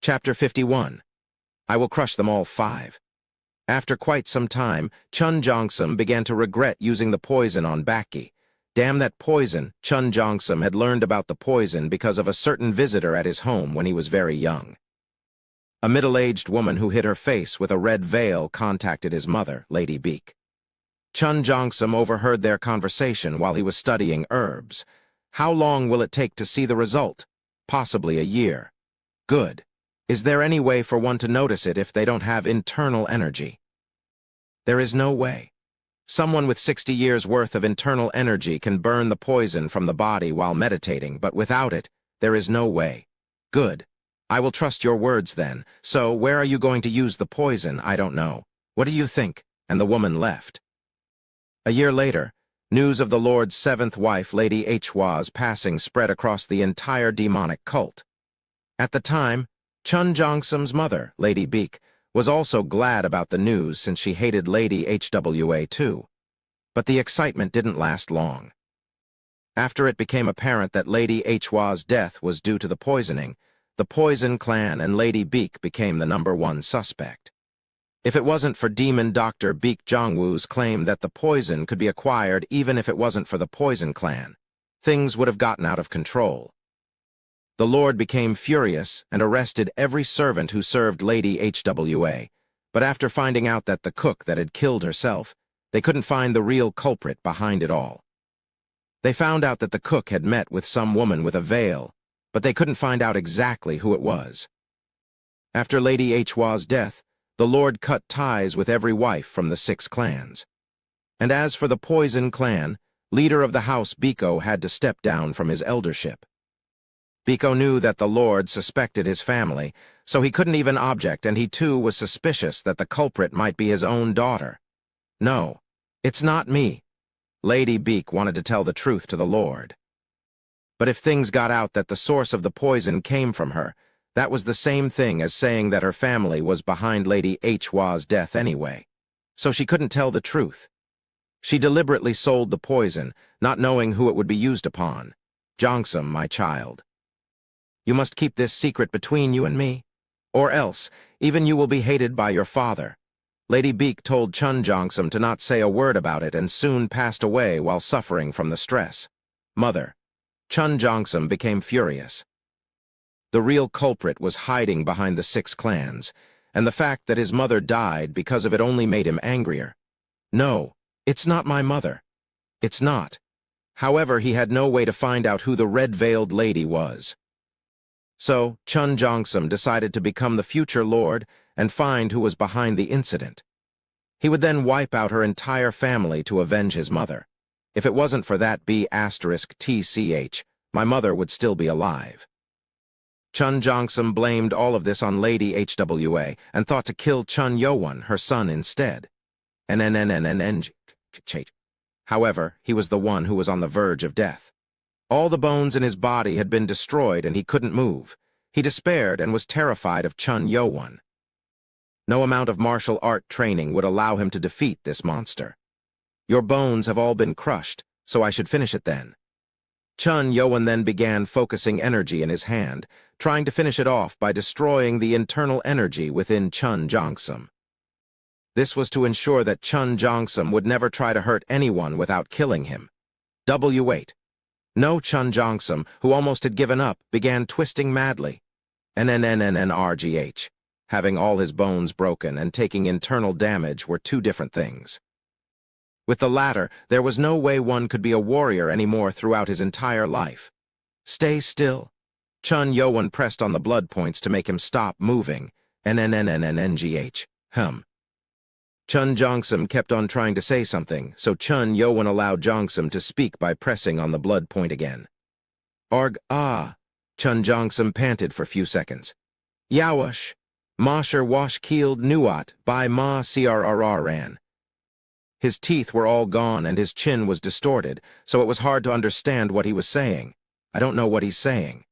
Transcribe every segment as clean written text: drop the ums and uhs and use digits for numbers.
Chapter 51. I will crush them all 5. After quite some time, Chun Jongsum began to regret using the poison on Baki. Damn that poison! Chun Jongsum had learned about the poison because of a certain visitor at his home when he was very young. A middle-aged woman who hid her face with a red veil contacted his mother, Lady Beak. Chun Jongsum overheard their conversation while he was studying herbs. How long will it take to see the result? Possibly a year. Good. Is there any way for one to notice it if they don't have internal energy? There is no way. Someone with 60 years' worth of internal energy can burn the poison from the body while meditating, but without it, there is no way. Good. I will trust your words then. So, where are you going to use the poison? I don't know. What do you think? And the woman left. A year later, news of the Lord's 7th wife, Lady Hwa's passing spread across the entire demonic cult. At the time, Chun Jongsum's mother, Lady Beak, was also glad about the news since she hated Lady Hwa too. But the excitement didn't last long. After it became apparent that Lady Hwa's death was due to the poisoning, the Poison Clan and Lady Beak became the #1 suspect. If it wasn't for Demon Dr. Beak Jongwoo's claim that the poison could be acquired even if it wasn't for the Poison Clan, things would have gotten out of control. The Lord became furious and arrested every servant who served Lady Hwa, but after finding out that the cook that had killed herself, they couldn't find the real culprit behind it all. They found out that the cook had met with some woman with a veil, but they couldn't find out exactly who it was. After Lady Hwa's death, the Lord cut ties with every wife from the 6 clans. And as for the Poison Clan, leader of the house Biko had to step down from his eldership. Biko knew that the Lord suspected his family, so he couldn't even object, and he too was suspicious that the culprit might be his own daughter. No, it's not me. Lady Beak wanted to tell the truth to the Lord. But if things got out that the source of the poison came from her, that was the same thing as saying that her family was behind Lady Hwa's death anyway. So she couldn't tell the truth. She deliberately sold the poison, not knowing who it would be used upon. Jongsum, my child. You must keep this secret between you and me, or else even you will be hated by your father. Lady Beak told Chun Jongsum to not say a word about it and soon passed away while suffering from the stress. Mother. Chun Jongsum became furious. The real culprit was hiding behind the 6 clans, and the fact that his mother died because of it only made him angrier. No, it's not my mother. It's not. However, he had no way to find out who the red-veiled lady was. So, Chun Jongsum decided to become the future lord and find who was behind the incident. He would then wipe out her entire family to avenge his mother. If it wasn't for that B*TCH, my mother would still be alive. Chun Jongsum blamed all of this on Lady Hwa and thought to kill Chun Yowon, her son, instead. However, he was the one who was on the verge of death. All the bones in his body had been destroyed and he couldn't move. He despaired and was terrified of Chun Yowon. No amount of martial art training would allow him to defeat this monster. Your bones have all been crushed, so I should finish it then. Chun Yowon then began focusing energy in his hand, trying to finish it off by destroying the internal energy within Chun Jongsum. This was to ensure that Chun Jongsum would never try to hurt anyone without killing him. W8. No, Chun Jongsum, who almost had given up, began twisting madly. NNNNRGH. Having all his bones broken and taking internal damage were 2 different things. With the latter, there was no way one could be a warrior anymore throughout his entire life. Stay still. Chun Yowon pressed on the blood points to make him stop moving. NNNNNGH. Chun Jongsum kept on trying to say something, so Chun Yowon allowed Jongsum to speak by pressing on the blood point again. Chun Jongsum panted for a few seconds. Yawash, Mosher wash keeled nuat by ma crrran. His teeth were all gone and his chin was distorted, so it was hard to understand what he was saying. I don't know what he's saying.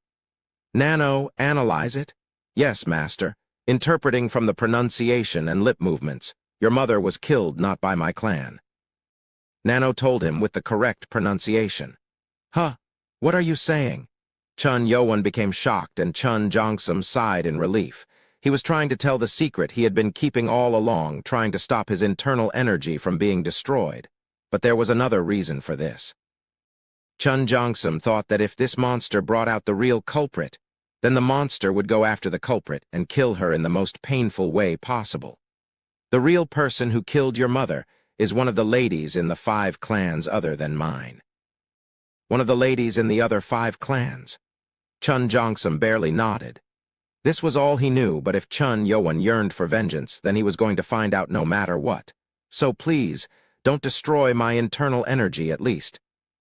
Nano, analyze it? Yes, master. Interpreting from the pronunciation and lip movements. Your mother was killed not by my clan. Nano told him with the correct pronunciation. Huh, what are you saying? Chun Yo-won became shocked and Chun Jong-sum sighed in relief. He was trying to tell the secret he had been keeping all along, trying to stop his internal energy from being destroyed. But there was another reason for this. Chun Jong-sum thought that if this monster brought out the real culprit, then the monster would go after the culprit and kill her in the most painful way possible. The real person who killed your mother is one of the ladies in the 5 clans other than mine. One of the ladies in the other 5 clans. Chun Jong-sum barely nodded. This was all he knew, but if Chun Yo-won yearned for vengeance, then he was going to find out no matter what. So please, don't destroy my internal energy at least.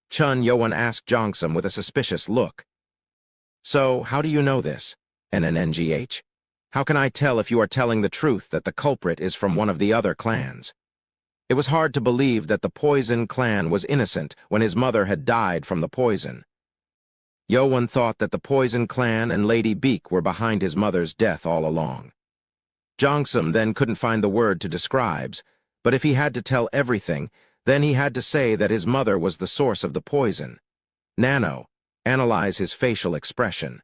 Chun Yo-won asked Jong-sum with a suspicious look. So, how do you know this? NNNGH? How can I tell if you are telling the truth that the culprit is from one of the other clans? It was hard to believe that the Poison clan was innocent when his mother had died from the poison. Yo-won thought that the Poison clan and Lady Beak were behind his mother's death all along. Jong-sum then couldn't find the word to describe, but if he had to tell everything, then he had to say that his mother was the source of the poison. Nano, analyze his facial expression.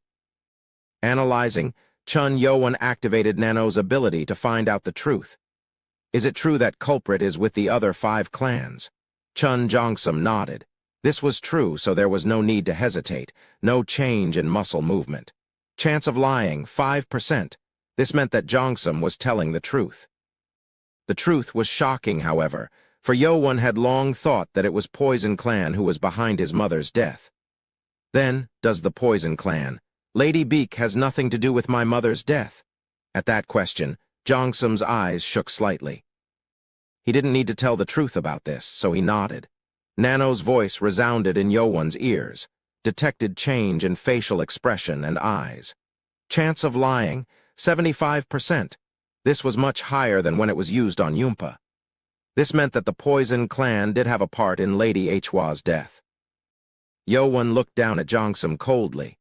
Analyzing, Chun Yo-won activated Nano's ability to find out the truth. Is it true that culprit is with the other 5 clans? Chun Jong-sum nodded. This was true, so there was no need to hesitate, no change in muscle movement. Chance of lying, 5%. This meant that Jong-sum was telling the truth. The truth was shocking, however, for Yo-won had long thought that it was Poison clan who was behind his mother's death. Then, does the Poison clan? Lady Beak has nothing to do with my mother's death. At that question, Jong-sum's eyes shook slightly. He didn't need to tell the truth about this, so he nodded. Nano's voice resounded in Yo-won's ears, detected change in facial expression and eyes. Chance of lying, 75%. This was much higher than when it was used on Yumpa. This meant that the Poison clan did have a part in Lady Hwa's death. Yo-won looked down at Jong-sum coldly.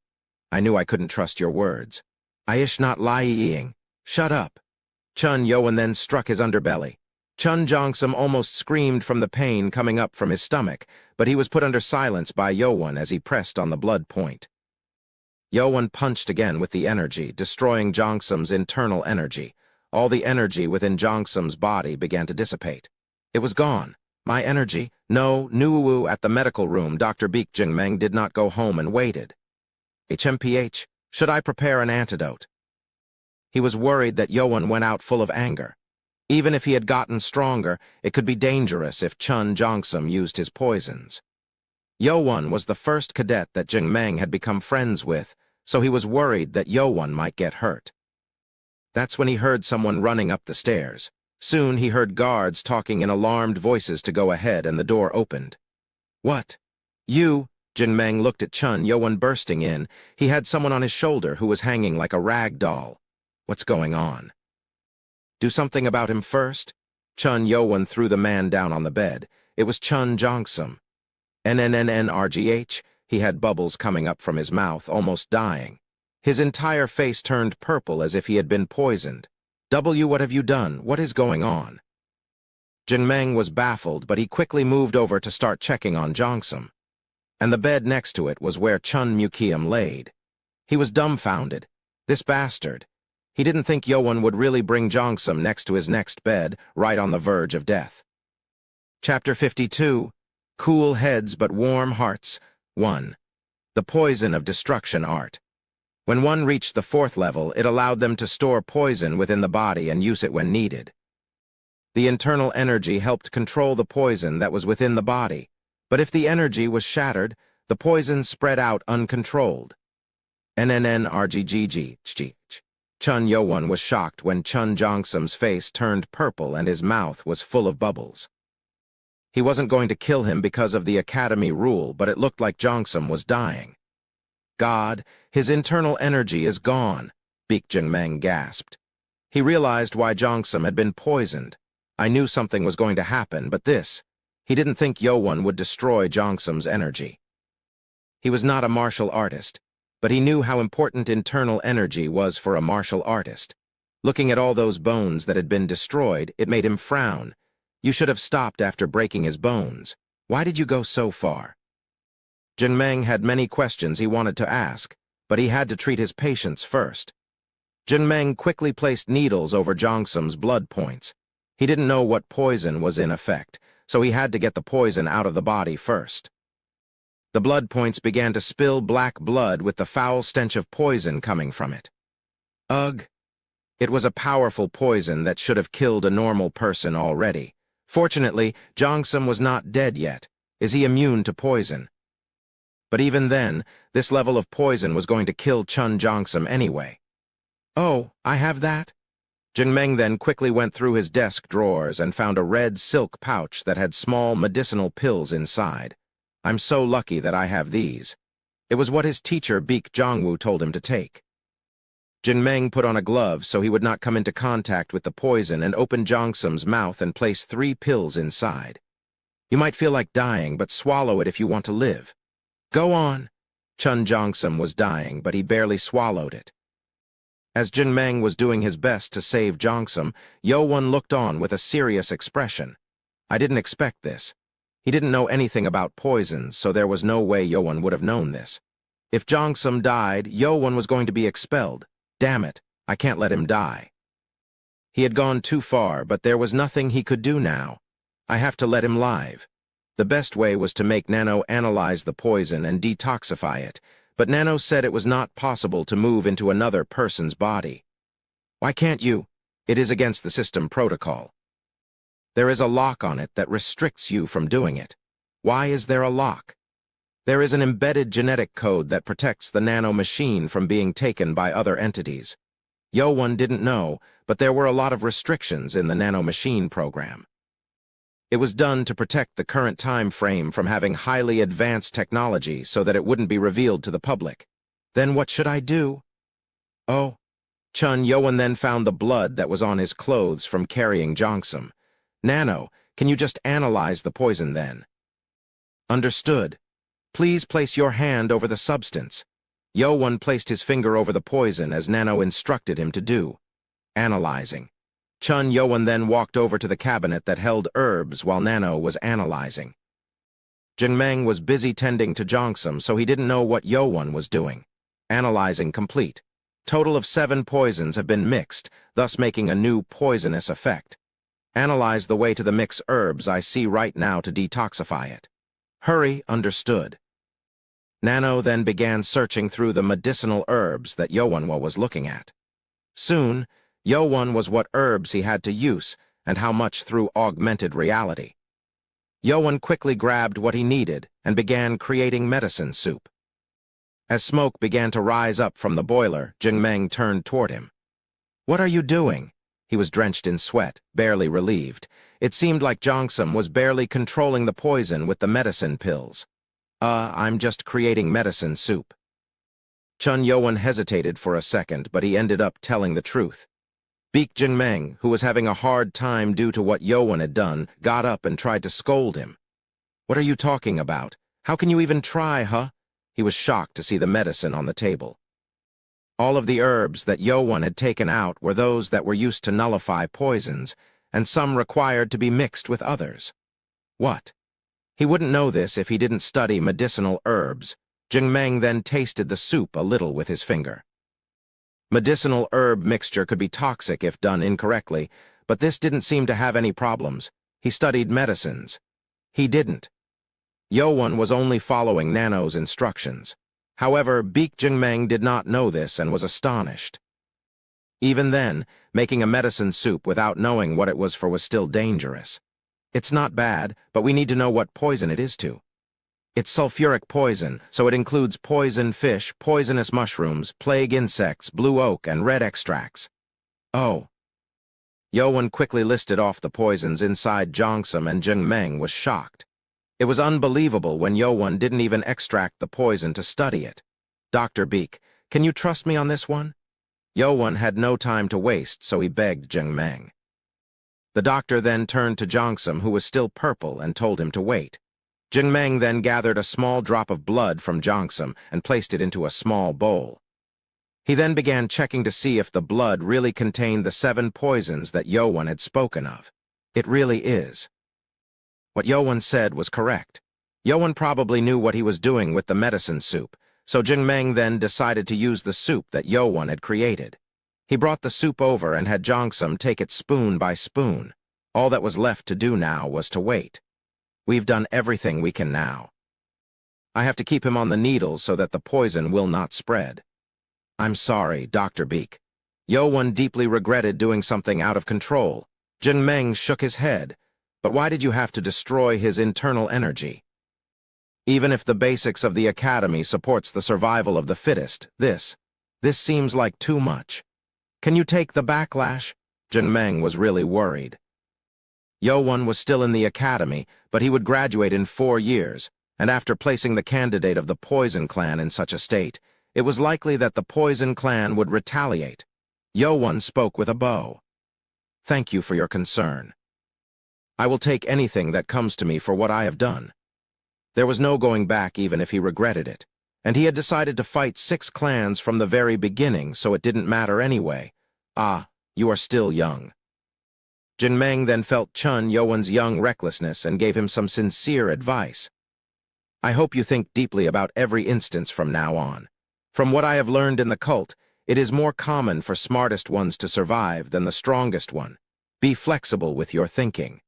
I knew I couldn't trust your words. Aish not lying. Shut up. Chun Yo-won then struck his underbelly. Chun Jong-sum almost screamed from the pain coming up from his stomach, but he was put under silence by Yo-won as he pressed on the blood point. Yo-won punched again with the energy, destroying Jong-sum's internal energy. All the energy within Jong-sum's body began to dissipate. It was gone. My energy? No, Nuwu at the medical room, Dr. Beek Jingmeng did not go home and waited. HMPH, should I prepare an antidote? He was worried that Yo-won went out full of anger. Even if he had gotten stronger, it could be dangerous if Chun Jong-sum used his poisons. Yo-won was the first cadet that Jingmeng had become friends with, so he was worried that Yo-won might get hurt. That's when he heard someone running up the stairs. Soon he heard guards talking in alarmed voices to go ahead, and the door opened. What? You? Jingmeng looked at Chun Yo-won bursting in. He had someone on his shoulder who was hanging like a rag doll. What's going on? Do something about him first? Chun Yo-won threw the man down on the bed. It was Chun Jong-sum. NNNRGH, he had bubbles coming up from his mouth, almost dying. His entire face turned purple as if he had been poisoned. What have you done? What is going on? Jingmeng was baffled, but he quickly moved over to start checking on Jong-sum. And the bed next to it was where Chun Mukiam laid. He was dumbfounded. This bastard. He didn't think Yo-won would really bring Jong-sum next to his next bed, right on the verge of death. Chapter 52. Cool Heads But Warm Hearts. 1. The Poison of Destruction Art. When one reached the 4th level, it allowed them to store poison within the body and use it when needed. The internal energy helped control the poison that was within the body, but if the energy was shattered, the poison spread out uncontrolled. NNNRGGG. Chun Yo-won was shocked when Chun Jong-sum's face turned purple and his mouth was full of bubbles. He wasn't going to kill him because of the academy rule, but it looked like Jong-sum was dying. God, his internal energy is gone, Beek Jingmeng gasped. He realized why Jong-sum had been poisoned. I knew something was going to happen, but this, he didn't think Yo-won would destroy Jong-sum's energy. He was not a martial artist, but he knew how important internal energy was for a martial artist. Looking at all those bones that had been destroyed, it made him frown. You should have stopped after breaking his bones. Why did you go so far? Jingmeng had many questions he wanted to ask, but he had to treat his patients first. Meng quickly placed needles over Jongsum's blood points. He didn't know what poison was in effect, so he had to get the poison out of the body first. The blood points began to spill black blood with the foul stench of poison coming from it. Ugh! It was a powerful poison that should have killed a normal person already. Fortunately, Jongsum was not dead yet. Is he immune to poison? But even then, this level of poison was going to kill Jongsum anyway. Oh, I have that? Meng then quickly went through his desk drawers and found a red silk pouch that had small medicinal pills inside. I'm so lucky that I have these. It was what his teacher Beek Jongwoo told him to take. Meng put on a glove so he would not come into contact with the poison and opened Jongsum's mouth and placed 3 pills inside. You might feel like dying, but swallow it if you want to live. Go on. Jongsum was dying, but he barely swallowed it. As Meng was doing his best to save Jongsum, Yo-won looked on with a serious expression. I didn't expect this. He didn't know anything about poisons, so there was no way Yo-won would have known this. If Jongsum died, Yo-won was going to be expelled. Damn it, I can't let him die. He had gone too far, but there was nothing he could do now. I have to let him live. The best way was to make Nano analyze the poison and detoxify it, but Nano said it was not possible to move into another person's body. Why can't you? It is against the system protocol. There is a lock on it that restricts you from doing it. Why is there a lock? There is an embedded genetic code that protects the Nano machine from being taken by other entities. Yo-won didn't know, but there were a lot of restrictions in the Nano machine program. It was done to protect the current time frame from having highly advanced technology so that it wouldn't be revealed to the public. Then what should I do? Oh. Yo-won then found the blood that was on his clothes from carrying Jongsum. Nano, can you just analyze the poison then? Understood. Please place your hand over the substance. Yo-won placed his finger over the poison as Nano instructed him to do. Analyzing. Yo-won then walked over to the cabinet that held herbs while Nano was analyzing. Meng was busy tending to Jongsum, so he didn't know what Yo-won was doing. Analyzing complete. Total of 7 poisons have been mixed, thus making a new poisonous effect. Analyze the way to the mix herbs I see right now to detoxify it. Hurry, understood. Nano then began searching through the medicinal herbs that Yo-won was looking at. Soon, Yo-won was what herbs he had to use and how much through augmented reality. Yo-won quickly grabbed what he needed and began creating medicine soup. As smoke began to rise up from the boiler, Meng turned toward him. What are you doing? He was drenched in sweat, barely relieved. It seemed like Jongsum was barely controlling the poison with the medicine pills. I'm just creating medicine soup. Yo-won hesitated for a second, but he ended up telling the truth. Beek Meng, who was having a hard time due to what Yo-won had done, got up and tried to scold him. What are you talking about? How can you even try, huh? He was shocked to see the medicine on the table. All of the herbs that Yo-won had taken out were those that were used to nullify poisons, and some required to be mixed with others. What? He wouldn't know this if he didn't study medicinal herbs. Meng then tasted the soup a little with his finger. Medicinal herb mixture could be toxic if done incorrectly, but this didn't seem to have any problems. He studied medicines. He didn't. Yo-won was only following Nano's instructions. However, Beek Meng did not know this and was astonished. Even then, making a medicine soup without knowing what it was for was still dangerous. It's not bad, but we need to know what poison it is to. It's sulfuric poison, so it includes poison fish, poisonous mushrooms, plague insects, blue oak, and red extracts. Oh. Yo-won quickly listed off the poisons inside Jongsum, and Meng was shocked. It was unbelievable when Yo-won didn't even extract the poison to study it. Dr. Beek, can you trust me on this one? Yo-won had no time to waste, so he begged Meng. The doctor then turned to Jongsum, who was still purple, and told him to wait. Meng then gathered a small drop of blood from Jongsum and placed it into a small bowl. He then began checking to see if the blood really contained the 7 poisons that Yo-won had spoken of. It really is. What Yo-won said was correct. Yo-won probably knew what he was doing with the medicine soup, So Jing-meng then decided to use the soup that Yo-won had created. He brought the soup over and had Jongsum take it spoon by spoon. All that was left to do now was to wait. We've done everything we can now. I have to keep him on the needles so that the poison will not spread. I'm sorry, Dr. Beak. Yo-won deeply regretted doing something out of control. Jing-meng shook his head. But why did you have to destroy his internal energy? Even if the basics of the academy supports the survival of the fittest, this seems like too much. Can you take the backlash? Jing-meng was really worried. Yo-won was still in the academy, but he would graduate in 4 years, and after placing the candidate of the Poison Clan in such a state, it was likely that the Poison Clan would retaliate. Yo-won spoke with a bow. Thank you for your concern. I will take anything that comes to me for what I have done. There was no going back even if he regretted it, and he had decided to fight 6 clans from the very beginning, so it didn't matter anyway. Ah, you are still young. Jing-meng then felt Chun Yo-won's young recklessness and gave him some sincere advice. I hope you think deeply about every instance from now on. From what I have learned in the cult, it is more common for smartest ones to survive than the strongest one. Be flexible with your thinking.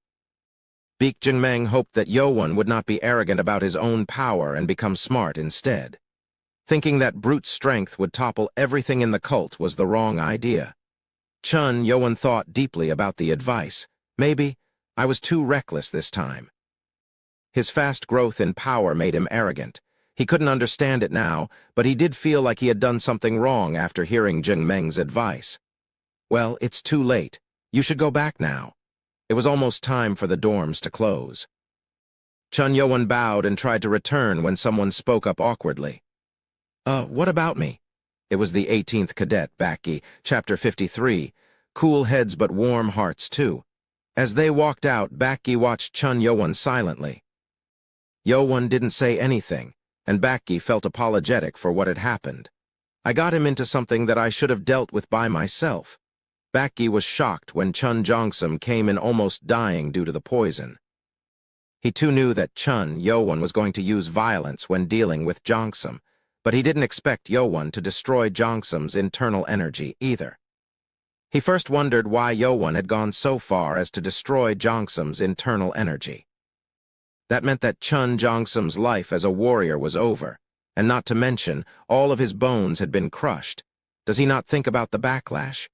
Beak Jing-meng hoped that Yo-won would not be arrogant about his own power and become smart instead. Thinking that brute strength would topple everything in the cult was the wrong idea. Chun Yo-won thought deeply about the advice. Maybe I was too reckless this time. His fast growth in power made him arrogant. He couldn't understand it now, but he did feel like he had done something wrong after hearing Jing-meng's advice. Well, it's too late. You should go back now. It was almost time for the dorms to close. Chun Yo-won bowed and tried to return when someone spoke up awkwardly. What about me? It was the 18th cadet, Baki, Chapter 53. Cool heads but warm hearts, too. As they walked out, Baki watched Chun Yo-won silently. Yo-won didn't say anything, and Baki felt apologetic for what had happened. I got him into something that I should have dealt with by myself. Baki was shocked when Chun Jongsum came in almost dying due to the poison. He too knew that Chun Yo-won was going to use violence when dealing with Jongsum, but he didn't expect Yo-won to destroy Jongsum's internal energy either. He first wondered why Yo-won had gone so far as to destroy Jongsum's internal energy. That meant that Chun Jongsum's life as a warrior was over, and not to mention, all of his bones had been crushed. Does he not think about the backlash?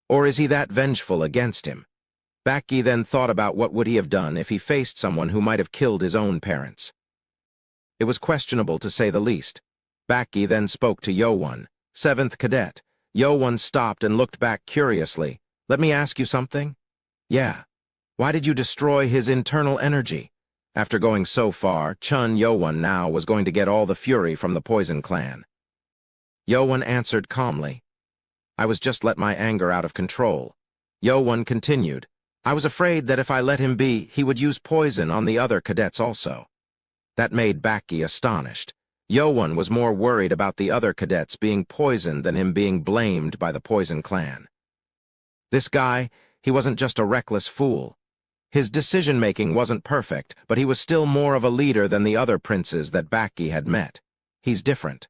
Or is he that vengeful against him? Baki then thought about what would he have done if he faced someone who might have killed his own parents. It was questionable to say the least. Baki then spoke to Yo-won, 7th cadet. Yo-won stopped and looked back curiously. Let me ask you something? Yeah. Why did you destroy his internal energy? After going so far, Chun Yo-won now was going to get all the fury from the Poison Clan. Yo-won answered calmly. I was just let my anger out of control. Yo-won continued. I was afraid that if I let him be, he would use poison on the other cadets also. That made Baki astonished. Yo-won was more worried about the other cadets being poisoned than him being blamed by the Poison Clan. This guy, he wasn't just a reckless fool. His decision-making wasn't perfect, but he was still more of a leader than the other princes that Baki had met. He's different.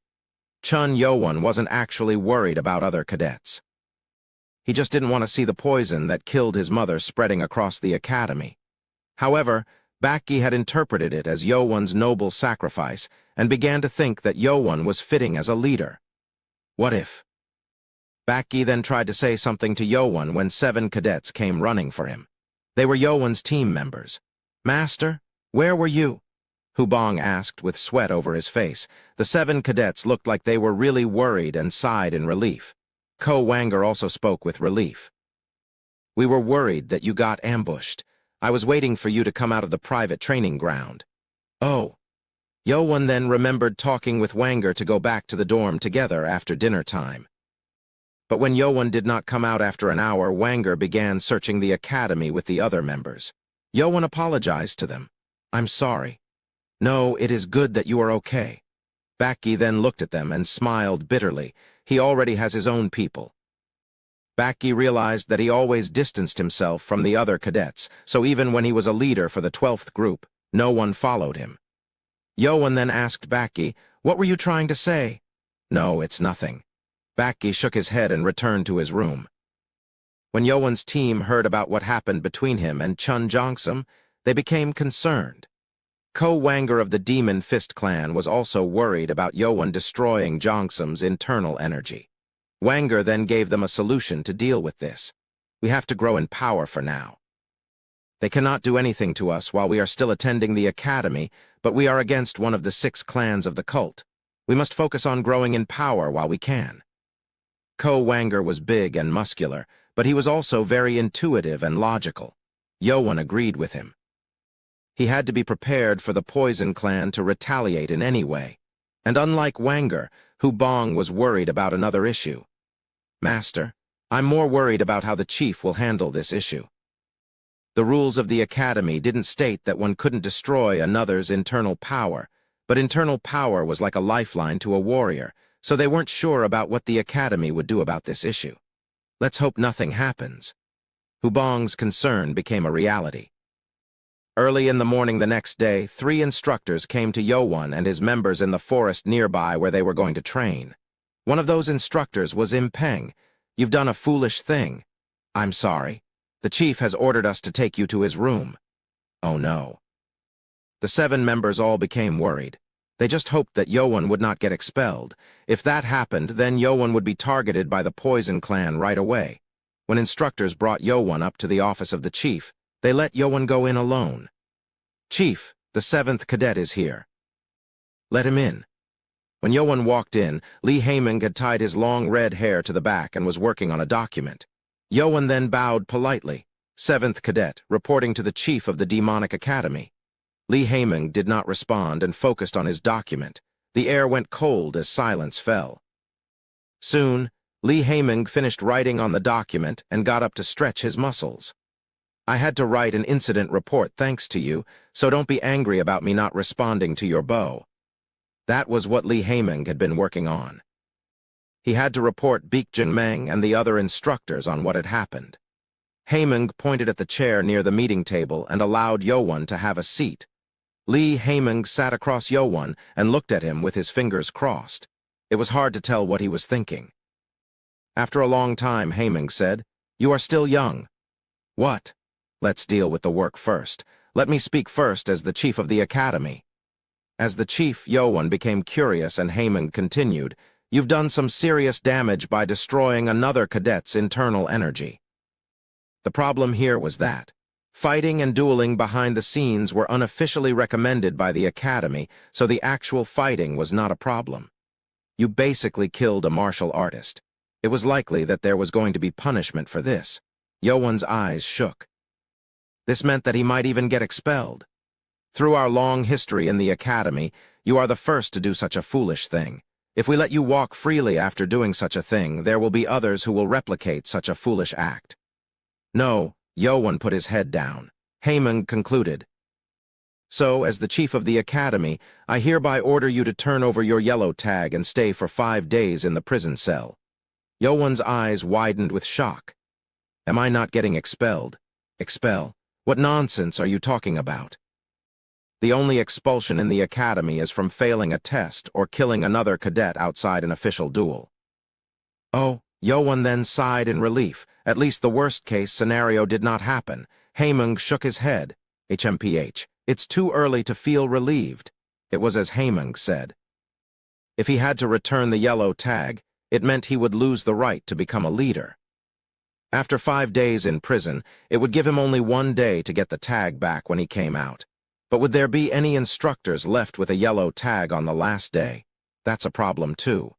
Chun Yo-won wasn't actually worried about other cadets. He just didn't want to see the poison that killed his mother spreading across the academy. However, Baki had interpreted it as Yo-won's noble sacrifice and began to think that Yo-won was fitting as a leader. What if? Baki then tried to say something to Yo-won when 7 cadets came running for him. They were Yo-won's team members. Master, where were you? Hubong asked with sweat over his face. The 7 cadets looked like they were really worried and sighed in relief. Ko Wanger also spoke with relief. We were worried that you got ambushed. I was waiting for you to come out of the private training ground. Oh. Yo-won then remembered talking with Wanger to go back to the dorm together after dinner time. But when Yo-won did not come out after an hour, Wanger began searching the academy with the other members. Yo-won apologized to them. I'm sorry. No, it is good that you are okay. Baki then looked at them and smiled bitterly. He already has his own people. Baki realized that he always distanced himself from the other cadets, so even when he was a leader for the 12th group, no one followed him. Yo-won then asked Baki, What were you trying to say? No, it's nothing. Backe shook his head and returned to his room. When Yowan's team heard about what happened between him and Chun Jongsum, they became concerned. Co-Wanger of the Demon Fist clan was also worried about Yowan destroying Jongsum's internal energy. Wanger then gave them a solution to deal with this. We have to grow in power for now. They cannot do anything to us while we are still attending the academy, but we are against one of the 6 clans of the cult. We must focus on growing in power while we can. Co-Wanger was big and muscular, but he was also very intuitive and logical. Yowan agreed with him. He had to be prepared for the Poison clan to retaliate in any way. And unlike Wanger, Hubong was worried about another issue. Master, I'm more worried about how the chief will handle this issue. The rules of the academy didn't state that one couldn't destroy another's internal power, but internal power was like a lifeline to a warrior, so they weren't sure about what the academy would do about this issue. Let's hope nothing happens. Hubong's concern became a reality. Early in the morning the next day, 3 instructors came to Yowan and his members in the forest nearby where they were going to train. One of those instructors was Impeng. You've done a foolish thing. I'm sorry. The chief has ordered us to take you to his room. Oh no. The 7 members all became worried. They just hoped that Yowan would not get expelled. If that happened, then Yowan would be targeted by the Poison clan right away. When instructors brought Yowan up to the office of the chief, they let Yowan go in alone. Chief, the 7th cadet is here. Let him in. When Yowan walked in, Li Haiming had tied his long red hair to the back and was working on a document. Yowan then bowed politely. 7th cadet, reporting to the chief of the Demonic Academy. Li Haiming did not respond and focused on his document. The air went cold as silence fell. Soon, Li Haiming finished writing on the document and got up to stretch his muscles. I had to write an incident report thanks to you, so don't be angry about me not responding to your bow. That was what Li Haiming had been working on. He had to report Baekjun Meng and the other instructors on what had happened. Haiming pointed at the chair near the meeting table and allowed Yowan to have a seat. Li Haiming sat across Yowan and looked at him with his fingers crossed. It was hard to tell what he was thinking. After a long time, Haiming said, "You are still young." "What?" "Let's deal with the work first. Let me speak first as the chief of the academy." As the chief, Yowan became curious and Haiming continued, "You've done some serious damage by destroying another cadet's internal energy." The problem here was that fighting and dueling behind the scenes were unofficially recommended by the academy, so the actual fighting was not a problem. You basically killed a martial artist. It was likely that there was going to be punishment for this. Yowan's eyes shook. This meant that he might even get expelled. Through our long history in the academy, you are the first to do such a foolish thing. If we let you walk freely after doing such a thing, there will be others who will replicate such a foolish act. No, Yowan put his head down. Haiming concluded. So, as the chief of the academy, I hereby order you to turn over your yellow tag and stay for 5 days in the prison cell. Yowan's eyes widened with shock. Am I not getting expelled? Expel? What nonsense are you talking about? The only expulsion in the academy is from failing a test or killing another cadet outside an official duel. Oh, Yowan then sighed in relief. At least the worst-case scenario did not happen. Haiming shook his head. HMPH, it's too early to feel relieved. It was as Haiming said. If he had to return the yellow tag, it meant he would lose the right to become a leader. After 5 days in prison, it would give him only 1 day to get the tag back when he came out. But would there be any instructors left with a yellow tag on the last day? That's a problem too.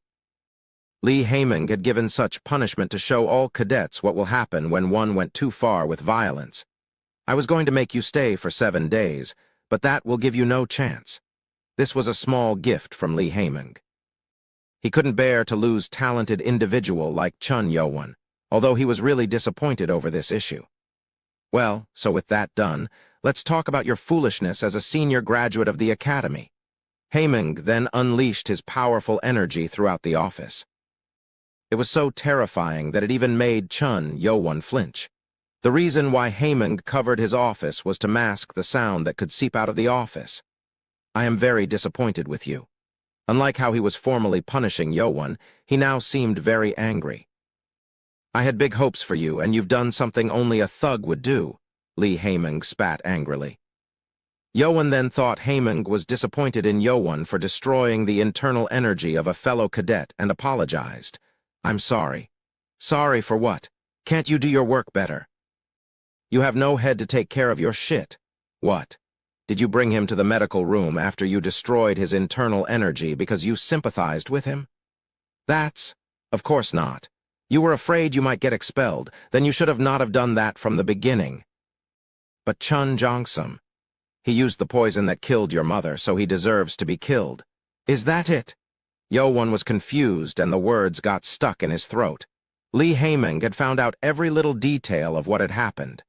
Li Haiming had given such punishment to show all cadets what will happen when one went too far with violence. I was going to make you stay for 7 days, but that will give you no chance. This was a small gift from Li Haiming. He couldn't bear to lose talented individual like Chun Yowan, although he was really disappointed over this issue. Well, so with that done, let's talk about your foolishness as a senior graduate of the academy. Haiming then unleashed his powerful energy throughout the office. It was so terrifying that it even made Chun Yowan flinch. The reason why Haiming covered his office was to mask the sound that could seep out of the office. I am very disappointed with you. Unlike how he was formerly punishing Yowon, he now seemed very angry. "I had big hopes for you, and you've done something only a thug would do," Lee Haeming spat angrily. Yowon then thought Haeming was disappointed in Yowon for destroying the internal energy of a fellow cadet and apologized. "I'm sorry." "Sorry for what? Can't you do your work better? You have no head to take care of your shit. What? Did you bring him to the medical room after you destroyed his internal energy because you sympathized with him?" Of course not. You were afraid you might get expelled, then you should have not have done that from the beginning." "But Chun Jongsum, he used the poison that killed your mother, so he deserves to be killed. Is that it?" Yowon was confused and the words got stuck in his throat. Lee Haeming had found out every little detail of what had happened.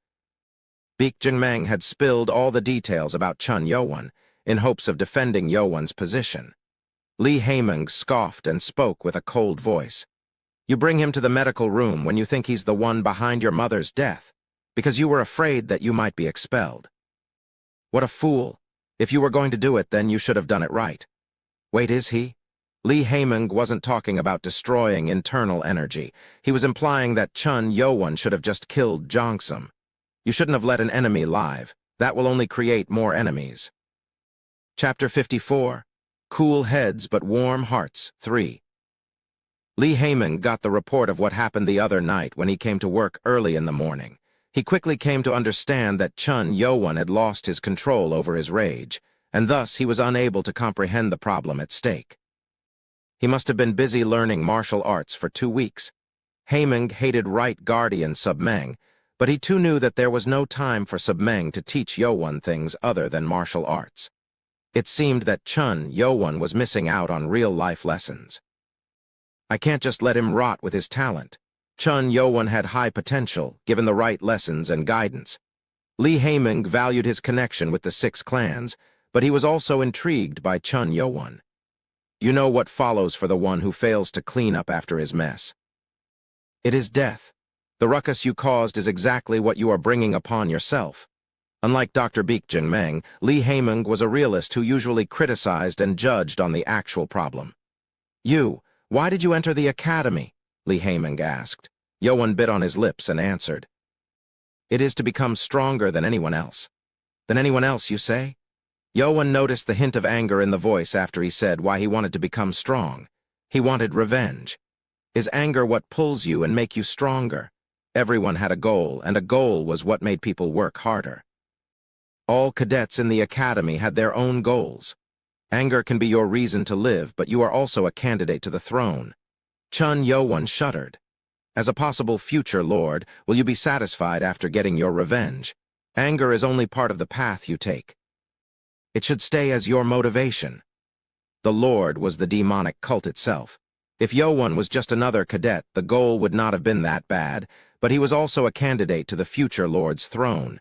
Baek Jingmeng had spilled all the details about Chun Yowon in hopes of defending Yowon's position. Lee Haeming scoffed and spoke with a cold voice. "You bring him to the medical room when you think he's the one behind your mother's death, because you were afraid that you might be expelled. What a fool. If you were going to do it, then you should have done it right." "Wait, is he?" Lee Haeming wasn't talking about destroying internal energy. He was implying that Chun Yowon should have just killed Jongsum. "You shouldn't have let an enemy live. That will only create more enemies." Chapter 54. Cool Heads But Warm Hearts 3. Lee Haeming got the report of what happened the other night when he came to work early in the morning. He quickly came to understand that Chun Yowon had lost his control over his rage, and thus he was unable to comprehend the problem at stake. He must have been busy learning martial arts for 2 weeks. Haeming hated Right Guardian Submeng, but he too knew that there was no time for Submeng to teach Yowon things other than martial arts. It seemed that Chun Yowon was missing out on real-life lessons. "I can't just let him rot with his talent. Chun Yowon had high potential, given the right lessons and guidance." Lee Haeming valued his connection with the 6 clans, but he was also intrigued by Chun Yowon. "You know what follows for the one who fails to clean up after his mess. It is death. The ruckus you caused is exactly what you are bringing upon yourself." Unlike Dr. Baek Jingmeng, Lee Haeming was a realist who usually criticized and judged on the actual problem. Why did you enter the academy?" Lee Haeming asked. Yowon bit on his lips and answered. "It is to become stronger than anyone else." "Than anyone else, you say?" Yowon noticed the hint of anger in the voice after he said why he wanted to become strong. He wanted revenge. Is anger what pulls you and make you stronger? Everyone had a goal, and a goal was what made people work harder. All cadets in the academy had their own goals. Anger can be your reason to live, but you are also a candidate to the throne. Chun Yowon shuddered. As a possible future lord, will you be satisfied after getting your revenge? Anger is only part of the path you take. It should stay as your motivation. The lord was the demonic cult itself. If Yowon was just another cadet, the goal would not have been that bad, but he was also a candidate to the future lord's throne.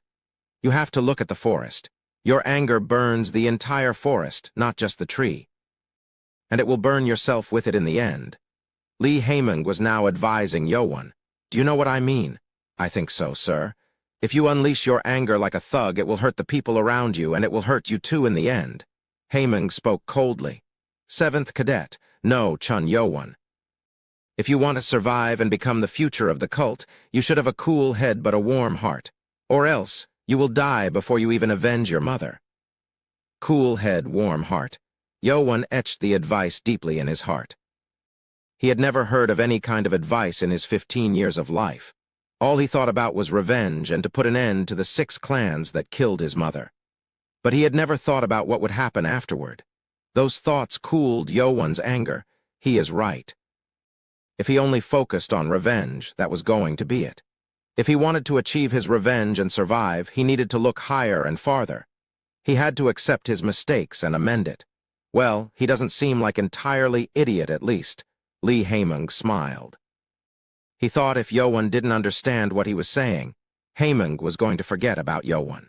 You have to look at the forest. Your anger burns the entire forest, not just the tree. And it will burn yourself with it in the end. Lee Haeming was now advising Yowon. "Do you know what I mean?" "I think so, sir. If you unleash your anger like a thug, it will hurt the people around you, and it will hurt you too in the end." Haeming spoke coldly. "7th Cadet, no Chun Yowon. If you want to survive and become the future of the cult, you should have a cool head but a warm heart. Or else, you will die before you even avenge your mother." Cool head, warm heart. Yowon etched the advice deeply in his heart. He had never heard of any kind of advice in his 15 years of life. All he thought about was revenge and to put an end to the 6 clans that killed his mother. But he had never thought about what would happen afterward. Those thoughts cooled Yowon's anger. He is right. If he only focused on revenge, that was going to be it. If he wanted to achieve his revenge and survive, he needed to look higher and farther. He had to accept his mistakes and amend it. Well, he doesn't seem like entirely idiot at least. Lee Haeming smiled. He thought if Yowon didn't understand what he was saying, Haeming was going to forget about Yowon.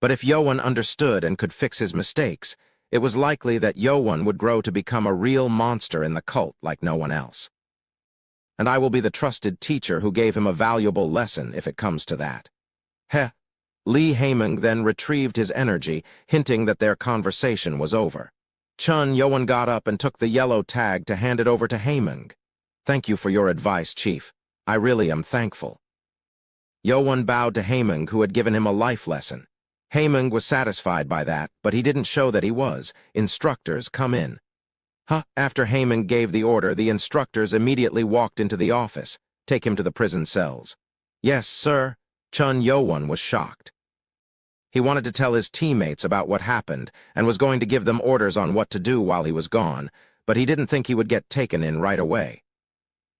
But if Yowon understood and could fix his mistakes, it was likely that Yowon would grow to become a real monster in the cult like no one else. And I will be the trusted teacher who gave him a valuable lesson if it comes to that. Heh. Lee Haeming then retrieved his energy, hinting that their conversation was over. Chun Yoan got up and took the yellow tag to hand it over to Haemung. "Thank you for your advice, Chief. I really am thankful." Yoan bowed to Haemung, who had given him a life lesson. Haemung was satisfied by that, but he didn't show that he was. "Instructors, come in." After Haemung gave the order, the instructors immediately walked into the office. "Take him to the prison cells." "Yes, sir." Chun Yoan was shocked. He wanted to tell his teammates about what happened and was going to give them orders on what to do while he was gone, but he didn't think he would get taken in right away.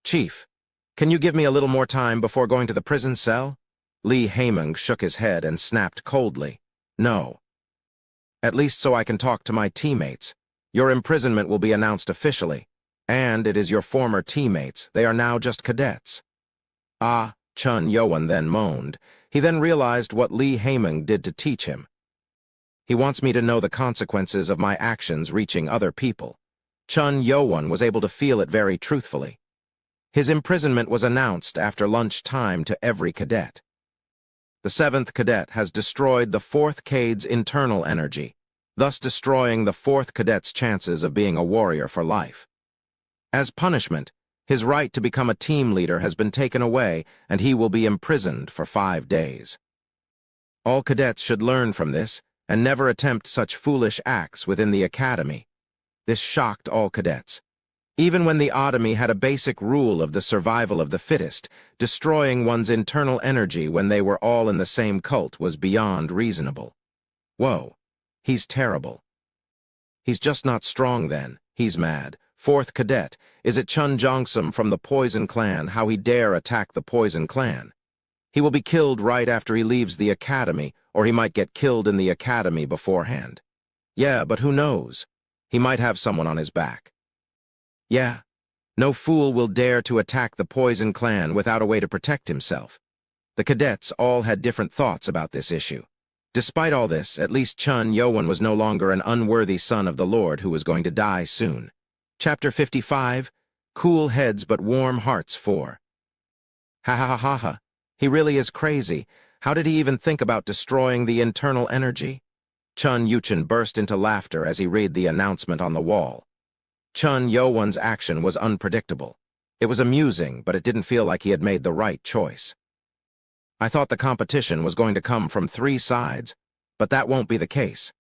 "Chief, can you give me a little more time before going to the prison cell?" Lee Haemung shook his head and snapped coldly. "No. At least so I can talk to my teammates. Your imprisonment will be announced officially, and it is your former teammates. They are now just cadets." "Ah," Chun Yoan then moaned. He then realized what Lee Haemung did to teach him. "He wants me to know the consequences of my actions reaching other people." Chun Yoan was able to feel it very truthfully. His imprisonment was announced after lunch time to every cadet. The 7th cadet has destroyed the 4th cade's internal energy, thus destroying the 4th cadet's chances of being a warrior for life. As punishment, his right to become a team leader has been taken away, and he will be imprisoned for 5 days. All cadets should learn from this and never attempt such foolish acts within the academy. This shocked all cadets. Even when the Academy had a basic rule of the survival of the fittest, destroying one's internal energy when they were all in the same cult was beyond reasonable. Whoa, he's terrible. He's just not strong then. He's mad. 4th cadet, is it Chun Jongsum from the Poison Clan? How he dare attack the Poison Clan? He will be killed right after he leaves the academy, or he might get killed in the academy beforehand. Yeah, but who knows? He might have someone on his back. Yeah, no fool will dare to attack the Poison Clan without a way to protect himself. The cadets all had different thoughts about this issue. Despite all this, at least Chun Yoan was no longer an unworthy son of the Lord who was going to die soon. Chapter 55, Cool Heads But Warm Hearts 4. Ha ha ha ha ha. He really is crazy. How did he even think about destroying the internal energy? Chun Yuchen burst into laughter as he read the announcement on the wall. Chun Yoan's action was unpredictable. It was amusing, but it didn't feel like he had made the right choice. "I thought the competition was going to come from 3 sides, but that won't be the case."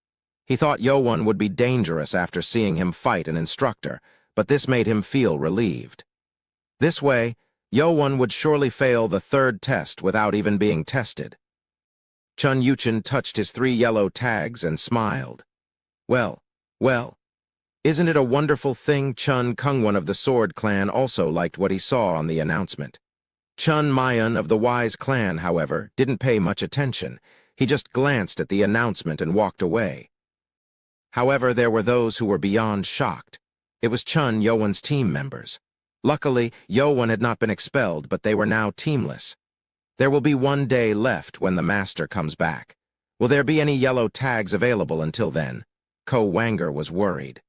He thought Yoan would be dangerous after seeing him fight an instructor, but this made him feel relieved. This way, Yoan would surely fail the 3rd test without even being tested. Chun Yuchen touched his 3 yellow tags and smiled. Well, isn't it a wonderful thing? Chun Kungwan of the Sword Clan also liked what he saw on the announcement. Chun Mayan of the Wise Clan, however, didn't pay much attention. He just glanced at the announcement and walked away. However, there were those who were beyond shocked. It was Chun Yoan's team members. Luckily, Yoan had not been expelled, but they were now teamless. There will be 1 day left when the master comes back. Will there be any yellow tags available until then? Ko Wanger was worried.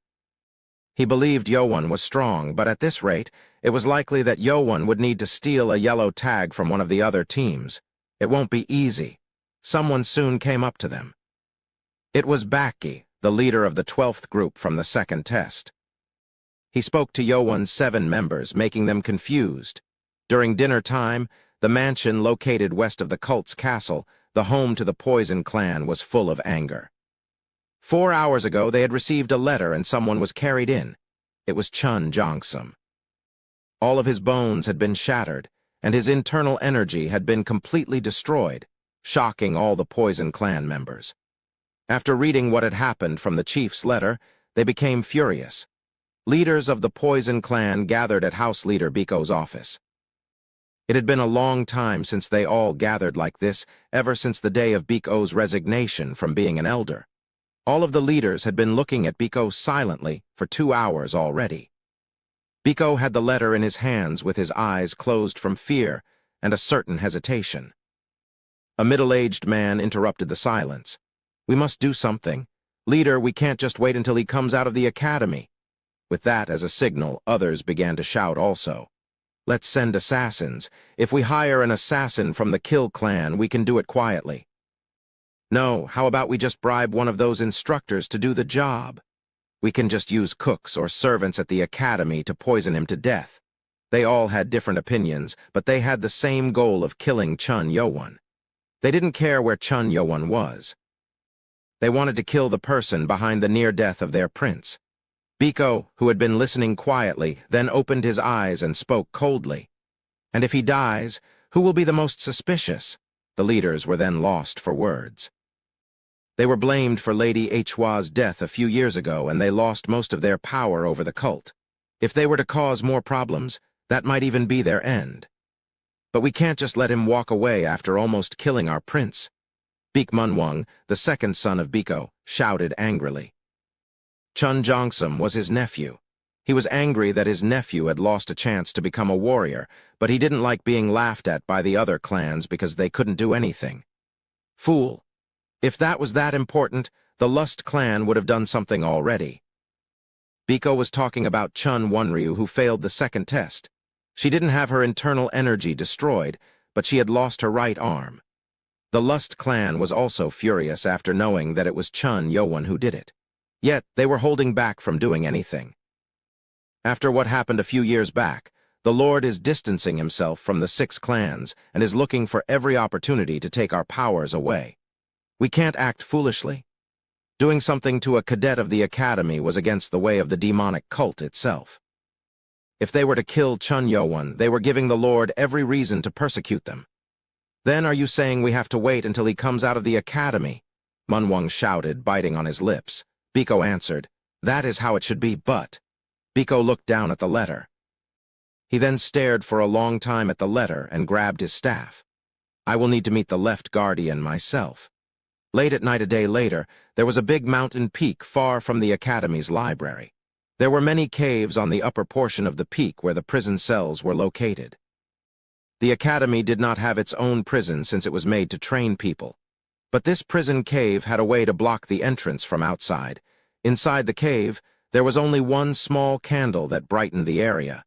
He believed Yoan was strong, but at this rate, it was likely that Yoan would need to steal a yellow tag from one of the other teams. It won't be easy. Someone soon came up to them. It was Baki, the leader of the 12th group from the 2nd test. He spoke to Yoan's 7 members, making them confused. During dinner time, the mansion located west of the cult's castle, the home to the Poison Clan, was full of anger. 4 hours ago, they had received a letter and someone was carried in. It was Chun Jongsum. All of his bones had been shattered, and his internal energy had been completely destroyed, shocking all the Poison Clan members. After reading what had happened from the chief's letter, they became furious. Leaders of the Poison Clan gathered at House Leader Biko's office. It had been a long time since they all gathered like this, ever since the day of Biko's resignation from being an elder. All of the leaders had been looking at Biko silently for 2 hours already. Biko had the letter in his hands with his eyes closed from fear and a certain hesitation. A middle-aged man interrupted the silence. "We must do something. Leader, we can't just wait until he comes out of the academy." With that as a signal, others began to shout also. "Let's send assassins. If we hire an assassin from the Kill Clan, we can do it quietly." "No, how about we just bribe one of those instructors to do the job?" We can just use cooks or servants at the academy to poison him to death. They all had different opinions, but they had the same goal of killing Chun Yo-won. They didn't care where Chun Yo-won was. They wanted to kill the person behind the near death of their prince. Biko, who had been listening quietly, then opened his eyes and spoke coldly. And if he dies, who will be the most suspicious? The leaders were then lost for words. They were blamed for Lady Hwa's death a few years ago, and they lost most of their power over the cult. If they were to cause more problems, that might even be their end. But we can't just let him walk away after almost killing our prince. Baek Munwang, the second son of Biko, shouted angrily. Chun Jongsum was his nephew. He was angry that his nephew had lost a chance to become a warrior, but he didn't like being laughed at by the other clans because they couldn't do anything. Fool! If that was that important, the Lust clan would have done something already. Biko was talking about Chun Wonryu, who failed the second test. She didn't have her internal energy destroyed, but she had lost her right arm. The Lust clan was also furious after knowing that it was Chun Yo-won who did it. Yet, they were holding back from doing anything. After what happened a few years back, the Lord is distancing himself from the 6 clans and is looking for every opportunity to take our powers away. We can't act foolishly. Doing something to a cadet of the academy was against the way of the demonic cult itself. If they were to kill Chun Yo-won, they were giving the Lord every reason to persecute them. Then are you saying we have to wait until he comes out of the academy? Munwang shouted, biting on his lips. Biko answered, that is how it should be, but... Biko looked down at the letter. He then stared for a long time at the letter and grabbed his staff. I will need to meet the left guardian myself. Late at night a day later, there was a big mountain peak far from the academy's library. There were many caves on the upper portion of the peak where the prison cells were located. The academy did not have its own prison since it was made to train people. But this prison cave had a way to block the entrance from outside. Inside the cave, there was only one small candle that brightened the area.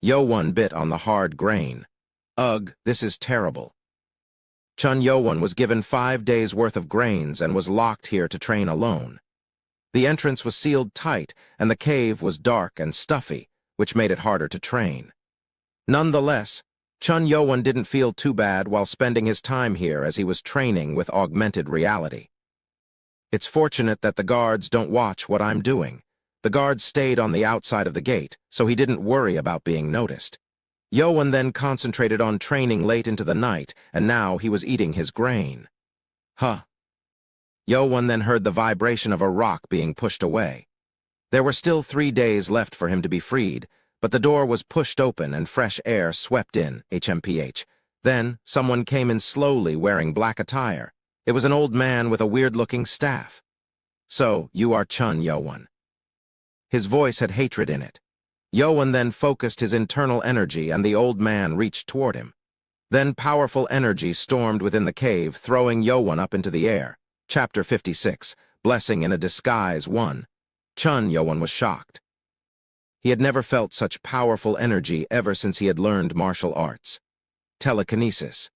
Yo-won bit on the hard grain. Ugh, this is terrible. Chun Yo-won was given 5 days' worth of grains and was locked here to train alone. The entrance was sealed tight, and the cave was dark and stuffy, which made it harder to train. Nonetheless, Chun Yo-won didn't feel too bad while spending his time here as he was training with augmented reality. It's fortunate that the guards don't watch what I'm doing. The guards stayed on the outside of the gate, so he didn't worry about being noticed. Yo-won then concentrated on training late into the night, and now he was eating his grain. Huh. Yo-won then heard the vibration of a rock being pushed away. There were still 3 days left for him to be freed, but the door was pushed open and fresh air swept in, HMPH. Then, someone came in slowly wearing black attire. It was an old man with a weird-looking staff. So, you are Chun Yo-won. His voice had hatred in it. Yo-won then focused his internal energy and the old man reached toward him. Then powerful energy stormed within the cave, throwing Yo-won up into the air. Chapter 56, Blessing in a Disguise 1. Chun Yo-won was shocked. He had never felt such powerful energy ever since he had learned martial arts. Telekinesis.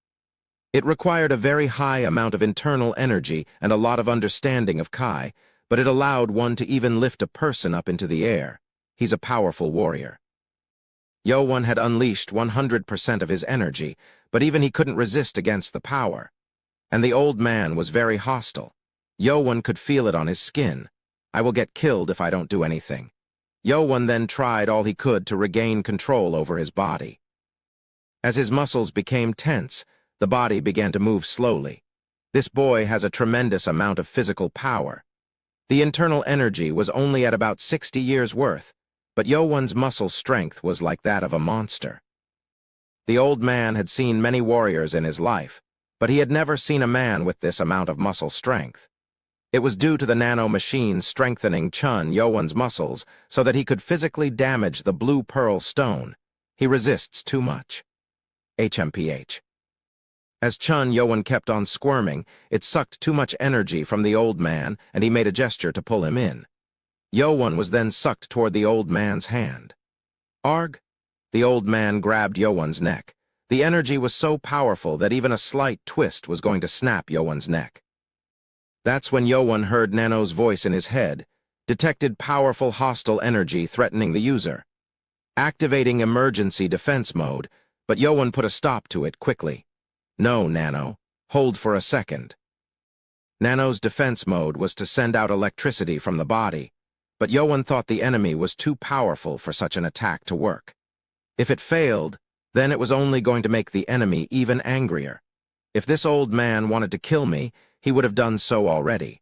It required a very high amount of internal energy and a lot of understanding of Kai, but it allowed one to even lift a person up into the air. He's a powerful warrior. Yo-won had unleashed 100% of his energy, but even he couldn't resist against the power. And the old man was very hostile. Yo-won could feel it on his skin. I will get killed if I don't do anything. Yo-won then tried all he could to regain control over his body. As his muscles became tense, the body began to move slowly. This boy has a tremendous amount of physical power. The internal energy was only at about 60 years' worth, but Yo-won's muscle strength was like that of a monster. The old man had seen many warriors in his life, but he had never seen a man with this amount of muscle strength. It was due to the Nano machine strengthening Chun Yo-won's muscles so that he could physically damage the blue pearl stone. He resists too much. HMPH. As Chun Yo-won kept on squirming, it sucked too much energy from the old man, and he made a gesture to pull him in. Yo-won was then sucked toward the old man's hand. Arg! The old man grabbed Yo-won's neck. The energy was so powerful that even a slight twist was going to snap Yo-won's neck. That's when Yo-won heard Nano's voice in his head. detected powerful hostile energy threatening the user. Activating emergency defense mode, but Yoan put a stop to it quickly. No, Nano. Hold for a second. Nano's defense mode was to send out electricity from the body, but Yoan thought the enemy was too powerful for such an attack to work. If it failed, then it was only going to make the enemy even angrier. If this old man wanted to kill me, he would have done so already.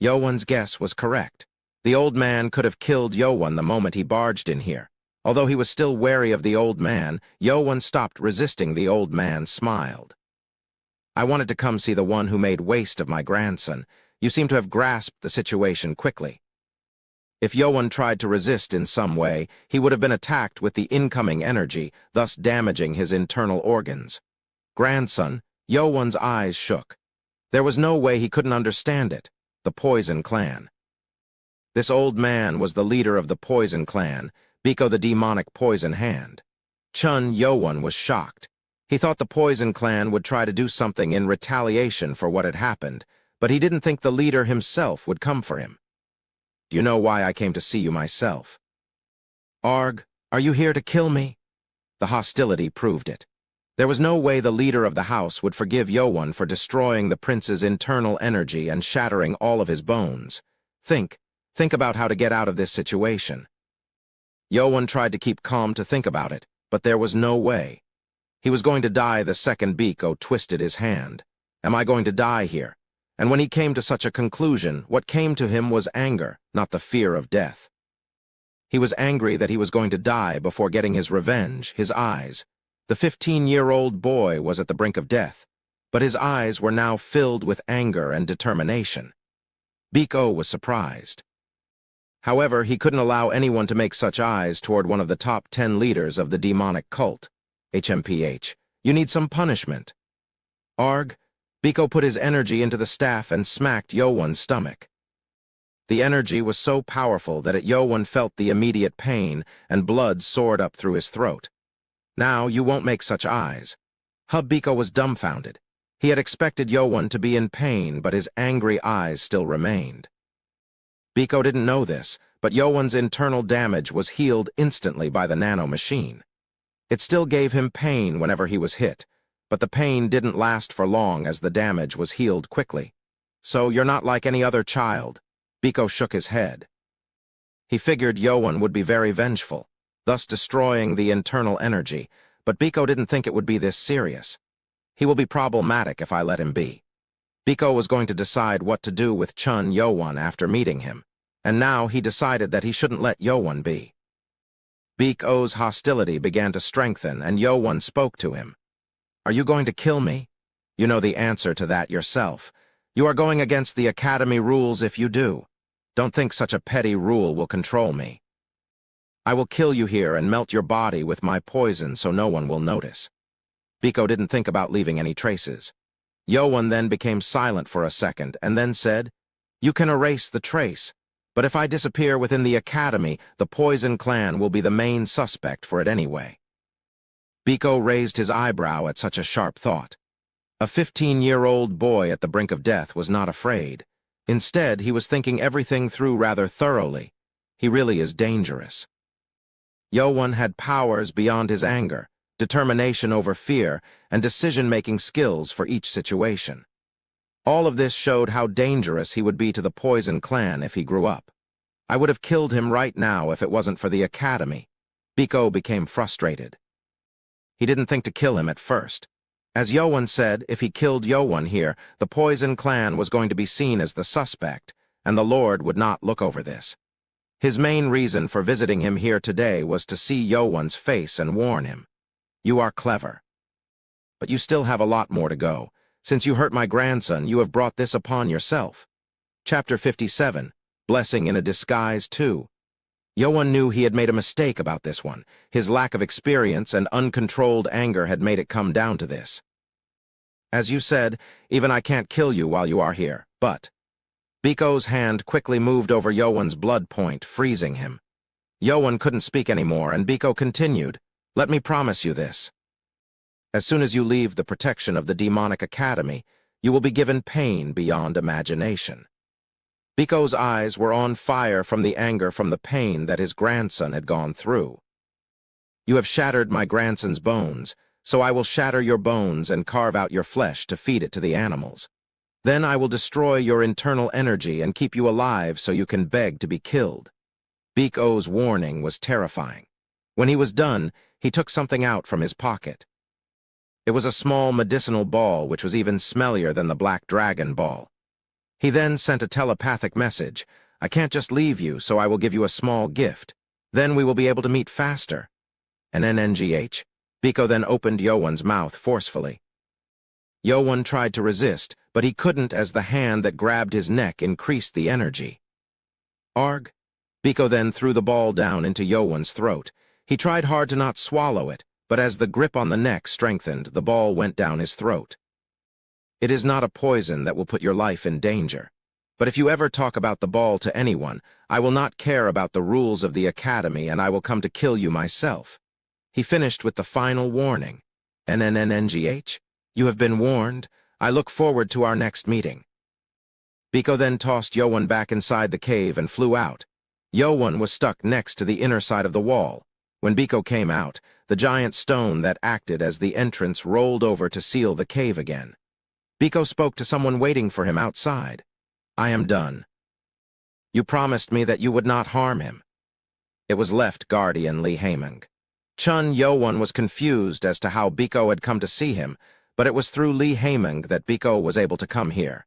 Yoan's guess was correct. The old man could have killed Yoan the moment he barged in here. Although he was still wary of the old man, Yoan stopped resisting the old man smiled. I wanted to come see the one who made waste of my grandson. You seem to have grasped the situation quickly. If Yoan tried to resist in some way, he would have been attacked with the incoming energy, thus damaging his internal organs. Grandson, Yoan's eyes shook. There was no way he couldn't understand it. The Poison Clan. This old man was the leader of the Poison Clan, Biko the demonic poison hand. Chun Yoan was shocked. He thought the Poison Clan would try to do something in retaliation for what had happened, but he didn't think the leader himself would come for him. You know why I came to see you myself. Arg, are you here to kill me? The hostility proved it. There was no way the leader of the house would forgive Yoan for destroying the prince's internal energy and shattering all of his bones. Think about how to get out of this situation. Yoan tried to keep calm to think about it, but there was no way. He was going to die the second Biko twisted his hand. Am I going to die here? And when he came to such a conclusion, what came to him was anger, not the fear of death. He was angry that he was going to die before getting his revenge, his eyes. The 15-year-old boy was at the brink of death, but his eyes were now filled with anger and determination. Biko was surprised. However, he couldn't allow anyone to make such eyes toward one of the top 10 leaders of the demonic cult. HMPH, you need some punishment. Arg, Biko put his energy into the staff and smacked Yoan's stomach. The energy was so powerful that Yoan felt the immediate pain and blood soared up through his throat. Now you won't make such eyes. Biko was dumbfounded. He had expected Yoan to be in pain, but his angry eyes still remained. Biko didn't know this, but Yoan's internal damage was healed instantly by the nano machine. It still gave him pain whenever he was hit, but the pain didn't last for long as the damage was healed quickly. So you're not like any other child. Biko shook his head. He figured Yoan would be very vengeful, thus destroying the internal energy, but Biko didn't think it would be this serious. He will be problematic if I let him be. Biko was going to decide what to do with Chun Yoan after meeting him, and now he decided that he shouldn't let Yoan be. Biko's hostility began to strengthen, and Yoan spoke to him. Are you going to kill me? You know the answer to that yourself. You are going against the Academy rules if you do. Don't think such a petty rule will control me. I will kill you here and melt your body with my poison so no one will notice. Biko didn't think about leaving any traces. Yoan then became silent for a second and then said, You can erase the trace, but if I disappear within the Academy, the Poison Clan will be the main suspect for it anyway. Biko raised his eyebrow at such a sharp thought. A 15-year-old boy at the brink of death was not afraid. Instead, he was thinking everything through rather thoroughly. He really is dangerous. Yoan had powers beyond his anger, determination over fear, and decision-making skills for each situation. All of this showed how dangerous he would be to the Poison Clan if he grew up. I would have killed him right now if it wasn't for the Academy. Biko became frustrated. He didn't think to kill him at first. As Yoan said, if he killed Yoan here, the Poison Clan was going to be seen as the suspect, and the Lord would not look over this. His main reason for visiting him here today was to see Yoan's face and warn him. You are clever. But you still have a lot more to go. Since you hurt my grandson, you have brought this upon yourself. Chapter 57, Blessing in a Disguise 2. Yoan knew he had made a mistake about this one. His lack of experience and uncontrolled anger had made it come down to this. As you said, even I can't kill you while you are here, but... Biko's hand quickly moved over Yoan's blood point, freezing him. Yoan couldn't speak anymore, and Biko continued, Let me promise you this. As soon as you leave the protection of the Demonic Academy, you will be given pain beyond imagination. Biko's eyes were on fire from the anger from the pain that his grandson had gone through. You have shattered my grandson's bones, so I will shatter your bones and carve out your flesh to feed it to the animals. Then I will destroy your internal energy and keep you alive so you can beg to be killed. Biko's warning was terrifying. When he was done, he took something out from his pocket. It was a small medicinal ball which was even smellier than the black dragon ball. He then sent a telepathic message. I can't just leave you, so I will give you a small gift. Then we will be able to meet faster. An NNGH. Biko then opened Yowan's mouth forcefully. Yowan tried to resist, but he couldn't as the hand that grabbed his neck increased the energy. Arg. Biko then threw the ball down into Yowan's throat. He tried hard to not swallow it, but as the grip on the neck strengthened, the ball went down his throat. It is not a poison that will put your life in danger. But if you ever talk about the ball to anyone, I will not care about the rules of the academy and I will come to kill you myself. He finished with the final warning. NNNGH, you have been warned. I look forward to our next meeting. Biko then tossed Yowan back inside the cave and flew out. Yowan was stuck next to the inner side of the wall. When Biko came out, the giant stone that acted as the entrance rolled over to seal the cave again. Biko spoke to someone waiting for him outside. I am done. You promised me that you would not harm him. It was left guardian Lee Haeming. Chun Yowan was confused as to how Biko had come to see him, but it was through Lee Haeming that Biko was able to come here.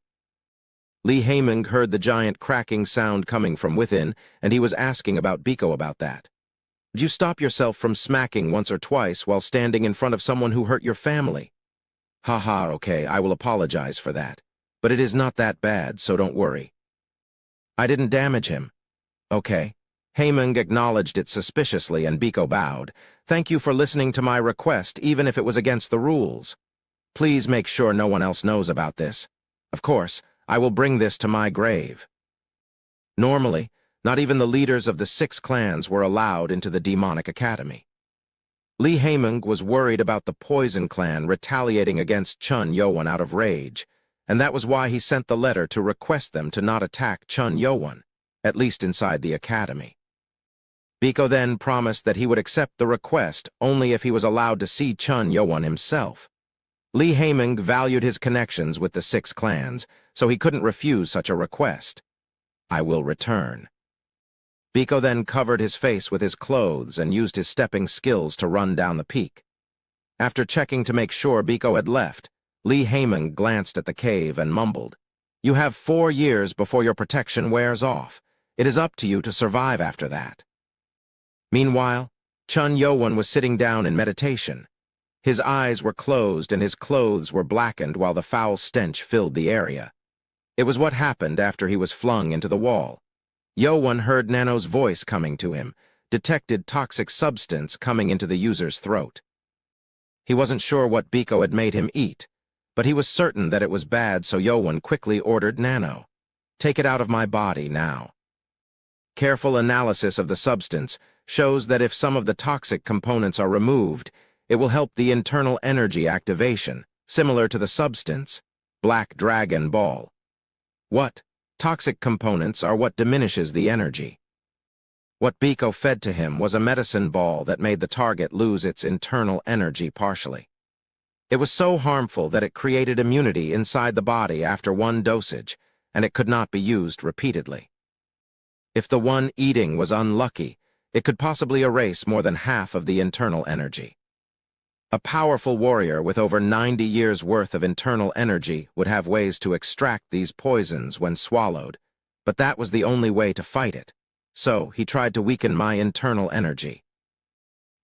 Lee Haeming heard the giant cracking sound coming from within, and he was asking about Biko about that. Would you stop yourself from smacking once or twice while standing in front of someone who hurt your family? Haha, okay, I will apologize for that. But it is not that bad, so don't worry. I didn't damage him. Okay. Haeming acknowledged it suspiciously and Biko bowed. Thank you for listening to my request, even if it was against the rules. Please make sure no one else knows about this. Of course, I will bring this to my grave. Normally, not even the leaders of the 6 clans were allowed into the demonic academy. Lee Haeming was worried about the Poison Clan retaliating against Chun Yowan out of rage, and that was why he sent the letter to request them to not attack Chun Yowan, at least inside the academy. Biko then promised that he would accept the request only if he was allowed to see Chun Yowan himself. Lee Haeming valued his connections with the 6 clans, so he couldn't refuse such a request. I will return. Biko then covered his face with his clothes and used his stepping skills to run down the peak. After checking to make sure Biko had left, Lee Haeming glanced at the cave and mumbled, You have 4 years before your protection wears off. It is up to you to survive after that. Meanwhile, Chun Yowan was sitting down in meditation. His eyes were closed and his clothes were blackened while the foul stench filled the area. It was what happened after he was flung into the wall. Yowan heard Nano's voice coming to him, detected toxic substance coming into the user's throat. He wasn't sure what Biko had made him eat, but he was certain that it was bad, so Yowan quickly ordered Nano. Take it out of my body now. Careful analysis of the substance shows that if some of the toxic components are removed, it will help the internal energy activation, similar to the substance, Black Dragon Ball. What? Toxic components are what diminishes the energy. What Biko fed to him was a medicine ball that made the target lose its internal energy partially. It was so harmful that it created immunity inside the body after one dosage, and it could not be used repeatedly. If the one eating was unlucky, it could possibly erase more than half of the internal energy. A powerful warrior with over 90 years' worth of internal energy would have ways to extract these poisons when swallowed, but that was the only way to fight it. So he tried to weaken my internal energy.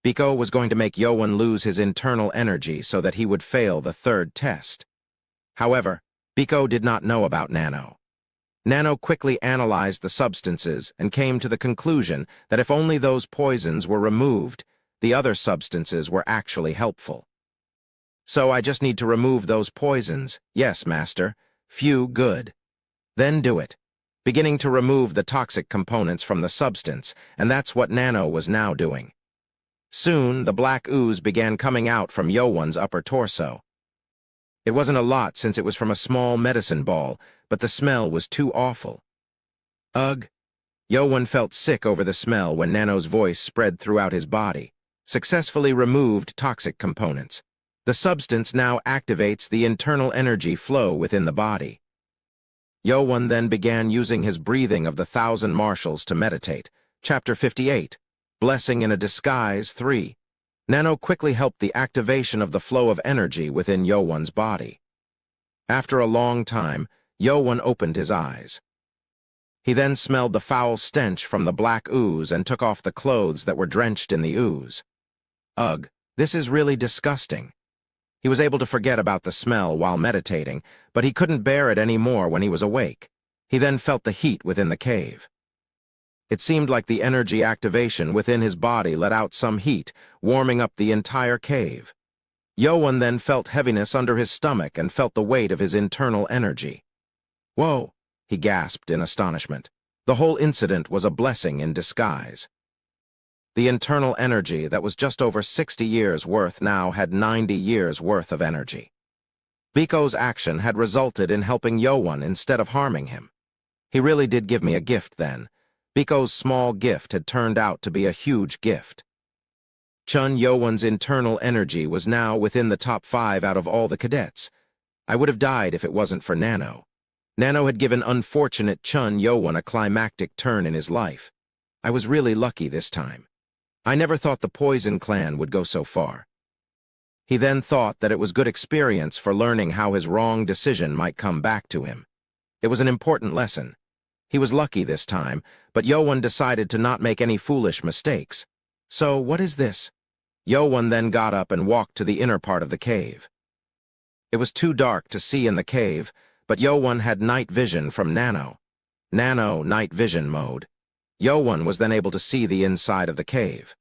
Biko was going to make Yowan lose his internal energy so that he would fail the 3rd test. However, Biko did not know about Nano. Nano quickly analyzed the substances and came to the conclusion that if only those poisons were removed, the other substances were actually helpful. So I just need to remove those poisons. Yes, master. Few good. Then do it. Beginning to remove the toxic components from the substance, and that's what Nano was now doing. Soon, the black ooze began coming out from Yowan's upper torso. It wasn't a lot since it was from a small medicine ball, but the smell was too awful. Ugh! Yowan felt sick over the smell when Nano's voice spread throughout his body, successfully removed toxic components. The substance now activates the internal energy flow within the body. Yowan then began using his breathing of the 1,000 marshals to meditate. Chapter 58, Blessing in a Disguise 3. Nano quickly helped the activation of the flow of energy within Yowan's body. After a long time, Yowan opened his eyes. He then smelled the foul stench from the black ooze and took off the clothes that were drenched in the ooze. Ugh, this is really disgusting. He was able to forget about the smell while meditating, but he couldn't bear it any more when he was awake. He then felt the heat within the cave. It seemed like the energy activation within his body let out some heat, warming up the entire cave. Yowan then felt heaviness under his stomach and felt the weight of his internal energy. Whoa! He gasped in astonishment. The whole incident was a blessing in disguise. The internal energy that was just over 60 years' worth now had 90 years' worth of energy. Biko's action had resulted in helping Yowan instead of harming him. He really did give me a gift then. Biko's small gift had turned out to be a huge gift. Chun Yowan's internal energy was now within the top 5 out of all the cadets. I would have died if it wasn't for Nano. Nano had given unfortunate Chun Yowan a climactic turn in his life. I was really lucky this time. I never thought the Poison Clan would go so far. He then thought that it was good experience for learning how his wrong decision might come back to him. It was an important lesson. He was lucky this time, but Yowan decided to not make any foolish mistakes. So, what is this? Yowan then got up and walked to the inner part of the cave. It was too dark to see in the cave, but Yowan had night vision from Nano. Nano night vision mode. Yowan was then able to see the inside of the cave.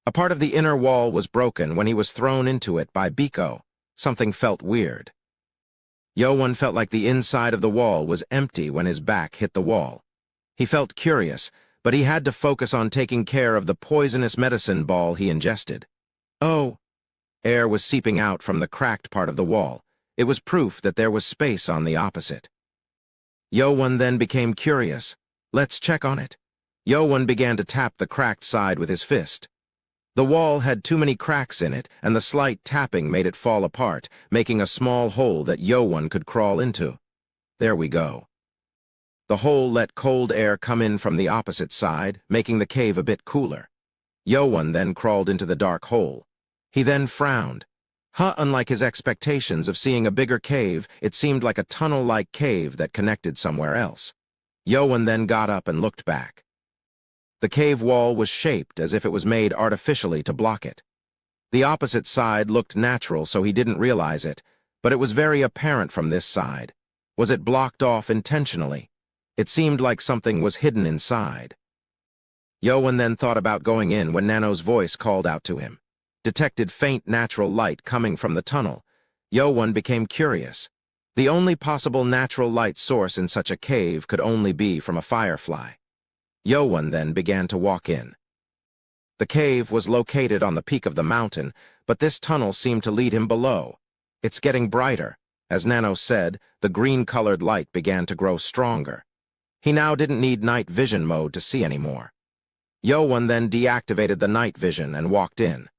A part of the inner wall was broken when he was thrown into it by Biko. Something felt weird. Yowan felt like the inside of the wall was empty when his back hit the wall. He felt curious, but he had to focus on taking care of the poisonous medicine ball he ingested. Oh! Air was seeping out from the cracked part of the wall. It was proof that there was space on the opposite. Yowan then became curious. Let's check on it. Yowan began to tap the cracked side with his fist. The wall had too many cracks in it, and the slight tapping made it fall apart, making a small hole that Yowan could crawl into. There we go. The hole let cold air come in from the opposite side, making the cave a bit cooler. Yowan then crawled into the dark hole. He then frowned. Unlike his expectations of seeing a bigger cave, it seemed like a tunnel-like cave that connected somewhere else. Yowan then got up and looked back. The cave wall was shaped as if it was made artificially to block it. The opposite side looked natural, so he didn't realize it, but it was very apparent from this side. Was it blocked off intentionally? It seemed like something was hidden inside. Yowan then thought about going in when Nano's voice called out to him. Detected faint natural light coming from the tunnel. Yowan became curious. The only possible natural light source in such a cave could only be from a firefly. Yowan then began to walk in. The cave was located on the peak of the mountain, but this tunnel seemed to lead him below. It's getting brighter. As Nano said, the green-colored light began to grow stronger. He now didn't need night vision mode to see anymore. Yowan then deactivated the night vision and walked in.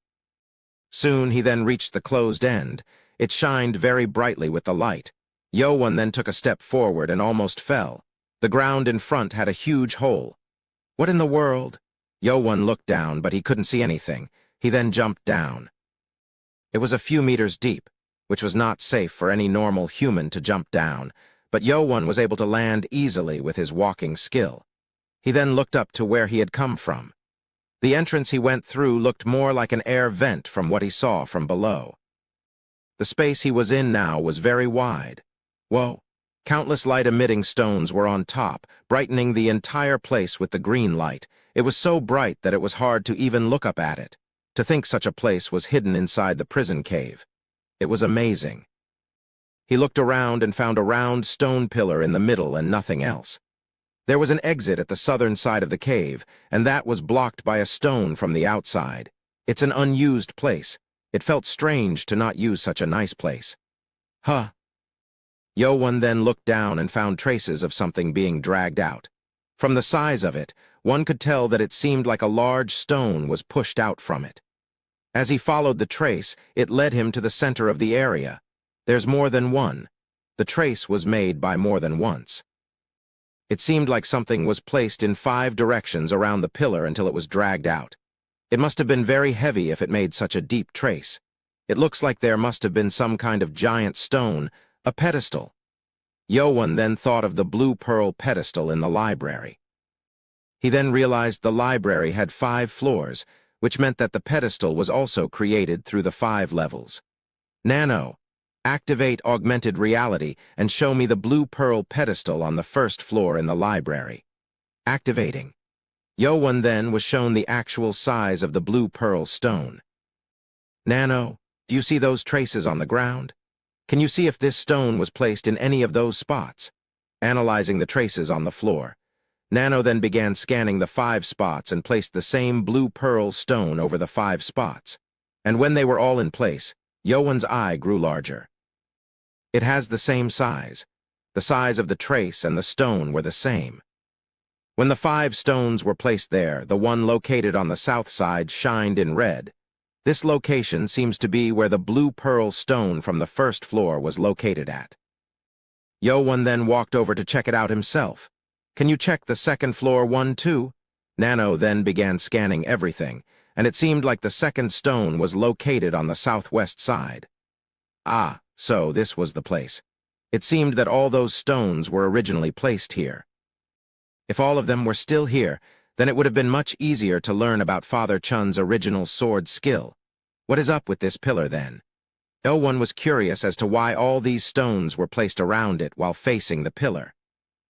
Soon he then reached the closed end. It shined very brightly with the light. Yowan then took a step forward and almost fell. The ground in front had a huge hole. What in the world? Yowan looked down, but he couldn't see anything. He then jumped down. It was a few meters deep, which was not safe for any normal human to jump down, but Yowan was able to land easily with his walking skill. He then looked up to where he had come from. The entrance he went through looked more like an air vent from what he saw from below. The space he was in now was very wide. Whoa! Countless light-emitting stones were on top, brightening the entire place with the green light. It was so bright that it was hard to even look up at it. To think such a place was hidden inside the prison cave. It was amazing. He looked around and found a round stone pillar in the middle and nothing else. There was an exit at the southern side of the cave, and that was blocked by a stone from the outside. It's an unused place. It felt strange to not use such a nice place. Yowan then looked down and found traces of something being dragged out. From the size of it, one could tell that it seemed like a large stone was pushed out from it. As he followed the trace, it led him to the center of the area. There's more than one. The trace was made by more than once. It seemed like something was placed in 5 directions around the pillar until it was dragged out. It must have been very heavy if it made such a deep trace. It looks like there must have been some kind of giant stone, a pedestal. Yowan then thought of the blue pearl pedestal in the library. He then realized the library had 5 floors, which meant that the pedestal was also created through the 5 levels. Nano, activate augmented reality and show me the blue pearl pedestal on the 1st floor in the library. Activating. Yowan then was shown the actual size of the blue pearl stone. Nano, do you see those traces on the ground? Can you see if this stone was placed in any of those spots? Analyzing the traces on the floor, Nano then began scanning the 5 spots and placed the same blue pearl stone over the 5 spots. And when they were all in place, Yowan's eye grew larger. It has the same size. The size of the trace and the stone were the same. When the 5 stones were placed there, the one located on the south side shined in red. This location seems to be where the blue pearl stone from the 1st floor was located at. Yowan then walked over to check it out himself. Can you check the 2nd floor one too? Nano then began scanning everything, and it seemed like the 2nd stone was located on the southwest side. Ah, so this was the place. It seemed that all those stones were originally placed here. If all of them were still here, then it would have been much easier to learn about Father Chun's original sword skill. What is up with this pillar then? Yowan was curious as to why all these stones were placed around it while facing the pillar.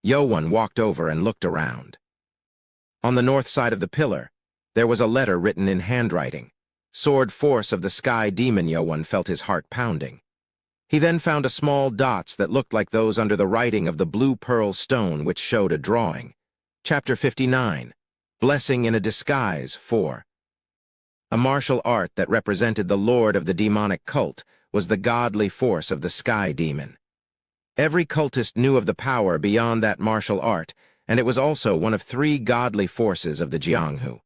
Yowan walked over and looked around. On the north side of the pillar, there was a letter written in handwriting. Sword force of the sky demon. Yowan felt his heart pounding. He then found a small dots that looked like those under the writing of the blue pearl stone, which showed a drawing. Chapter 59. Blessing in a Disguise 4. A martial art that represented the lord of the demonic cult was the godly force of the sky demon. Every cultist knew of the power beyond that martial art, and it was also one of 3 godly forces of the Jianghu.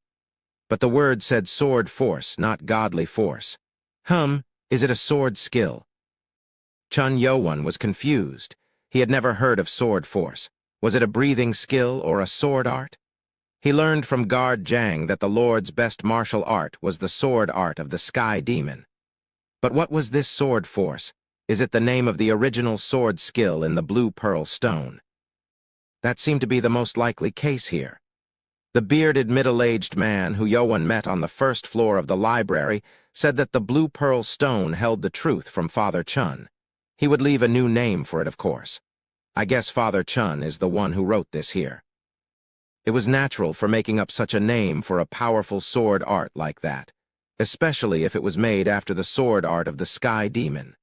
But the word said sword force, not godly force. Is it a sword skill? Chun Yowan was confused. He had never heard of sword force. Was it a breathing skill or a sword art? He learned from Guard Zhang that the Lord's best martial art was the sword art of the sky demon. But what was this sword force? Is it the name of the original sword skill in the blue pearl stone? That seemed to be the most likely case here. The bearded middle-aged man who Yowan met on the 1st floor of the library said that the blue pearl stone held the truth from Father Chun. He would leave a new name for it, of course. I guess Father Chun is the one who wrote this here. It was natural for making up such a name for a powerful sword art like that, especially if it was made after the sword art of the sky demon.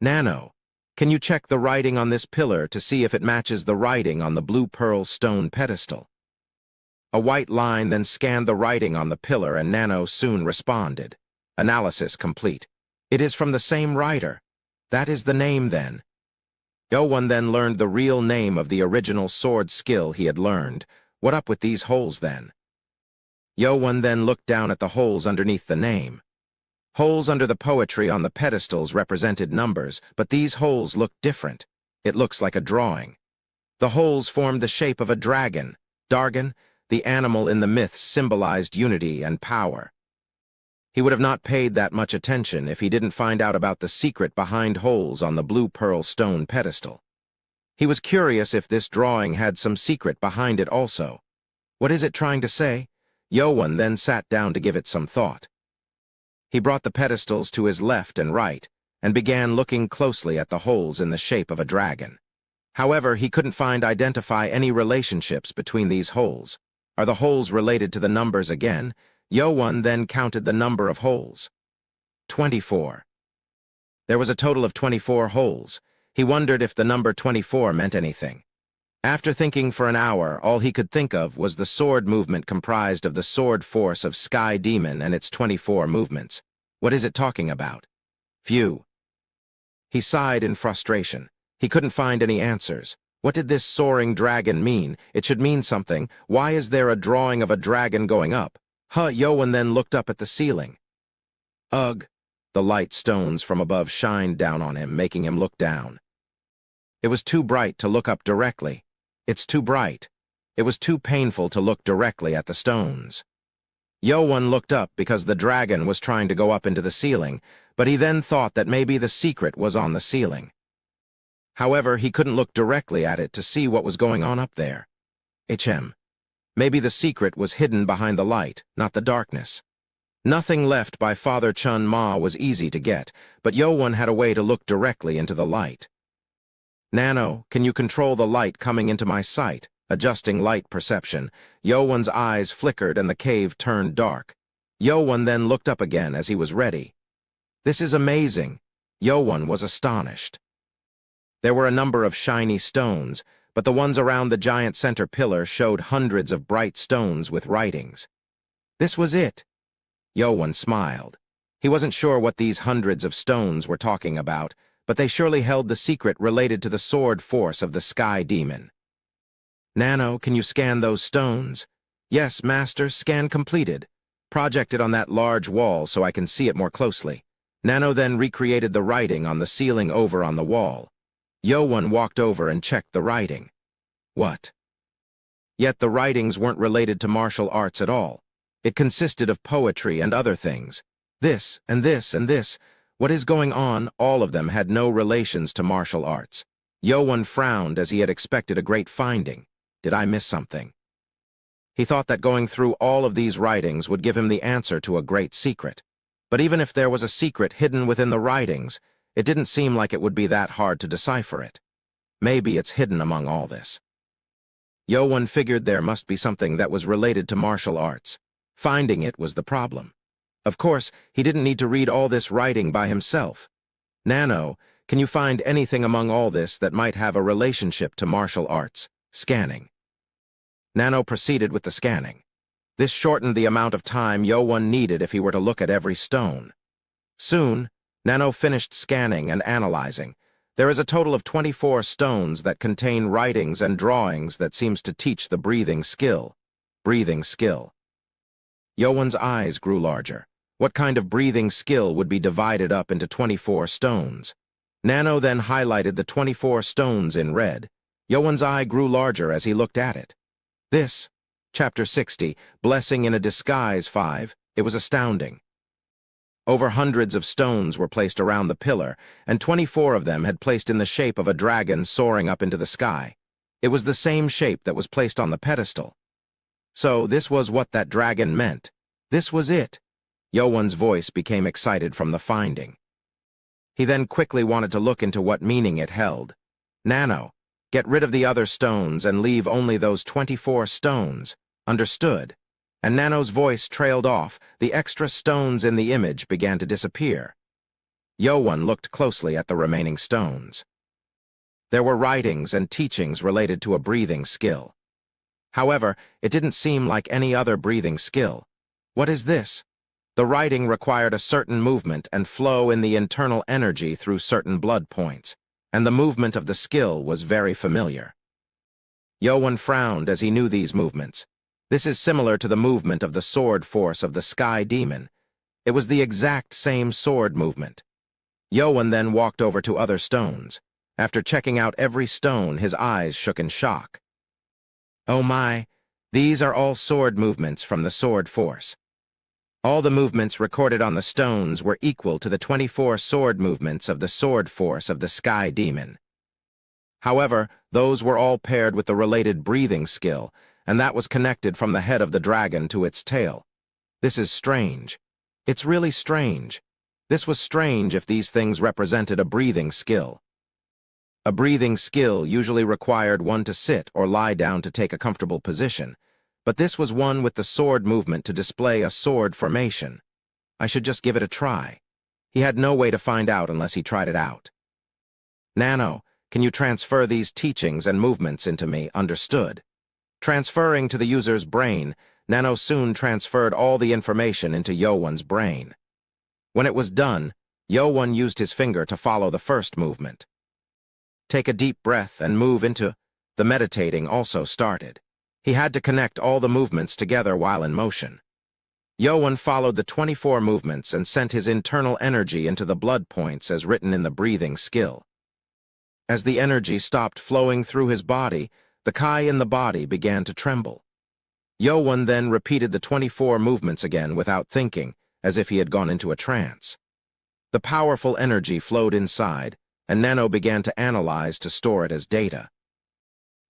Nano, can you check the writing on this pillar to see if it matches the writing on the blue pearl stone pedestal? A white line then scanned the writing on the pillar, and Nano soon responded. Analysis complete. It is from the same writer. That is the name then. Yowan then learned the real name of the original sword skill he had learned. What up with these holes then? Yowan then looked down at the holes underneath the name. Holes under the poetry on the pedestals represented numbers, but these holes looked different. It looks like a drawing. The holes formed the shape of a dragon. Dargan, the animal in the myths, symbolized unity and power. He would have not paid that much attention if he didn't find out about the secret behind holes on the blue pearl stone pedestal. He was curious if this drawing had some secret behind it also. What is it trying to say? Yowan then sat down to give it some thought. He brought the pedestals to his left and right, and began looking closely at the holes in the shape of a dragon. However, he couldn't identify any relationships between these holes. Are the holes related to the numbers again? Yowan then counted the number of holes. 24. There was a total of 24 holes. He wondered if the number 24 meant anything. After thinking for an hour, all he could think of was the sword movement comprised of the sword force of Sky Demon and its 24 movements. What is it talking about? Phew. He sighed in frustration. He couldn't find any answers. What did this soaring dragon mean? It should mean something. Why is there a drawing of a dragon going up? Yoan then looked up at the ceiling. Ugh! The light stones from above shined down on him, making him look down. It was too bright to look up directly. It's too bright. It was too painful to look directly at the stones. Yoan looked up because the dragon was trying to go up into the ceiling, but he then thought that maybe the secret was on the ceiling. However, he couldn't look directly at it to see what was going on up there. Maybe the secret was hidden behind the light, not the darkness. Nothing left by Father Chun Ma was easy to get, but Yoan had a way to look directly into the light. Nano, can you control the light coming into my sight? Adjusting light perception, Yoan's eyes flickered and the cave turned dark. Yoan then looked up again as he was ready. This is amazing. Yoan was astonished. There were a number of shiny stones, but the ones around the giant center pillar showed hundreds of bright stones with writings. This was it. Yoan smiled. He wasn't sure what these hundreds of stones were talking about, but they surely held the secret related to the sword force of the sky demon. Nano, can you scan those stones? Yes, Master, scan completed. Project it on that large wall so I can see it more closely. Nano then recreated the writing on the ceiling over on the wall. Yoan walked over and checked the writing. What? Yet the writings weren't related to martial arts at all. It consisted of poetry and other things. This, and this, and this. What is going on? All of them had no relations to martial arts. Yoan frowned as he had expected a great finding. Did I miss something? He thought that going through all of these writings would give him the answer to a great secret. But even if there was a secret hidden within the writings, it didn't seem like it would be that hard to decipher it. Maybe it's hidden among all this. Yoan figured there must be something that was related to martial arts. Finding it was the problem. Of course, he didn't need to read all this writing by himself. Nano, can you find anything among all this that might have a relationship to martial arts? Scanning. Nano proceeded with the scanning. This shortened the amount of time Yoan needed if he were to look at every stone. Soon, Nano finished scanning and analyzing. There is a total of 24 stones that contain writings and drawings that seems to teach the breathing skill. Breathing skill. Yoan's eyes grew larger. What kind of breathing skill would be divided up into 24 stones? Nano then highlighted the 24 stones in red. Yoan's eye grew larger as he looked at it. This, Chapter 60, Blessing in a Disguise 5, it was astounding. Over hundreds of stones were placed around the pillar, and 24 of them had placed in the shape of a dragon soaring up into the sky. It was the same shape that was placed on the pedestal. So this was what that dragon meant. This was it. Yoan's voice became excited from the finding. He then quickly wanted to look into what meaning it held. Nano, get rid of the other stones and leave only those 24 stones. Understood? And Nano's voice trailed off. The extra stones in the image began to disappear. Yoan looked closely at the remaining stones. There were writings and teachings related to a breathing skill. However, it didn't seem like any other breathing skill. What is this? The writing required a certain movement and flow in the internal energy through certain blood points, and the movement of the skill was very familiar. Yoan frowned as he knew these movements. This is similar to the movement of the sword force of the sky demon. It was the exact same sword movement. Yoan then walked over to other stones. After checking out every stone, his eyes shook in shock. Oh my, these are all sword movements from the sword force. All the movements recorded on the stones were equal to the 24 sword movements of the sword force of the sky demon. However, those were all paired with the related breathing skill, and that was connected from the head of the dragon to its tail. This is strange. It's really strange. This was strange if these things represented a breathing skill. A breathing skill usually required one to sit or lie down to take a comfortable position, but this was one with the sword movement to display a sword formation. I should just give it a try. He had no way to find out unless he tried it out. Nano, can you transfer these teachings and movements into me? Understood. Transferring to the user's brain, Nano soon transferred all the information into Yoan's brain. When it was done, Yoan used his finger to follow the first movement. Take a deep breath and move into The meditating also started. He had to connect all the movements together while in motion. Yoan followed the 24 movements and sent his internal energy into the blood points as written in the breathing skill. As the energy stopped flowing through his body, the Kai in the body began to tremble. Yoan then repeated the 24 movements again without thinking, as if he had gone into a trance. The powerful energy flowed inside, and Nano began to analyze to store it as data.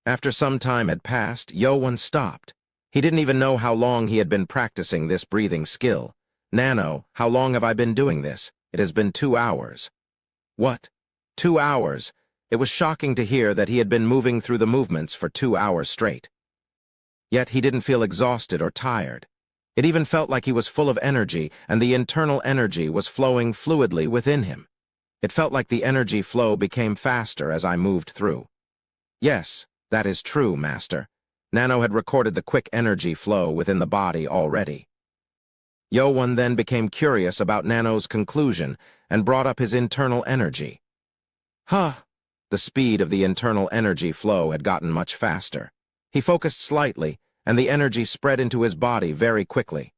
After some time had passed, Yoan stopped. He didn't even know how long he had been practicing this breathing skill. Nano, how long have I been doing this? It has been 2 hours. What? 2 hours? It was shocking to hear that he had been moving through the movements for 2 hours straight. Yet he didn't feel exhausted or tired. It even felt like he was full of energy, and the internal energy was flowing fluidly within him. It felt like the energy flow became faster as I moved through. Yes, that is true, Master. Nano had recorded the quick energy flow within the body already. Yoan then became curious about Nano's conclusion and brought up his internal energy. Huh! The speed of the internal energy flow had gotten much faster. He focused slightly, and the energy spread into his body very quickly.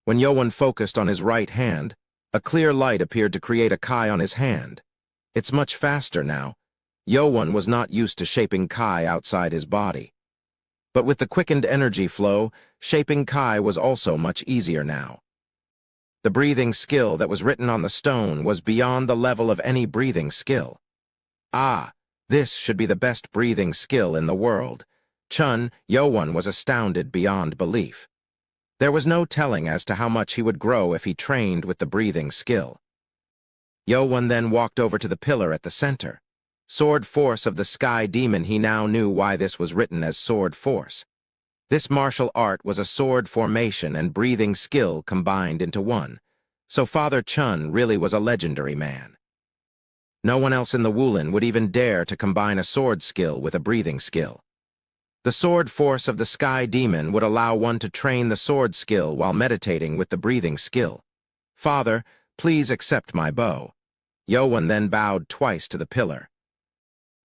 When Yoan focused on his right hand, a clear light appeared to create a Kai on his hand. It's much faster now. Yoan was not used to shaping Kai outside his body. But with the quickened energy flow, shaping Kai was also much easier now. The breathing skill that was written on the stone was beyond the level of any breathing skill. Ah, this should be the best breathing skill in the world. Yoan was astounded beyond belief. There was no telling as to how much he would grow if he trained with the breathing skill. Yoan then walked over to the pillar at the center. Sword Force of the Sky Demon. He now knew why this was written as Sword Force. This martial art was a sword formation and breathing skill combined into one. So Father Chun really was a legendary man. No one else in the Wulin would even dare to combine a sword skill with a breathing skill. The Sword Force of the Sky Demon would allow one to train the sword skill while meditating with the breathing skill. Father, please accept my bow. Yoan then bowed twice to the pillar.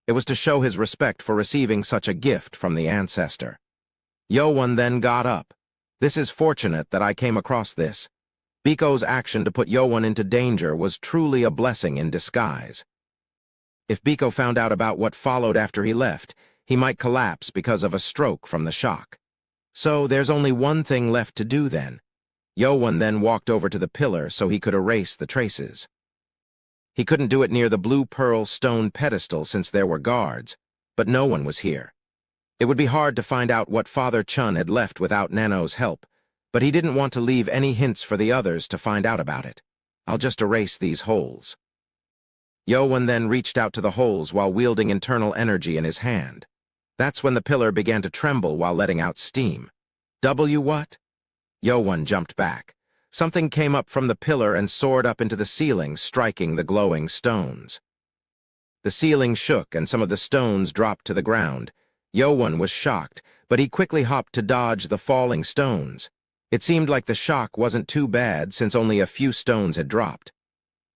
It was to show his respect for receiving such a gift from the ancestor. Yoan then got up. This is fortunate that I came across this. Biko's action to put Yoan into danger was truly a blessing in disguise. If Biko found out about what followed after he left, he might collapse because of a stroke from the shock. So there's only one thing left to do then. Yoan then walked over to the pillar so he could erase the traces. He couldn't do it near the blue pearl stone pedestal since there were guards, but no one was here. It would be hard to find out what Father Chun had left without Nano's help, but he didn't want to leave any hints for the others to find out about it. I'll just erase these holes. Yoan then reached out to the holes while wielding internal energy in his hand. That's when the pillar began to tremble while letting out steam. What? Yoan jumped back. Something came up from the pillar and soared up into the ceiling, striking the glowing stones. The ceiling shook and some of the stones dropped to the ground. Yoan was shocked, but he quickly hopped to dodge the falling stones. It seemed like the shock wasn't too bad since only a few stones had dropped.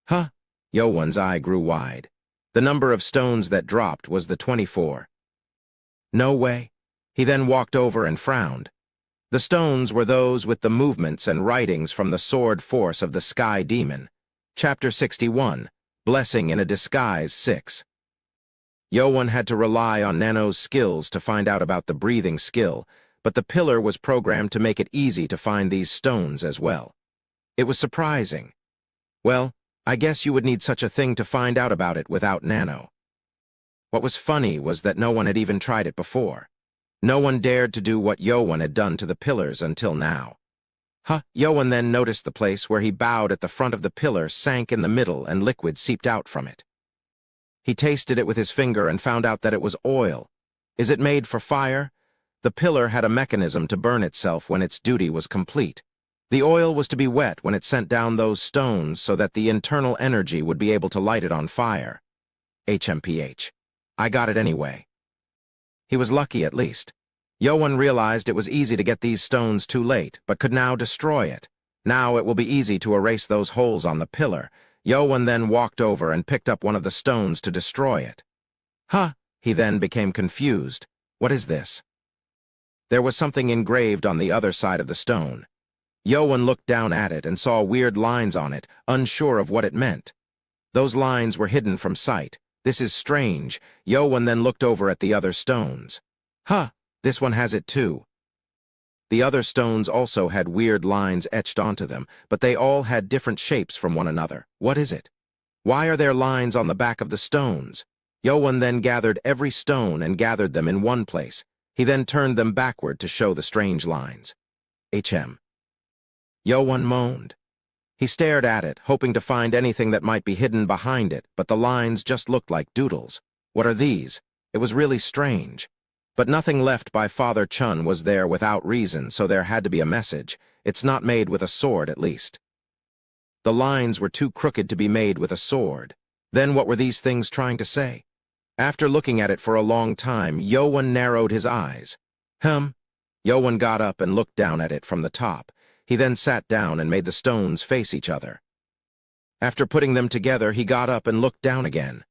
Huh? Yoan's eye grew wide. The number of stones that dropped was the 24. No way. He then walked over and frowned. The stones were those with the movements and writings from the Sword Force of the Sky Demon. Chapter 61, Blessing in a Disguise 6. Yoan had to rely on Nano's skills to find out about the breathing skill, but the pillar was programmed to make it easy to find these stones as well. It was surprising. Well, I guess you would need such a thing to find out about it without Nano. What was funny was that no one had even tried it before. No one dared to do what Yoan had done to the pillars until now. Yoan then noticed the place where he bowed at the front of the pillar sank in the middle and liquid seeped out from it. He tasted it with his finger and found out that it was oil. Is it made for fire? The pillar had a mechanism to burn itself when its duty was complete. The oil was to be wet when it sent down those stones so that the internal energy would be able to light it on fire. HMPH. I got it anyway. He was lucky at least. Yoan realized it was easy to get these stones too late, but could now destroy it. Now it will be easy to erase those holes on the pillar. Yoan then walked over and picked up one of the stones to destroy it. He then became confused. What is this? There was something engraved on the other side of the stone. Yoan looked down at it and saw weird lines on it, unsure of what it meant. Those lines were hidden from sight. This is strange. Yoan then looked over at the other stones. Huh, this one has it too. The other stones also had weird lines etched onto them, but they all had different shapes from one another. What is it? Why are there lines on the back of the stones? Yoan then gathered every stone and gathered them in one place. He then turned them backward to show the strange lines. Yoan moaned. He stared at it, hoping to find anything that might be hidden behind it, but the lines just looked like doodles. What are these? It was really strange. But nothing left by Father Chun was there without reason, so there had to be a message. It's not made with a sword, at least. The lines were too crooked to be made with a sword. Then what were these things trying to say? After looking at it for a long time, Yoan narrowed his eyes. Yoan got up and looked down at it from the top. He then sat down and made the stones face each other. After putting them together, he got up and looked down again.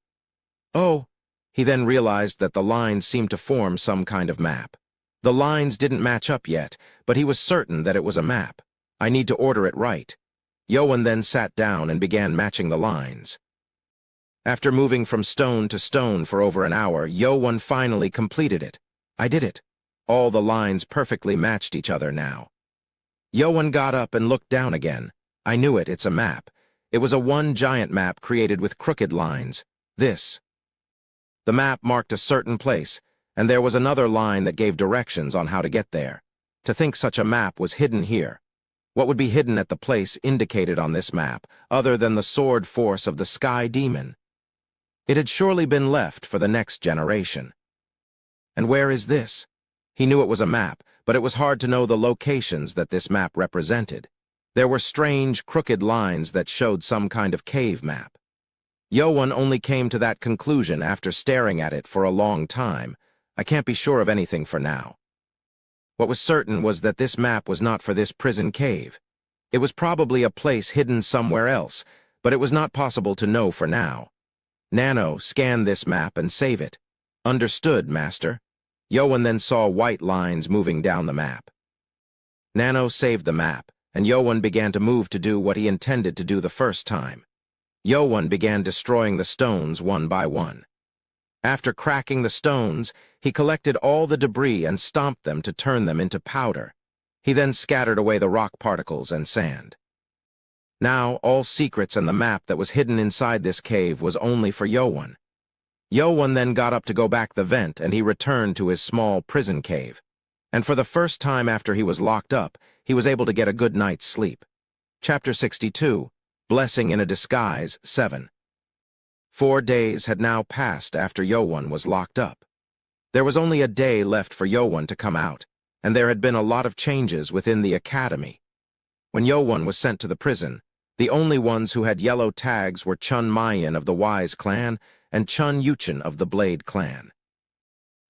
Oh! He then realized that the lines seemed to form some kind of map. The lines didn't match up yet, but he was certain that it was a map. I need to order it right. Yoan then sat down and began matching the lines. After moving from stone to stone for over an hour, Yoan finally completed it. I did it. All the lines perfectly matched each other now. Yoan got up and looked down again. I knew it, it's a map. It was a one giant map created with crooked lines. This. The map marked a certain place, and there was another line that gave directions on how to get there. To think such a map was hidden here. What would be hidden at the place indicated on this map, other than the sword force of the Sky Demon? It had surely been left for the next generation. And where is this? He knew it was a map, but it was hard to know the locations that this map represented. There were strange, crooked lines that showed some kind of cave map. Yoan only came to that conclusion after staring at it for a long time. I can't be sure of anything for now. What was certain was that this map was not for this prison cave. It was probably a place hidden somewhere else, but it was not possible to know for now. Nano, scan this map and save it. Understood, Master. Yoan then saw white lines moving down the map. Nano saved the map, and Yoan began to move to do what he intended to do the first time. Yoan began destroying the stones one by one. After cracking the stones, he collected all the debris and stomped them to turn them into powder. He then scattered away the rock particles and sand. Now, all secrets and the map that was hidden inside this cave was only for Yoan. Yoan then got up to go back the vent, and he returned to his small prison cave. And for the first time after he was locked up, he was able to get a good night's sleep. Chapter 62, Blessing in a Disguise, 7. 4 days had now passed after Yoan was locked up. There was only a day left for Yoan to come out, and there had been a lot of changes within the academy. When Yoan was sent to the prison, the only ones who had yellow tags were Chun Mayan of the Wise clan and Chun Yuchen of the Blade clan.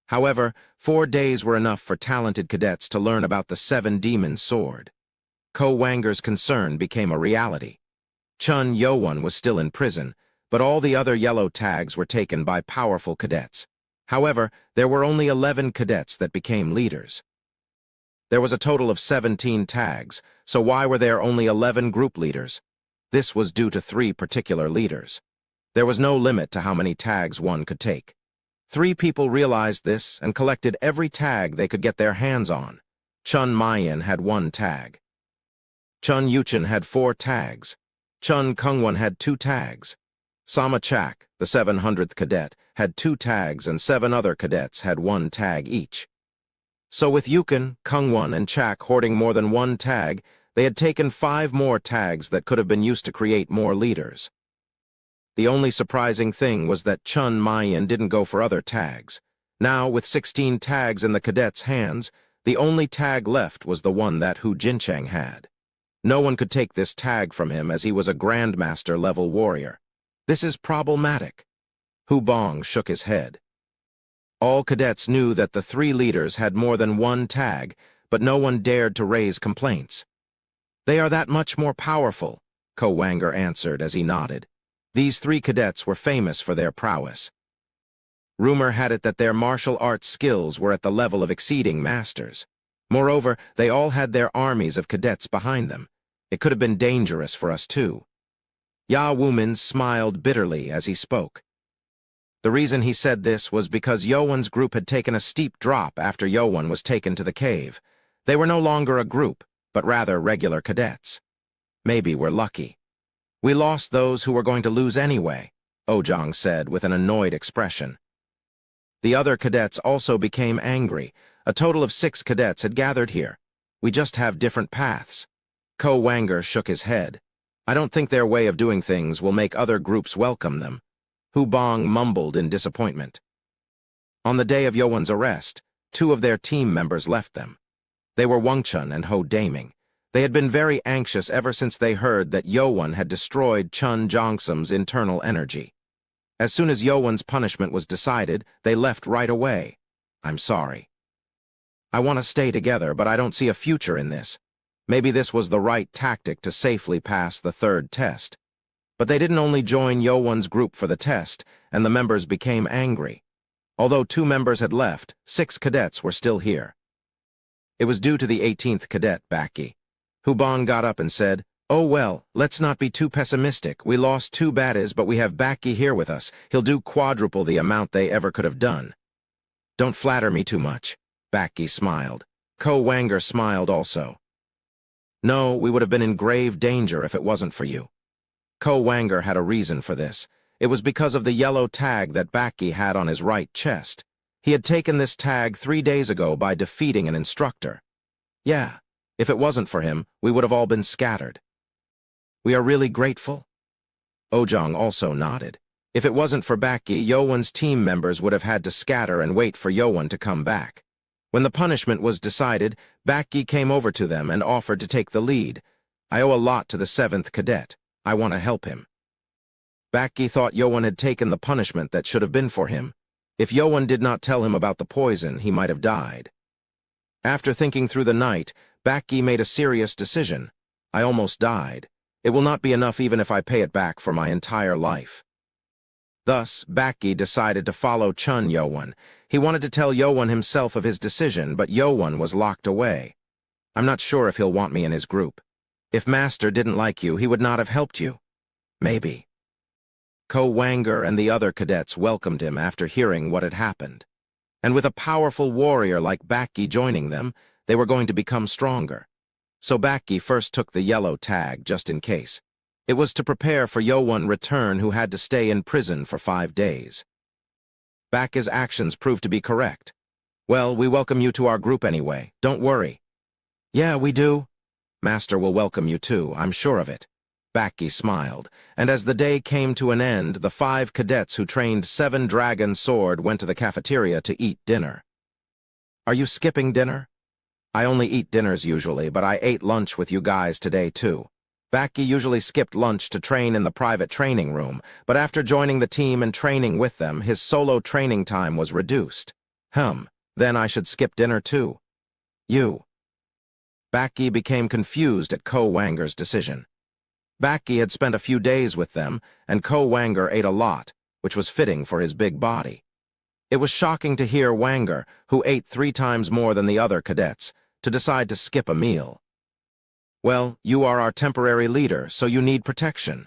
However, 4 days were enough for talented cadets to learn about the 7-demon sword. Ko Wanger's concern became a reality. Chun Yoan was still in prison, but all the other yellow tags were taken by powerful cadets. However, there were only 11 cadets that became leaders. There was a total of 17 tags, so why were there only 11 group leaders? This was due to 3 particular leaders. There was no limit to how many tags one could take. 3 people realized this and collected every tag they could get their hands on. Chun Mayan had 1 tag. Chun Yuchen had 4 tags. Chun Kungwon had 2 tags. Sama Chak, the 700th cadet, had 2 tags, and 7 other cadets had 1 tag each. So with Yuken, Kungwon, and Chak hoarding more than 1 tag, they had taken 5 more tags that could have been used to create more leaders. The only surprising thing was that Chun Mayan didn't go for other tags. Now, with 16 tags in the cadets' hands, the only tag left was the one that Hu Jincheng had. No one could take this tag from him as he was a Grandmaster-level warrior. This is problematic. Hu Bong shook his head. All cadets knew that the 3 leaders had more than 1 tag, but no one dared to raise complaints. They are that much more powerful, Ko Wanger answered as he nodded. These 3 cadets were famous for their prowess. Rumor had it that their martial arts skills were at the level of exceeding masters. Moreover, they all had their armies of cadets behind them. It could have been dangerous for us too. Ya Wumin smiled bitterly as he spoke. The reason he said this was because Yowan's group had taken a steep drop after Yowan was taken to the cave. They were no longer a group, but rather regular cadets. Maybe we're lucky. We lost those who were going to lose anyway, Ojong said with an annoyed expression. The other cadets also became angry. A total of 6 cadets had gathered here. We just have different paths. Ko Wanger shook his head. I don't think their way of doing things will make other groups welcome them. Hu Bong mumbled in disappointment. On the day of Yowan's arrest, 2 of their team members left them. They were Wang Chun and Ho Daming. They had been very anxious ever since they heard that Yowan had destroyed Chun Jongsum's internal energy. As soon as Yowan's punishment was decided, they left right away. I'm sorry. I want to stay together, but I don't see a future in this. Maybe this was the right tactic to safely pass the 3rd test. But they didn't only join Yowan's group for the test, and the members became angry. Although 2 members had left, 6 cadets were still here. It was due to the 18th cadet, Baki. Hu Bong got up and said, "Oh well, let's not be too pessimistic. We lost 2 baddies, but we have Baki here with us. He'll do quadruple the amount they ever could have done." Don't flatter me too much, Baki smiled. Ko Wanger smiled also. No, we would have been in grave danger if it wasn't for you. Ko Wanger had a reason for this. It was because of the yellow tag that Baki had on his right chest. He had taken this tag 3 days ago by defeating an instructor. Yeah, if it wasn't for him, we would have all been scattered. We are really grateful. Ojong also nodded. If it wasn't for Baki, Yowan's team members would have had to scatter and wait for Yowan to come back. When the punishment was decided, Baki came over to them and offered to take the lead. I owe a lot to the 7th cadet. I want to help him. Baki thought Yowan had taken the punishment that should have been for him. If Yowan did not tell him about the poison, he might have died. After thinking through the night, Baki made a serious decision. I almost died. It will not be enough even if I pay it back for my entire life. Thus, Baki decided to follow Chun Yowan. He wanted to tell Yowan himself of his decision, but Yowan was locked away. I'm not sure if he'll want me in his group. If Master didn't like you, he would not have helped you. Maybe. Ko Wanger and the other cadets welcomed him after hearing what had happened. And with a powerful warrior like Baki joining them, they were going to become stronger. So Baki first took the yellow tag, just in case. It was to prepare for Yowan's return, who had to stay in prison for 5 days. Baki's actions proved to be correct. Well, we welcome you to our group anyway. Don't worry. Yeah, we do. Master will welcome you too, I'm sure of it. Baki smiled, and as the day came to an end, the 5 cadets who trained 7 Dragon Sword went to the cafeteria to eat dinner. Are you skipping dinner? I only eat dinners usually, but I ate lunch with you guys today too. Baki usually skipped lunch to train in the private training room, but after joining the team and training with them, his solo training time was reduced. Then I should skip dinner too. You. Baki became confused at Ko Wanger's decision. Baki had spent a few days with them, and Ko Wanger ate a lot, which was fitting for his big body. It was shocking to hear Wanger, who ate 3 times more than the other cadets, to decide to skip a meal. Well, you are our temporary leader, so you need protection.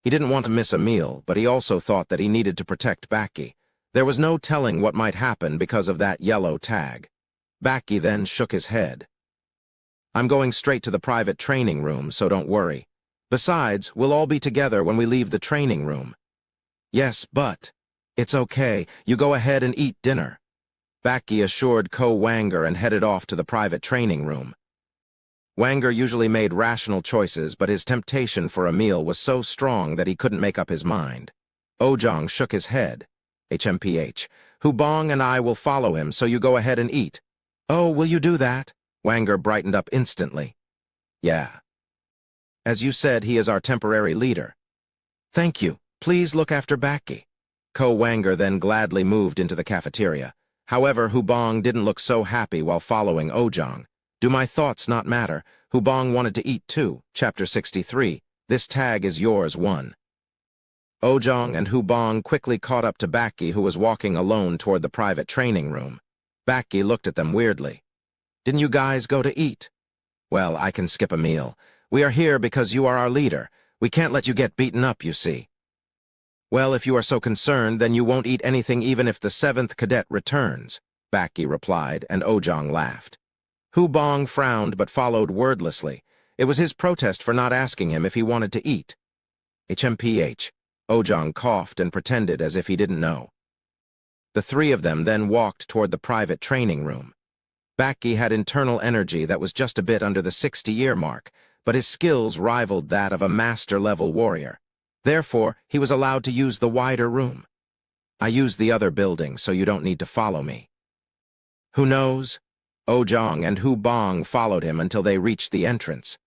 He didn't want to miss a meal, but he also thought that he needed to protect Baki. There was no telling what might happen because of that yellow tag. Baki then shook his head. I'm going straight to the private training room, so don't worry. Besides, we'll all be together when we leave the training room. Yes, but... It's okay, you go ahead and eat dinner. Baki assured Ko Wanger and headed off to the private training room. Wanger usually made rational choices, but his temptation for a meal was so strong that he couldn't make up his mind. Ojong shook his head. HMPH. Hu Bong and I will follow him, so you go ahead and eat. Oh, will you do that? Wanger brightened up instantly. Yeah. As you said, he is our temporary leader. Thank you. Please look after Baki. Ko Wanger then gladly moved into the cafeteria. However, Hu Bong didn't look so happy while following Ojong. Do my thoughts not matter? Hu Bong wanted to eat too. Chapter 63. This tag is yours, 1. Ojong and Hubong quickly caught up to Baki, who was walking alone toward the private training room. Baki looked at them weirdly. "Didn't you guys go to eat?" "Well, I can skip a meal. We are here because you are our leader. We can't let you get beaten up, you see." "Well, if you are so concerned, then you won't eat anything even if the 7th cadet returns," Baki replied, and Ojong laughed. Hubong frowned but followed wordlessly. It was his protest for not asking him if he wanted to eat. HMPH. Ojong coughed and pretended as if he didn't know. The three of them then walked toward the private training room. Baki had internal energy that was just a bit under the 60-year mark, but his skills rivaled that of a master-level warrior. Therefore, he was allowed to use the wider room. "I used the other building, so you don't need to follow me." "Who knows?" Ojong and Hubong followed him until they reached the entrance.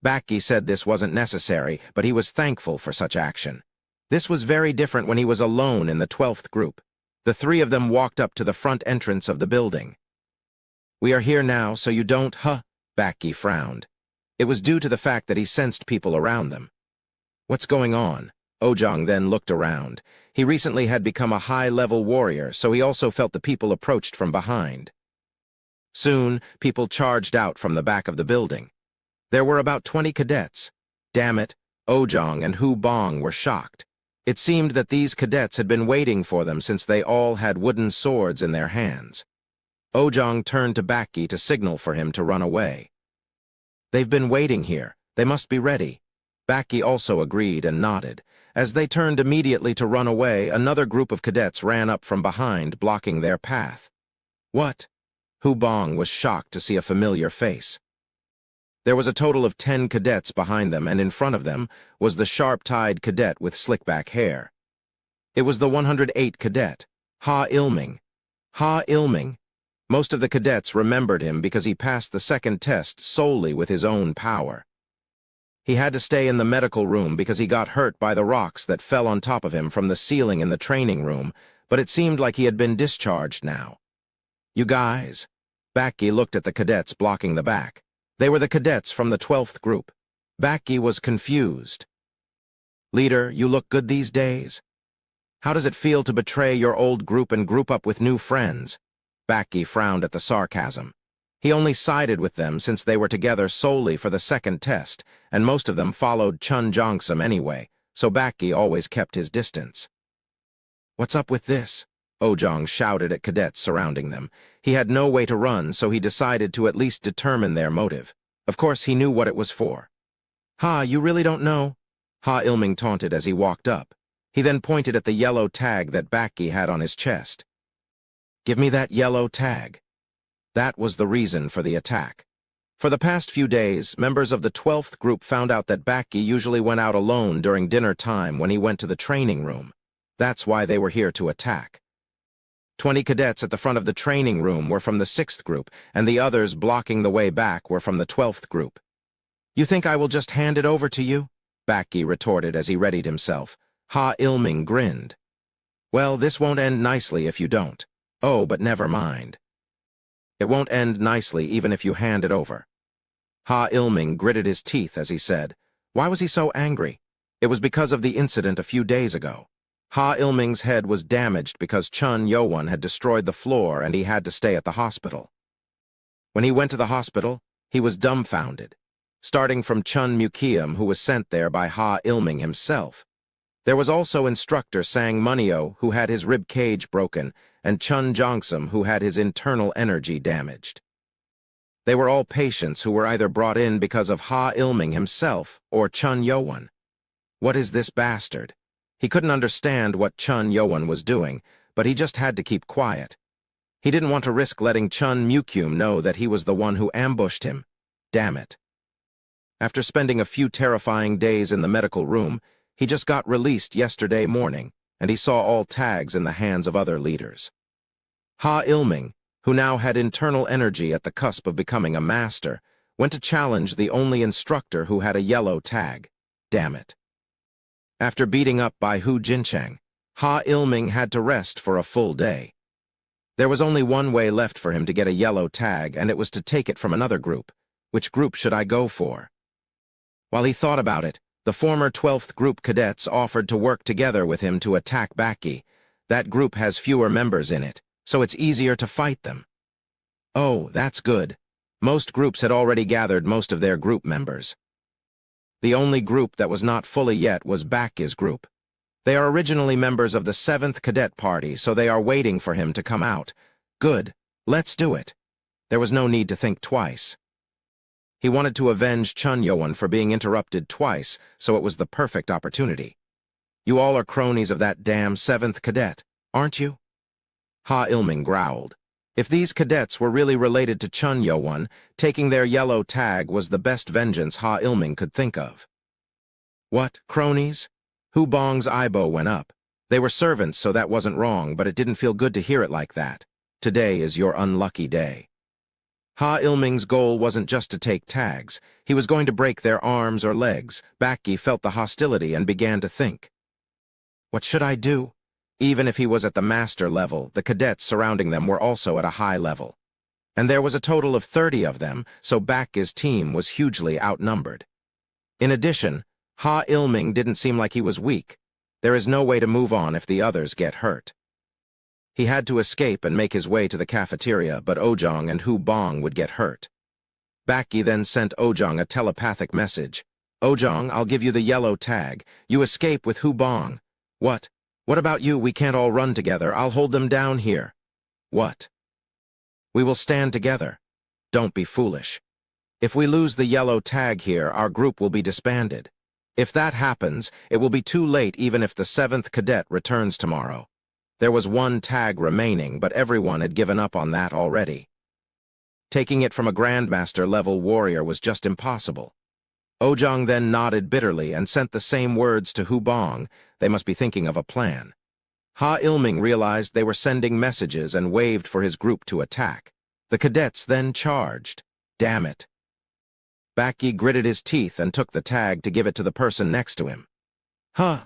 Baki said this wasn't necessary, but he was thankful for such action. This was very different when he was alone in the 12th group. The three of them walked up to the front entrance of the building. "We are here now, so you don't, Baki frowned. It was due to the fact that he sensed people around them. "What's going on?" Ojong then looked around. He recently had become a high-level warrior, so he also felt the people approached from behind. Soon, people charged out from the back of the building. There were about 20 cadets. Damn it, Ojong and Hubong were shocked. It seemed that these cadets had been waiting for them since they all had wooden swords in their hands. Ojong turned to Baki to signal for him to run away. "They've been waiting here. They must be ready." Baki also agreed and nodded. As they turned immediately to run away, another group of cadets ran up from behind, blocking their path. "What?" Hubong was shocked to see a familiar face. There was a total of 10 cadets behind them, and in front of them was the sharp-tied cadet with slick-back hair. It was the 108 cadet, Ha Ilming. Ha Ilming. Most of the cadets remembered him because he passed the second test solely with his own power. He had to stay in the medical room because he got hurt by the rocks that fell on top of him from the ceiling in the training room, but it seemed like he had been discharged now. "You guys?" Baki looked at the cadets blocking the back. They were the cadets from the 12th group. Baki was confused. "Leader, you look good these days. How does it feel to betray your old group and group up with new friends?" Baki frowned at the sarcasm. He only sided with them since they were together solely for the second test, and most of them followed Chun Jongsum anyway, so Baki always kept his distance. "What's up with this?" Ojong shouted at cadets surrounding them. He had no way to run, so he decided to at least determine their motive. Of course, he knew what it was for. "Ha, you really don't know?" Ha Ilming taunted as he walked up. He then pointed at the yellow tag that Baki had on his chest. "Give me that yellow tag." That was the reason for the attack. For the past few days, members of the 12th group found out that Baki usually went out alone during dinner time when he went to the training room. That's why they were here to attack. 20 cadets at the front of the training room were from the 6th group, and the others blocking the way back were from the 12th group. "You think I will just hand it over to you?" Baki retorted as he readied himself. Ha Ilming grinned. "Well, this won't end nicely if you don't. Oh, but never mind. It won't end nicely even if you hand it over." Ha Ilming gritted his teeth as he said, "Why was he so angry?" It was because of the incident a few days ago. Ha Ilming's head was damaged because Chun Yowon had destroyed the floor and he had to stay at the hospital. When he went to the hospital, he was dumbfounded, starting from Chun Mukium, who was sent there by Ha Ilming himself. There was also instructor Sang Munio, who had his rib cage broken, and Chun Jongsum, who had his internal energy damaged. They were all patients who were either brought in because of Ha Ilming himself or Chun Yowon. What is this bastard? He couldn't understand what Chun Yowon was doing, but he just had to keep quiet. He didn't want to risk letting Chun Mukium know that he was the one who ambushed him. Damn it. After spending a few terrifying days in the medical room, he just got released yesterday morning, and he saw all tags in the hands of other leaders. Ha Ilming, who now had internal energy at the cusp of becoming a master, went to challenge the only instructor who had a yellow tag. Damn it. After beating up by Hu Jincheng, Ha Ilming had to rest for a full day. There was only one way left for him to get a yellow tag, and it was to take it from another group. Which group should I go for? While he thought about it, The former 12th Group cadets offered to work together with him to attack Baki. That group has fewer members in it, so it's easier to fight them. Oh, that's good. Most groups had already gathered most of their group members. The only group that was not fully yet was Baki's group. They are originally members of the 7th Cadet Party, so they are waiting for him to come out. Good, let's do it. There was no need to think twice. He wanted to avenge Chun Yoan for being interrupted twice, so it was the perfect opportunity. You all are cronies of that damn 7th Cadet, aren't you? Ha Ilming growled. If these cadets were really related to Chun Yoan, taking their yellow tag was the best vengeance Ha Ilming could think of. What, cronies? Hu Bong's eyebrow went up. They were servants, so that wasn't wrong, but it didn't feel good to hear it like that. Today is your unlucky day. Ha Ilming's goal wasn't just to take tags. He was going to break their arms or legs. Baki felt the hostility and began to think. What should I do? Even if he was at the master level, the cadets surrounding them were also at a high level. And there was a total of 30 of them, so Baki's team was hugely outnumbered. In addition, Ha Ilming didn't seem like he was weak. There is no way to move on if the others get hurt. He had to escape and make his way to the cafeteria, but Ojong and Hu Bong would get hurt. Baki then sent Ojong a telepathic message. Ojong, I'll give you the yellow tag. You escape with Hu Bong. What? What about you? We can't all run together. I'll hold them down here. What? We will stand together. Don't be foolish. If we lose the yellow tag here, our group will be disbanded. If that happens, it will be too late even if the 7th Cadet returns tomorrow. There was one tag remaining, but everyone had given up on that already. Taking it from a Grandmaster-level warrior was just impossible. Ojong then nodded bitterly and sent the same words to Hu Bong. They must be thinking of a plan. Ha Ilming realized they were sending messages and waved for his group to attack. The cadets then charged. Damn it. Baki gritted his teeth and took the tag to give it to the person next to him. Huh.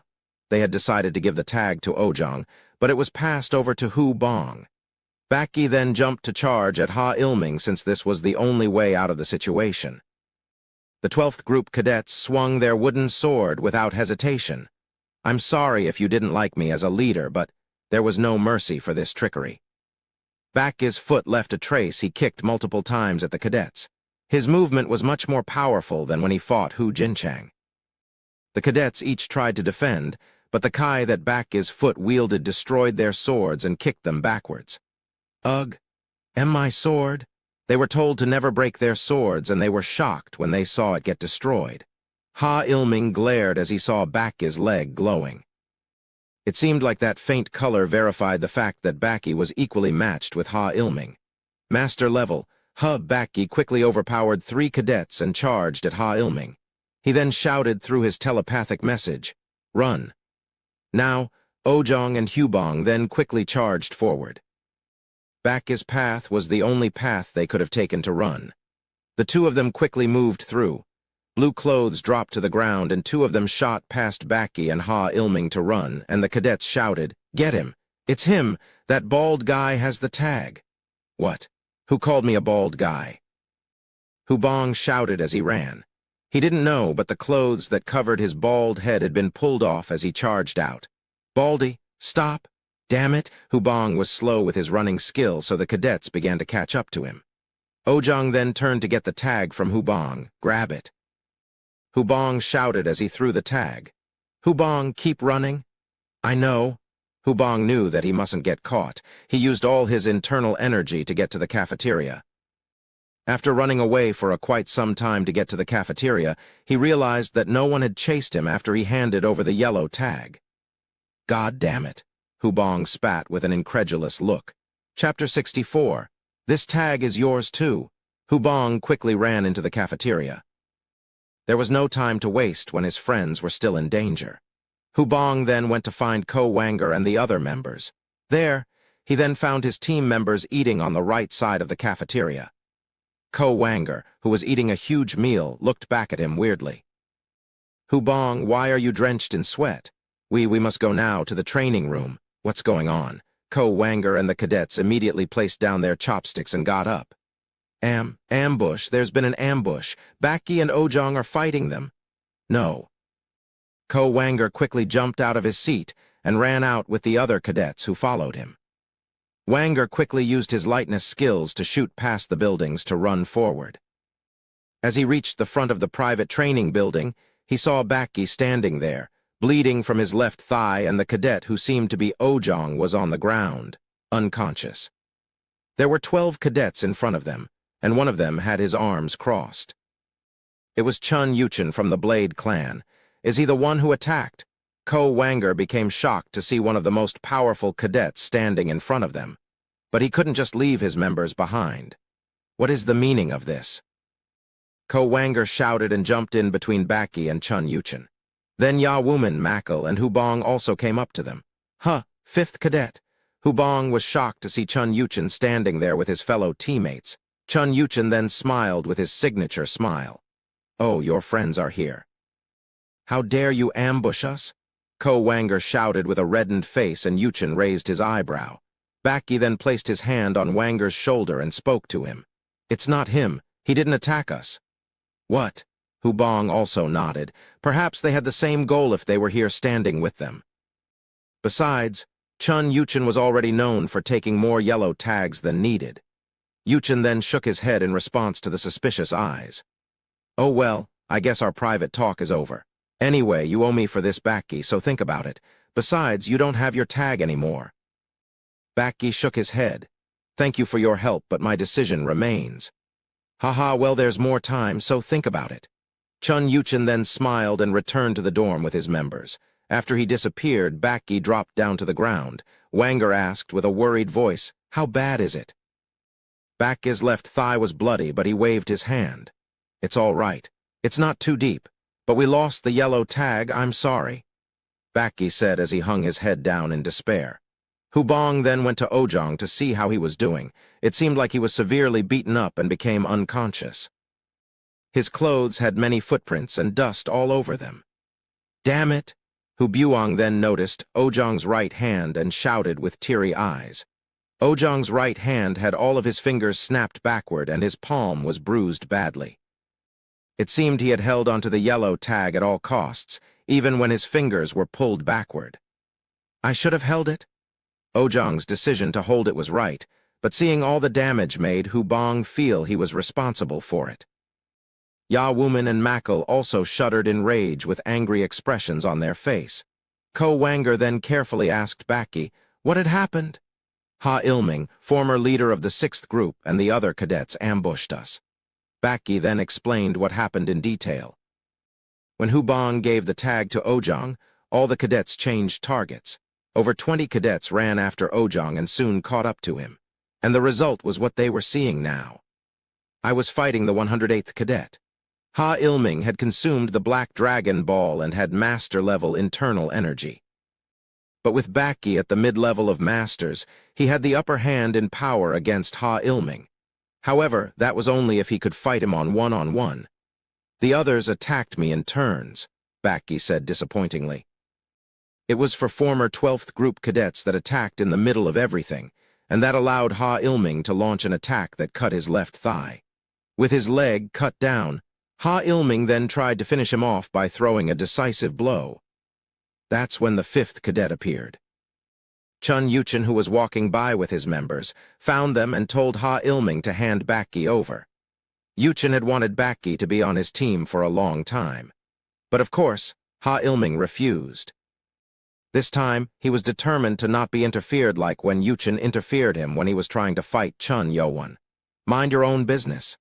They had decided to give the tag to Ojong, but it was passed over to Hu Bong. Baki then jumped to charge at Ha Ilming since this was the only way out of the situation. The 12th Group cadets swung their wooden sword without hesitation. I'm sorry if you didn't like me as a leader, but there was no mercy for this trickery. Baki's foot left a trace. He kicked multiple times at the cadets. His movement was much more powerful than when he fought Hu Jinchang. The cadets each tried to defend, but the kai that Baki's foot wielded destroyed their swords and kicked them backwards. Ugh, and my sword? They were told to never break their swords, and they were shocked when they saw it get destroyed. Ha Ilming glared as he saw Baki's leg glowing. It seemed like that faint color verified the fact that Baki was equally matched with Ha Ilming. Master level, Baki quickly overpowered 3 cadets and charged at Ha Ilming. He then shouted through his telepathic message, "Run." Now, Ojong and Hu Bong then quickly charged forward. Baki's path was the only path they could have taken to run. The 2 of them quickly moved through. Blue clothes dropped to the ground, and 2 of them shot past Baki and Ha Ilming to run, and the cadets shouted, "Get him! It's him! That bald guy has the tag!" What? Who called me a bald guy? Hu Bong shouted as he ran. He didn't know, but the clothes that covered his bald head had been pulled off as he charged out. Baldy, stop! Damn it! Hu Bong was slow with his running skill, so the cadets began to catch up to him. Ojong then turned to get the tag from Hu Bong. Grab it. Hu Bong shouted as he threw the tag. Hu Bong, keep running. I know. Hu Bong knew that he mustn't get caught. He used all his internal energy to get to the cafeteria. After running away for quite some time to get to the cafeteria, he realized that no one had chased him after he handed over the yellow tag. God damn it. Hu Bong spat with an incredulous look. Chapter 64. This tag is yours too. Hu Bong quickly ran into the cafeteria. There was no time to waste when his friends were still in danger. Hu Bong then went to find Ko Wanger and the other members. There, he then found his team members eating on the right side of the cafeteria. Ko Wanger, who was eating a huge meal, looked back at him weirdly. Hu Bong, why are you drenched in sweat? We must go now to the training room. What's going on? Ko Wanger and the cadets immediately placed down their chopsticks and got up. Ambush, there's been an ambush. Baki and Ojong are fighting them. No. Ko Wanger quickly jumped out of his seat and ran out with the other cadets who followed him. Wanger quickly used his lightness skills to shoot past the buildings to run forward. As he reached the front of the private training building, he saw Baki standing there, bleeding from his left thigh, and the cadet who seemed to be Ojong was on the ground, unconscious. There were 12 cadets in front of them, and one of them had his arms crossed. It was Chun Yuchen from the Blade clan. Is he the one who attacked? Ko Wanger became shocked to see one of the most powerful cadets standing in front of them. But he couldn't just leave his members behind. What is the meaning of this? Ko Wanger shouted and jumped in between Baki and Chun Yuchen. Then Ya Wuman, Makal, and Hubong also came up to them. Huh, 5th cadet. Hubong was shocked to see Chun Yuchen standing there with his fellow teammates. Chun Yuchen then smiled with his signature smile. Oh, your friends are here. How dare you ambush us? Ko Wanger shouted with a reddened face, and Yuchen raised his eyebrow. Baki then placed his hand on Wanger's shoulder and spoke to him. It's not him. He didn't attack us. What? Hubong also nodded. Perhaps they had the same goal if they were here standing with them. Besides, Chun Yuchen was already known for taking more yellow tags than needed. Yuchen then shook his head in response to the suspicious eyes. Oh well, I guess our private talk is over. Anyway, you owe me for this, Baki, so think about it. Besides, you don't have your tag anymore. Baki shook his head. Thank you for your help, but my decision remains. Haha, well, there's more time, so think about it. Chun Yuchen then smiled and returned to the dorm with his members. After he disappeared, Baki dropped down to the ground. Wanger asked with a worried voice, how bad is it? Baki's left thigh was bloody, but he waved his hand. It's all right. It's not too deep. But we lost the yellow tag, I'm sorry. Baki said as he hung his head down in despair. Hubong then went to Ojong to see how he was doing. It seemed like he was severely beaten up and became unconscious. His clothes had many footprints and dust all over them. Damn it! Hubuong then noticed Ojong's right hand and shouted with teary eyes. Ojong's right hand had all of his fingers snapped backward and his palm was bruised badly. It seemed he had held onto the yellow tag at all costs, even when his fingers were pulled backward. I should have held it? Ojong's decision to hold it was right, but seeing all the damage made Hubong feel he was responsible for it. Ya Wuman and Makal also shuddered in rage with angry expressions on their face. Ko Wanger then carefully asked Baki what had happened. Ha Ilming, former leader of the 6th group, and the other cadets ambushed us. Baki then explained what happened in detail. When Hubong gave the tag to Ojong, all the cadets changed targets. Over 20 cadets ran after Ojong and soon caught up to him. And the result was what they were seeing now. I was fighting the 108th cadet. Ha Ilming had consumed the Black Dragon Ball and had master-level internal energy. But with Baki at the mid-level of masters, he had the upper hand in power against Ha Ilming. However, that was only if he could fight him on one-on-one. The others attacked me in turns, Baki said disappointingly. It was for former 12th group cadets that attacked in the middle of everything, and that allowed Ha Ilming to launch an attack that cut his left thigh. With his leg cut down, Ha Ilming then tried to finish him off by throwing a decisive blow. That's when the 5th cadet appeared. Chun Yuchen, who was walking by with his members, found them and told Ha Ilming to hand Baki over. Yuchen had wanted Baki to be on his team for a long time. But of course, Ha Ilming refused. This time, he was determined to not be interfered like when Yuchen interfered him when he was trying to fight Chun Yuchen. Mind your own business.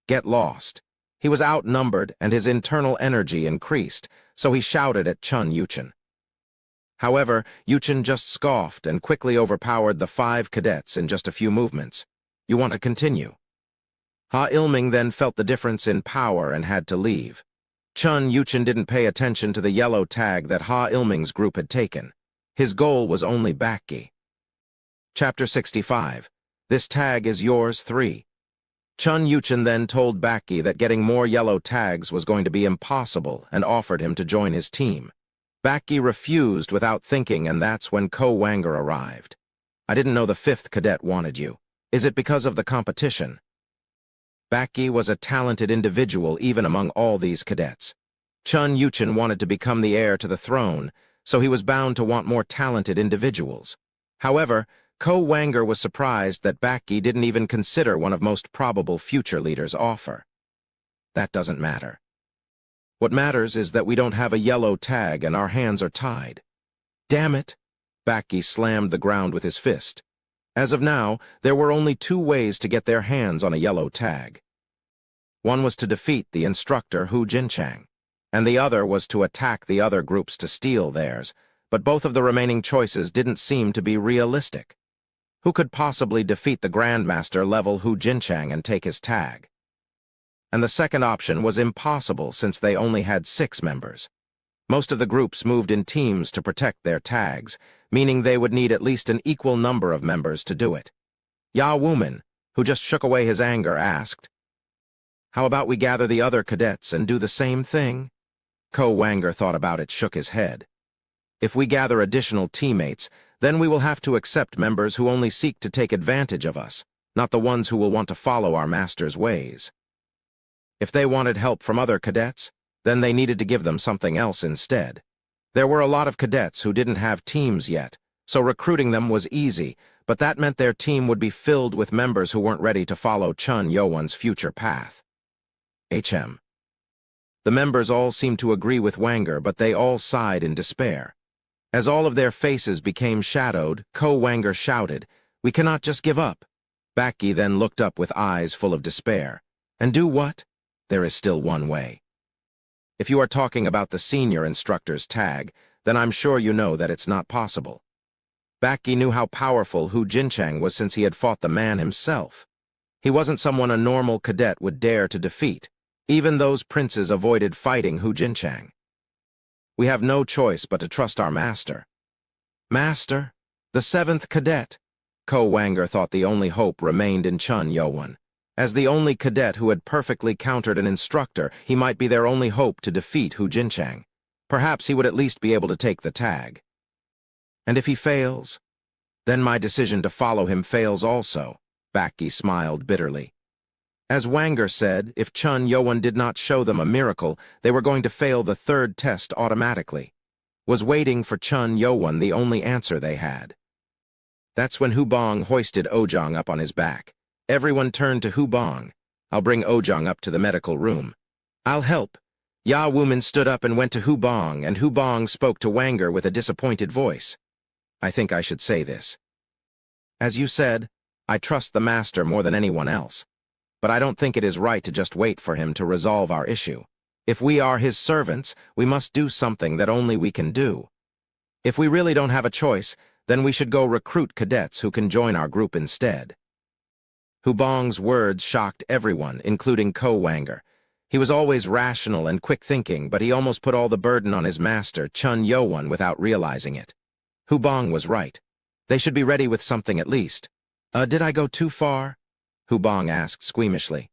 Get lost. He was outnumbered and his internal energy increased, so he shouted at Chun Yuchen. However, Yuchen just scoffed and quickly overpowered the 5 cadets in just a few movements. You want to continue? Ha Ilming then felt the difference in power and had to leave. Chun Yuchen didn't pay attention to the yellow tag that Ha Ilming's group had taken. His goal was only Baki. Chapter 65. This tag is yours 3. Chun Yuchen then told Baki that getting more yellow tags was going to be impossible and offered him to join his team. Baki refused without thinking, and that's when Ko Wanger arrived. I didn't know the 5th cadet wanted you. Is it because of the competition? Baki was a talented individual even among all these cadets. Chun Yuchen wanted to become the heir to the throne, so he was bound to want more talented individuals. However, Ko Wanger was surprised that Baki didn't even consider one of most probable future leaders' offer. That doesn't matter. What matters is that we don't have a yellow tag and our hands are tied. Damn it! Baki slammed the ground with his fist. As of now, there were only two ways to get their hands on a yellow tag. One was to defeat the instructor Hu Jinchang, and the other was to attack the other groups to steal theirs, but both of the remaining choices didn't seem to be realistic. Who could possibly defeat the Grandmaster level Hu Jinchang and take his tag? And the second option was impossible since they only had 6 members. Most of the groups moved in teams to protect their tags, meaning they would need at least an equal number of members to do it. Ya Wumin, who just shook away his anger, asked, "How about we gather the other cadets and do the same thing?" Ko Wanger thought about it, shook his head. "If we gather additional teammates, then we will have to accept members who only seek to take advantage of us, not the ones who will want to follow our master's ways. If they wanted help from other cadets, then they needed to give them something else instead. There were a lot of cadets who didn't have teams yet, so recruiting them was easy, but that meant their team would be filled with members who weren't ready to follow Chun Yuan's future path." The members all seemed to agree with Wanger, but they all sighed in despair. As all of their faces became shadowed, Ko Wanger shouted, "We cannot just give up." Baki then looked up with eyes full of despair. "And do what? There is still one way. If you are talking about the senior instructor's tag, then I'm sure you know that it's not possible." Baki knew how powerful Hu Jinchang was since he had fought the man himself. He wasn't someone a normal cadet would dare to defeat. Even those princes avoided fighting Hu Jinchang. "We have no choice but to trust our master." Master? The 7th cadet? Ko Wanger thought the only hope remained in Chun Yuan. As the only cadet who had perfectly countered an instructor, he might be their only hope to defeat Hu Jinchang. Perhaps he would at least be able to take the tag. And if he fails? Then my decision to follow him fails also, Baki smiled bitterly. As Wanger said, if Chun Yuan did not show them a miracle, they were going to fail the 3rd test automatically. Was waiting for Chun Yuan the only answer they had? That's when Hu Bong hoisted Ojong up on his back. Everyone turned to Hu Bong. "I'll bring Ojong up to the medical room." "I'll help." Ya Wumin stood up and went to Hu Bong, and Hu Bong spoke to Wanger with a disappointed voice. "I think I should say this. As you said, I trust the master more than anyone else. But I don't think it is right to just wait for him to resolve our issue. If we are his servants, we must do something that only we can do. If we really don't have a choice, then we should go recruit cadets who can join our group instead." Hu Bong's words shocked everyone, including Ko Wanger. He was always rational and quick-thinking, but he almost put all the burden on his master, Chun Yuan, without realizing it. Hu Bong was right. They should be ready with something at least. Did I go too far?" Hu Bong asked squeamishly.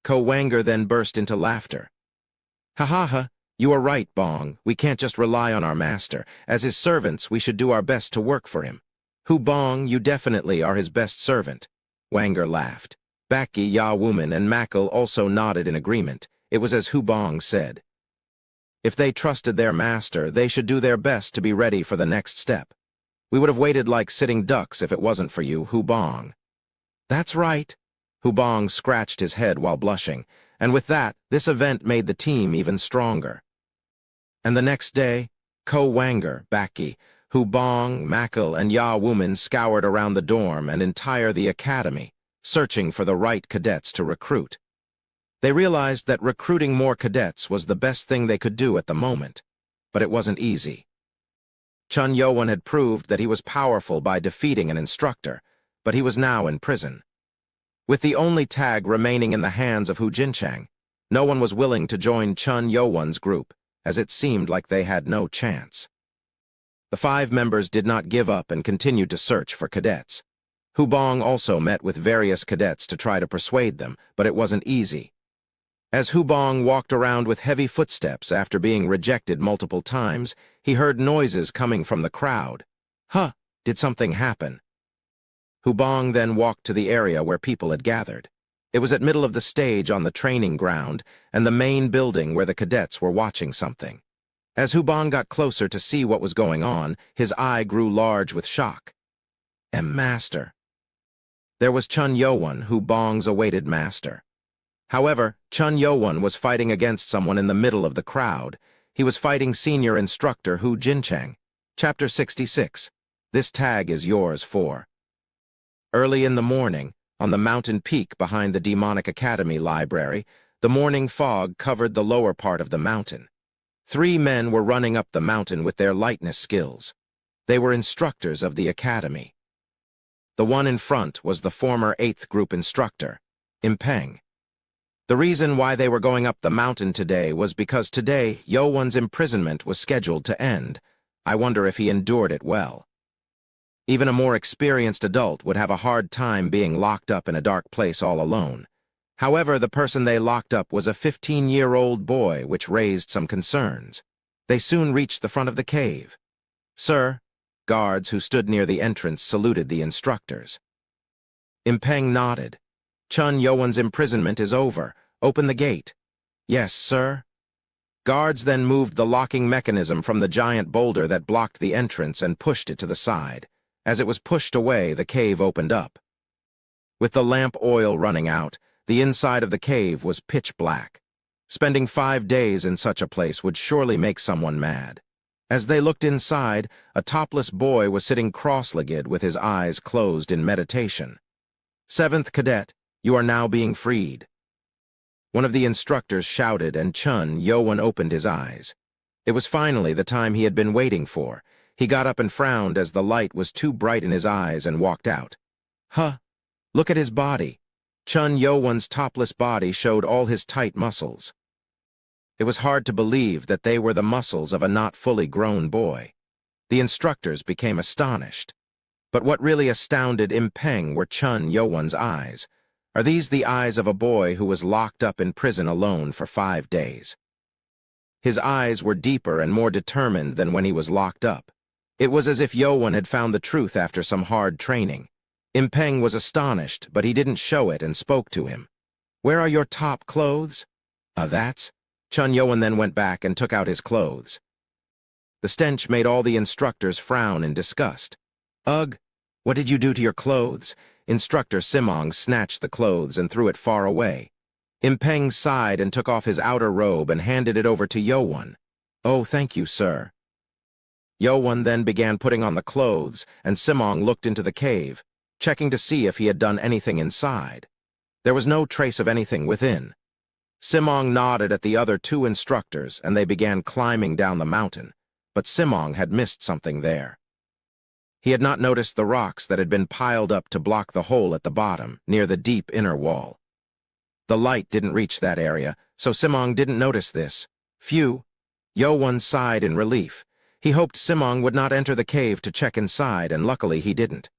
Ko Wanger then burst into laughter. "Ha ha ha, you are right, Bong. We can't just rely on our master. As his servants, we should do our best to work for him. Hu Bong, you definitely are his best servant." Wanger laughed. Baki, Ya Wumin, and Makkel also nodded in agreement. It was as Hu Bong said. If they trusted their master, they should do their best to be ready for the next step. We would have waited like sitting ducks if it wasn't for you, Hu Bong. "That's right." Hu Bong scratched his head while blushing, and with that, this event made the team even stronger. And the next day, Ko Wanger, Baki, Hu Bong, Makkel, and Ya Wumin scoured around the dorm and entire the academy, searching for the right cadets to recruit. They realized that recruiting more cadets was the best thing they could do at the moment, but it wasn't easy. Chun Yuan had proved that he was powerful by defeating an instructor, but he was now in prison. With the only tag remaining in the hands of Hu Jinchang, no one was willing to join Chun Yuan's group, as it seemed like they had no chance. The 5 members did not give up and continued to search for cadets. Hu Bong also met with various cadets to try to persuade them, but it wasn't easy. As Hu Bong walked around with heavy footsteps after being rejected multiple times, he heard noises coming from the crowd. Did something happen? Hu Bong then walked to the area where people had gathered. It was at middle of the stage on the training ground and the main building where the cadets were watching something. As Hubong got closer to see what was going on, his eye grew large with shock. Master. There was Chun Yo-won, Hubong's awaited master. However, Chun Yo-won was fighting against someone in the middle of the crowd. He was fighting senior instructor Hu Jincheng. Chapter 66. This tag is yours for. Early in the morning, on the mountain peak behind the Demonic Academy library, the morning fog covered the lower part of the mountain. 3 men were running up the mountain with their lightness skills. They were instructors of the academy. The one in front was the former 8th group instructor, Impeng. The reason why they were going up the mountain today was because today Yo-won's imprisonment was scheduled to end. I wonder if he endured it well. Even a more experienced adult would have a hard time being locked up in a dark place all alone. However, the person they locked up was a 15-year-old boy, which raised some concerns. They soon reached the front of the cave. Sir, guards who stood near the entrance saluted the instructors. Impeng nodded. Chun Yo-won's imprisonment is over. Open the gate. Yes, sir. Guards then moved the locking mechanism from the giant boulder that blocked the entrance and pushed it to the side. As it was pushed away, the cave opened up. With the lamp oil running out, the inside of the cave was pitch black. Spending 5 days in such a place would surely make someone mad. As they looked inside, a topless boy was sitting cross-legged with his eyes closed in meditation. 7th Cadet, you are now being freed. One of the instructors shouted, and Chun Yo-won opened his eyes. It was finally the time he had been waiting for. He got up and frowned as the light was too bright in his eyes and walked out. Huh! Look at his body. Chun Yo-won's topless body showed all his tight muscles. It was hard to believe that they were the muscles of a not fully grown boy. The instructors became astonished. But what really astounded Impeng were Chun Yo-won's eyes. Are these the eyes of a boy who was locked up in prison alone for 5 days? His eyes were deeper and more determined than when he was locked up. It was as if Yo-won had found the truth after some hard training. Impeng was astonished, but he didn't show it and spoke to him. Where are your top clothes? That's... Chun Yo-won then went back and took out his clothes. The stench made all the instructors frown in disgust. Ugh, what did you do to your clothes? Instructor Simong snatched the clothes and threw it far away. Impeng sighed and took off his outer robe and handed it over to Yo-won. Oh, thank you, sir. Yo-won then began putting on the clothes, and Simong looked into the cave, checking to see if he had done anything inside. There was no trace of anything within. Simong nodded at the other 2 instructors, and they began climbing down the mountain, but Simong had missed something there. He had not noticed the rocks that had been piled up to block the hole at the bottom, near the deep inner wall. The light didn't reach that area, so Simong didn't notice this. Phew! Yo-won sighed in relief. He hoped Simong would not enter the cave to check inside, and luckily he didn't.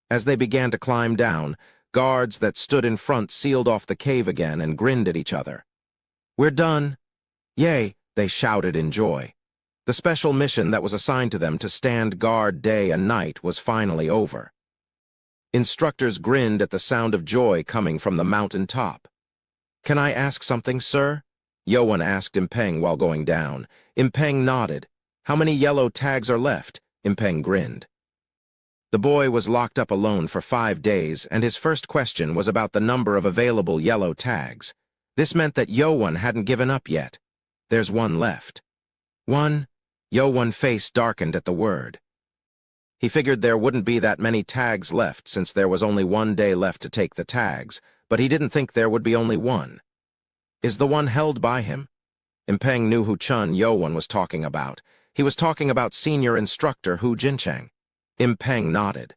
As they began to climb down, guards that stood in front sealed off the cave again and grinned at each other. We're done! Yay! They shouted in joy. The special mission that was assigned to them to stand guard day and night was finally over. Instructors grinned at the sound of joy coming from the mountain top. Can I ask something, sir? Yo-won asked Impeng while going down. Impeng nodded. How many yellow tags are left? Impeng grinned. The boy was locked up alone for 5 days, and his first question was about the number of available yellow tags. This meant that Yo-won hadn't given up yet. There's 1 left. 1? Yo-won's face darkened at the word. He figured there wouldn't be that many tags left since there was only 1 day left to take the tags, but he didn't think there would be only 1. Is the 1 held by him? Impeng knew who Chun Yo-won was talking about. He was talking about senior instructor Hu Jincheng. Impeng nodded.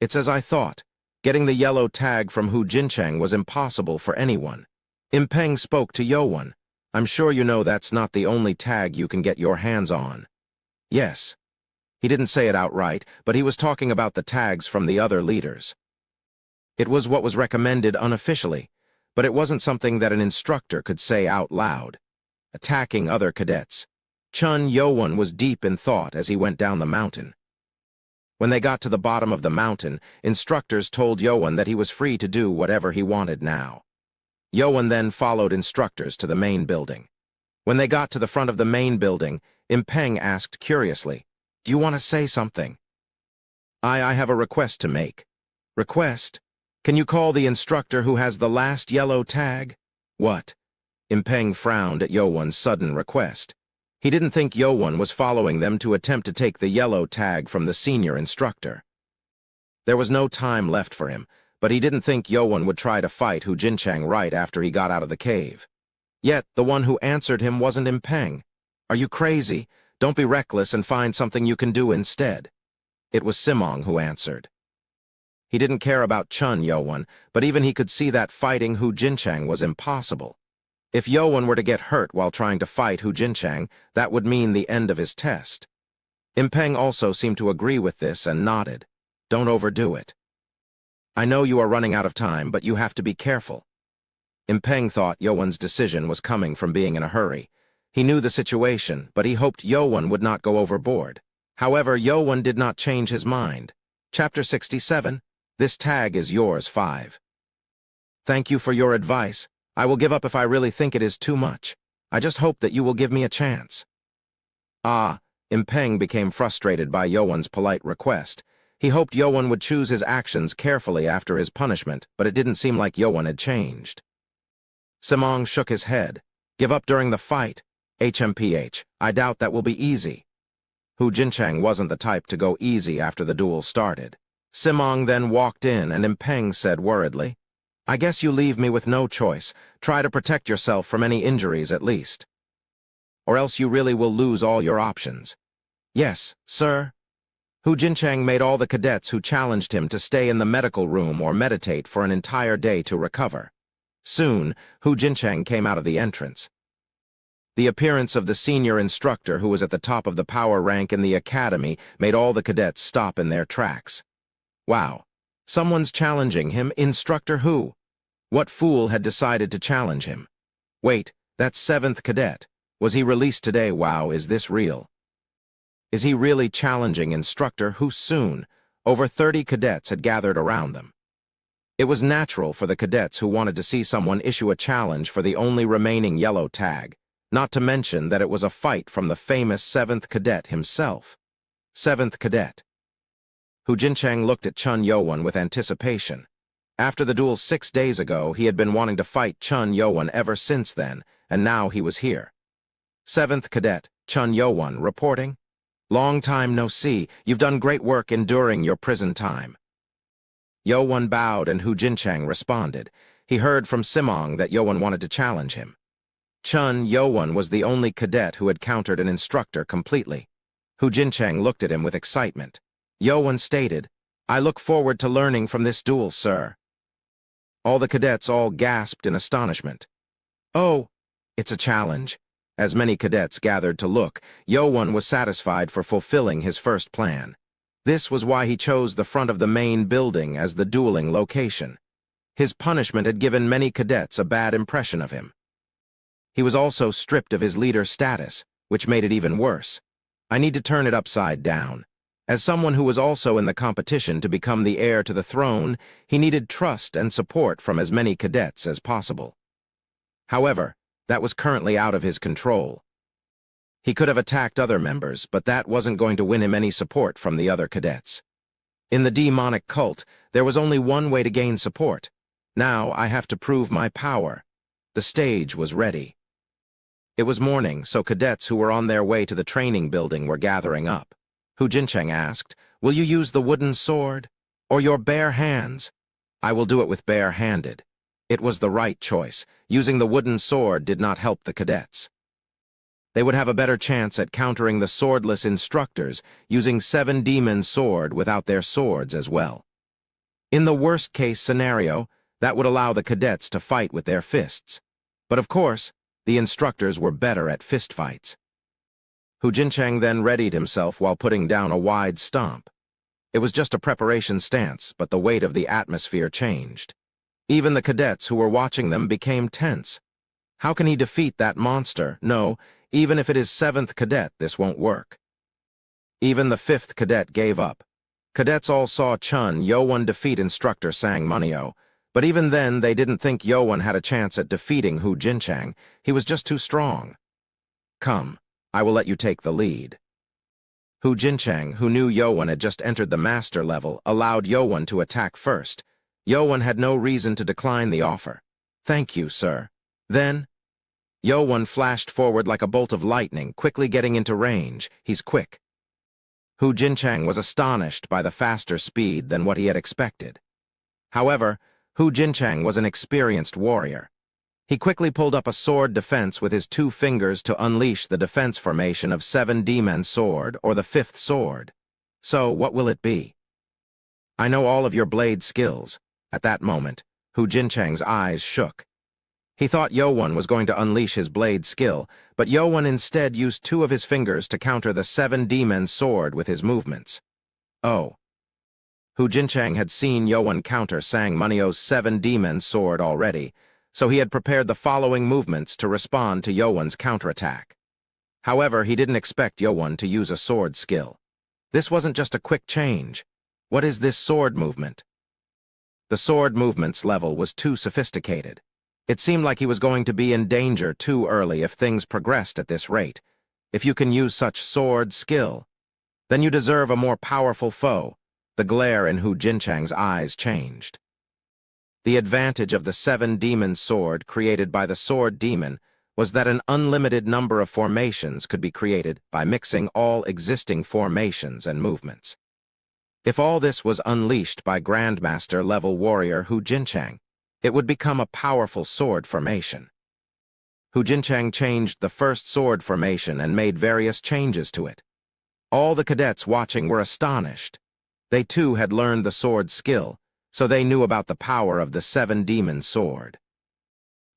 It's as I thought. Getting the yellow tag from Hu Jincheng was impossible for anyone. Impeng spoke to Yo-won. I'm sure you know that's not the only tag you can get your hands on. Yes. He didn't say it outright, but he was talking about the tags from the other leaders. It was what was recommended unofficially, but it wasn't something that an instructor could say out loud. Attacking other cadets. Chun Yo-won was deep in thought as he went down the mountain. When they got to the bottom of the mountain, instructors told Yowan that he was free to do whatever he wanted now. Yowan then followed instructors to the main building. When they got to the front of the main building, Impeng asked curiously, "Do you want to say something?" I have a request to make." "Request? Can you call the instructor who has the last yellow tag?" "What?" Impeng frowned at Yowan's sudden request. He didn't think Yowan was following them to attempt to take the yellow tag from the senior instructor. There was no time left for him, but he didn't think Yowan would try to fight Hu Jinchang right after he got out of the cave. Yet, the one who answered him wasn't Impeng. "Are you crazy? Don't be reckless and find something you can do instead." It was Simong who answered. He didn't care about Chun Yowan, but even he could see that fighting Hu Jinchang was impossible. If Yowan were to get hurt while trying to fight Hu Jinchang, that would mean the end of his test. Impeng also seemed to agree with this and nodded. "Don't overdo it. I know you are running out of time, but you have to be careful." Impeng thought Yowan's decision was coming from being in a hurry. He knew the situation, but he hoped Yowan would not go overboard. However, Yowan did not change his mind. Chapter 67, This tag is yours, 5. "Thank you for your advice. I will give up if I really think it is too much. I just hope that you will give me a chance." Impeng became frustrated by Yowan's polite request. He hoped Yowan would choose his actions carefully after his punishment, but it didn't seem like Yowan had changed. Simong shook his head. "Give up during the fight? HMPH, I doubt that will be easy." Hu Jinchang wasn't the type to go easy after the duel started. Simong then walked in and Impeng said worriedly, "I guess you leave me with no choice. Try to protect yourself from any injuries at least. Or else you really will lose all your options." "Yes, sir." Hu Jinchang made all the cadets who challenged him to stay in the medical room or meditate for an entire day to recover. Soon, Hu Jinchang came out of the entrance. The appearance of the senior instructor who was at the top of the power rank in the academy made all the cadets stop in their tracks. Wow, someone's challenging him, Instructor Hu. What fool had decided to challenge him? Wait, that's 7th cadet. Was he released today? Wow, is this real? Is he really challenging Instructor Hu soon? Over 30 cadets had gathered around them. It was natural for the cadets who wanted to see someone issue a challenge for the only remaining yellow tag, not to mention that it was a fight from the famous 7th cadet himself. 7th cadet. Hu Jinchang looked at Chun Yowan with anticipation. After the duel 6 days ago, he had been wanting to fight Chun Yowan ever since then, and now he was here. 7th cadet, Chun Yowan, reporting. "Long time no see. You've done great work enduring your prison time." Yowan bowed and Hu Jinchang responded. He heard from Simong that Yowan wanted to challenge him. Chun Yowan was the only cadet who had countered an instructor completely. Hu Jinchang looked at him with excitement. Yowan stated, "I look forward to learning from this duel, sir." All the cadets all gasped in astonishment. "Oh, it's a challenge." As many cadets gathered to look, Yowan was satisfied for fulfilling his first plan. This was why he chose the front of the main building as the dueling location. His punishment had given many cadets a bad impression of him. He was also stripped of his leader status, which made it even worse. I need to turn it upside down. As someone who was also in the competition to become the heir to the throne, he needed trust and support from as many cadets as possible. However, that was currently out of his control. He could have attacked other members, but that wasn't going to win him any support from the other cadets. In the demonic cult, there was only one way to gain support. Now I have to prove my power. The stage was ready. It was morning, so cadets who were on their way to the training building were gathering up. Hu Jinchang asked, "Will you use the wooden sword? Or your bare hands?" "I will do it with bare-handed." It was the right choice. Using the wooden sword did not help the cadets. They would have a better chance at countering the swordless instructors using 7 Demons' sword without their swords as well. In the worst-case scenario, that would allow the cadets to fight with their fists. But of course, the instructors were better at fistfights. Hu Jinchang then readied himself while putting down a wide stomp. It was just a preparation stance, but the weight of the atmosphere changed. Even the cadets who were watching them became tense. How can he defeat that monster? No, even if it is 7th cadet, this won't work. Even the 5th cadet gave up. Cadets all saw Chun Yo-won defeat instructor Sang Munyo, but even then they didn't think Yo-won had a chance at defeating Hu Jinchang. He was just too strong. Come, I will let you take the lead. Hu Jinchang, who knew Yo-won had just entered the master level, allowed Yo-won to attack first. Yo-won had no reason to decline the offer. Thank you, sir. Then, Yo-won flashed forward like a bolt of lightning, quickly getting into range. He's quick. Hu Jinchang was astonished by the faster speed than what he had expected. However, Hu Jinchang was an experienced warrior. He quickly pulled up a sword defense with his 2 fingers to unleash the defense formation of 7 Demon Sword, or the 5th sword. So, what will it be? I know all of your blade skills. At that moment, Hu Jinchang's eyes shook. He thought Yo-won was going to unleash his blade skill, but Yo-won instead used 2 of his fingers to counter the 7 Demon Sword with his movements. Oh. Hu Jinchang had seen Yo-won counter Sang Munyo's 7 Demon Sword already, so he had prepared the following movements to respond to Yo-won's counterattack. However, he didn't expect Yo-won to use a sword skill. This wasn't just a quick change. What is this sword movement? The sword movement's level was too sophisticated. It seemed like he was going to be in danger too early if things progressed at this rate. If you can use such sword skill, then you deserve a more powerful foe. The glare in Hu Jinchang's eyes changed. The advantage of the 7 Demon Sword created by the Sword Demon was that an unlimited number of formations could be created by mixing all existing formations and movements. If all this was unleashed by Grandmaster-level warrior Hu Jinchang, it would become a powerful sword formation. Hu Jinchang changed the first sword formation and made various changes to it. All the cadets watching were astonished. They too had learned the sword skill, so they knew about the power of the 7 Demon Sword.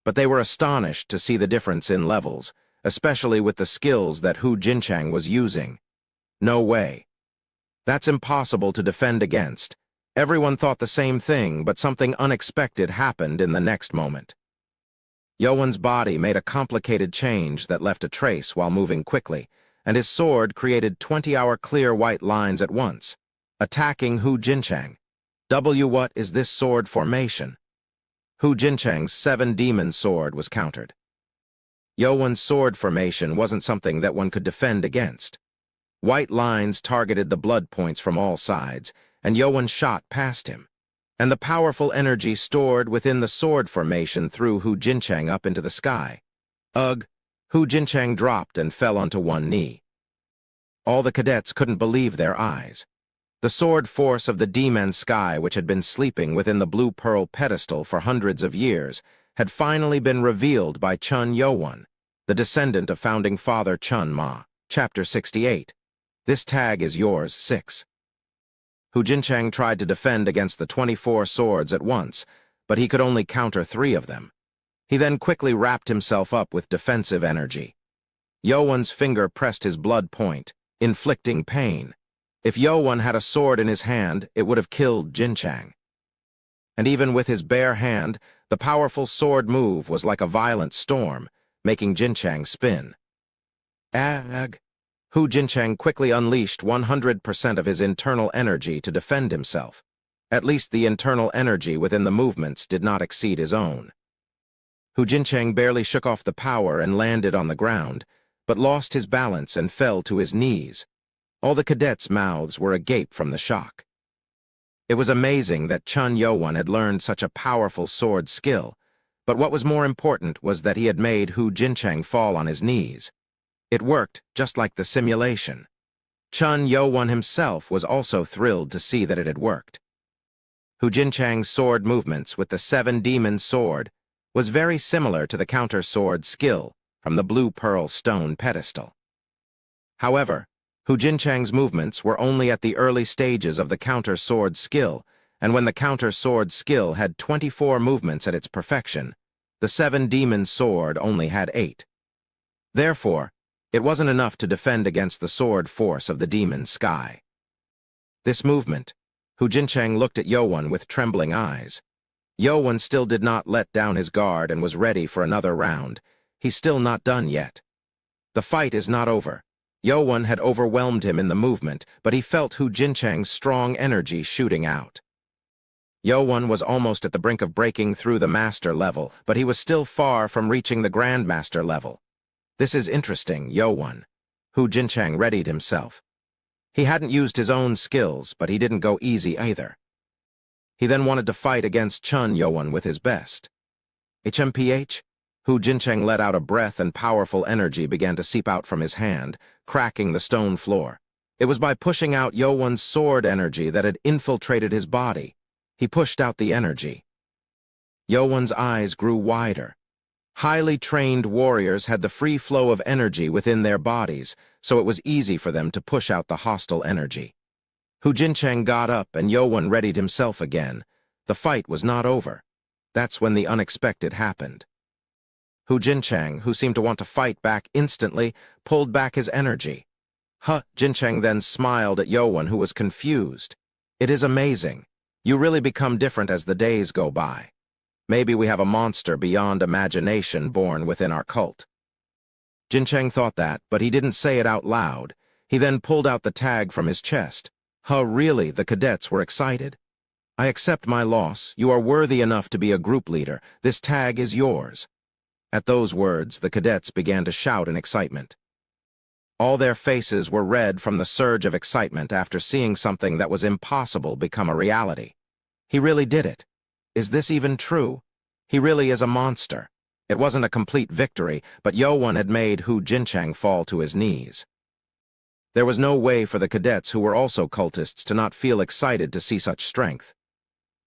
But they were astonished to see the difference in levels, especially with the skills that Hu Jinchang was using. No way. That's impossible to defend against. Everyone thought the same thing, but something unexpected happened in the next moment. Yo-won's body made a complicated change that left a trace while moving quickly, and his sword created 20-hour clear white lines at once, attacking Hu Jinchang. What is this sword formation? Hu Jinchang's 7 Demon Sword was countered. Yo-won's sword formation wasn't something that one could defend against. White lines targeted the blood points from all sides, and Yo-won shot past him. And the powerful energy stored within the sword formation threw Hu Jinchang up into the sky. Ugh! Hu Jinchang dropped and fell onto one knee. All the cadets couldn't believe their eyes. The sword force of the Demon Sky, which had been sleeping within the Blue Pearl pedestal for hundreds of years, had finally been revealed by Chun Yo-won, the descendant of founding father Chun Ma. Chapter 68. This tag is yours, 6. Hu Jinchang tried to defend against the 24 swords at once, but he could only counter 3 of them. He then quickly wrapped himself up with defensive energy. Yo-won's finger pressed his blood point, inflicting pain. If Yo-won had a sword in his hand, it would have killed Jinchang. And even with his bare hand, the powerful sword move was like a violent storm, making Jinchang spin. Ag! Hu Jinchang quickly unleashed 100% of his internal energy to defend himself. At least the internal energy within the movements did not exceed his own. Hu Jinchang barely shook off the power and landed on the ground, but lost his balance and fell to his knees. All the cadets' mouths were agape from the shock. It was amazing that Chun Yo-won had learned such a powerful sword skill, but what was more important was that he had made Hu Jinchang fall on his knees. It worked just like the simulation. Chun Yo-won himself was also thrilled to see that it had worked. Hu Jinchang's sword movements with the 7 Demon Sword was very similar to the counter-sword skill from the Blue Pearl stone pedestal. However, Hu Jinchang's movements were only at the early stages of the counter-sword skill, and when the counter-sword skill had 24 movements at its perfection, the 7 Demon Sword only had 8. Therefore, it wasn't enough to defend against the sword force of the Demon Sky. This movement, Hu Jinchang looked at Yo-won with trembling eyes. Yo-won still did not let down his guard and was ready for another round. He's still not done yet. The fight is not over. Yo-Won had overwhelmed him in the movement, but he felt Hu Jinchang's strong energy shooting out. Yo-Won was almost at the brink of breaking through the master level, but he was still far from reaching the grandmaster level. This is interesting, Yo-Won. Hu Jinchang readied himself. He hadn't used his own skills, but he didn't go easy either. He then wanted to fight against Chun Yo-Won with his best. HMPH? Hu Jinchang let out a breath and powerful energy began to seep out from his hand, cracking the stone floor. It was by pushing out Yo-Won's sword energy that had infiltrated his body. He pushed out the energy. Yo-Won's eyes grew wider. Highly trained warriors had the free flow of energy within their bodies, so it was easy for them to push out the hostile energy. Hu Jinchang got up and Yo-Won readied himself again. The fight was not over. That's when the unexpected happened. Hu Jinchang, who seemed to want to fight back instantly, pulled back his energy. Hu Jinchang then smiled at Yo-Won, who was confused. It is amazing. You really become different as the days go by. Maybe we have a monster beyond imagination born within our cult. Jinchang thought that, but he didn't say it out loud. He then pulled out the tag from his chest. Really, the cadets were excited. I accept my loss. You are worthy enough to be a group leader. This tag is yours. At those words, the cadets began to shout in excitement. All their faces were red from the surge of excitement after seeing something that was impossible become a reality. He really did it. Is this even true? He really is a monster. It wasn't a complete victory, but Yo-Won had made Hu Jinchang fall to his knees. There was no way for the cadets who were also cultists to not feel excited to see such strength.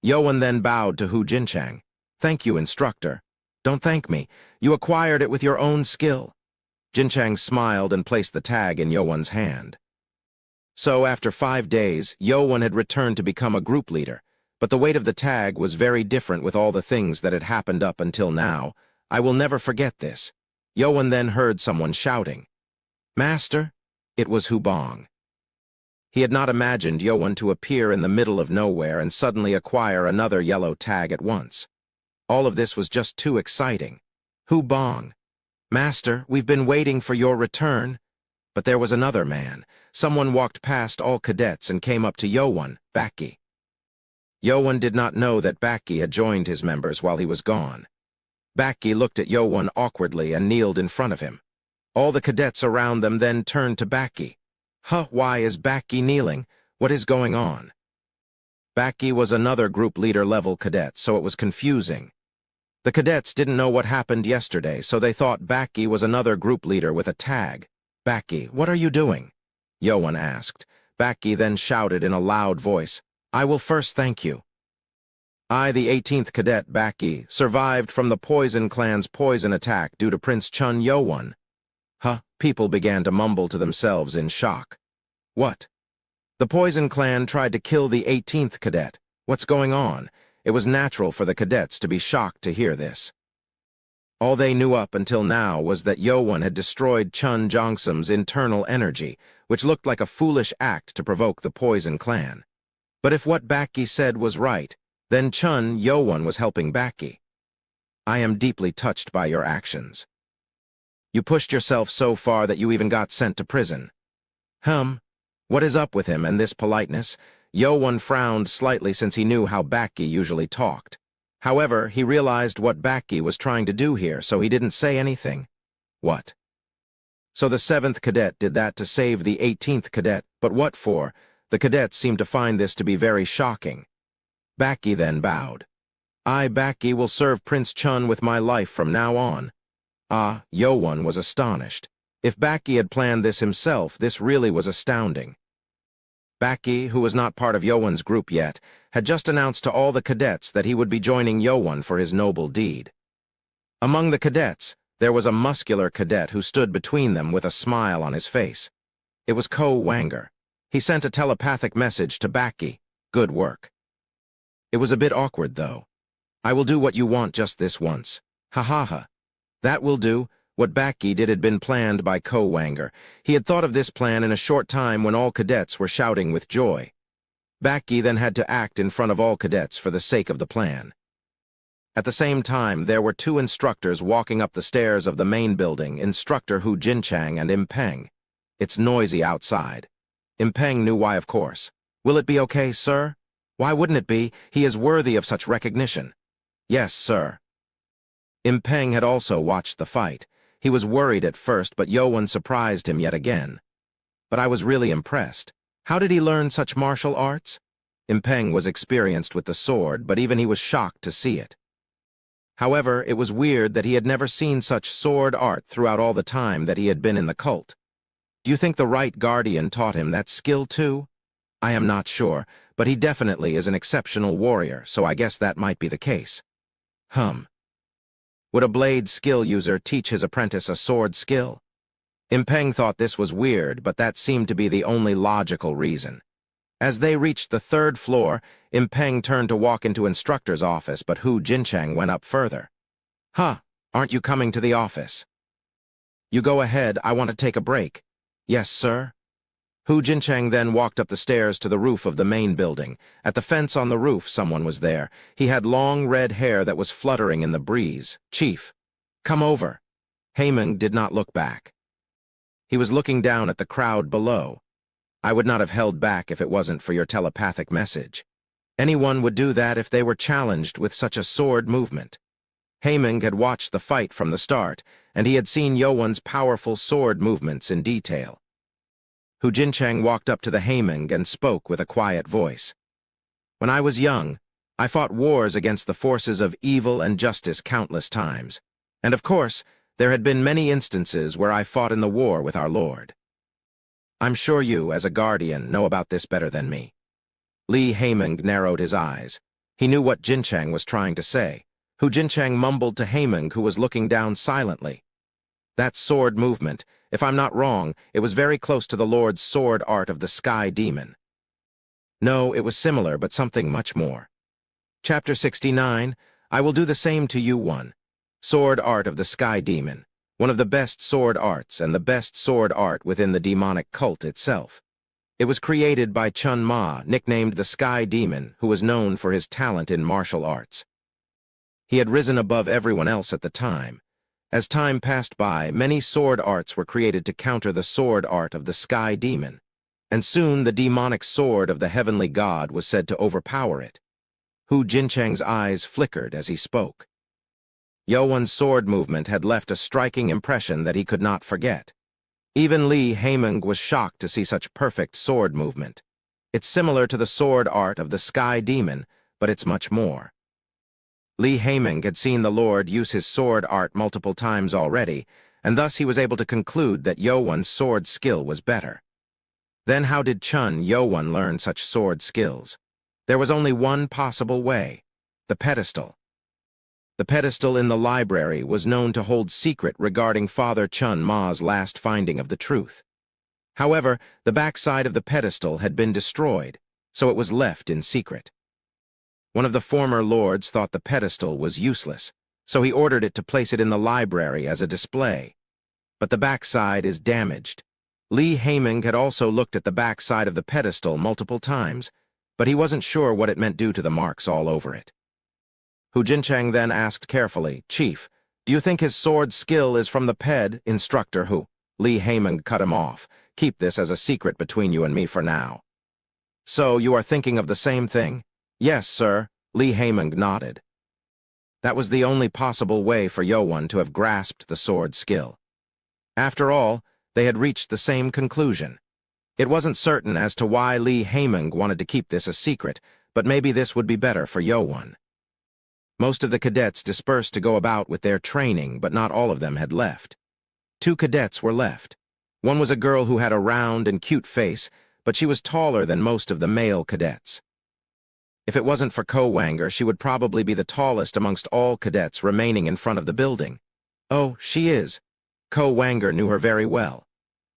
Yo-Won then bowed to Hu Jinchang. Thank you, instructor. Don't thank me. You acquired it with your own skill. Jinchang smiled and placed the tag in Yo-Won's hand. So, after 5 days, Yo-Won had returned to become a group leader, but the weight of the tag was very different with all the things that had happened up until now. I will never forget this. Yo-Won then heard someone shouting. Master? It was Hu Bong. He had not imagined Yo-Won to appear in the middle of nowhere and suddenly acquire another yellow tag at once. All of this was just too exciting. Hu Bong. Master, we've been waiting for your return. But there was another man. Someone walked past all cadets and came up to Yo-Won, Baki. Yo-Won did not know that Baki had joined his members while he was gone. Baki looked at Yo-Won awkwardly and kneeled in front of him. All the cadets around them then turned to Baki. Why is Baki kneeling? What is going on? Baki was another group leader level cadet, so it was confusing. The cadets didn't know what happened yesterday, so they thought Baki was another group leader with a tag. Baki, what are you doing? Yo-Won asked. Baki then shouted in a loud voice, I will first thank you. I, the 18th cadet Baki, survived from the Poison Clan's poison attack due to Prince Chun Yo-Won. People began to mumble to themselves in shock. What? The Poison Clan tried to kill the 18th cadet. What's going on? It was natural for the cadets to be shocked to hear this. All they knew up until now was that Yo-Won had destroyed Chun Jongsum's internal energy, which looked like a foolish act to provoke the Poison Clan. But if what Baki said was right, then Chun Yo-Won was helping Baki. I am deeply touched by your actions. You pushed yourself so far that you even got sent to prison. What is up with him and this politeness? Yo-Won frowned slightly since he knew how Baki usually talked. However, he realized what Baki was trying to do here, so he didn't say anything. What? So the 7th cadet did that to save the 18th cadet, but what for? The cadets seemed to find this to be very shocking. Baki then bowed. I, Baki, will serve Prince Chun with my life from now on. Yo-Won was astonished. If Baki had planned this himself, this really was astounding. Baki, who was not part of Yo-Won's group yet, had just announced to all the cadets that he would be joining Yo-Won for his noble deed. Among the cadets, there was a muscular cadet who stood between them with a smile on his face. It was Ko Wanger. He sent a telepathic message to Baki. Good work. It was a bit awkward, though. I will do what you want just this once. That will do. What Baki did had been planned by Ko Wanger. He had thought of this plan in a short time when all cadets were shouting with joy. Baki then had to act in front of all cadets for the sake of the plan. At the same time, there were 2 instructors walking up the stairs of the main building, Instructor Hu Jinchang and Im Peng. It's noisy outside. Impeng knew why, of course. Will it be okay, sir? Why wouldn't it be? He is worthy of such recognition. Yes, sir. Impeng had also watched the fight. He was worried at first, but Yowan surprised him yet again. But I was really impressed. How did he learn such martial arts? Impeng was experienced with the sword, but even he was shocked to see it. However, it was weird that he had never seen such sword art throughout all the time that he had been in the cult. Do you think the right guardian taught him that skill too? I am not sure, but he definitely is an exceptional warrior, so I guess that might be the case. Would a blade skill user teach his apprentice a sword skill? Impeng thought this was weird, but that seemed to be the only logical reason. As they reached the third floor, Impeng turned to walk into instructor's office, but Hu Jincheng went up further. Aren't you coming to the office? You go ahead, I want to take a break. Yes, sir. Hu Jincheng then walked up the stairs to the roof of the main building. At the fence on the roof, someone was there. He had long red hair that was fluttering in the breeze. Chief, come over. Haimeng did not look back. He was looking down at the crowd below. I would not have held back if it wasn't for your telepathic message. Anyone would do that if they were challenged with such a sword movement. Haimeng had watched the fight from the start, and he had seen Yowan's powerful sword movements in detail. Hu Jincheng walked up to the Haimeng and spoke with a quiet voice. When I was young, I fought wars against the forces of evil and justice countless times, and of course, there had been many instances where I fought in the war with our Lord. I'm sure you, as a guardian, know about this better than me. Li Haimeng narrowed his eyes. He knew what Jincheng was trying to say. Hu Jincheng mumbled to Haimeng, who was looking down silently. That sword movement, if I'm not wrong, it was very close to the Lord's sword art of the Sky Demon. No, it was similar, but something much more. Chapter 69, I will do the same to you one. Sword art of the Sky Demon. One of the best sword arts and the best sword art within the demonic cult itself. It was created by Chun Ma, nicknamed the Sky Demon, who was known for his talent in martial arts. He had risen above everyone else at the time. As time passed by, many sword arts were created to counter the sword art of the Sky Demon, and soon the demonic sword of the heavenly god was said to overpower it. Hu Jincheng's eyes flickered as he spoke. Yowan's sword movement had left a striking impression that he could not forget. Even Li Haimeng was shocked to see such perfect sword movement. It's similar to the sword art of the Sky Demon, but it's much more. Li Haimeng had seen the Lord use his sword art multiple times already, and thus he was able to conclude that Yowan's sword skill was better. Then how did Yowan learn such sword skills? There was only one possible way: the pedestal. The pedestal in the library was known to hold secret regarding Father Chun Ma's last finding of the truth. However, the backside of the pedestal had been destroyed, so it was left in secret. One of the former lords thought the pedestal was useless, so he ordered it to place it in the library as a display. But the backside is damaged. Li Haimeng had also looked at the backside of the pedestal multiple times, but he wasn't sure what it meant due to the marks all over it. Hu Jincheng then asked carefully, Chief, do you think his sword skill is from the instructor Hu? Li Haimeng cut him off. Keep this as a secret between you and me for now. So, you are thinking of the same thing? Yes, sir, Li Haimeng nodded. That was the only possible way for Yowan to have grasped the sword skill. After all, they had reached the same conclusion. It wasn't certain as to why Li Haimeng wanted to keep this a secret, but maybe this would be better for Yowan. Most of the cadets dispersed to go about with their training, but not all of them had left. 2 cadets were left. One was a girl who had a round and cute face, but she was taller than most of the male cadets. If it wasn't for Ko Wanger, she would probably be the tallest amongst all cadets remaining in front of the building. Oh, she is. Ko Wanger knew her very well.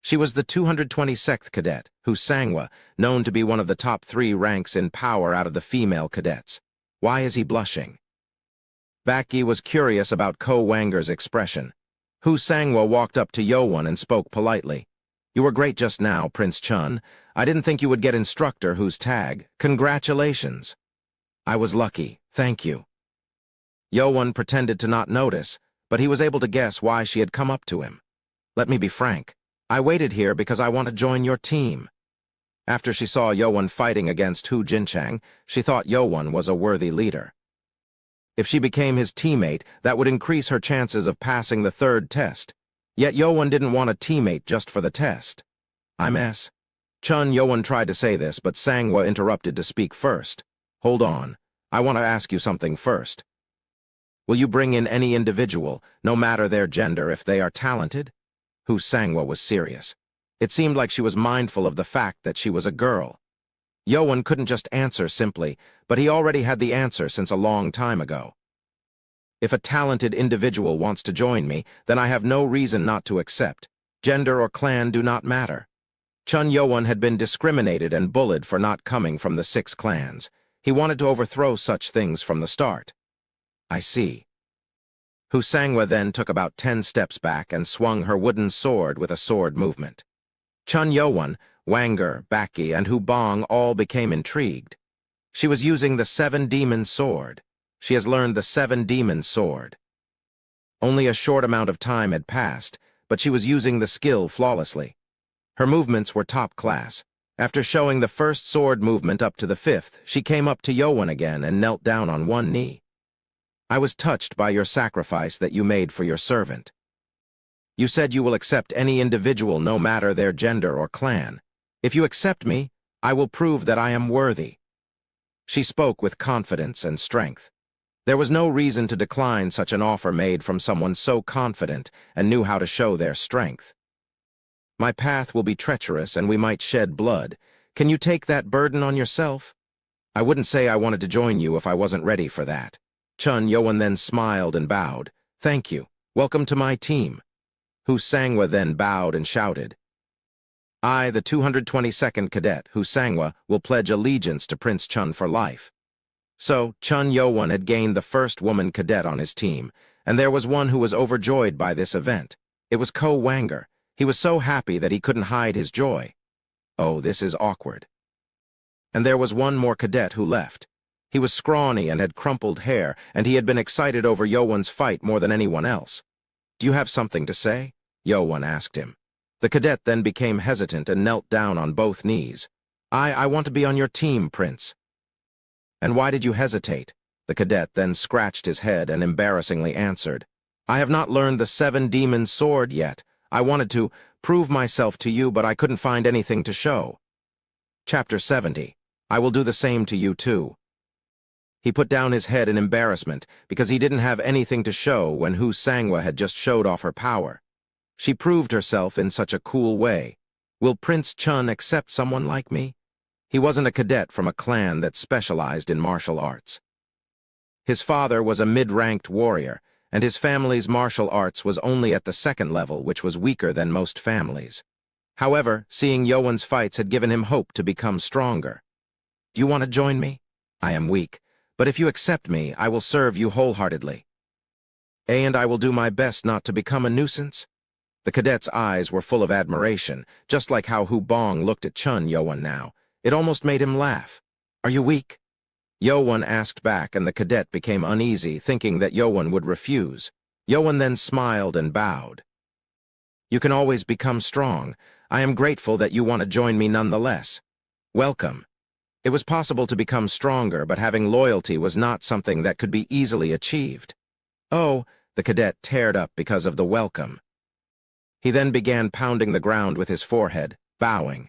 She was the 226th cadet, Hu Sangwa, known to be one of the top 3 ranks in power out of the female cadets. Why is he blushing? Baki was curious about Ko Wanger's expression. Hu Sangwa walked up to Yowan and spoke politely. You were great just now, Prince Chun. I didn't think you would get instructor whose tag. Congratulations. I was lucky, thank you. Yowan pretended to not notice, but he was able to guess why she had come up to him. Let me be frank. I waited here because I want to join your team. After she saw Yowan fighting against Hu Jinchang, she thought Yowan was a worthy leader. If she became his teammate, that would increase her chances of passing the third test. Yet Yowan didn't want a teammate just for the test. I'm S. Chun Yowan tried to say this, but Sangwa interrupted to speak first. Hold on. I want to ask you something first. Will you bring in any individual, no matter their gender, if they are talented? Hu Sangwa was serious. It seemed like she was mindful of the fact that she was a girl. Yowan couldn't just answer simply, but he already had the answer since a long time ago. If a talented individual wants to join me, then I have no reason not to accept. Gender or clan do not matter. Chun Yowan had been discriminated and bullied for not coming from the 6 clans. He wanted to overthrow such things from the start. I see. Hu Sangwa then took about 10 steps back and swung her wooden sword with a sword movement. Chun Yowan, Wanger, Baki, and Hu Bong all became intrigued. She was using the 7-demon sword. She has learned the 7-demon sword. Only a short amount of time had passed, but she was using the skill flawlessly. Her movements were top class. After showing the first sword movement up to the 5th, she came up to Yowan again and knelt down on one knee. I was touched by your sacrifice that you made for your servant. You said you will accept any individual no matter their gender or clan. If you accept me, I will prove that I am worthy. She spoke with confidence and strength. There was no reason to decline such an offer made from someone so confident and knew how to show their strength. My path will be treacherous and we might shed blood. Can you take that burden on yourself? I wouldn't say I wanted to join you if I wasn't ready for that. Chun Yowan then smiled and bowed. Thank you. Welcome to my team. Hu Sangwa then bowed and shouted. I, the 222nd Cadet, Hu Sangwa, will pledge allegiance to Prince Chun for life. So, Chun Yowan had gained the first woman cadet on his team, and there was one who was overjoyed by this event. It was Ko Wanger. He was so happy that he couldn't hide his joy. Oh, this is awkward. And there was one more cadet who left. He was scrawny and had crumpled hair, and he had been excited over Yowan's fight more than anyone else. Do you have something to say? Yowan asked him. The cadet then became hesitant and knelt down on both knees. I want to be on your team, Prince. And why did you hesitate? The cadet then scratched his head and embarrassingly answered. I have not learned the 7-demon sword yet. I wanted to prove myself to you, but I couldn't find anything to show. Chapter 70. I will do the same to you too. He put down his head in embarrassment because he didn't have anything to show when Hu Sangwa had just showed off her power. She proved herself in such a cool way. Will Prince Chun accept someone like me? He wasn't a cadet from a clan that specialized in martial arts. His father was a mid-ranked warrior, and his family's martial arts was only at the 2nd level, which was weaker than most families. However, seeing Yowan's fights had given him hope to become stronger. Do you want to join me? I am weak, but if you accept me, I will serve you wholeheartedly. And I will do my best not to become a nuisance. The cadet's eyes were full of admiration, just like how Hu Bong looked at Chun Yowan now. It almost made him laugh. Are you weak? Yowan asked back, and the cadet became uneasy, thinking that Yowan would refuse. Yowan then smiled and bowed. You can always become strong. I am grateful that you want to join me nonetheless. Welcome. It was possible to become stronger, but having loyalty was not something that could be easily achieved. Oh, the cadet teared up because of the welcome. He then began pounding the ground with his forehead, bowing.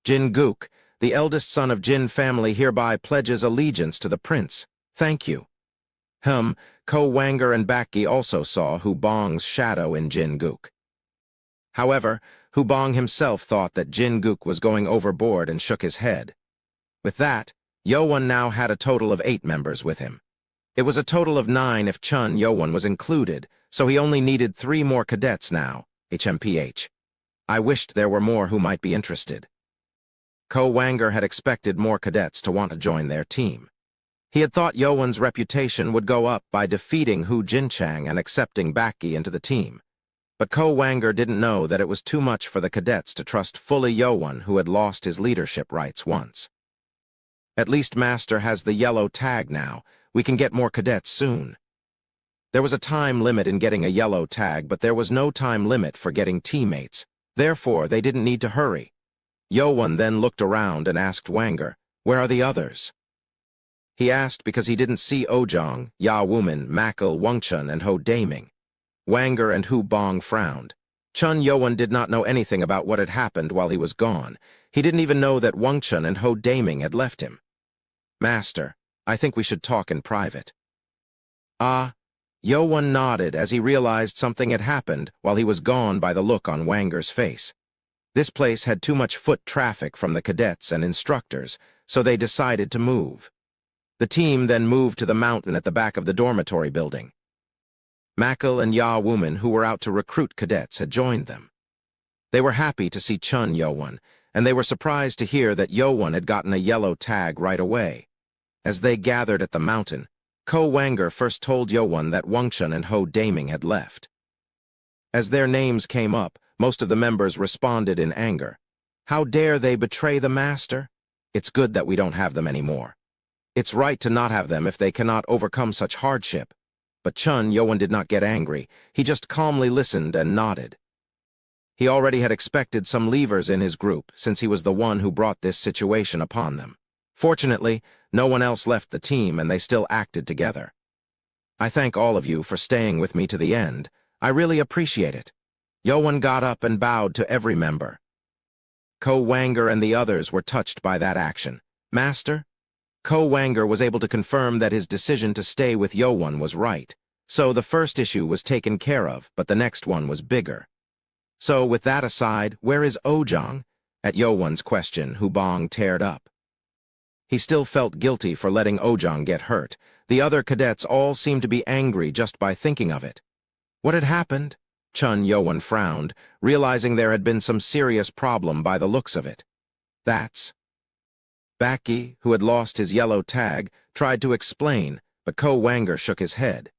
Jin Gook, the eldest son of Jin family, hereby pledges allegiance to the prince. Thank you. Ko Wanger and Baki also saw Hu Bong's shadow in Jin Gook. However, Hu Bong himself thought that Jin Gook was going overboard and shook his head. With that, Yowan now had a total of 8 members with him. It was a total of 9 if Chun Yowan was included, so he only needed 3 more cadets now, HMPH. I wished there were more who might be interested. Ko Wanger had expected more cadets to want to join their team. He had thought Yowan's reputation would go up by defeating Hu Jinchang and accepting Baki into the team. But Ko Wanger didn't know that it was too much for the cadets to trust fully Yowan, who had lost his leadership rights once. At least Master has the yellow tag now. We can get more cadets soon. There was a time limit in getting a yellow tag, but there was no time limit for getting teammates. Therefore, they didn't need to hurry. Yowan then looked around and asked Wanger, "Where are the others?" He asked because he didn't see Ojong, Ya Wumin, Makil, Wangchun, and Ho Daming. Wanger and Hu Bong frowned. Chun Yowan did not know anything about what had happened while he was gone. He didn't even know that Wangchun and Ho Daming had left him. "Master, I think we should talk in private." "Ah." Yowan nodded as he realized something had happened while he was gone by the look on Wanger's face. This place had too much foot traffic from the cadets and instructors, so they decided to move. The team then moved to the mountain at the back of the dormitory building. Makil and Ya Wumin, who were out to recruit cadets, had joined them. They were happy to see Chun Yowan, and they were surprised to hear that Yowan had gotten a yellow tag right away. As they gathered at the mountain, Ko Wanger first told Yowan that Wangchun and Ho Daming had left. As their names came up, most of the members responded in anger. "How dare they betray the master? It's good that we don't have them anymore. It's right to not have them if they cannot overcome such hardship." But Chun Yowan did not get angry. He just calmly listened and nodded. He already had expected some leavers in his group, since he was the one who brought this situation upon them. Fortunately, no one else left the team and they still acted together. "I thank all of you for staying with me to the end. I really appreciate it." Yowan got up and bowed to every member. Ko Wanger and the others were touched by that action. "Master?" Ko Wanger was able to confirm that his decision to stay with Yowan was right. So the first issue was taken care of, but the next one was bigger. "So with that aside, where is Ojong?" At Yowan's question, Hu Bong teared up. He still felt guilty for letting Ojong get hurt. The other cadets all seemed to be angry just by thinking of it. What had happened? Chun Yowan frowned, realizing there had been some serious problem by the looks of it. "That's..." Baki, who had lost his yellow tag, tried to explain, but Ko Wanger shook his head.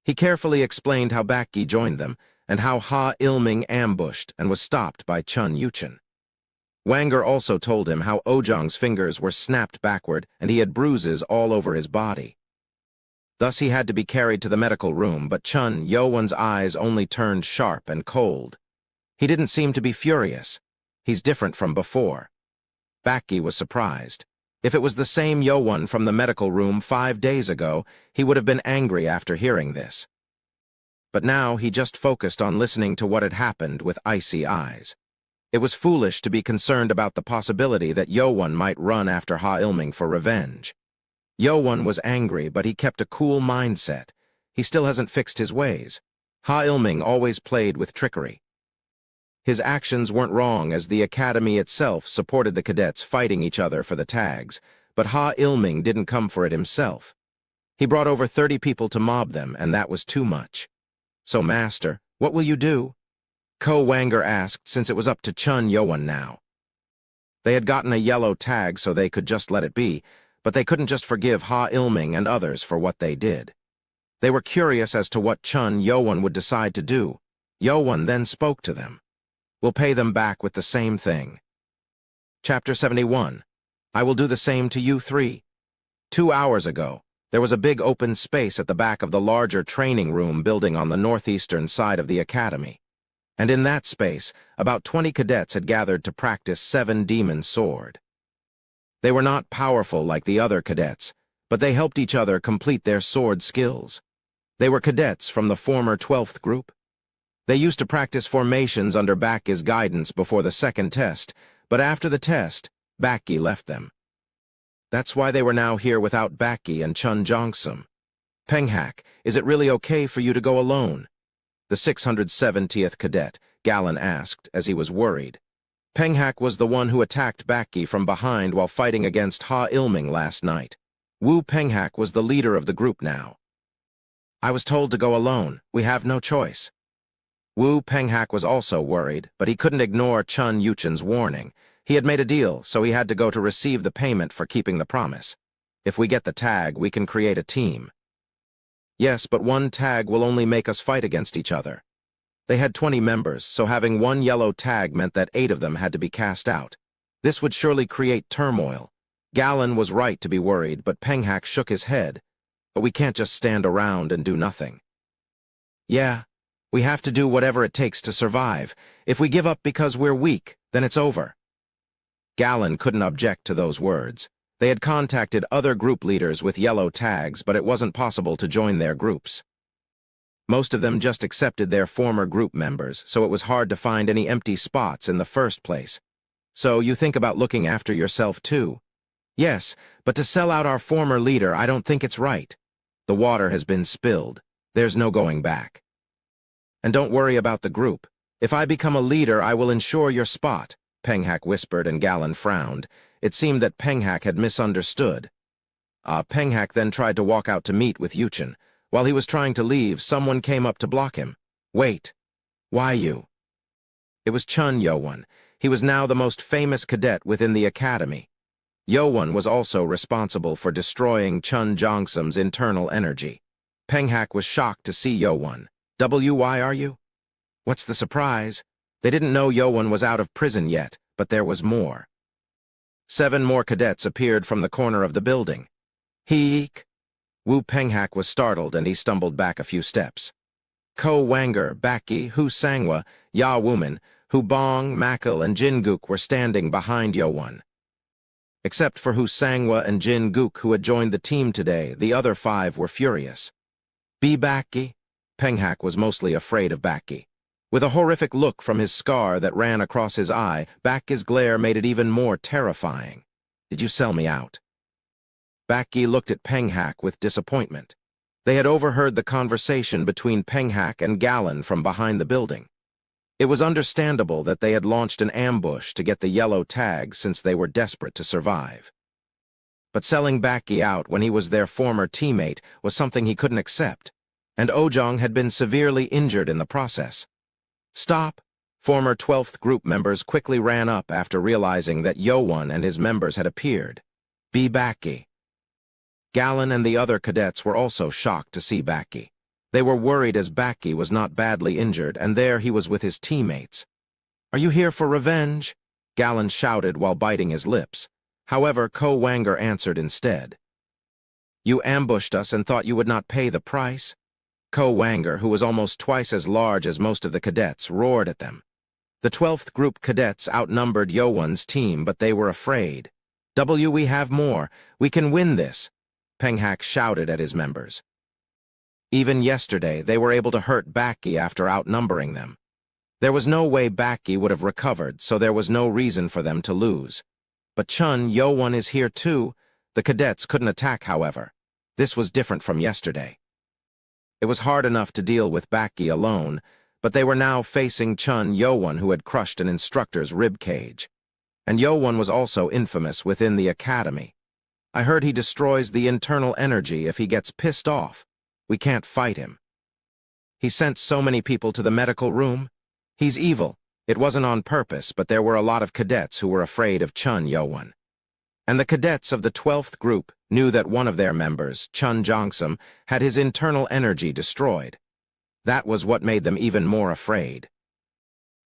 He carefully explained how Baki joined them, and how Ha Ilming ambushed and was stopped by Chun Yuchen. Wanger also told him how Ojong's fingers were snapped backward and he had bruises all over his body. Thus he had to be carried to the medical room, but Chun Yowan's eyes only turned sharp and cold. He didn't seem to be furious. He's different from before. Baki was surprised. If it was the same Yowan from the medical room 5 days ago, he would have been angry after hearing this. But now he just focused on listening to what had happened with icy eyes. It was foolish to be concerned about the possibility that Yowan might run after Ha Ilming for revenge. Yowan was angry, but he kept a cool mindset. He still hasn't fixed his ways. Ha Ilming always played with trickery. His actions weren't wrong, as the academy itself supported the cadets fighting each other for the tags, but Ha Ilming didn't come for it himself. He brought over 30 people to mob them, and that was too much. "So, Master, what will you do?" Ko Wanger asked, since it was up to Chun Yowan now. They had gotten a yellow tag, so they could just let it be, but they couldn't just forgive Ha Ilming and others for what they did. They were curious as to what Chun Yowan would decide to do. Yowan then spoke to them. "We'll pay them back with the same thing." Chapter 71. I will do the same to you 3. 2 hours ago, there was a big open space at the back of the larger training room building on the northeastern side of the academy. And in that space, about 20 cadets had gathered to practice 7 Demon Sword. They were not powerful like the other cadets, but they helped each other complete their sword skills. They were cadets from the former 12th group. They used to practice formations under Baki's guidance before the second test, but after the test, Baki left them. That's why they were now here without Baki and Chun Jongsum. "Penghak, is it really okay for you to go alone?" The 670th cadet, Gallon asked, as he was worried. Penghak was the one who attacked Baki from behind while fighting against Ha Ilming last night. Wu Penghak was the leader of the group now. "I was told to go alone. We have no choice." Wu Penghak was also worried, but he couldn't ignore Chun Yuchen's warning. He had made a deal, so he had to go to receive the payment for keeping the promise. "If we get the tag, we can create a team." "Yes, but one tag will only make us fight against each other." They had 20 members, so having one yellow tag meant that 8 of them had to be cast out. This would surely create turmoil. Gallon was right to be worried, but Penghak shook his head. "But we can't just stand around and do nothing." "Yeah, We have to do whatever it takes to survive. If we give up because we're weak, then it's over. Galen couldn't object to those words. They had contacted other group leaders with yellow tags, but it wasn't possible to join their groups. Most of them just accepted their former group members, so it was hard to find any empty spots in the first place. So you think about looking after yourself too? Yes, but to sell out our former leader, I don't think it's right. The water has been spilled. There's no going back. And don't worry about the group. If I become a leader, I will ensure your spot, Penghak whispered, and Galen frowned. It seemed that Penghak had misunderstood. Penghak then tried to walk out to meet with Yuchen. While he was trying to leave, someone came up to block him. Wait. Why you? It was Chun Yowon. He was now the most famous cadet within the academy. Yowon was also responsible for destroying Chun Jongsum's internal energy. Penghak was shocked to see Yowon. Why are you? What's the surprise? They didn't know Yowon was out of prison yet, but there was more. 7 more cadets appeared from the corner of the building. Heek! Wu Penghak was startled and he stumbled back a few steps. Ko Wanger, Baki, Hu Sangwa, Ya Wuman, Hu Bong, Makil, and Jin Guk were standing behind Yowon. Except for Hu Sangwa and Jin Guk, who had joined the team today, the other 5 were furious. Be Baki? Penghak was mostly afraid of Baki. With a horrific look from his scar that ran across his eye, Baki's glare made it even more terrifying. Did you sell me out? Baki looked at Penghak with disappointment. They had overheard the conversation between Penghak and Galen from behind the building. It was understandable that they had launched an ambush to get the yellow tag since they were desperate to survive. But selling Baki out when he was their former teammate was something he couldn't accept, and Ojong had been severely injured in the process. Stop! Former 12th group members quickly ran up after realizing that Yowon and his members had appeared. Be Baki. Galen and the other cadets were also shocked to see Baki. They were worried as Baki was not badly injured, and there he was with his teammates. Are you here for revenge? Galen shouted while biting his lips. However, Ko Wanger answered instead. You ambushed us and thought you would not pay the price? Ko Wanger, who was almost twice as large as most of the cadets, roared at them. The 12th group cadets outnumbered Yowon's team, but they were afraid. We have more. We can win this, Penghak shouted at his members. Even yesterday, they were able to hurt Baki after outnumbering them. There was no way Baki would have recovered, so there was no reason for them to lose. But Chun Yowon is here too. The cadets couldn't attack, however. This was different from yesterday. It was hard enough to deal with Baki alone, but they were now facing Chun Yowon, who had crushed an instructor's rib cage. And Yowon was also infamous within the academy. I heard he destroys the internal energy if he gets pissed off. We can't fight him. He sent so many people to the medical room. He's evil. It wasn't on purpose, but there were a lot of cadets who were afraid of Chun Yowon. And the cadets of the 12th group knew that one of their members, Chun Jongsum, had his internal energy destroyed. That was what made them even more afraid.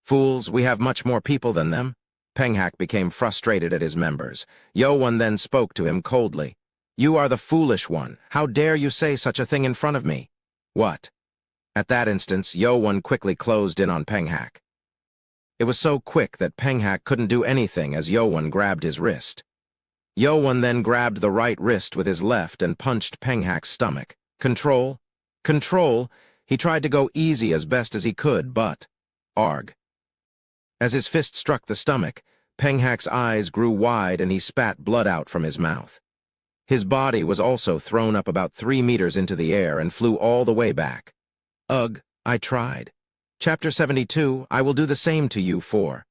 Fools, we have much more people than them. Penghak became frustrated at his members. Yowon then spoke to him coldly. You are the foolish one. How dare you say such a thing in front of me? What? At that instance, Yowon quickly closed in on Penghak. It was so quick that Penghak couldn't do anything as Yowon grabbed his wrist. Yowon then grabbed the right wrist with his left and punched Penghak's stomach. Control? Control? He tried to go easy as best as he could, but... Arg. As his fist struck the stomach, Penghak's eyes grew wide and he spat blood out from his mouth. His body was also thrown up about 3 meters into the air and flew all the way back. Ugh, I tried. Chapter 72, I will do the same to you 4.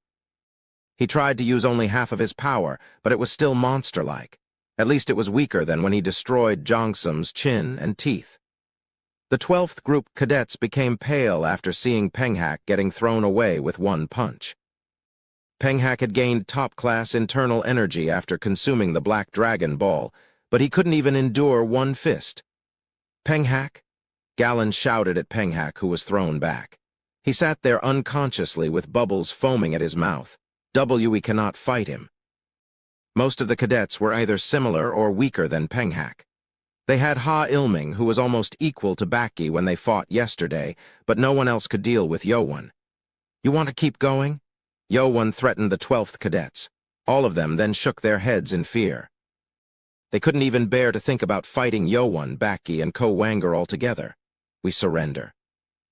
He tried to use only half of his power, but it was still monster-like. At least it was weaker than when he destroyed Jongsum's chin and teeth. The 12th group cadets became pale after seeing Penghak getting thrown away with one punch. Penghak had gained top-class internal energy after consuming the Black Dragon Ball, but he couldn't even endure one fist. Penghak? Galen shouted at Penghak, who was thrown back. He sat there unconsciously with bubbles foaming at his mouth. We cannot fight him. Most of the cadets were either similar or weaker than Penghak. They had Ha Ilming, who was almost equal to Baki when they fought yesterday, but no one else could deal with Yowon. You want to keep going? Yowon threatened the 12th cadets. All of them then shook their heads in fear. They couldn't even bear to think about fighting Yowon, Baki, and Ko Wanger altogether. We surrender.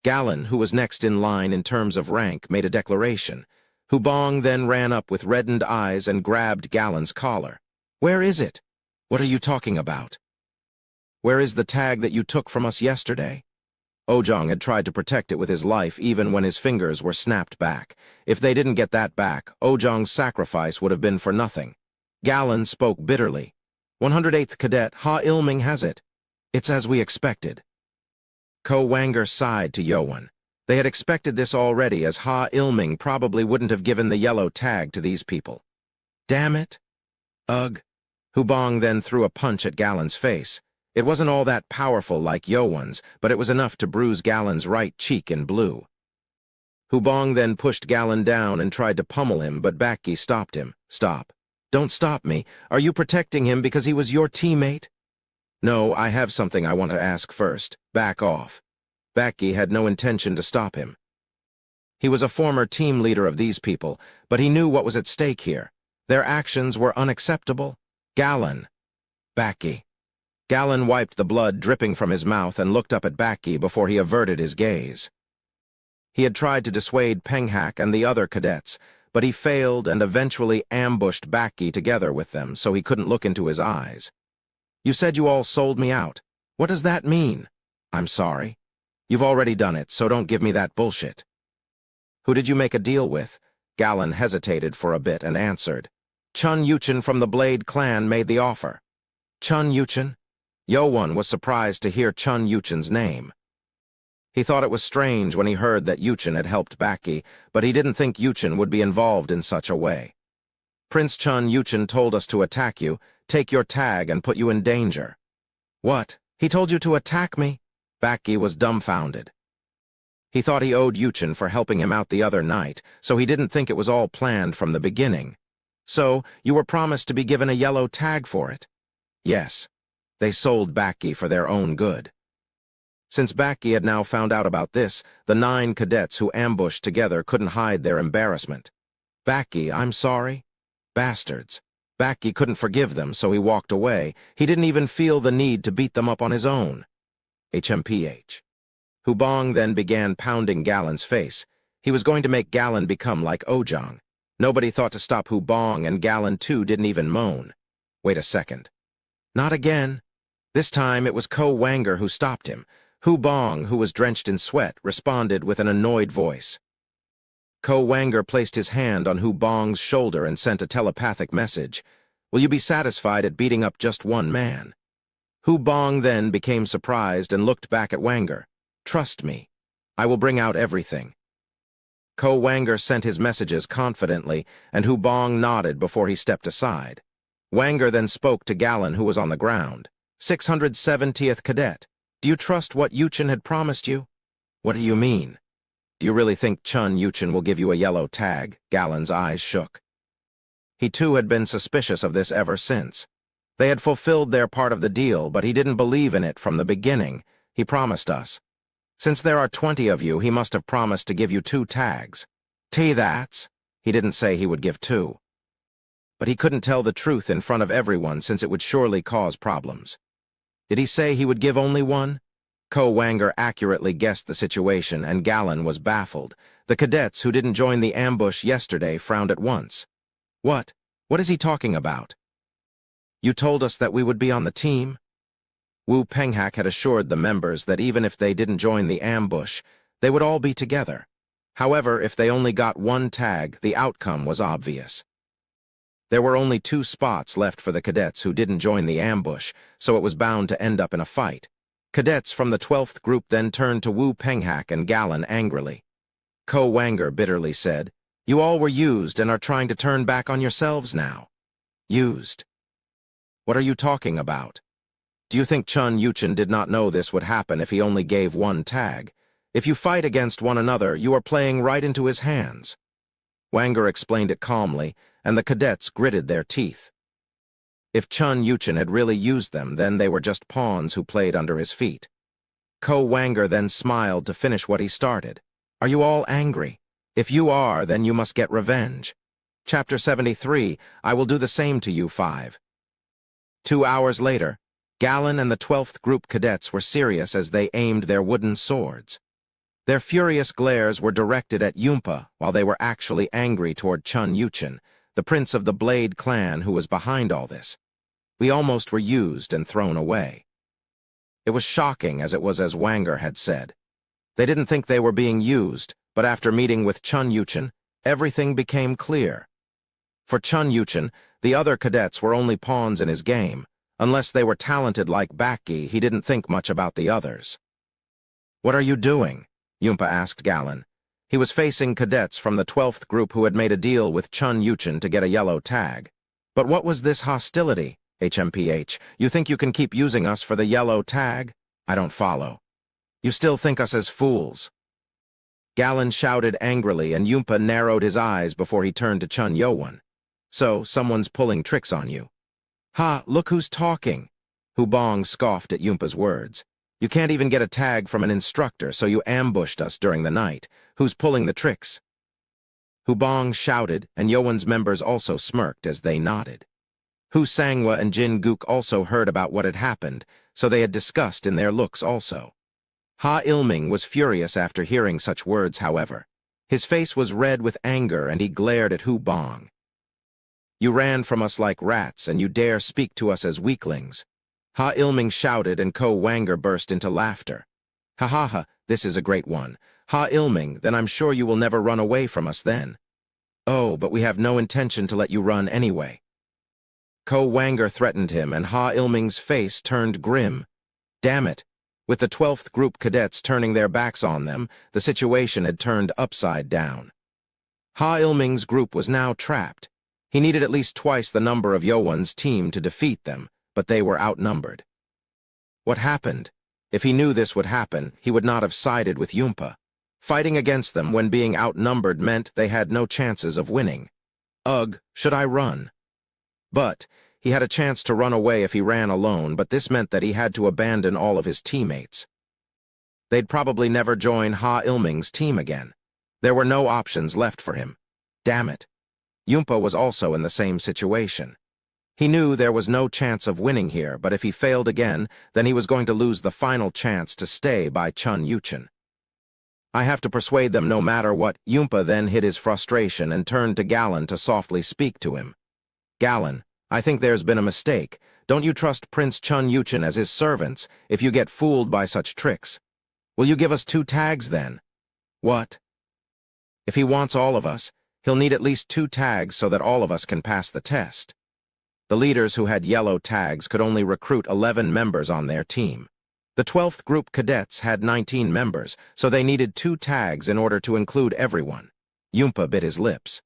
Galen, who was next in line in terms of rank, made a declaration. Hubong then ran up with reddened eyes and grabbed Galen's collar. Where is it? What are you talking about? Where is the tag that you took from us yesterday? Ojong had tried to protect it with his life even when his fingers were snapped back. If they didn't get that back, Ojong's sacrifice would have been for nothing. Galen spoke bitterly. 108th Cadet Ha Ilming has it. It's as we expected. Ko Wanger sighed to Yowon. They had expected this already, as Ha Ilming probably wouldn't have given the yellow tag to these people. Damn it. Ugh. Hubong then threw a punch at Galen's face. It wasn't all that powerful like Yowon's, but it was enough to bruise Galen's right cheek in blue. Hubong then pushed Galen down and tried to pummel him, but Baki stopped him. Stop. Don't stop me. Are you protecting him because he was your teammate? No, I have something I want to ask first. Back off. Baki had no intention to stop him. He was a former team leader of these people, but he knew what was at stake here. Their actions were unacceptable. Galen. Baki. Galen wiped the blood dripping from his mouth and looked up at Baki before he averted his gaze. He had tried to dissuade Penghak and the other cadets, but he failed and eventually ambushed Baki together with them so he couldn't look into his eyes. You said you all sold me out. What does that mean? I'm sorry. You've already done it, so don't give me that bullshit. Who did you make a deal with? Galen hesitated for a bit and answered. Chun Yuchen from the Blade clan made the offer. Chun Yuchen? Yowon was surprised to hear Chun Yuchen's name. He thought it was strange when he heard that Yuchen had helped Baki, but he didn't think Yuchen would be involved in such a way. Prince Chun Yuchen told us to attack you, take your tag, and put you in danger. What? He told you to attack me? Baki was dumbfounded. He thought he owed Yuchen for helping him out the other night, so he didn't think it was all planned from the beginning. So, you were promised to be given a yellow tag for it? Yes. They sold Baki for their own good. Since Baki had now found out about this, the 9 cadets who ambushed together couldn't hide their embarrassment. Baki, I'm sorry. Bastards. Baki couldn't forgive them, so he walked away. He didn't even feel the need to beat them up on his own. HMPH. Hubong then began pounding Galen's face. He was going to make Galen become like Ojong. Nobody thought to stop Hubong, and Galen too didn't even moan. Wait a second. Not again. This time it was Ko Wanger who stopped him. Hubong, who was drenched in sweat, responded with an annoyed voice. Ko Wanger placed his hand on Hubong's shoulder and sent a telepathic message. Will you be satisfied at beating up just one man? Hubong then became surprised and looked back at Wanger. Trust me. I will bring out everything. Ko Wanger sent his messages confidently, and Hubong nodded before he stepped aside. Wanger then spoke to Galen, who was on the ground. 670th Cadet, do you trust what Yuchen had promised you? What do you mean? Do you really think Chun Yuchen will give you a yellow tag? Galen's eyes shook. He too had been suspicious of this ever since. They had fulfilled their part of the deal, but he didn't believe in it from the beginning. He promised us. Since there are 20 of you, he must have promised to give you 2 tags. That's. He didn't say he would give 2. But he couldn't tell the truth in front of everyone since it would surely cause problems. Did he say he would give only 1? Ko Wanger accurately guessed the situation, and Galen was baffled. The cadets who didn't join the ambush yesterday frowned at once. What? What is he talking about? You told us that we would be on the team? Wu Penghak had assured the members that even if they didn't join the ambush, they would all be together. However, if they only got 1 tag, the outcome was obvious. There were only 2 spots left for the cadets who didn't join the ambush, so it was bound to end up in a fight. Cadets from the 12th group then turned to Wu Penghak and Galen angrily. Ko Wanger bitterly said, You all were used and are trying to turn back on yourselves now. Used? What are you talking about? Do you think Chun Yuchen did not know this would happen if he only gave 1 tag? If you fight against one another, you are playing right into his hands. Wanger explained it calmly, and the cadets gritted their teeth. If Chun Yuchen had really used them, then they were just pawns who played under his feet. Ko Wanger then smiled to finish what he started. Are you all angry? If you are, then you must get revenge. Chapter 73, I will do the same to you 5. 2 hours later, Galen and the 12th Group cadets were serious as they aimed their wooden swords. Their furious glares were directed at Yumpa, while they were actually angry toward Chun Yuchen, the prince of the Blade clan who was behind all this. We almost were used and thrown away. It was shocking, as it was as Wanger had said. They didn't think they were being used, but after meeting with Chun Yuchen, everything became clear. For Chun Yuchen, the other cadets were only pawns in his game. Unless they were talented like Baki, he didn't think much about the others. What are you doing? Yumpa asked Galen. He was facing cadets from the 12th Group who had made a deal with Chun Yuchen to get a yellow tag. But what was this hostility? HMPH, you think you can keep using us for the yellow tag? I don't follow. You still think us as fools. Galen shouted angrily, and Yumpa narrowed his eyes before he turned to Chun Yuchen. So, someone's pulling tricks on you. Ha, look who's talking. Hubong scoffed at Yumpa's words. You can't even get a tag from an instructor, so you ambushed us during the night. Who's pulling the tricks? Hubong shouted, and Yuchen's members also smirked as they nodded. Hu Sangwa and Jin Guk also heard about what had happened, so they had discussed in their looks also. Ha Ilming was furious after hearing such words, however. His face was red with anger, and he glared at Hubong. You ran from us like rats, and you dare speak to us as weaklings. Ha Ilming shouted, and Ko Wanger burst into laughter. Ha ha ha, this is a great one. Ha Ilming, then I'm sure you will never run away from us then. Oh, but we have no intention to let you run anyway. Ko Wanger threatened him, and Ha Ilming's face turned grim. Damn it. With the 12th Group cadets turning their backs on them, the situation had turned upside down. Ha Ilming's group was now trapped. He needed at least twice the number of Yuchen's team to defeat them, but they were outnumbered. What happened? If he knew this would happen, he would not have sided with Yumpa. Fighting against them when being outnumbered meant they had no chances of winning. Ugh, should I run? But he had a chance to run away if he ran alone, but this meant that he had to abandon all of his teammates. They'd probably never join Ha Ilming's team again. There were no options left for him. Damn it. Yumpa was also in the same situation. He knew there was no chance of winning here, but if he failed again, then he was going to lose the final chance to stay by Chun Yuchen. I have to persuade them no matter what. Yumpa then hid his frustration and turned to Galen to softly speak to him. Galen, I think there's been a mistake. Don't you trust Prince Chun Yuchen as his servants if you get fooled by such tricks? Will you give us 2 tags then? What? If he wants all of us, he'll need at least 2 tags so that all of us can pass the test. The leaders who had yellow tags could only recruit 11 members on their team. The 12th Group cadets had 19 members, so they needed 2 tags in order to include everyone. Yumpa bit his lips.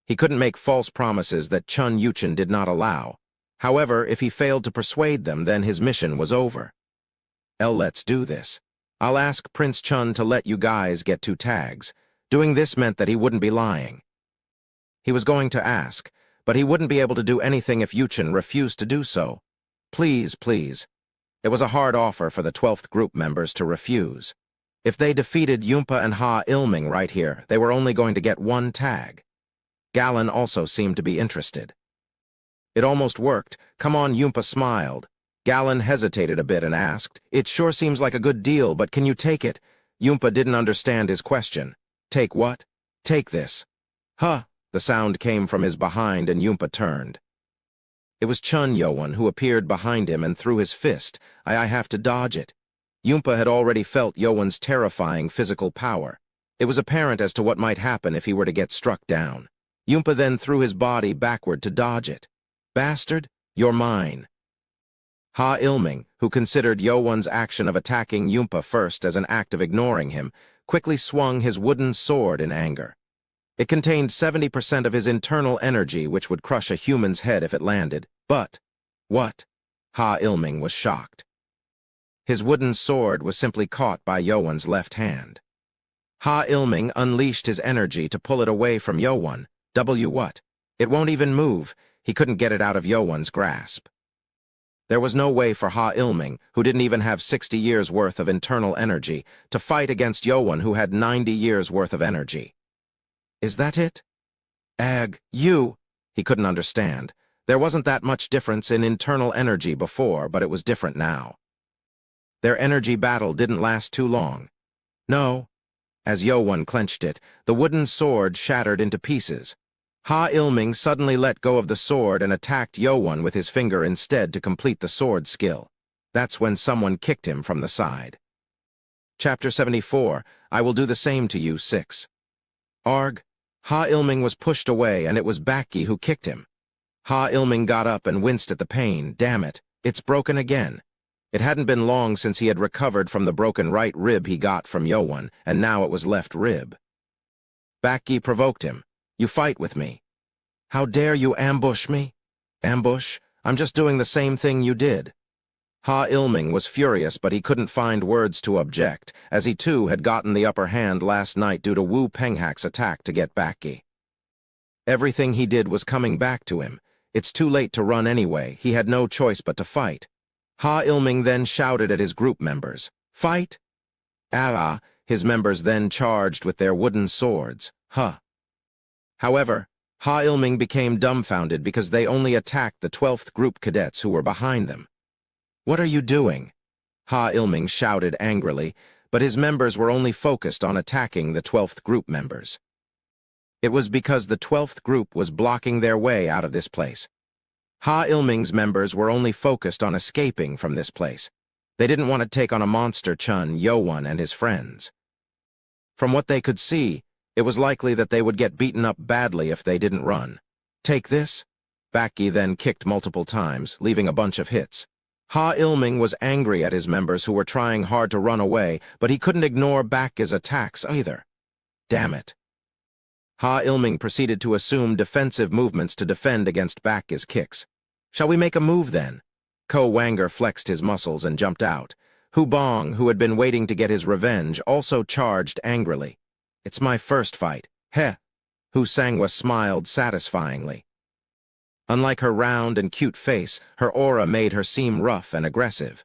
He couldn't make false promises that Chun Yuchen did not allow. However, if he failed to persuade them, then his mission was over. Let's do this. I'll ask Prince Chun to let you guys get 2 tags. Doing this meant that he wouldn't be lying. He was going to ask, but he wouldn't be able to do anything if Yuchen refused to do so. Please, please. It was a hard offer for the 12th Group members to refuse. If they defeated Yumpa and Ha Ilming right here, they were only going to get 1 tag. Galen also seemed to be interested. It almost worked. Come on, Yumpa smiled. Galen hesitated a bit and asked, It sure seems like a good deal, but can you take it? Yumpa didn't understand his question. Take what? Take this. Huh. The sound came from his behind, and Yumpa turned. It was Chun Yuchen who appeared behind him and threw his fist. I have to dodge it. Yumpa had already felt Yuchen's terrifying physical power. It was apparent as to what might happen if he were to get struck down. Yumpa then threw his body backward to dodge it. Bastard, you're mine. Ha Ilming, who considered Yuchen's action of attacking Yumpa first as an act of ignoring him, quickly swung his wooden sword in anger. It contained 70% of his internal energy, which would crush a human's head if it landed. But, what? Ha Ilming was shocked. His wooden sword was simply caught by Yuchen's left hand. Ha Ilming unleashed his energy to pull it away from Yuchen. What? It won't even move. He couldn't get it out of Yowan's grasp. There was no way for Ha Ilming, who didn't even have 60 years' worth of internal energy, to fight against Yowan, who had 90 years' worth of energy. Is that it? You... He couldn't understand. There wasn't that much difference in internal energy before, but it was different now. Their energy battle didn't last too long. No. As Yowan clenched it, the wooden sword shattered into pieces. Ha Ilming suddenly let go of the sword and attacked Yowan with his finger instead to complete the sword skill. That's when someone kicked him from the side. Chapter 74, I Will Do the Same to You 6. Arg. Ha Ilming was pushed away, and it was Baki who kicked him. Ha Ilming got up and winced at the pain. Damn it, it's broken again. It hadn't been long since he had recovered from the broken right rib he got from Yowan, and now it was left rib. Baki provoked him. You fight with me. How dare you ambush me? Ambush? I'm just doing the same thing you did. Ha Ilming was furious, but he couldn't find words to object, as he too had gotten the upper hand last night due to Wu Penghak's attack to get Baki. Everything he did was coming back to him. It's too late to run anyway. He had no choice but to fight. Ha Ilming then shouted at his group members. Fight? Ah! His members then charged with their wooden swords. However, Ha Ilming became dumbfounded because they only attacked the 12th group cadets who were behind them. What are you doing? Ha Ilming shouted angrily, but his members were only focused on attacking the 12th group members. It was because the 12th group was blocking their way out of this place. Ha Ilming's members were only focused on escaping from this place. They didn't want to take on a monster Chun, Yowan, and his friends. From what they could see, it was likely that they would get beaten up badly if they didn't run. Take this? Baki then kicked multiple times, leaving a bunch of hits. Ha Ilming was angry at his members who were trying hard to run away, but he couldn't ignore Baki's attacks either. Damn it. Ha Ilming proceeded to assume defensive movements to defend against Baki's kicks. Shall we make a move then? Ko Wanger flexed his muscles and jumped out. Hu Bong, who had been waiting to get his revenge, also charged angrily. It's my first fight. Heh. Hu Sangwa smiled satisfyingly. Unlike her round and cute face, her aura made her seem rough and aggressive.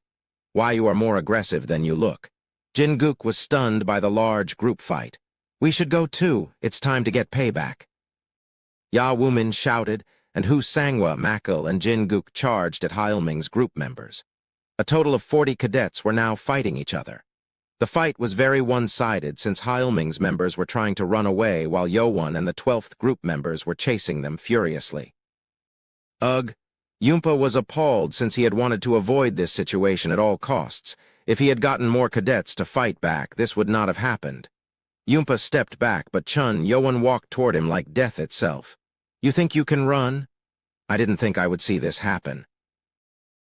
Why, you are more aggressive than you look. Jin-guk was stunned by the large group fight. We should go too. It's time to get payback. Ya Wumin shouted, and Hu Sangwa, Makil, and Jin-guk charged at Ha Ilming's group members. A total of 40 cadets were now fighting each other. The fight was very one-sided since Ha Ilming's members were trying to run away while Yowan and the 12th group members were chasing them furiously. Ugh. Yumpa was appalled since he had wanted to avoid this situation at all costs. If he had gotten more cadets to fight back, this would not have happened. Yumpa stepped back, but Chun Yowan walked toward him like death itself. You think you can run? I didn't think I would see this happen.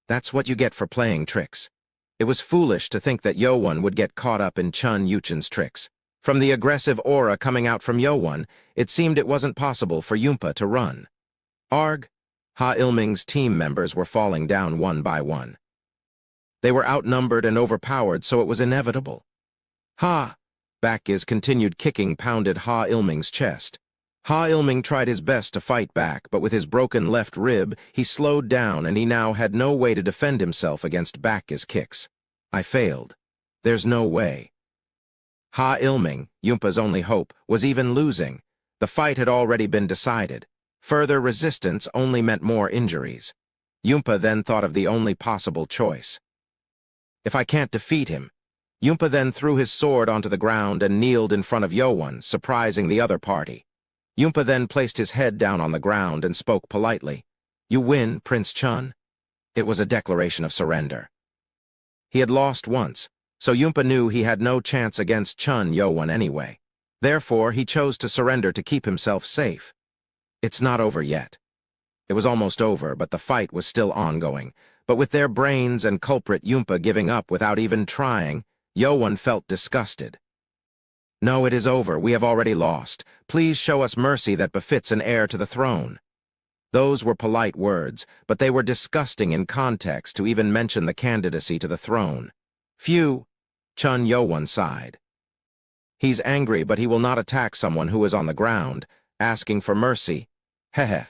That's what you get for playing tricks. It was foolish to think that Yowan would get caught up in Chun Yuchen's tricks. From the aggressive aura coming out from Yowan, it seemed it wasn't possible for Yumpa to run. Arg. Ha Ilming's team members were falling down one by one. They were outnumbered and overpowered, so it was inevitable. Ha! Baki's continued kicking pounded Ha Ilming's chest. Ha Ilming tried his best to fight back, but with his broken left rib, he slowed down and he now had no way to defend himself against Baki's kicks. I failed. There's no way. Ha Ilming, Yumpa's only hope, was even losing. The fight had already been decided. Further resistance only meant more injuries. Yumpa then thought of the only possible choice. If I can't defeat him... Yumpa then threw his sword onto the ground and kneeled in front of Yowan, surprising the other party. Yumpa then placed his head down on the ground and spoke politely. You win, Prince Chun. It was a declaration of surrender. He had lost once, so Yumpa knew he had no chance against Chun Yowan anyway. Therefore, he chose to surrender to keep himself safe. It's not over yet. It was almost over, but the fight was still ongoing. But with their brains and culprit Yumpa giving up without even trying, Yowan felt disgusted. No, it is over. We have already lost. Please show us mercy that befits an heir to the throne. Those were polite words, but they were disgusting in context to even mention the candidacy to the throne. Phew, Chun Yowan sighed. He's angry, but he will not attack someone who is on the ground, asking for mercy. Heh.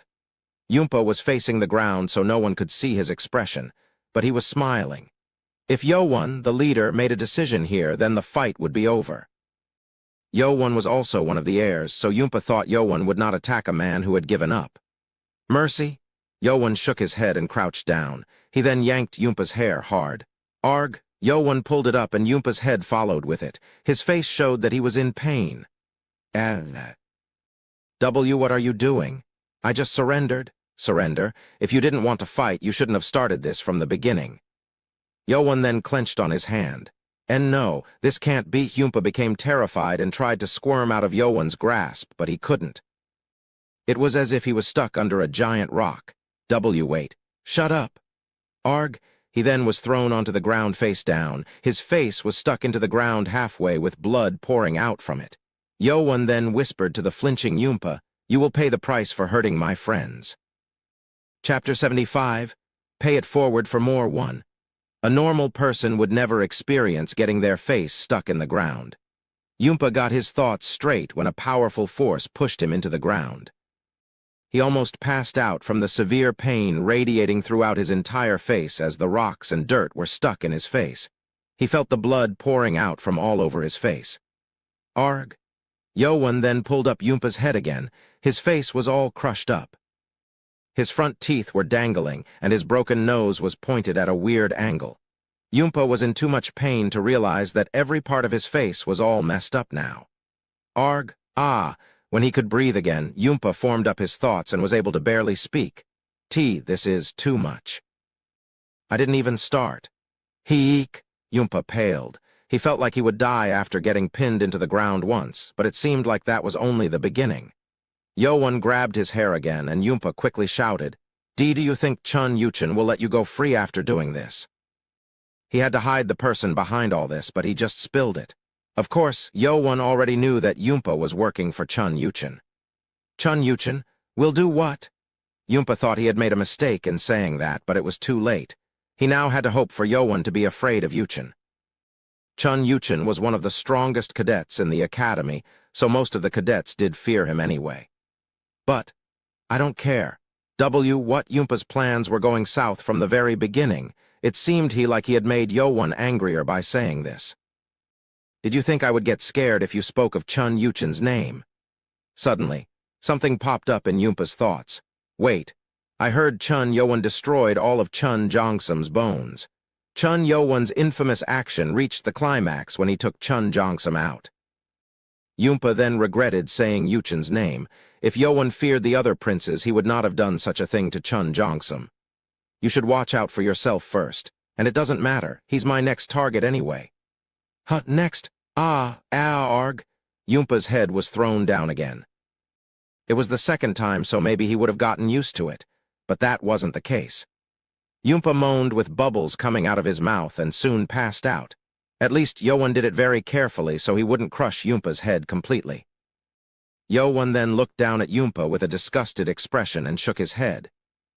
Yumpa was facing the ground so no one could see his expression, but he was smiling. If Yowon, the leader, made a decision here, then the fight would be over. Yowon was also one of the heirs, so Yumpa thought Yowon would not attack a man who had given up. Mercy? Yowon shook his head and crouched down. He then yanked Yumpa's hair hard. Arg! Yowon pulled it up and Yumpa's head followed with it. His face showed that he was in pain. W, what are you doing? I just surrendered. Surrender? If you didn't want to fight, you shouldn't have started this from the beginning. Yowon then clenched on his hand. And no, this can't be. Yumpa became terrified and tried to squirm out of Yowon's grasp, but he couldn't. It was as if he was stuck under a giant rock. W, wait. Shut up. Arg! He then was thrown onto the ground face down. His face was stuck into the ground halfway with blood pouring out from it. Yowon then whispered to the flinching Yumpa, "You will pay the price for hurting my friends." Chapter 75. Pay it forward for more 1. A normal person would never experience getting their face stuck in the ground. Yumpa got his thoughts straight when a powerful force pushed him into the ground. He almost passed out from the severe pain radiating throughout his entire face as the rocks and dirt were stuck in his face. He felt the blood pouring out from all over his face. Arg! Yowon then pulled up Yumpa's head again. His face was all crushed up. His front teeth were dangling, and his broken nose was pointed at a weird angle. Yumpa was in too much pain to realize that every part of his face was all messed up now. Arg! Ah! When he could breathe again, Yumpa formed up his thoughts and was able to barely speak. This is too much. I didn't even start. Eek! Yumpa paled. He felt like he would die after getting pinned into the ground once, but it seemed like that was only the beginning. Yowon grabbed his hair again, and Yumpa quickly shouted, Do you think Chun Yuchen will let you go free after doing this? He had to hide the person behind all this, but he just spilled it. Of course, Yowon already knew that Yumpa was working for Chun Yuchen. Chun Yuchen? Will do what? Yumpa thought he had made a mistake in saying that, but it was too late. He now had to hope for Yowon to be afraid of Yuchen. Chun Yuchen was one of the strongest cadets in the academy, so most of the cadets did fear him anyway. But, I don't care. What Yumpa's plans were going south from the very beginning. It seemed like he had made Yowon angrier by saying this. Did you think I would get scared if you spoke of Chun Yuchen's name? Suddenly, something popped up in Yumpa's thoughts. Wait, I heard Chun Yowon destroyed all of Chun Jongsum's bones. Chun Yowon's infamous action reached the climax when he took Chun Jongsum out. Yumpa then regretted saying Yuchen's name. If Yowon feared the other princes, he would not have done such a thing to Chun Jongsum. You should watch out for yourself first, and it doesn't matter, he's my next target anyway. Next? Arg. Yumpa's head was thrown down again. It was the second time, so maybe he would have gotten used to it, but that wasn't the case. Yumpa moaned with bubbles coming out of his mouth and soon passed out. At least Yowon did it very carefully so he wouldn't crush Yumpa's head completely. Yowon then looked down at Yumpa with a disgusted expression and shook his head.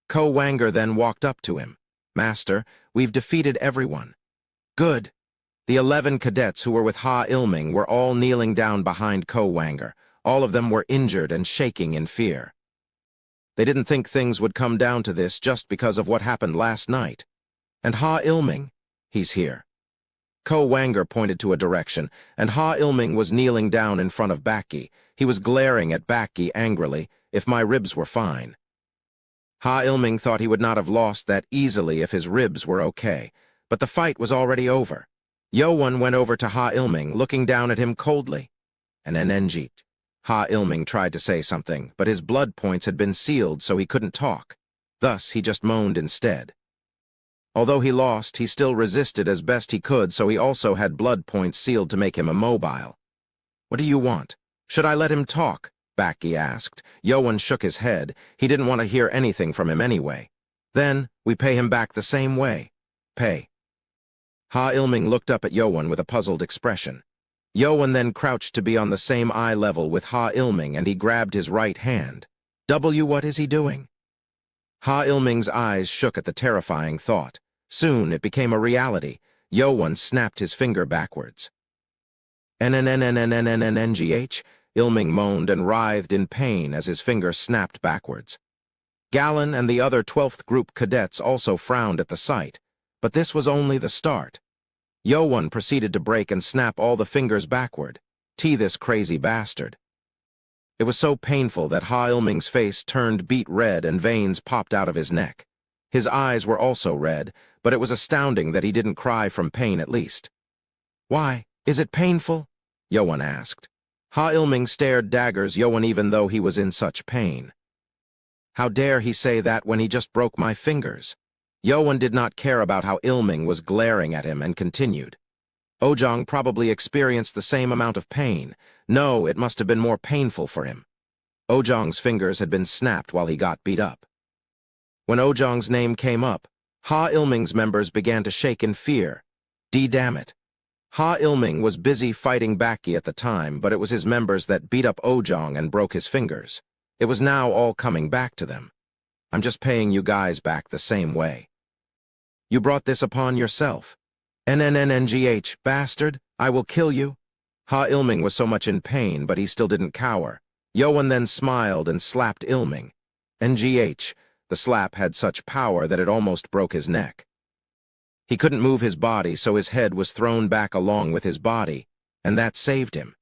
Ko Wanger then walked up to him. Master, we've defeated everyone. Good. The 11 cadets who were with Ha Ilming were all kneeling down behind Ko Wanger. All of them were injured and shaking in fear. They didn't think things would come down to this just because of what happened last night. And Ha Ilming? He's here. Ko Wanger pointed to a direction, and Ha Ilming was kneeling down in front of Baki. He was glaring at Baki angrily, if my ribs were fine. Ha Ilming thought he would not have lost that easily if his ribs were okay, but the fight was already over. Yowon went over to Ha Ilming, looking down at him coldly. And Nenjit. Ha Ilming tried to say something, but his blood points had been sealed so he couldn't talk. Thus, he just moaned instead. Although he lost, he still resisted as best he could, so he also had blood points sealed to make him immobile. What do you want? Should I let him talk? Baki asked. Yowon shook his head. He didn't want to hear anything from him anyway. Then, we pay him back the same way. Pay. Ha Ilming looked up at Yowon with a puzzled expression. Yowon then crouched to be on the same eye level with Ha Ilming, and he grabbed his right hand. What is he doing? Ha Ilming's eyes shook at the terrifying thought. Soon it became a reality. Yowon snapped his finger backwards. NNNNNNNNGH, Ilming moaned and writhed in pain as his finger snapped backwards. Galen and the other 12th Group cadets also frowned at the sight, but this was only the start. Yowan proceeded to break and snap all the fingers backward. This crazy bastard. It was so painful that Ha Ilming's face turned beet red and veins popped out of his neck. His eyes were also red, but it was astounding that he didn't cry from pain at least. "Why, is it painful?" Yowan asked. Ha Ilming stared daggers Yowan even though he was in such pain. "How dare he say that when he just broke my fingers?" Yowan did not care about how Ilming was glaring at him and continued. Ojong probably experienced the same amount of pain. No, it must have been more painful for him. Ojong's fingers had been snapped while he got beat up. When Ojong's name came up, Ha Ilming's members began to shake in fear. Damn it. Ha Ilming was busy fighting Baki at the time, but it was his members that beat up Ojong and broke his fingers. It was now all coming back to them. "I'm just paying you guys back the same way. You brought this upon yourself. NNNNGH, bastard, I will kill you." Ha Ilming was so much in pain, but he still didn't cower. Yowan then smiled and slapped Ilming. NGH, the slap had such power that it almost broke his neck. He couldn't move his body, so his head was thrown back along with his body, and that saved him.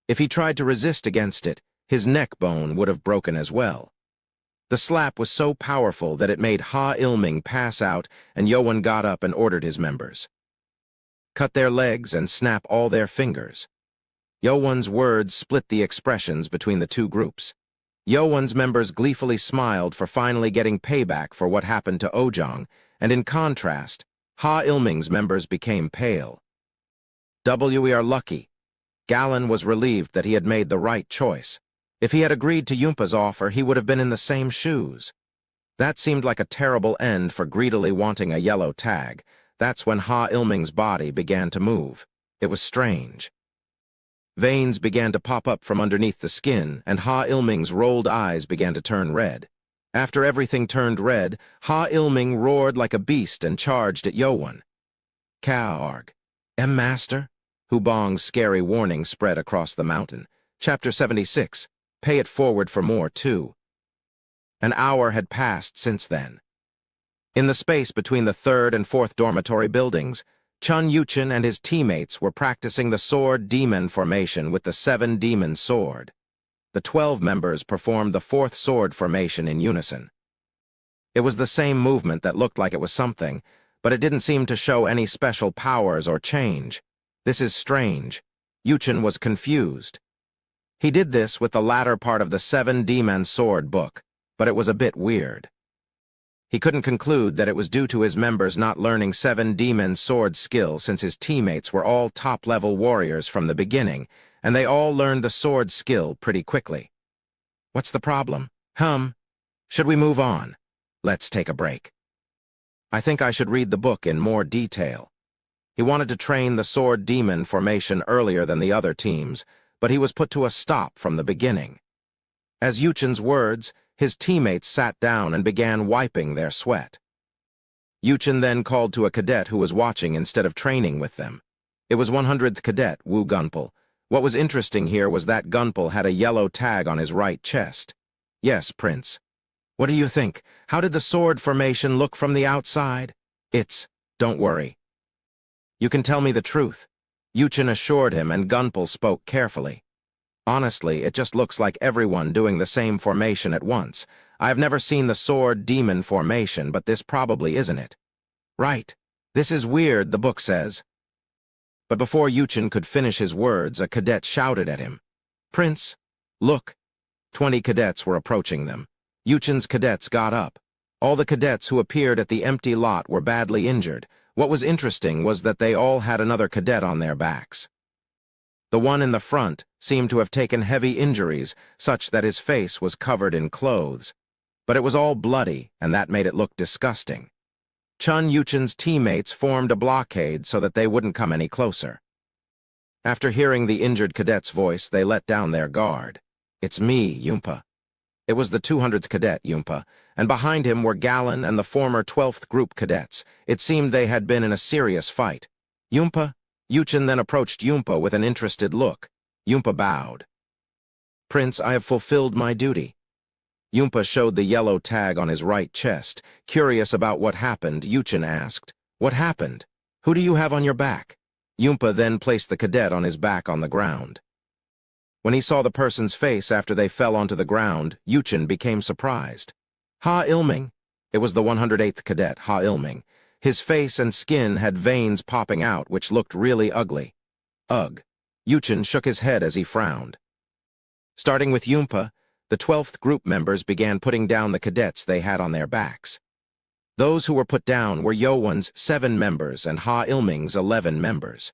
If he tried to resist against it, his neck bone would have broken as well. The slap was so powerful that it made Ha Ilming pass out, and Yowan got up and ordered his members. "Cut their legs and snap all their fingers." Yowan's words split the expressions between the two groups. Yowan's members gleefully smiled for finally getting payback for what happened to Ojong, and in contrast, Ha Ilming's members became pale. "We are lucky." Galen was relieved that he had made the right choice. If he had agreed to Yumpa's offer, he would have been in the same shoes. That seemed like a terrible end for greedily wanting a yellow tag. That's when Ha Ilming's body began to move. It was strange. Veins began to pop up from underneath the skin, and Ha Ilming's rolled eyes began to turn red. After everything turned red, Ha Ilming roared like a beast and charged at Yowan. "Kaarg. Master?" Hubong's scary warning spread across the mountain. Chapter 76. Pay it forward for more, too. An hour had passed since then. In the space between the 3rd and 4th dormitory buildings, Chun Yuchen and his teammates were practicing the sword demon formation with the 7 demon sword. The 12 members performed the 4th sword formation in unison. It was the same movement that looked like it was something, but it didn't seem to show any special powers or change. This is strange. Yuchen was confused. He did this with the latter part of the 7 demon sword book, but it was a bit weird. He couldn't conclude that it was due to his members not learning 7 demon sword skill since his teammates were all top-level warriors from the beginning, and they all learned the sword skill pretty quickly. What's the problem? Should we move on? Let's take a break. I think I should read the book in more detail. He wanted to train the sword demon formation earlier than the other teams, but he was put to a stop from the beginning. As Yuchen's words, his teammates sat down and began wiping their sweat. Yuchen then called to a cadet who was watching instead of training with them. It was 100th Cadet Wu Gunpel. What was interesting here was that Gunpel had a yellow tag on his right chest. "Yes, Prince. What do you think? How did the sword formation look from the outside?" Don't worry. You can tell me the truth." Yuchen assured him, and Gunpel spoke carefully. "Honestly, it just looks like everyone doing the same formation at once. I have never seen the sword demon formation, but this probably isn't it." "Right. This is weird, the book says." But before Yuchen could finish his words, a cadet shouted at him. "Prince, look." 20 cadets were approaching them. Yuchen's cadets got up. All the cadets who appeared at the empty lot were badly injured. What was interesting was that they all had another cadet on their backs. The one in the front seemed to have taken heavy injuries, such that his face was covered in clothes. But it was all bloody, and that made it look disgusting. Chun Yuchen's teammates formed a blockade so that they wouldn't come any closer. After hearing the injured cadet's voice, they let down their guard. "It's me, Yumpa." It was the 200th Cadet, Yumpa, and behind him were Galen and the former 12th Group cadets. It seemed they had been in a serious fight. "Yumpa?" Yuchen then approached Yumpa with an interested look. Yumpa bowed. "Prince, I have fulfilled my duty." Yumpa showed the yellow tag on his right chest. Curious about what happened, Yuchen asked, "What happened? Who do you have on your back?" Yumpa then placed the cadet on his back on the ground. When he saw the person's face after they fell onto the ground, Yuchen became surprised. Ha Ilming. It was the 108th cadet, Ha Ilming. His face and skin had veins popping out, which looked really ugly. Ugh. Yuchen shook his head as he frowned. Starting with Yumpa, the 12th group members began putting down the cadets they had on their backs. Those who were put down were Yowan's 7 members and Ha Ilming's 11 members.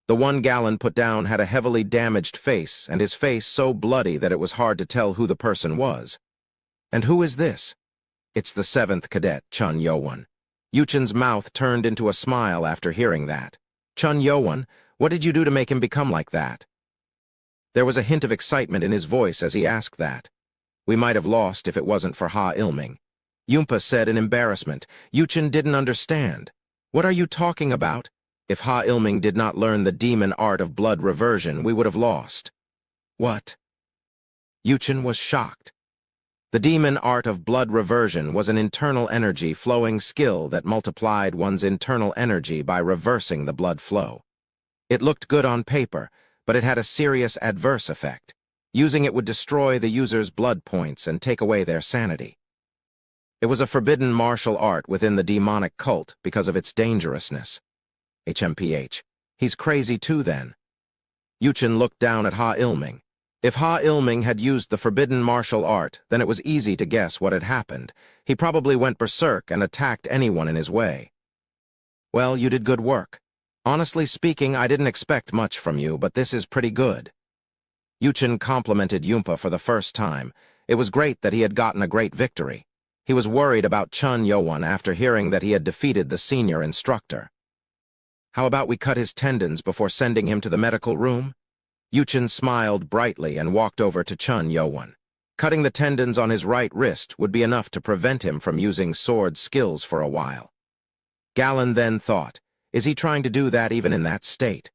The one Gallon put down had a heavily damaged face, and his face so bloody that it was hard to tell who the person was. "And who is this?" "It's the 7th cadet, Chun Yowan." Yuchen's mouth turned into a smile after hearing that. "Chun Yowan, what did you do to make him become like that?" There was a hint of excitement in his voice as he asked that. "We might have lost if it wasn't for Ha Ilming." Yumpa said in embarrassment. Yuchen didn't understand. "What are you talking about? If Ha Ilming did not learn the demon art of blood reversion, we would have lost." "What?" Yuchen was shocked. The demon art of blood reversion was an internal energy flowing skill that multiplied one's internal energy by reversing the blood flow. It looked good on paper, but it had a serious adverse effect. Using it would destroy the user's blood points and take away their sanity. It was a forbidden martial art within the demonic cult because of its dangerousness. HMPH. He's crazy too then. Yuchen looked down at Ha Ilming. If Ha Ilming had used the forbidden martial art, then it was easy to guess what had happened. He probably went berserk and attacked anyone in his way. "Well, you did good work. Honestly speaking, I didn't expect much from you, but this is pretty good." Yuchen complimented Yumpa for the first time. It was great that he had gotten a great victory. He was worried about Chun Yowan after hearing that he had defeated the senior instructor. "How about we cut his tendons before sending him to the medical room?" Yuchen smiled brightly and walked over to Chun Yowan. Cutting the tendons on his right wrist would be enough to prevent him from using sword skills for a while. Gallon then thought, is he trying to do that even in that state?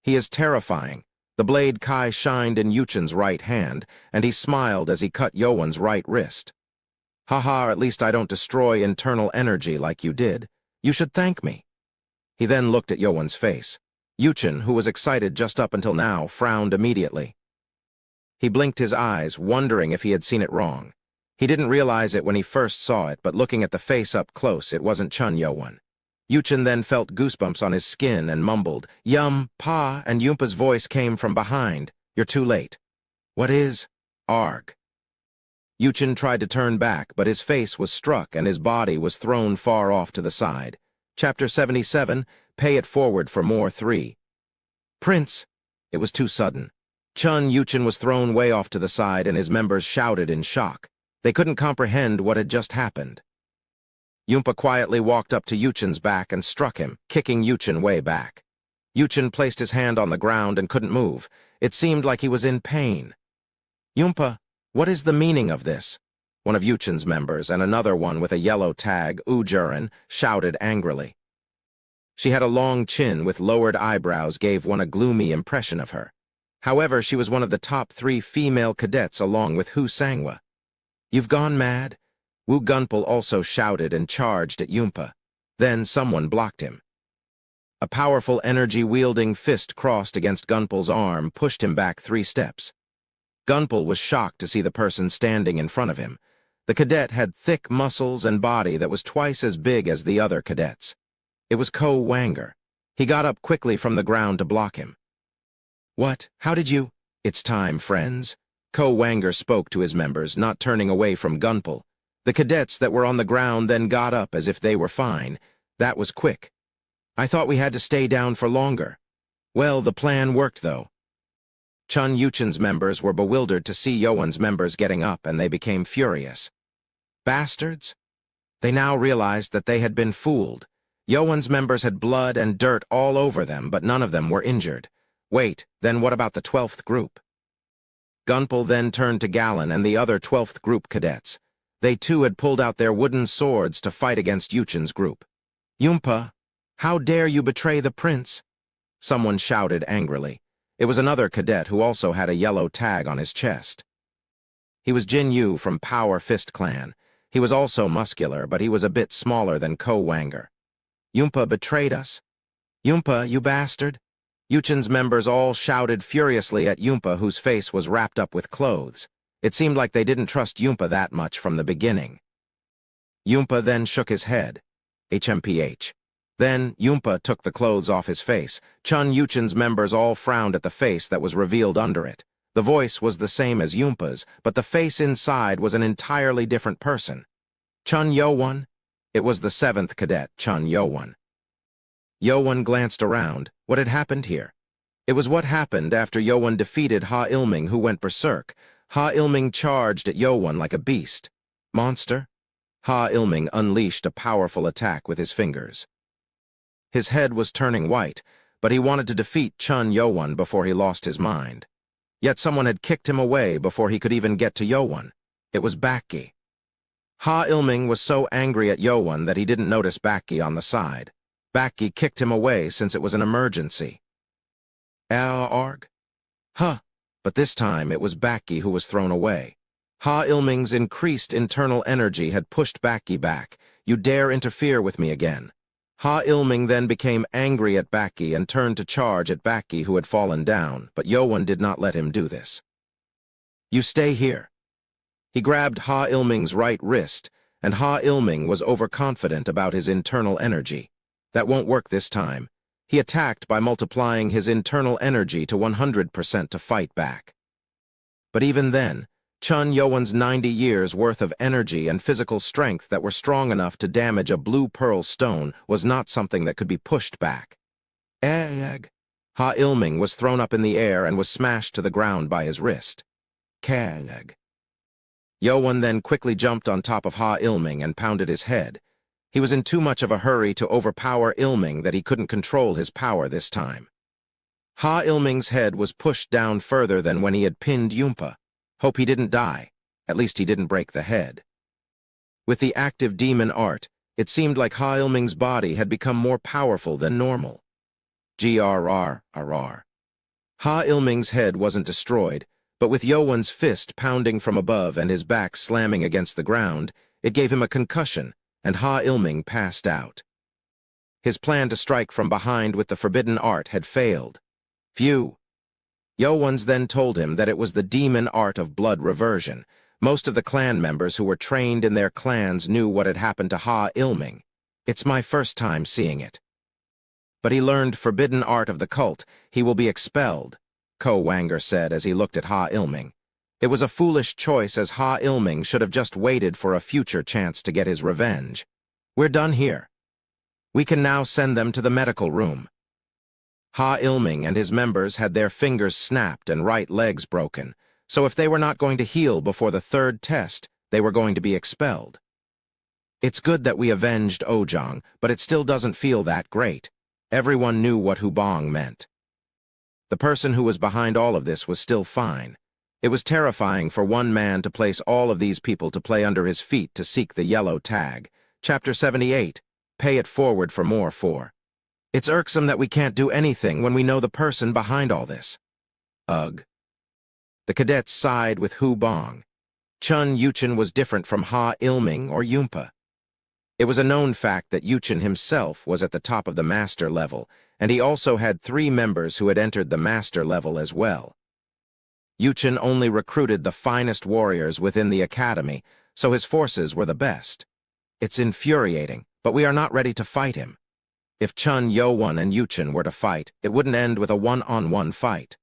He is terrifying. The blade Kai shined in Yuchen's right hand, and he smiled as he cut Yowan's right wrist. "Haha, at least I don't destroy internal energy like you did. You should thank me." He then looked at Yowan's face. Yuchen, who was excited just up until now, frowned immediately. He blinked his eyes, wondering if he had seen it wrong. He didn't realize it when he first saw it, but looking at the face up close, it wasn't Chun Yowan. Yuchen then felt goosebumps on his skin and mumbled, "Yum, Pa," and Yumpa's voice came from behind. "You're too late." "What is?" "Arg." Yuchen tried to turn back, but his face was struck and his body was thrown far off to the side. Chapter 77, Pay It Forward for More 3. "Prince!" It was too sudden. Chun Yuchen was thrown way off to the side and his members shouted in shock. They couldn't comprehend what had just happened. Yumpa quietly walked up to Yuchen's back and struck him, kicking Yuchen way back. Yuchen placed his hand on the ground and couldn't move. It seemed like he was in pain. "Yumpa, what is the meaning of this?" One of Yuchen's members and another one with a yellow tag, Ujurin, shouted angrily. She had a long chin with lowered eyebrows gave one a gloomy impression of her. However, she was one of the top 3 female cadets along with Hu Sangwa. "You've gone mad?" Wu Gunpal also shouted and charged at Yumpa. Then someone blocked him. A powerful energy-wielding fist crossed against Gunpal's arm, pushed him back 3 steps. Gunpal was shocked to see the person standing in front of him. The cadet had thick muscles and body that was twice as big as the other cadets. It was Ko Wanger. He got up quickly from the ground to block him. "What? How did you—" "It's time, friends." Ko Wanger spoke to his members, not turning away from Gunpal. The cadets that were on the ground then got up as if they were fine. That was quick. "I thought we had to stay down for longer." "Well, the plan worked, though." Chun Yuchen's members were bewildered to see Yowan's members getting up, and they became furious. Bastards! They now realized that they had been fooled. Yowan's members had blood and dirt all over them, but none of them were injured. Wait, then what about the 12th group? Gunpal then turned to Gallon and the other 12th group cadets. They too had pulled out their wooden swords to fight against Yuchen's group. "Yumpa, how dare you betray the prince?" Someone shouted angrily. It was another cadet who also had a yellow tag on his chest. He was Jin Yu from Power Fist Clan. He was also muscular, but he was a bit smaller than Ko Wanger. Yunpa betrayed us. Yunpa, you bastard! Yuchin's members all shouted furiously at Yunpa, whose face was wrapped up with clothes. It seemed like they didn't trust Yunpa that much from the beginning. Yunpa then shook his head. HMPH. Then, Yunpa took the clothes off his face. Chun Yuchin's members all frowned at the face that was revealed under it. The voice was the same as Yunpa's, but the face inside was an entirely different person. Chun Yo-won? It was the 7th cadet, Chun Yo-won. Yo-won glanced around. What had happened here? It was what happened after Yo-won defeated Ha Ilming, who went berserk. Ha Ilming charged at Yo-won like a beast. Monster? Ha Ilming unleashed a powerful attack with his fingers. His head was turning white, but he wanted to defeat Chun Yo-won before he lost his mind. Yet someone had kicked him away before he could even get to Yo-won. It was Baki. Ha Ilming was so angry at Yo-won that he didn't notice Baki on the side. Baki kicked him away since it was an emergency. Arg? Huh, but this time it was Baki who was thrown away. Ha Ilming's increased internal energy had pushed Baki back. You dare interfere with me again. Ha Ilming then became angry at Baki and turned to charge at Baki, who had fallen down, but Yo-won did not let him do this. You stay here. He grabbed Ha Ilming's right wrist, and Ha Ilming was overconfident about his internal energy. That won't work this time. He attacked by multiplying his internal energy to 100% to fight back. But even then, Chun Yo-won's 90 years' worth of energy and physical strength that were strong enough to damage a blue pearl stone was not something that could be pushed back. Egg. Ha Ilming was thrown up in the air and was smashed to the ground by his wrist. Keg. Yo-won then quickly jumped on top of Ha Ilming and pounded his head. He was in too much of a hurry to overpower Ilming that he couldn't control his power this time. Ha Ilming's head was pushed down further than when he had pinned Yunpa. Hope he didn't die. At least he didn't break the head. With the active demon art, it seemed like Ha Ilming's body had become more powerful than normal. GRR. Ha Ilming's head wasn't destroyed, but with Yo-won's fist pounding from above and his back slamming against the ground, it gave him a concussion, and Ha Ilming passed out. His plan to strike from behind with the forbidden art had failed. Phew. Yo-won's then told him that it was the demon art of blood reversion. Most of the clan members who were trained in their clans knew what had happened to Ha Ilming. It's my first time seeing it. But he learned forbidden art of the cult. He will be expelled, Ko Wanger said as he looked at Ha Ilming. It was a foolish choice, as Ha Ilming should have just waited for a future chance to get his revenge. We're done here. We can now send them to the medical room. Ha Ilming and his members had their fingers snapped and right legs broken, so if they were not going to heal before the 3rd test, they were going to be expelled. It's good that we avenged Ojong, but it still doesn't feel that great. Everyone knew what Hubong meant. The person who was behind all of this was still fine. It was terrifying for one man to place all of these people to play under his feet to seek the yellow tag. Chapter 78. Pay it forward for more 4. It's irksome that we can't do anything when we know the person behind all this. Ugh. The cadets sighed with Hubong. Chun Yuchin was different from Ha Ilming or Yunpa. It was a known fact that Yuchin himself was at the top of the master level, and he also had 3 members who had entered the master level as well. Yuchin only recruited the finest warriors within the academy, so his forces were the best. It's infuriating, but we are not ready to fight him. If Chun Yo-won and Yuchin were to fight, it wouldn't end with a one-on-one fight.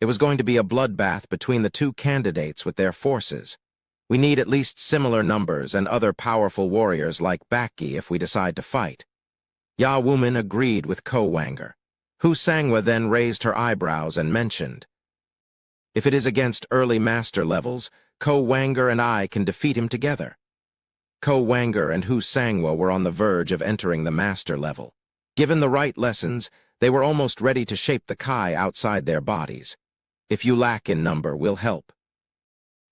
It was going to be a bloodbath between the 2 candidates with their forces. We need at least similar numbers and other powerful warriors like Baki if we decide to fight. Ya Wumin agreed with Ko Wanger. Hu Sangwa then raised her eyebrows and mentioned, if it is against early master levels, Ko Wanger and I can defeat him together. Ko Wanger and Hu Sangwa were on the verge of entering the master level. Given the right lessons, they were almost ready to shape the Kai outside their bodies. If you lack in number, we'll help.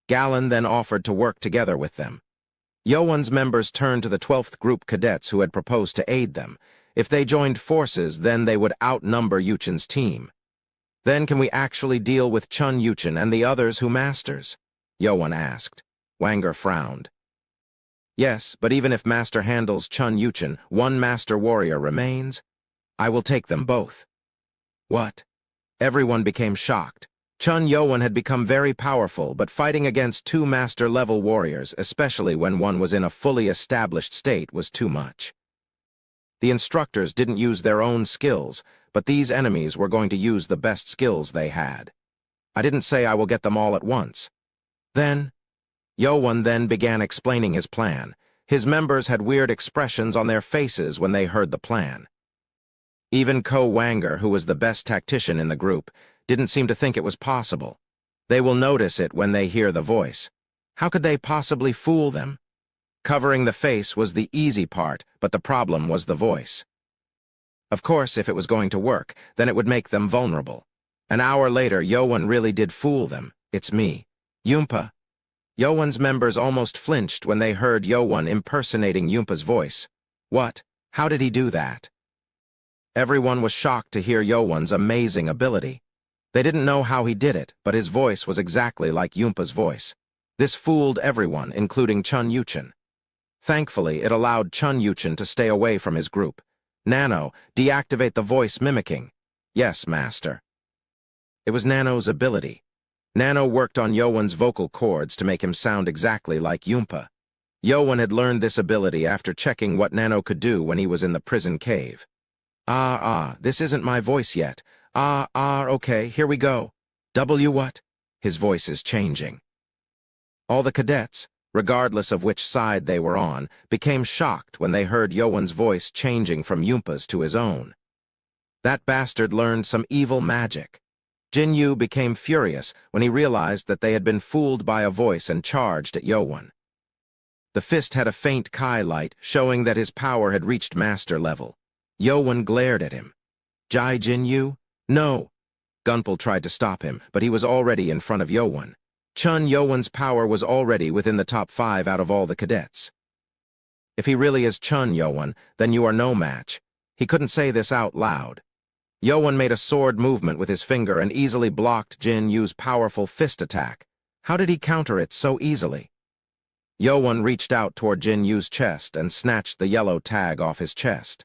Galen then offered to work together with them. Yo-won's members turned to the 12th group cadets who had proposed to aid them. If they joined forces, then they would outnumber Yuchin's team. Then can we actually deal with Chun Yuchin and the others who masters? Yowan asked. Wanger frowned. Yes, but even if Master handles Chun Yuchen, one Master Warrior remains. I will take them both. What? Everyone became shocked. Chun Yowan had become very powerful, but fighting against two Master-level warriors, especially when one was in a fully established state, was too much. The instructors didn't use their own skills, but these enemies were going to use the best skills they had. I didn't say I will get them all at once. Yowan then began explaining his plan. His members had weird expressions on their faces when they heard the plan. Even Ko Wanger, who was the best tactician in the group, didn't seem to think it was possible. They will notice it when they hear the voice. How could they possibly fool them? Covering the face was the easy part, but the problem was the voice. Of course, if it was going to work, then it would make them vulnerable. An hour later, Yowan really did fool them. It's me. Yumpa. Yowan's members almost flinched when they heard Yowan impersonating Yumpa's voice. What? How did he do that? Everyone was shocked to hear Yowan's amazing ability. They didn't know how he did it, but his voice was exactly like Yumpa's voice. This fooled everyone, including Chun Yuchen. Thankfully, it allowed Chun Yuchen to stay away from his group. Nano, deactivate the voice mimicking. Yes, Master. It was Nano's ability. Nano worked on Yowan's vocal cords to make him sound exactly like Yumpa. Yowan had learned this ability after checking what Nano could do when he was in the prison cave. This isn't my voice yet. Okay, here we go. What? His voice is changing. All the cadets, regardless of which side they were on, became shocked when they heard Yowan's voice changing from Yumpa's to his own. That bastard learned some evil magic. Jinyu became furious when he realized that they had been fooled by a voice and charged at Yowan. The fist had a faint Kai light, showing that his power had reached master level. Yowan glared at him. Jai Jinyu? No! Gunpal tried to stop him, but he was already in front of Yowan. Chun Yowan's power was already within the top 5 out of all the cadets. If he really is Chun Yowan, then you are no match. He couldn't say this out loud. Yowan made a sword movement with his finger and easily blocked Jin Yu's powerful fist attack. How did he counter it so easily? Yowan reached out toward Jin Yu's chest and snatched the yellow tag off his chest.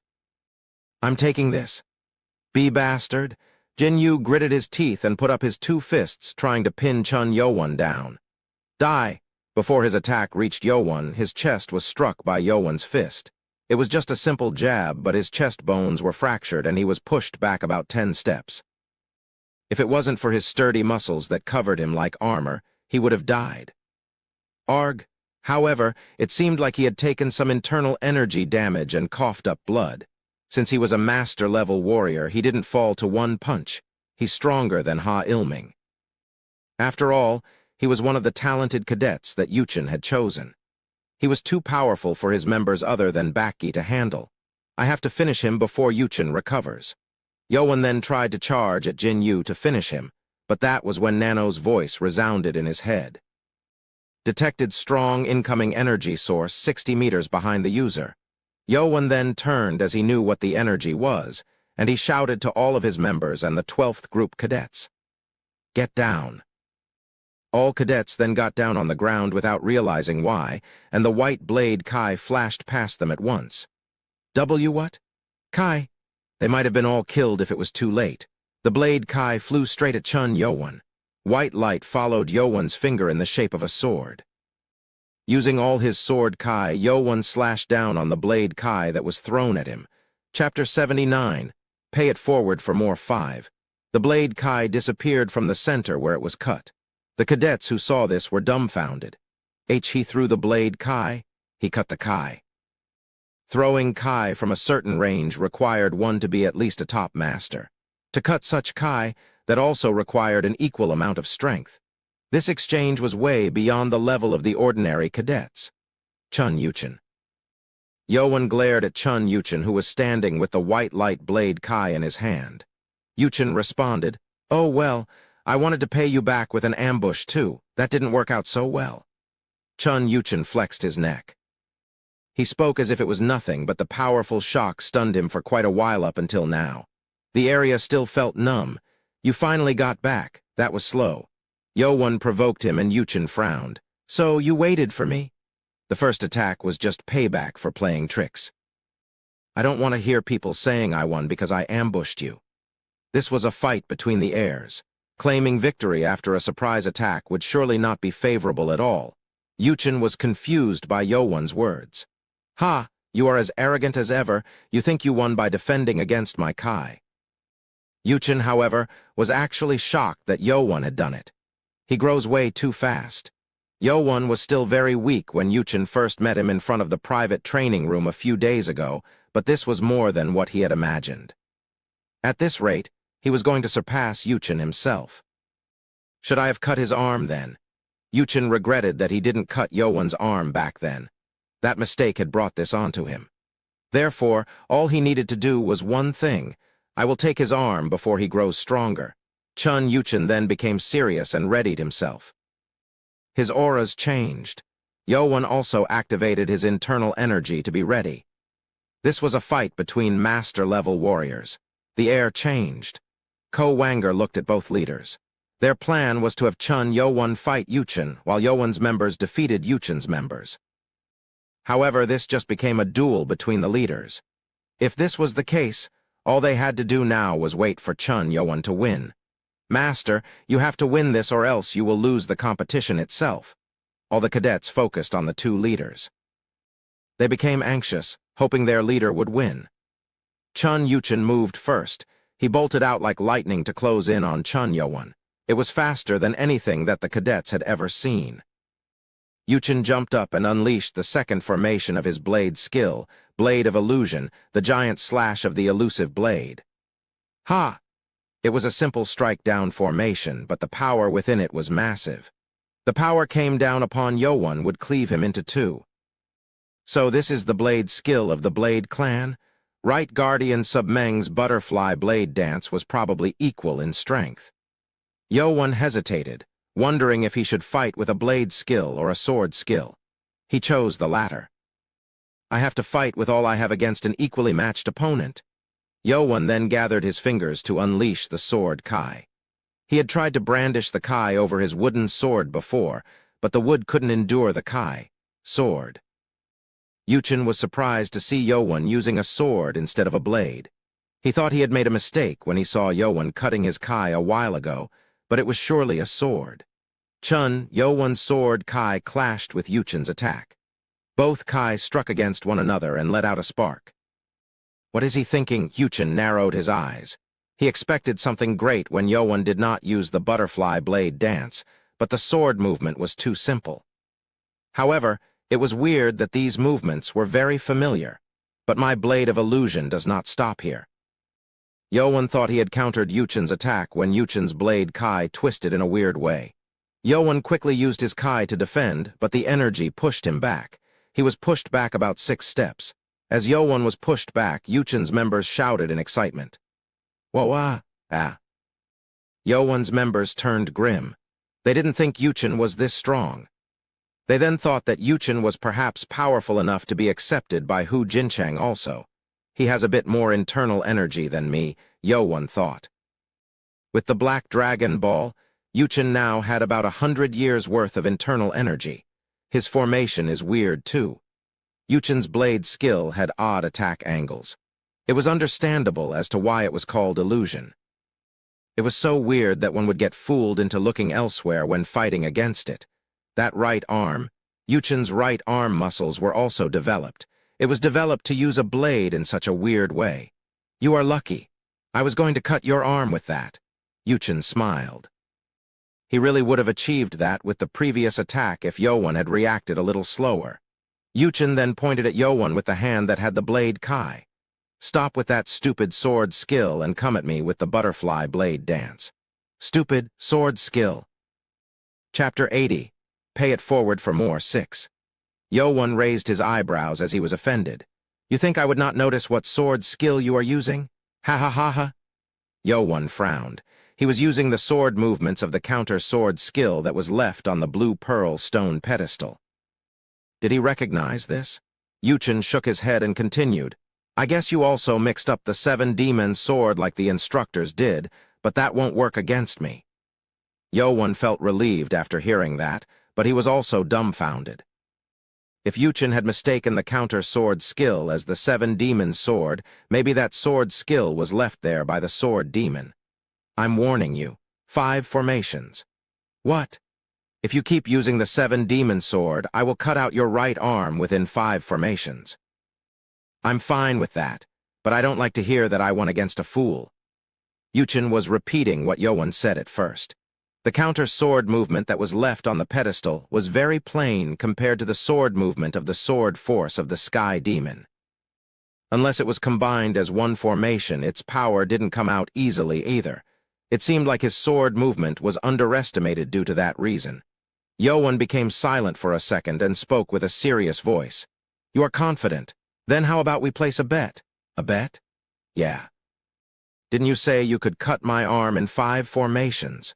I'm taking this. Be bastard. Jin Yu gritted his teeth and put up his 2 fists, trying to pin Chun Yowan down. Die! Before his attack reached Yowan, his chest was struck by Yowan's fist. It was just a simple jab, but his chest bones were fractured and he was pushed back about 10 steps. If it wasn't for his sturdy muscles that covered him like armor, he would have died. Arg. However, it seemed like he had taken some internal energy damage and coughed up blood. Since he was a master-level warrior, he didn't fall to one punch. He's stronger than Ha Ilming. After all, he was one of the talented cadets that Yuchen had chosen. He was too powerful for his members other than Baki to handle. I have to finish him before Yuchen recovers. Yowan then tried to charge at Jin Yu to finish him, but that was when Nano's voice resounded in his head. Detected strong incoming energy source 60 meters behind the user. Yowan then turned as he knew what the energy was, and he shouted to all of his members and the 12th group cadets. Get down. All cadets then got down on the ground without realizing why, and the white blade Kai flashed past them at once. What? Kai? They might have been all killed if it was too late. The blade Kai flew straight at Chun Yowan. White light followed Yowan's finger in the shape of a sword. Using all his sword Kai, Yowan slashed down on the blade Kai that was thrown at him. Chapter 79. Pay it forward for more 5. The blade Kai disappeared from the center where it was cut. The cadets who saw this were dumbfounded. He threw the blade Kai. He cut the Kai. Throwing Kai from a certain range required one to be at least a top master. To cut such Kai, that also required an equal amount of strength. This exchange was way beyond the level of the ordinary cadets. Chun Yuchen. Yowan glared at Chun Yuchen, who was standing with the white light blade Kai in his hand. Yuchen responded, Oh well, I wanted to pay you back with an ambush too. That didn't work out so well. Chun Yuchen flexed his neck. He spoke as if it was nothing, but the powerful shock stunned him for quite a while up until now. The area still felt numb. You finally got back. That was slow. Yo-Won provoked him and Yuchen frowned. So you waited for me? The first attack was just payback for playing tricks. I don't want to hear people saying I won because I ambushed you. This was a fight between the heirs. Claiming victory after a surprise attack would surely not be favorable at all. Yuchen was confused by Yo-Won's words. Ha! You are as arrogant as ever. You think you won by defending against my Kai. Yuchen, however, was actually shocked that Yo-Won had done it. He grows way too fast. Yo-Won was still very weak when Yuchen first met him in front of the private training room a few days ago, but this was more than what he had imagined. At this rate, he was going to surpass Yuchen himself. Should I have cut his arm then? Yuchen regretted that he didn't cut Yo-Won's arm back then. That mistake had brought this onto him. Therefore, all he needed to do was one thing. I will take his arm before he grows stronger. Yuchen then became serious and readied himself. His auras changed. Yo-Won also activated his internal energy to be ready. This was a fight between master-level warriors. The air changed. Ko Wanger looked at both leaders. Their plan was to have Yo-Won fight Yuchen, while Yo-Won's members defeated Yuchen's members. However, this just became a duel between the leaders. If this was the case, all they had to do now was wait for Yo-Won to win. Master, you have to win this or else you will lose the competition itself. All the cadets focused on the two leaders. They became anxious, hoping their leader would win. Yuchen moved first. He bolted out like lightning to close in on Yo-Won. It was faster than anything that the cadets had ever seen. Yuchen jumped up and unleashed the second formation of his blade skill, Blade of Illusion, the giant slash of the elusive blade. Ha! It was a simple strike-down formation, but the power within it was massive. The power came down upon Yo-Won would cleave him into two. So this is the blade skill of the Blade clan? Right Guardian Submeng's butterfly blade dance was probably equal in strength. Yo-Won hesitated, wondering if he should fight with a blade skill or a sword skill. He chose the latter. I have to fight with all I have against an equally matched opponent. Yo-Won then gathered his fingers to unleash the sword Kai. He had tried to brandish the Kai over his wooden sword before, but the wood couldn't endure the Kai sword. Yuchen was surprised to see Yo-Won using a sword instead of a blade. He thought he had made a mistake when he saw Yo-Won cutting his Kai a while ago, but it was surely a sword. Yo-Won's sword Kai clashed with Yuchen's attack. Both Kai struck against one another and let out a spark. What is he thinking? Yuchen narrowed his eyes. He expected something great when Yo-Won did not use the butterfly blade dance, but the sword movement was too simple. However, it was weird that these movements were very familiar, but my Blade of Illusion does not stop here. Yo-Won thought he had countered Yuchen's attack when Yuchen's blade Kai twisted in a weird way. Yo-Won quickly used his Kai to defend, but the energy pushed him back. He was pushed back about 6 steps. As Yo-Won was pushed back, Yuchen's members shouted in excitement. Wah-wah, ah. Yo-Won's members turned grim. They didn't think Yuchen was this strong. They then thought that Yuchen was perhaps powerful enough to be accepted by Hu Jinchang also. He has a bit more internal energy than me, Yo-Won thought. With the Black Dragon Ball, Yuchen now had about 100 years' worth of internal energy. His formation is weird too. Yuchen's blade skill had odd attack angles. It was understandable as to why it was called illusion. It was so weird that one would get fooled into looking elsewhere when fighting against it. That right arm, Yuchen's right arm muscles were also developed. It was developed to use a blade in such a weird way. You are lucky. I was going to cut your arm with that. Yuchen smiled. He really would have achieved that with the previous attack if Yo-Won had reacted a little slower. Yuchen then pointed at Yo-Won with the hand that had the blade Kai. Stop with that stupid sword skill and come at me with the butterfly blade dance. Stupid sword skill. Chapter 80. Pay it forward for more 6. Yo-Won raised his eyebrows as he was offended. You think I would not notice what sword skill you are using? Ha ha ha ha. Yo-Won frowned. He was using the sword movements of the counter-sword skill that was left on the blue pearl stone pedestal. Did he recognize this? Yuchen shook his head and continued. I guess you also mixed up the 7 demon sword like the instructors did, but that won't work against me. Yo-Won felt relieved after hearing that, but he was also dumbfounded. If Yuchen had mistaken the counter-sword skill as the Seven Demons' sword, maybe that sword skill was left there by the sword demon. I'm warning you. 5 formations. What? If you keep using the Seven Demons' sword, I will cut out your right arm within 5 formations. I'm fine with that, but I don't like to hear that I won against a fool. Yuchen was repeating what Yo-Won said at first. The counter-sword movement that was left on the pedestal was very plain compared to the sword movement of the sword force of the Sky Demon. Unless it was combined as one formation, its power didn't come out easily either. It seemed like his sword movement was underestimated due to that reason. Yo-Won became silent for a second and spoke with a serious voice. You are confident. Then how about we place a bet? A bet? Yeah. Didn't you say you could cut my arm in 5 formations?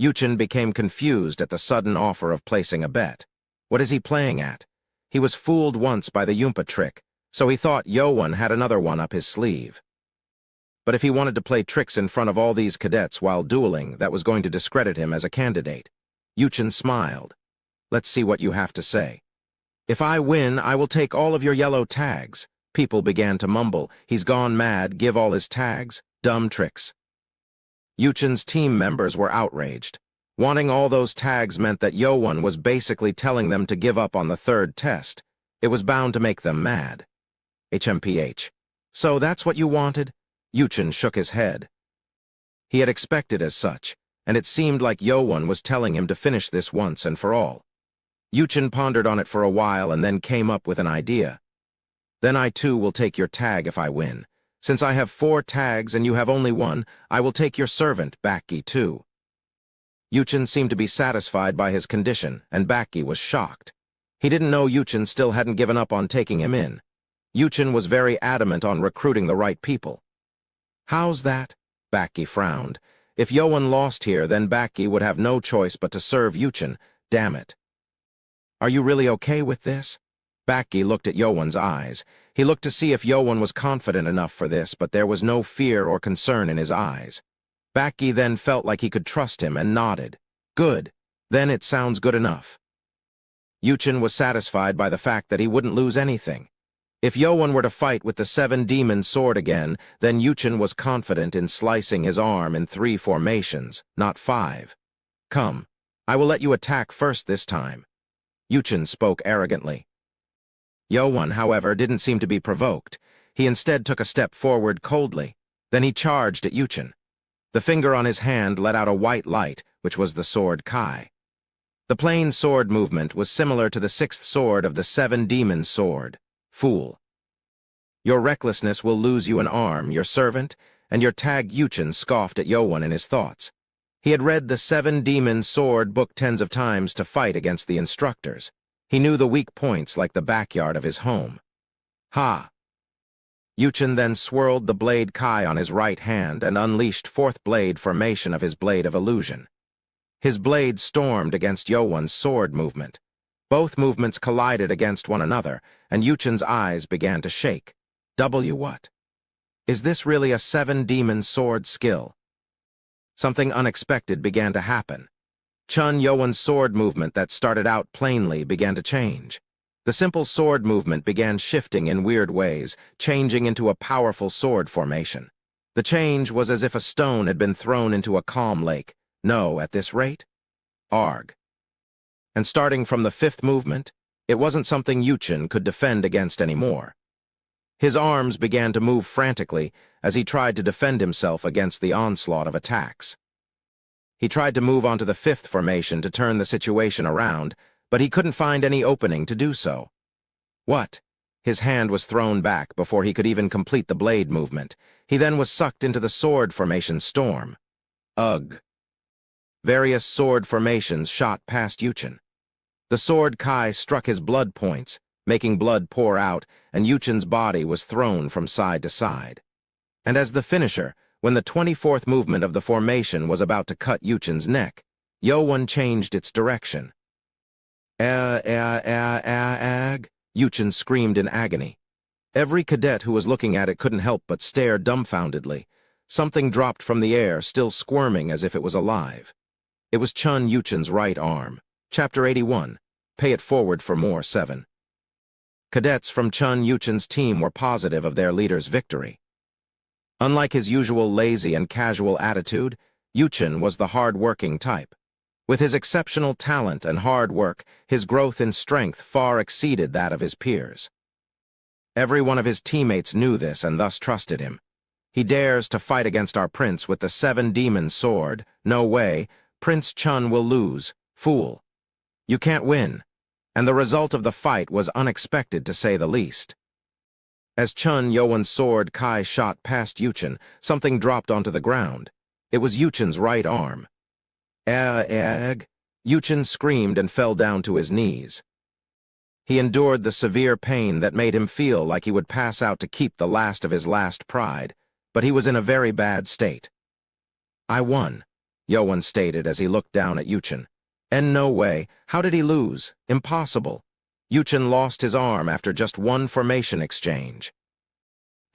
Yuchen became confused at the sudden offer of placing a bet. What is he playing at? He was fooled once by the Yumpa trick, so he thought Yo-Won had another one up his sleeve. But if he wanted to play tricks in front of all these cadets while dueling, that was going to discredit him as a candidate. Yuchen smiled. Let's see what you have to say. If I win, I will take all of your yellow tags. People began to mumble. He's gone mad, give all his tags. Dumb tricks. Yuchen's team members were outraged. Wanting all those tags meant that Yo-Won was basically telling them to give up on the 3rd test. It was bound to make them mad. HMPH. So that's what you wanted? Yuchen shook his head. He had expected as such, and it seemed like Yo-Won was telling him to finish this once and for all. Yuchen pondered on it for a while and then came up with an idea. Then I too will take your tag if I win. Since I have 4 tags and you have only 1, I will take your servant, Baki, too. Yuchen seemed to be satisfied by his condition, and Baki was shocked. He didn't know Yuchen still hadn't given up on taking him in. Yuchen was very adamant on recruiting the right people. How's that? Baki frowned. If Yo-Won lost here, then Baki would have no choice but to serve Yuchen. Damn it. Are you really okay with this? Baki looked at Yo-Won's eyes. He looked to see if Yo-Won was confident enough for this, but there was no fear or concern in his eyes. Baki then felt like he could trust him and nodded. Good. Then it sounds good enough. Yuchen was satisfied by the fact that he wouldn't lose anything. If Yo-Won were to fight with the Seven Demons' sword again, then Yuchen was confident in slicing his arm in 3 formations, not 5. Come, I will let you attack first this time. Yuchen spoke arrogantly. Yo-Won, however, didn't seem to be provoked. He instead took a step forward coldly. Then he charged at Yuchen. The finger on his hand let out a white light, which was the sword Kai. The plain sword movement was similar to the 6th sword of the Seven Demons' sword. Fool. Your recklessness will lose you an arm, your servant, and your tag. Yuchen scoffed at Yo-Won in his thoughts. He had read the Seven Demons' sword book tens of times to fight against the instructors. He knew the weak points like the backyard of his home. Ha! Yuchen then swirled the blade Kai on his right hand and unleashed 4th blade formation of his blade of illusion. His blade stormed against Yo-Won's sword movement. Both movements collided against one another, and Yuchen's eyes began to shake. What? Is this really a Seven Demons' sword skill? Something unexpected began to happen. Yo-Won's sword movement that started out plainly began to change. The simple sword movement began shifting in weird ways, changing into a powerful sword formation. The change was as if a stone had been thrown into a calm lake. No, at this rate? Arg. And starting from the 5th movement, it wasn't something Yuchen could defend against anymore. His arms began to move frantically as he tried to defend himself against the onslaught of attacks. He tried to move onto the 5th formation to turn the situation around, but he couldn't find any opening to do so. What? His hand was thrown back before he could even complete the blade movement. He then was sucked into the sword formation storm. Ugh. Various sword formations shot past Yuchen. The sword Kai struck his blood points, making blood pour out, and Yuchen's body was thrown from side to side. And as the finisher, when the 24th movement of the formation was about to cut Yuchen's neck, Yo-Won changed its direction. Yuchen screamed in agony. Every cadet who was looking at it couldn't help but stare dumbfoundedly. Something dropped from the air, still squirming as if it was alive. It was Chun Yuchen's right arm. Chapter 81. Pay it forward for more 7. Cadets from Chun Yuchen's team were positive of their leader's victory. Unlike his usual lazy and casual attitude, Yuchen was the hard-working type. With his exceptional talent and hard work, his growth in strength far exceeded that of his peers. Every one of his teammates knew this and thus trusted him. He dares to fight against our prince with the 7-demon sword. No way. Prince Chun will lose. Fool. You can't win. And the result of the fight was unexpected to say the least. As Chun Yuan's sword Kai shot past Yuchen, something dropped onto the ground. It was Yuchen's right arm. Yuchen screamed and fell down to his knees. He endured the severe pain that made him feel like he would pass out to keep the last of his last pride, but he was in a very bad state. I won, Yuan stated as he looked down at Yuchen. And no way, how did he lose? Impossible. Yuchen lost his arm after just one formation exchange.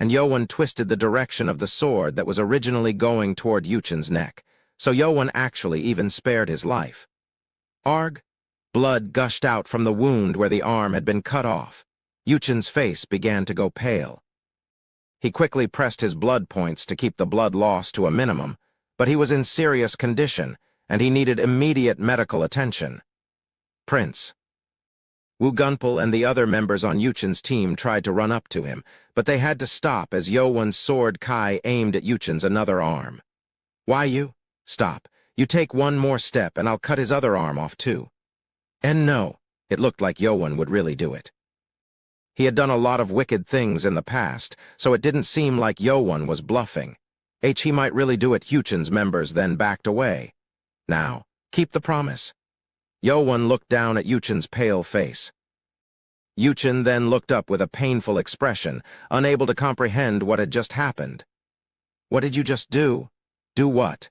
And Yuan twisted the direction of the sword that was originally going toward Yuchen's neck, so Yuan actually even spared his life. Arg! Blood gushed out from the wound where the arm had been cut off. Yuchen's face began to go pale. He quickly pressed his blood points to keep the blood loss to a minimum, but he was in serious condition, and he needed immediate medical attention. Prince. Wu Gunpal and the other members on Yuchen's team tried to run up to him, but they had to stop as Yuan's sword Kai aimed at Yuchen's another arm. Why you? Stop. You take one more step and I'll cut his other arm off too. And no, it looked like Yuan would really do it. He had done a lot of wicked things in the past, so it didn't seem like Yuan was bluffing. He might really do it. Yuchen's members then backed away. Now, keep the promise. Yuan looked down at Yuchen's pale face. Yuchen then looked up with a painful expression, unable to comprehend what had just happened. What did you just do? Do what?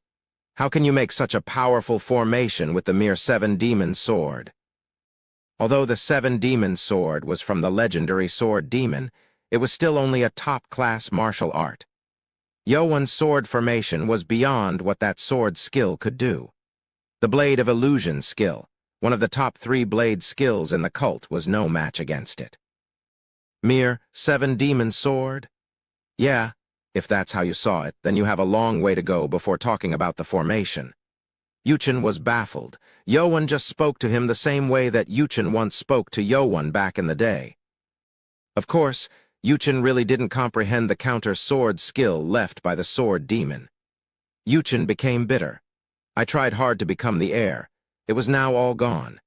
How can you make such a powerful formation with the mere 7-demon sword? Although the 7-demon sword was from the legendary sword demon, it was still only a top-class martial art. Yuan's sword formation was beyond what that sword skill could do. The Blade of Illusion skill, one of the top 3 blade skills in the cult, was no match against it. Mere 7-demon sword? Yeah. If that's how you saw it, then you have a long way to go before talking about the formation. Yuchen was baffled. Yuan just spoke to him the same way that Yuchen once spoke to Yuan back in the day. Of course, Yuchen really didn't comprehend the counter-sword skill left by the sword demon. Yuchen became bitter. I tried hard to become the heir. It was now all gone.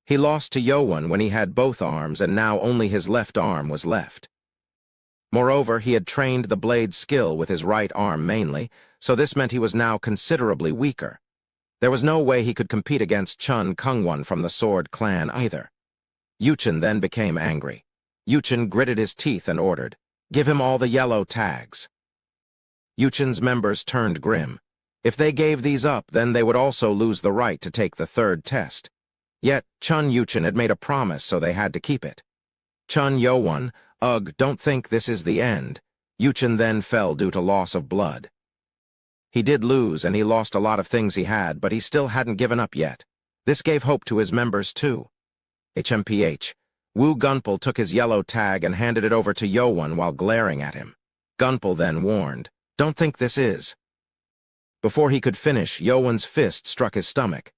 He lost to Yuan when he had both arms, and now only his left arm was left. Moreover, he had trained the blade skill with his right arm mainly, so this meant he was now considerably weaker. There was no way he could compete against Chun Kungwan from the Sword Clan either. Yuchen then became angry. Yuchen gritted his teeth and ordered, "Give him all the yellow tags." Yuchen's members turned grim. If they gave these up, then they would also lose the right to take the 3rd test. Yet, Chun Yuchen had made a promise, so they had to keep it. Chun Yuan, ugh, don't think this is the end. Yuchen then fell due to loss of blood. He did lose, and he lost a lot of things he had, but he still hadn't given up yet. This gave hope to his members too. HMPH. Wu Gunpal took his yellow tag and handed it over to Yuan while glaring at him. Gunpal then warned, "Don't think this is." Before he could finish, Yuan's fist struck his stomach.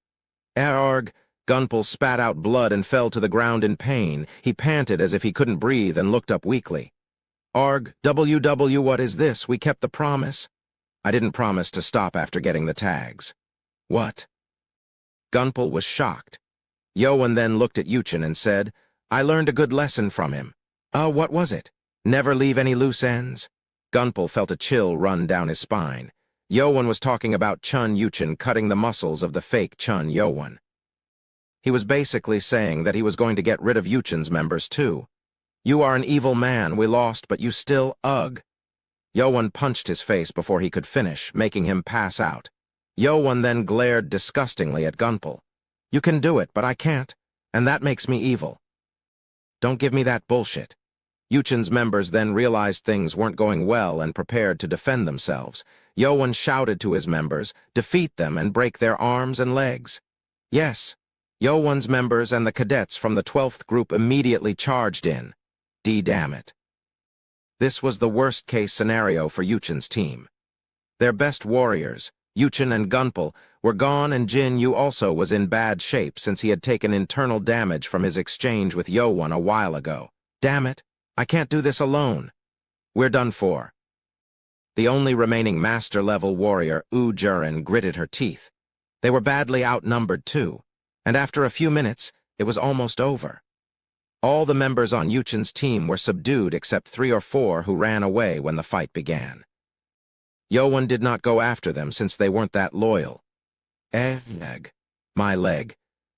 Arg! Gunpal spat out blood and fell to the ground in pain. He panted as if he couldn't breathe and looked up weakly. Arg, WW, what is this? We kept the promise. I didn't promise to stop after getting the tags. What? Gunpal was shocked. Yuan then looked at Yuchen and said, I learned a good lesson from him. What was it? Never leave any loose ends? Gunpal felt a chill run down his spine. Yuan was talking about Chun Yuchen cutting the muscles of the fake Chun Yuan. He was basically saying that he was going to get rid of Yuchen's members too. You are an evil man, we lost, but you still, ugh. Yuan punched his face before he could finish, making him pass out. Yuan then glared disgustingly at Gunpal. You can do it, but I can't, and that makes me evil. Don't give me that bullshit. Yuchin's members then realized things weren't going well and prepared to defend themselves. Yowan shouted to his members, defeat them and break their arms and legs. Yes, Yowan's members and the cadets from the 12th group immediately charged in. Damn it. This was the worst-case scenario for Yuchin's team. Their best warriors, Yuchin and Gunpal, were gone, and Jin Yu also was in bad shape since he had taken internal damage from his exchange with Yowan a while ago. Damn it, I can't do this alone. We're done for. The only remaining master-level warrior, Jurin, gritted her teeth. They were badly outnumbered too, and after a few minutes, it was almost over. All the members on Yuchin's team were subdued except 3 or 4 who ran away when the fight began. Yowan did not go after them since they weren't that loyal. Leg. My leg.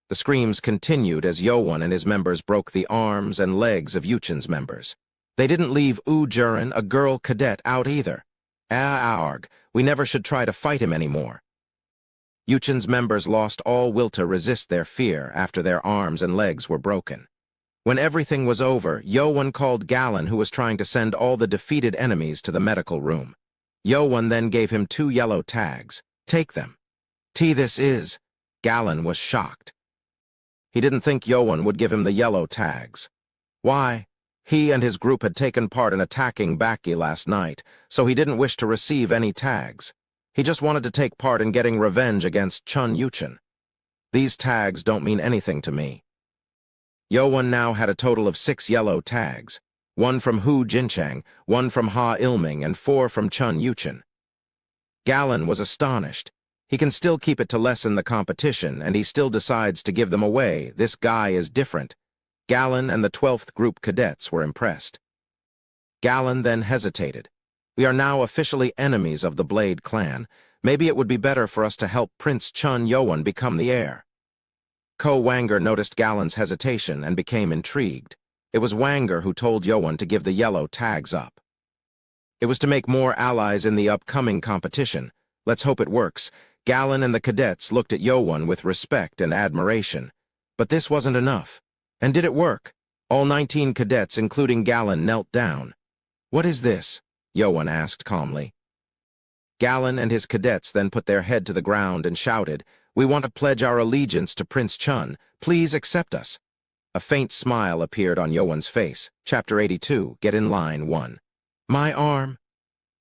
The screams continued as Yowan and his members broke the arms and legs of Yuchin's members. They didn't leave Jurin, a girl cadet, out either. Arg, we never should try to fight him anymore. Yuchin's members lost all will to resist their fear after their arms and legs were broken. When everything was over, Yowan called Galen, who was trying to send all the defeated enemies to the medical room. Yowan then gave him 2 yellow tags. Take them. This is. Galen was shocked. He didn't think Yowan would give him the yellow tags. Why? He and his group had taken part in attacking Baki last night, so he didn't wish to receive any tags. He just wanted to take part in getting revenge against Chun Yuchin. These tags don't mean anything to me. Yowan now had a total of 6 yellow tags, 1 from Hu Jinchang, 1 from Ha Ilming, and 4 from Chun Yuchin. Galen was astonished. He can still keep it to lessen the competition, and he still decides to give them away. This guy is different. Galen and the 12th group cadets were impressed. Galen then hesitated. We are now officially enemies of the Blade clan. Maybe it would be better for us to help Prince Chun Yowan become the heir. Ko Wanger noticed Galen's hesitation and became intrigued. It was Wanger who told Yowan to give the yellow tags up. It was to make more allies in the upcoming competition. Let's hope it works. Galen and the cadets looked at Yowan with respect and admiration. But this wasn't enough. And did it work? All 19 cadets, including Galen, knelt down. What is this? Yowan asked calmly. Galen and his cadets then put their head to the ground and shouted, We want to pledge our allegiance to Prince Chun. Please accept us. A faint smile appeared on Yowan's face. Chapter 82, Get in Line 1. My arm.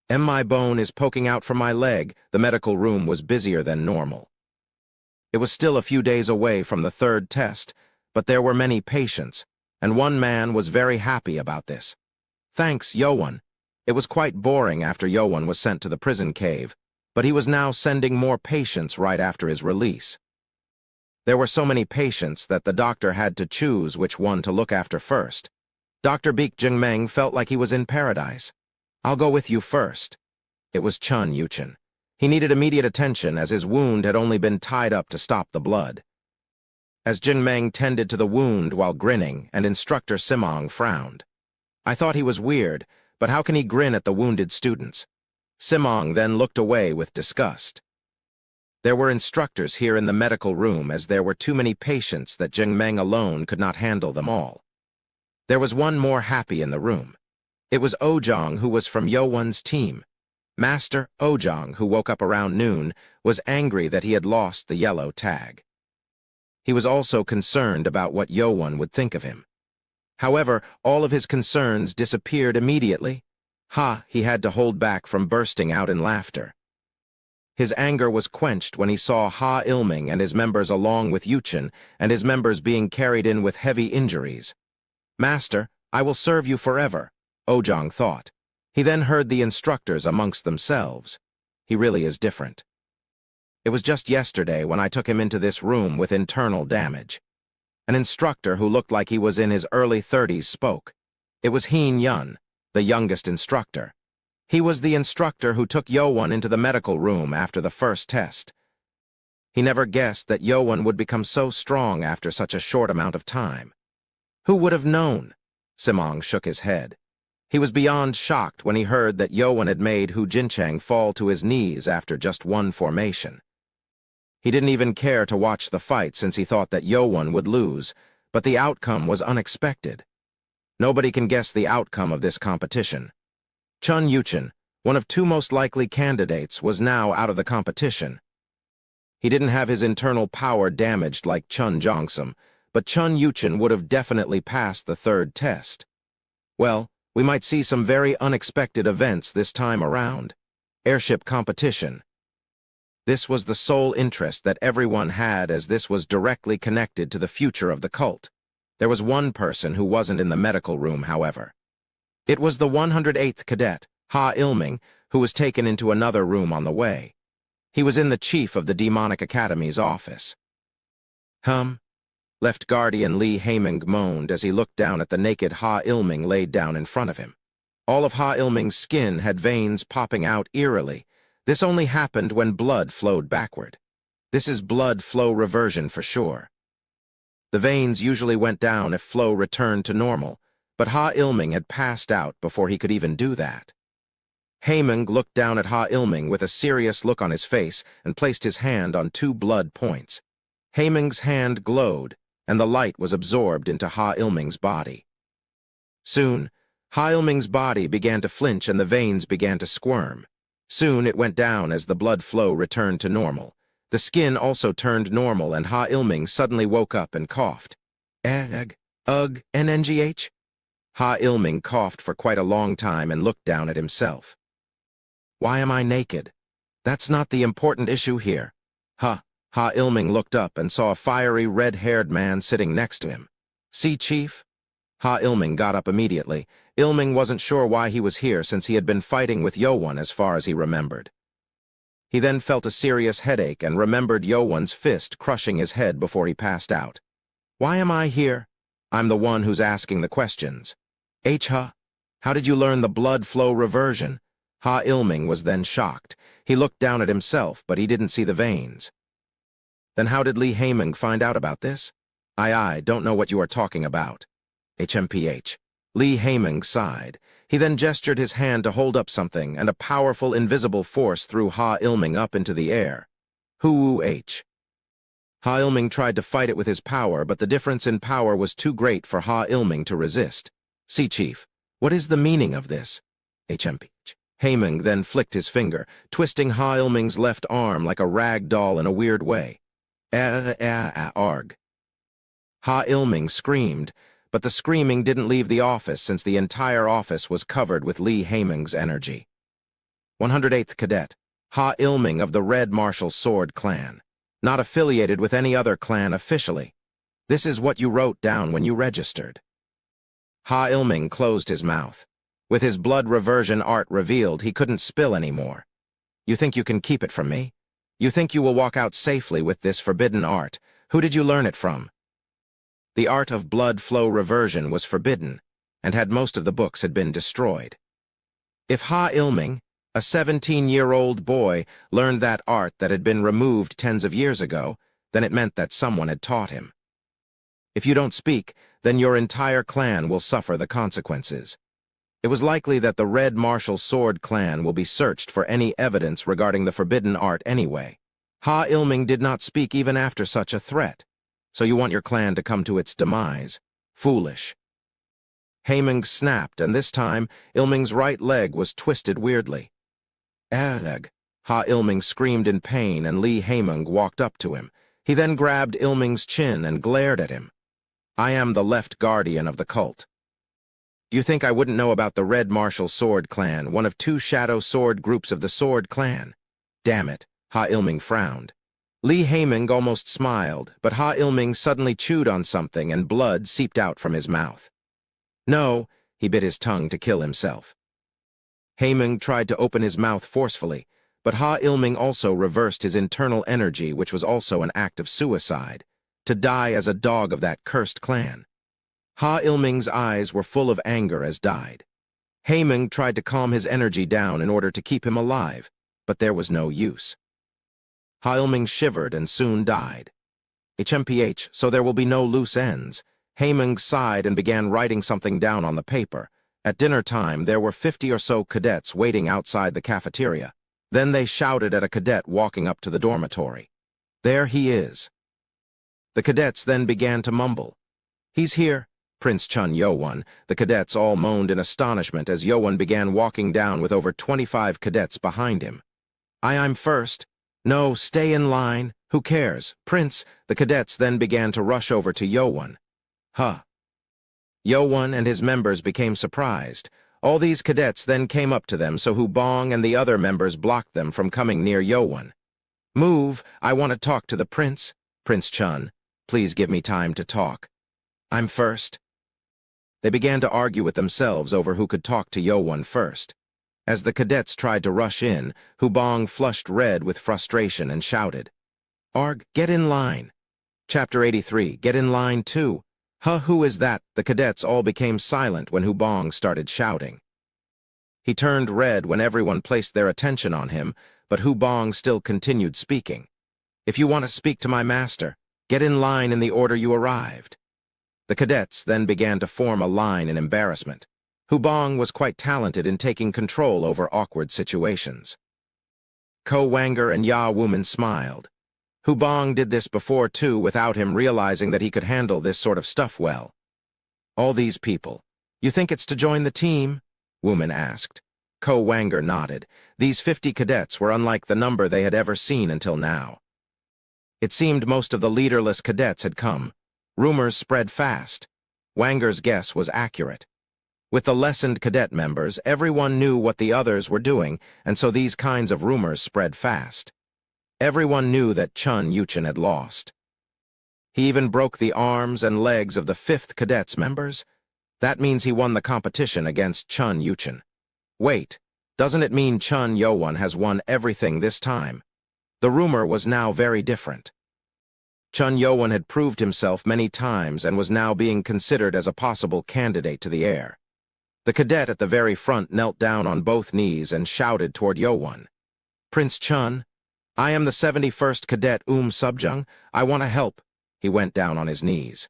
My bone is poking out from my leg. The medical room was busier than normal. It was still a few days away from the 3rd test, but there were many patients, and one man was very happy about this. Thanks, Yowan. It was quite boring after Yowan was sent to the prison cave, but he was now sending more patients right after his release. There were so many patients that the doctor had to choose which one to look after first. Dr. Beek Jingmeng felt like he was in paradise. I'll go with you first. It was Chun Yuchin. He needed immediate attention as his wound had only been tied up to stop the blood. As Jingmeng tended to the wound while grinning, and Instructor Simong frowned. I thought he was weird, but how can he grin at the wounded students? Simong then looked away with disgust. There were instructors here in the medical room as there were too many patients that Jingmeng alone could not handle them all. There was one more happy in the room. It was Ojong, who was from Yowan's team. Master Ojong, who woke up around noon, was angry that he had lost the yellow tag. He was also concerned about what Yowan would think of him. However, all of his concerns disappeared immediately. He had to hold back from bursting out in laughter. His anger was quenched when he saw Ha Ilming and his members along with Yuchin and his members being carried in with heavy injuries. Master, I will serve you forever, Ojong thought. He then heard the instructors amongst themselves. He really is different. It was just yesterday when I took him into this room with internal damage. An instructor who looked like he was in his early 30s spoke. It was Heen Yun, the youngest instructor. He was the instructor who took Yowan into the medical room after the first test. He never guessed that Yowan would become so strong after such a short amount of time. Who would have known? Simong shook his head. He was beyond shocked when he heard that Yowan had made Hu Jinchang fall to his knees after just one formation. He didn't even care to watch the fight since he thought that Yowan would lose, but the outcome was unexpected. Nobody can guess the outcome of this competition. Chun Yuchen, one of two most likely candidates, was now out of the competition. He didn't have his internal power damaged like Chun Jongsum, but Chun Yuchen would have definitely passed the third test. Well, we might see some very unexpected events this time around. Airship competition. This was the sole interest that everyone had, as this was directly connected to the future of the cult. There was one person who wasn't in the medical room, however. It was the 108th cadet, Ha Ilming, who was taken into another room on the way. He was in the chief of the Demonic Academy's office. Left Guardian Li Haiming moaned as he looked down at the naked Ha Ilming laid down in front of him. All of Ha Ilming's skin had veins popping out eerily. This only happened when blood flowed backward. This is blood flow reversion for sure. The veins usually went down if flow returned to normal, but Ha Ilming had passed out before he could even do that. Haiming looked down at Ha Ilming with a serious look on his face and placed his hand on two blood points. Haiming's hand glowed, and the light was absorbed into Ha Ilming's body. Soon, Ha Ilming's body began to flinch and the veins began to squirm. Soon it went down as the blood flow returned to normal. The skin also turned normal and Ha Ilming suddenly woke up and coughed. NNGH? Ha Ilming coughed for quite a long time and looked down at himself. Why am I naked? That's not the important issue here. Ha Ilming looked up and saw a fiery red-haired man sitting next to him. See, Chief? Ha Ilming got up immediately. Ilming wasn't sure why he was here since he had been fighting with Yowon as far as he remembered. He then felt a serious headache and remembered Yowon's fist crushing his head before he passed out. Why am I here? I'm the one who's asking the questions. Ha? How did you learn the blood flow reversion? Ha Ilming was then shocked. He looked down at himself, but he didn't see the veins. Then how did Li Haiming find out about this? I don't know what you are talking about. HMPH. Li Haiming sighed. He then gestured his hand to hold up something, and a powerful invisible force threw Ha Ilming up into the air. H. Ha Ilming tried to fight it with his power, but the difference in power was too great for Ha Ilming to resist. See, Chief, what is the meaning of this? HMPH. Haiming then flicked his finger, twisting Ha Ilming's left arm like a rag doll in a weird way. Arg. Ha Ilming screamed, but the screaming didn't leave the office since the entire office was covered with Li Haiming's energy. 108th Cadet, Ha Ilming of the Red Martial Sword Clan, not affiliated with any other clan officially. This is what you wrote down when you registered. Ha Ilming closed his mouth. With his blood reversion art revealed, he couldn't spill anymore. You think you can keep it from me? You think you will walk out safely with this forbidden art? Who did you learn it from? The art of blood flow reversion was forbidden, and most of the books had been destroyed. If Ha Ilming, a 17-year-old boy, learned that art that had been removed tens of years ago, then it meant that someone had taught him. If you don't speak, then your entire clan will suffer the consequences. It was likely that the Red Martial Sword Clan will be searched for any evidence regarding the forbidden art anyway. Ha Ilming did not speak even after such a threat. So you want your clan to come to its demise? Foolish. Haiming snapped, and this time, Ilming's right leg was twisted weirdly. Ha Ilming screamed in pain, and Li Haiming walked up to him. He then grabbed Ilming's chin and glared at him. I am the left guardian of the cult. You think I wouldn't know about the Red Martial Sword Clan, one of two shadow sword groups of the Sword Clan? Damn it, Ha Ilming frowned. Li Haiming almost smiled, but Ha Ilming suddenly chewed on something and blood seeped out from his mouth. No, he bit his tongue to kill himself. Haiming tried to open his mouth forcefully, but Ha Ilming also reversed his internal energy, which was also an act of suicide, to die as a dog of that cursed clan. Ha Ilming's eyes were full of anger as died. Haiming tried to calm his energy down in order to keep him alive, but there was no use. Ha Ilming shivered and soon died. HMPH, so there will be no loose ends. Haiming sighed and began writing something down on the paper. At dinner time, there were 50 or so cadets waiting outside the cafeteria. Then they shouted at a cadet walking up to the dormitory. There he is. The cadets then began to mumble. He's here. Prince Chun Yo-won. The cadets all moaned in astonishment as Yo-won began walking down with over 25 cadets behind him. I'm first. No, stay in line. Who cares? Prince. The cadets then began to rush over to Yo-won. Huh. Yo-won and his members became surprised. All these cadets then came up to them, so Hu-bong and the other members blocked them from coming near Yo-won. Move, I want to talk to the prince. Prince Chun, please give me time to talk. I'm first. They began to argue with themselves over who could talk to Yo-won first. As the cadets tried to rush in, Hu-bong flushed red with frustration and shouted, Arg, get in line. Chapter 83, get in line too. Huh, who is that? The cadets all became silent when Hu-bong started shouting. He turned red when everyone placed their attention on him, but Hu-bong still continued speaking. If you want to speak to my master, get in line in the order you arrived. The cadets then began to form a line in embarrassment. Hu-bong was quite talented in taking control over awkward situations. Ko Wanger and Ya Wooman smiled. Hu-bong did this before too without him realizing that he could handle this sort of stuff well. All these people, you think it's to join the team? Wooman asked. Ko Wanger nodded. These 50 cadets were unlike the number they had ever seen until now. It seemed most of the leaderless cadets had come. Rumors spread fast. Wanger's guess was accurate. With the lessened cadet members, everyone knew what the others were doing, and so these kinds of rumors spread fast. Everyone knew that Chun Yuchen had lost. He even broke the arms and legs of the 5th cadets members. That means he won the competition against Chun Yuchen. Wait, doesn't it mean Chun Yo-won has won everything this time? The rumor was now very different. Chun Yo-won had proved himself many times and was now being considered as a possible candidate to the heir. The cadet at the very front knelt down on both knees and shouted toward Yo-won. Prince Chun, I am the 71st Cadet Subjung. I want to help. He went down on his knees.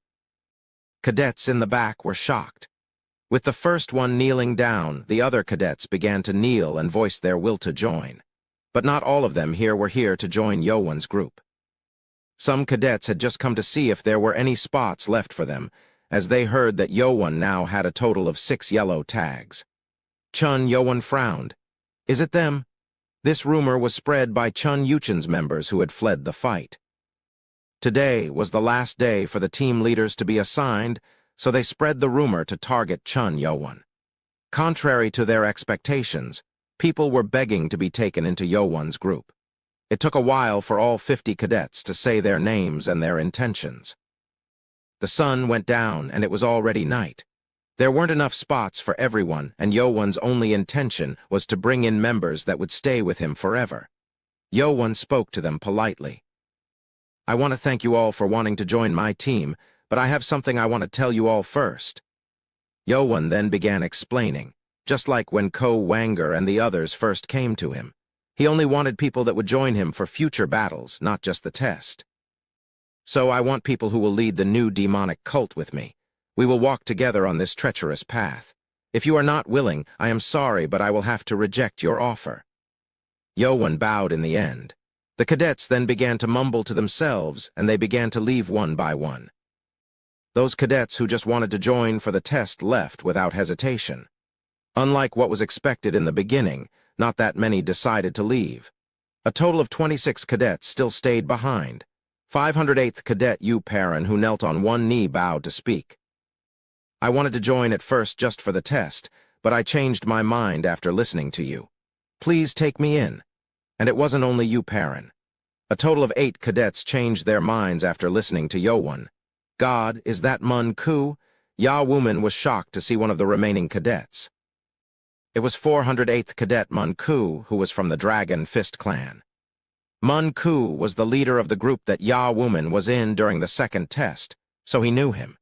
Cadets in the back were shocked. With the first one kneeling down, the other cadets began to kneel and voice their will to join. But not all of them here were here to join Yo-won's group. Some cadets had just come to see if there were any spots left for them, as they heard that Yo-won now had a total of 6 yellow tags. Chun Yo-won frowned. Is it them? This rumor was spread by Chun Yuchen's members who had fled the fight. Today was the last day for the team leaders to be assigned, so they spread the rumor to target Chun Yo-won. Contrary to their expectations, people were begging to be taken into Yo-won's group. It took a while for all 50 cadets to say their names and their intentions. The sun went down and it was already night. There weren't enough spots for everyone, and Yo-won's only intention was to bring in members that would stay with him forever. Yo-won spoke to them politely. I want to thank you all for wanting to join my team, but I have something I want to tell you all first. Yo-won then began explaining, just like when Ko Wanger and the others first came to him. He only wanted people that would join him for future battles, not just the test. So I want people who will lead the new demonic cult with me. We will walk together on this treacherous path. If you are not willing, I am sorry, but I will have to reject your offer. Yo-won bowed in the end. The cadets then began to mumble to themselves, and they began to leave one by one. Those cadets who just wanted to join for the test left without hesitation. Unlike what was expected in the beginning, not that many decided to leave. A total of 26 cadets still stayed behind. 508th Cadet Yu Perrin, who knelt on one knee, bowed to speak. I wanted to join at first just for the test, but I changed my mind after listening to you. Please take me in. And it wasn't only Yu Perrin. A total of 8 cadets changed their minds after listening to Yo-won. God, is that Mun Ku? Ya Wooman was shocked to see one of the remaining cadets. It was 408th Cadet Mun Ku, who was from the Dragon Fist clan. Mun Ku was the leader of the group that Ya Wooman was in during the second test, so he knew him.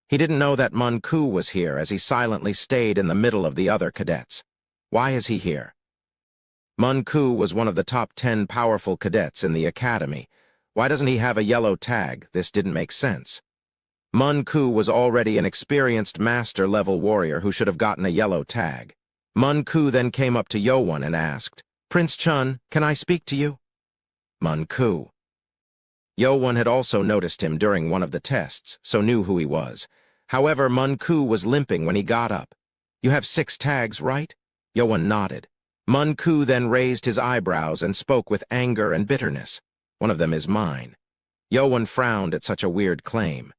He didn't know that Mun Ku was here as he silently stayed in the middle of the other cadets. Why is he here? Mun Ku was one of the top 10 powerful cadets in the academy. Why doesn't he have a yellow tag? This didn't make sense. Mun Ku was already an experienced master-level warrior who should have gotten a yellow tag. Mun Ku then came up to Yo-won and asked, Prince Chun, can I speak to you? Mun Ku. Yo-won had also noticed him during one of the tests, so knew who he was. However, Mun-ku was limping when he got up. "You have 6 tags, right?" Yoan nodded. Mun-ku then raised his eyebrows and spoke with anger and bitterness. "One of them is mine." Yoan frowned at such a weird claim.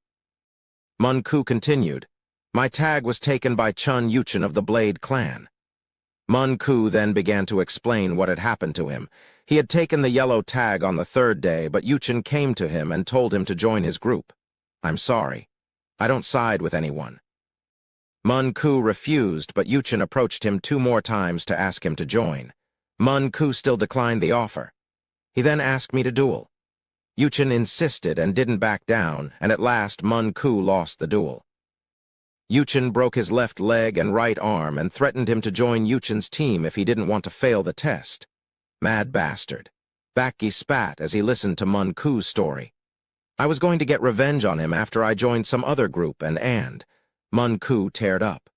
Mun-ku continued, "My tag was taken by Chun Yuchen of the Blade clan." Mun-ku then began to explain what had happened to him. He had taken the yellow tag on the 3rd day, but Yuchen came to him and told him to join his group. "I'm sorry. I don't side with anyone." Mun-ku refused, but Yuchen approached him 2 more times to ask him to join. Mun-ku still declined the offer. He then asked me to duel. Yuchen insisted and didn't back down, and at last Mun-ku lost the duel. Yuchen broke his left leg and right arm and threatened him to join Yuchen's team if he didn't want to fail the test. Mad bastard. Baki spat as he listened to Mun-ku's story. "I was going to get revenge on him after I joined some other group and Mun-ku teared up.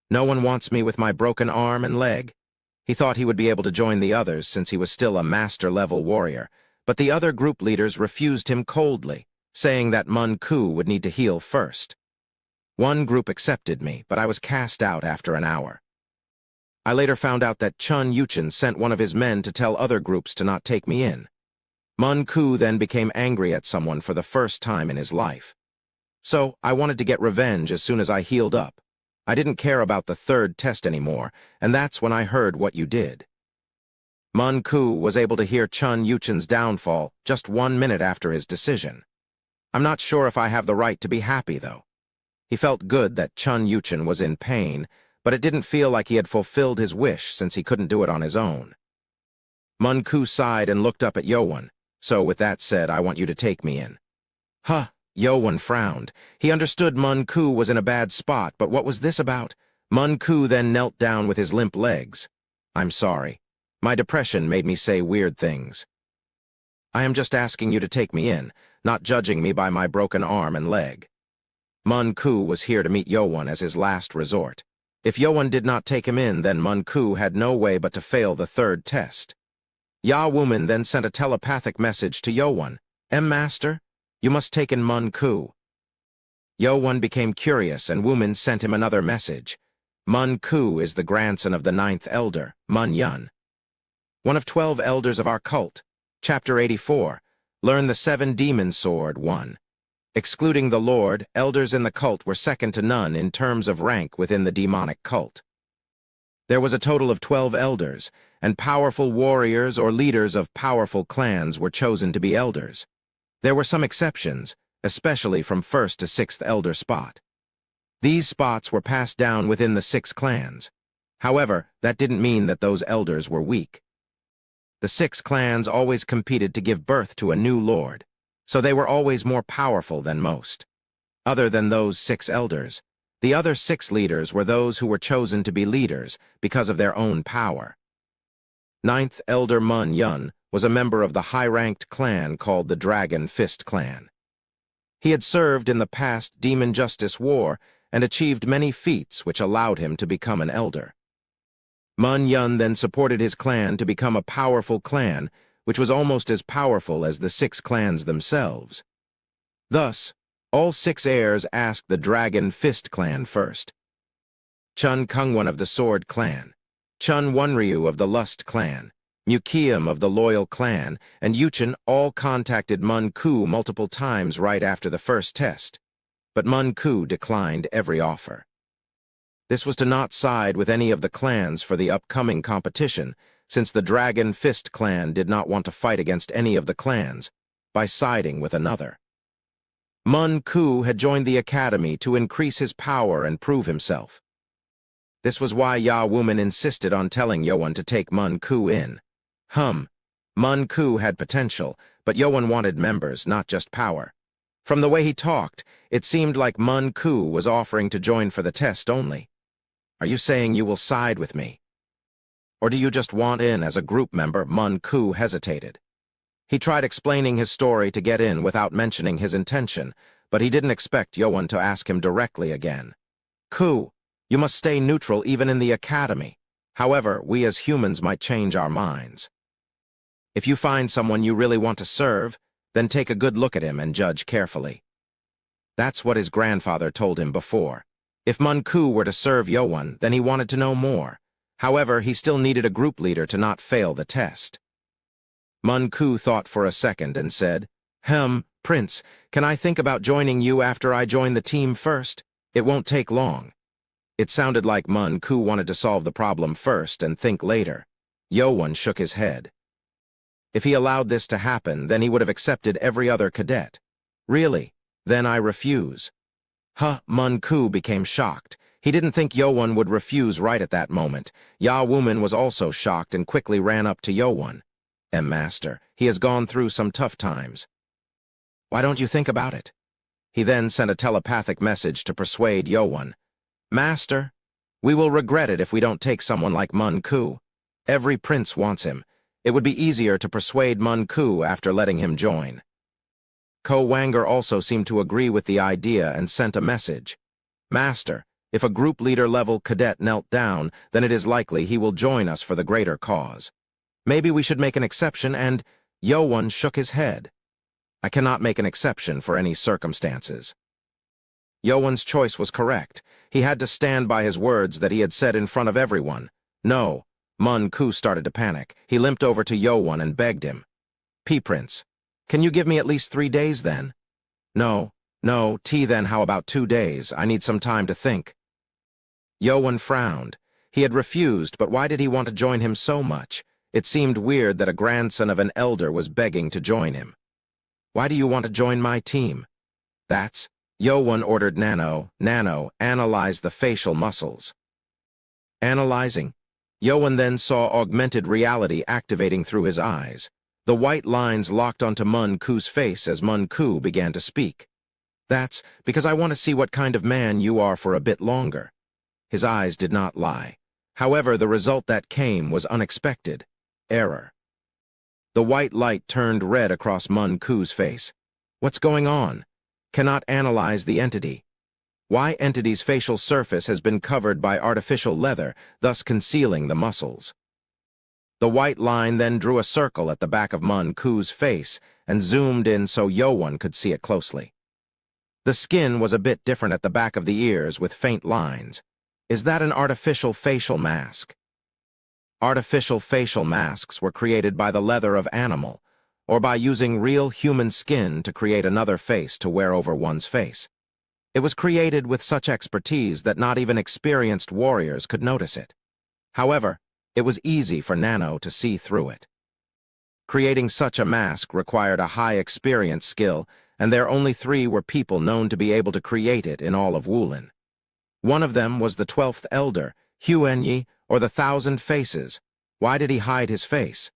"No one wants me with my broken arm and leg." He thought he would be able to join the others since he was still a master-level warrior, but the other group leaders refused him coldly, saying that Mun-ku would need to heal first. One group accepted me, but I was cast out after an hour. I later found out that Chun Yuchen sent one of his men to tell other groups to not take me in. Mun-ku then became angry at someone for the first time in his life. So, I wanted to get revenge as soon as I healed up. I didn't care about the 3rd test anymore, and that's when I heard what you did. Mun-ku was able to hear Chun Yuchen's downfall just 1 minute after his decision. I'm not sure if I have the right to be happy, though. He felt good that Chun Yuchen was in pain, but it didn't feel like he had fulfilled his wish since he couldn't do it on his own. Mun-ku sighed and looked up at Yoan. "So, with that said, I want you to take me in." "Huh." Yoan frowned. He understood Mun-ku was in a bad spot, but what was this about? Mun-ku then knelt down with his limp legs. "I'm sorry. My depression made me say weird things. I am just asking you to take me in, not judging me by my broken arm and leg." Mun-ku was here to meet Yoan as his last resort. If Yoan did not take him in, then Mun-ku had no way but to fail the 3rd test. Ya-Woman then sent a telepathic message to Yoan. "Master, you must take in Mun-ku." Yoan became curious, and Woman sent him another message. Mun-ku is the grandson of the 9th elder, Mun-yun. One of 12 elders of our cult. Chapter 84. Learn the 7 demon sword 1. Excluding the Lord, elders in the cult were second to none in terms of rank within the demonic cult. There was a total of 12 elders, and powerful warriors or leaders of powerful clans were chosen to be elders. There were some exceptions, especially from 1st to 6th elder spot. These spots were passed down within the 6 clans. However, that didn't mean that those elders were weak. The 6 clans always competed to give birth to a new lord, so they were always more powerful than most. Other than those 6 elders, the other 6 leaders were those who were chosen to be leaders because of their own power. 9th elder Mun-yun was a member of the high-ranked clan called the Dragon Fist Clan. He had served in the past Demon Justice War and achieved many feats which allowed him to become an elder. Mun-yun then supported his clan to become a powerful clan, which was almost as powerful as the 6 clans themselves. Thus, all 6 heirs asked the Dragon Fist Clan first. Chun Kungwon of the Sword Clan, Chun Wonryu of the Lust Clan, Mukium of the Loyal Clan, and Yuchen all contacted Mun-ku multiple times right after the first test, but Mun-ku declined every offer. This was to not side with any of the clans for the upcoming competition, since the Dragon Fist Clan did not want to fight against any of the clans by siding with another. Mun-ku had joined the academy to increase his power and prove himself. This was why Ya-Woman insisted on telling Yoan to take Mun-ku in. Mun-ku had potential, but Yoan wanted members, not just power. From the way he talked, it seemed like Mun-ku was offering to join for the test only. "Are you saying you will side with me? Or do you just want in as a group member?" Mun-ku hesitated. He tried explaining his story to get in without mentioning his intention, but he didn't expect Yoan to ask him directly again. "Ku, you must stay neutral even in the academy. However, we as humans might change our minds. If you find someone you really want to serve, then take a good look at him and judge carefully." That's what his grandfather told him before. If Mun-ku were to serve Yowon, then he wanted to know more. However, he still needed a group leader to not fail the test. Mun-ku thought for a second and said, Prince, can I think about joining you after I join the team first? It won't take long. It sounded like Mun-ku wanted to solve the problem first and think later. Yowon shook his head. If he allowed this to happen, then he would have accepted every other cadet. Really? Then I refuse. Mun-ku became shocked. He didn't think Yowon would refuse right at that moment. Ya-Woman was also shocked and quickly ran up to Yowon. Master, he has gone through some tough times. Why don't you think about it? He then sent a telepathic message to persuade Yowon. Master, we will regret it if we don't take someone like Mun-ku. Every prince wants him. It would be easier to persuade Mun-ku after letting him join. Ko-Wanger also seemed to agree with the idea and sent a message. Master, if a group leader-level cadet knelt down, then it is likely he will join us for the greater cause. Maybe we should make an exception, and Yowon shook his head. I cannot make an exception for any circumstances. Yowon's choice was correct. He had to stand by his words that he had said in front of everyone. No. Mun-ku started to panic. He limped over to Yowon and begged him. Prince, can you give me at least 3 days then? No, then how about 2 days? I need some time to think. Yowon frowned. He had refused, but why did he want to join him so much? It seemed weird that a grandson of an elder was begging to join him. Why do you want to join my team? Yowon ordered Nano, analyze the facial muscles. Analyzing. Yowon then saw augmented reality activating through his eyes. The white lines locked onto Mun-ku's face as Mun-ku began to speak. That's because I want to see what kind of man you are for a bit longer. His eyes did not lie. However, the result that came was unexpected. Error. The white light turned red across Mun-ku's face. What's going on? Cannot analyze the entity. Why entity's facial surface has been covered by artificial leather, thus concealing the muscles. The white line then drew a circle at the back of Mun-ku's face and zoomed in so Yowon could see it closely. The skin was a bit different at the back of the ears with faint lines. Is that an artificial facial mask? Artificial facial masks were created by the leather of animal, or by using real human skin to create another face to wear over one's face. It was created with such expertise that not even experienced warriors could notice it. However, it was easy for Nano to see through it. Creating such a mask required a high experience skill, and there only 3 were people known to be able to create it in all of Wulin. One of them was the 12th Elder, Huenyi, or the 1,000 Faces. Why did he hide his face?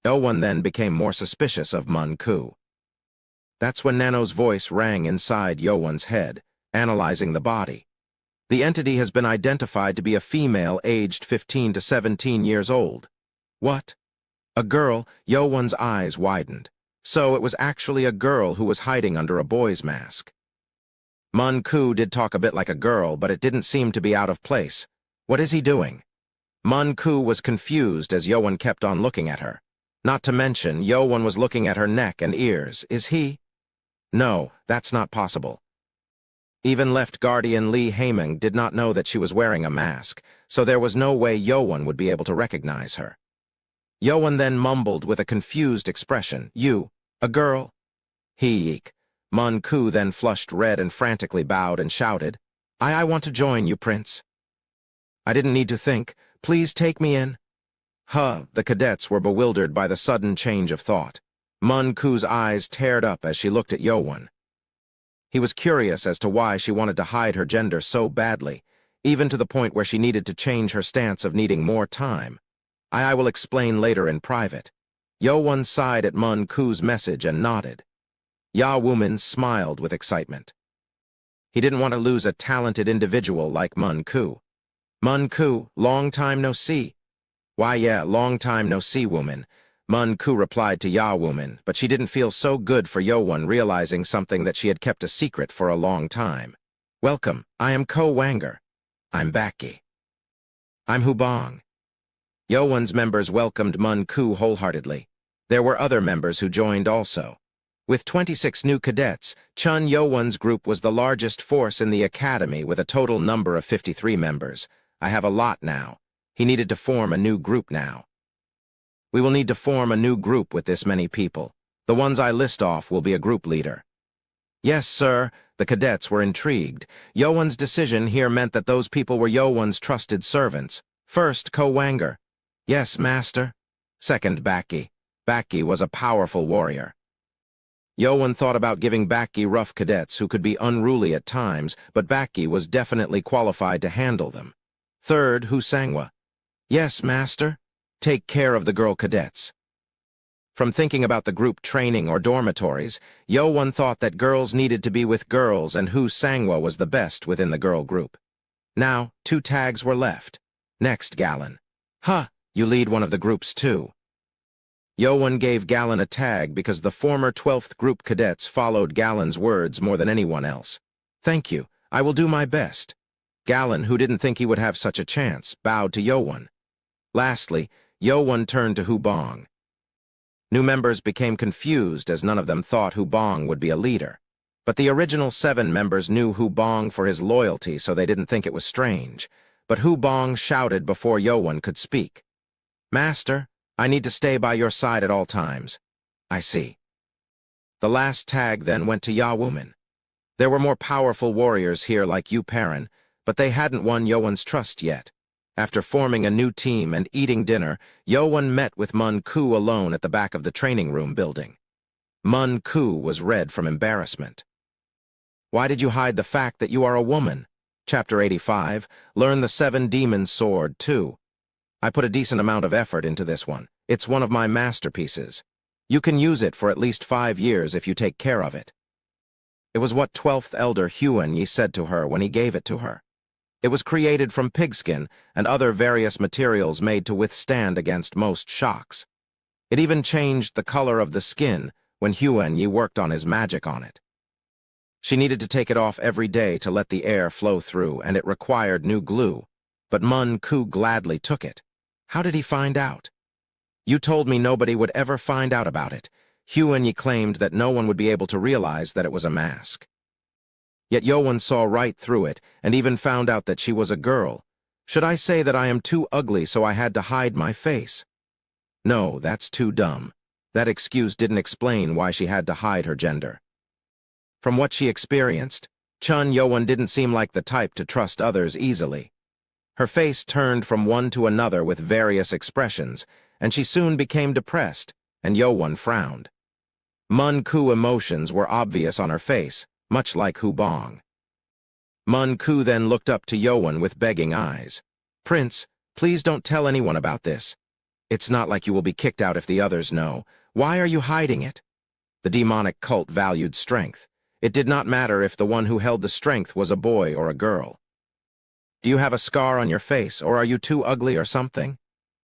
Yowon then became more suspicious of Mun-ku. That's when Nano's voice rang inside Yowon's head, analyzing the body. The entity has been identified to be a female aged 15 to 17 years old. What? A girl? Yowon's eyes widened. So it was actually a girl who was hiding under a boy's mask. Mun-ku did talk a bit like a girl, but it didn't seem to be out of place. What is he doing? Mun-ku was confused as Yowon kept on looking at her. Not to mention, Yowon was looking at her neck and ears. Is he? No, that's not possible. Even Left Guardian Li Haiming did not know that she was wearing a mask, so there was no way Yowon would be able to recognize her. Yowon then mumbled with a confused expression, You, a girl? Eek. Mun-ku then flushed red and frantically bowed and shouted, I want to join you, Prince. I didn't need to think. Please take me in. The cadets were bewildered by the sudden change of thought. Mun-ku's eyes teared up as she looked at Yowon. He was curious as to why she wanted to hide her gender so badly, even to the point where she needed to change her stance of needing more time. I will explain later in private. Yowon sighed at Mun-ku's message and nodded. Ya-Woman smiled with excitement. He didn't want to lose a talented individual like Mun-ku. Mun-ku, long time no see. Why yeah, long time no see, woman. Mun-ku replied to Ya-Woman, but she didn't feel so good for Yowon realizing something that she had kept a secret for a long time. Welcome, I am Ko-Wanger. I'm Baki. I'm Hubong. Yowon's members welcomed Mun-ku wholeheartedly. There were other members who joined also. With 26 new cadets, Chun Yo-won's group was the largest force in the academy with a total number of 53 members. I have a lot now. He needed to form a new group now. We will need to form a new group with this many people. The ones I list off will be a group leader. Yes, sir. The cadets were intrigued. Yo-won's decision here meant that those people were Yo-won's trusted servants. First, Ko-wanger. Yes, master. Second, Baki. Baki was a powerful warrior. Yo-won thought about giving Baki rough cadets who could be unruly at times, but Baki was definitely qualified to handle them. Third, Husangwa. Yes, master. Take care of the girl cadets. From thinking about the group training or dormitories, Yo-won thought that girls needed to be with girls and Husangwa was the best within the girl group. Now, 2 tags were left. Next, Gallon. Huh, you lead one of the groups too. Yo-won gave Gallon a tag because the former 12th group cadets followed Gallon's words more than anyone else. Thank you, I will do my best. Gallon, who didn't think he would have such a chance, bowed to Yo-won. Lastly, Yo-won turned to Hubong. New members became confused as none of them thought Hubong would be a leader. But the original 7 members knew Hubong for his loyalty, so they didn't think it was strange. But Hubong shouted before Yo-won could speak. Master, I need to stay by your side at all times. I see. The last tag then went to Ya-woman. There were more powerful warriors here like Yu Perrin, but they hadn't won Yo-won's trust yet. After forming a new team and eating dinner, Yo-won met with Mun-ku alone at the back of the training room building. Mun-ku was red from embarrassment. Why did you hide the fact that you are a woman? Chapter 85, Learn the 7 Demons Sword, 2. I put a decent amount of effort into this one. It's one of my masterpieces. You can use it for at least 5 years if you take care of it. It was what 12th Elder Huan-yi said to her when he gave it to her. It was created from pigskin and other various materials made to withstand against most shocks. It even changed the color of the skin when Huan-yi worked on his magic on it. She needed to take it off every day to let the air flow through, and it required new glue. But Mun-ku gladly took it. How did he find out? You told me nobody would ever find out about it. Huan-yi claimed that no one would be able to realize that it was a mask. Yet Yo-won saw right through it, and even found out that she was a girl. Should I say that I am too ugly so I had to hide my face? No, that's too dumb. That excuse didn't explain why she had to hide her gender. From what she experienced, Chun Yo-won didn't seem like the type to trust others easily. Her face turned from one to another with various expressions, and she soon became depressed, and Yo-won frowned. Mun-ku emotions were obvious on her face, much like Hubong. Mun-ku then looked up to Yo-won with begging eyes. Prince, please don't tell anyone about this. It's not like you will be kicked out if the others know. Why are you hiding it? The demonic cult valued strength. It did not matter if the one who held the strength was a boy or a girl. Do you have a scar on your face, or are you too ugly or something?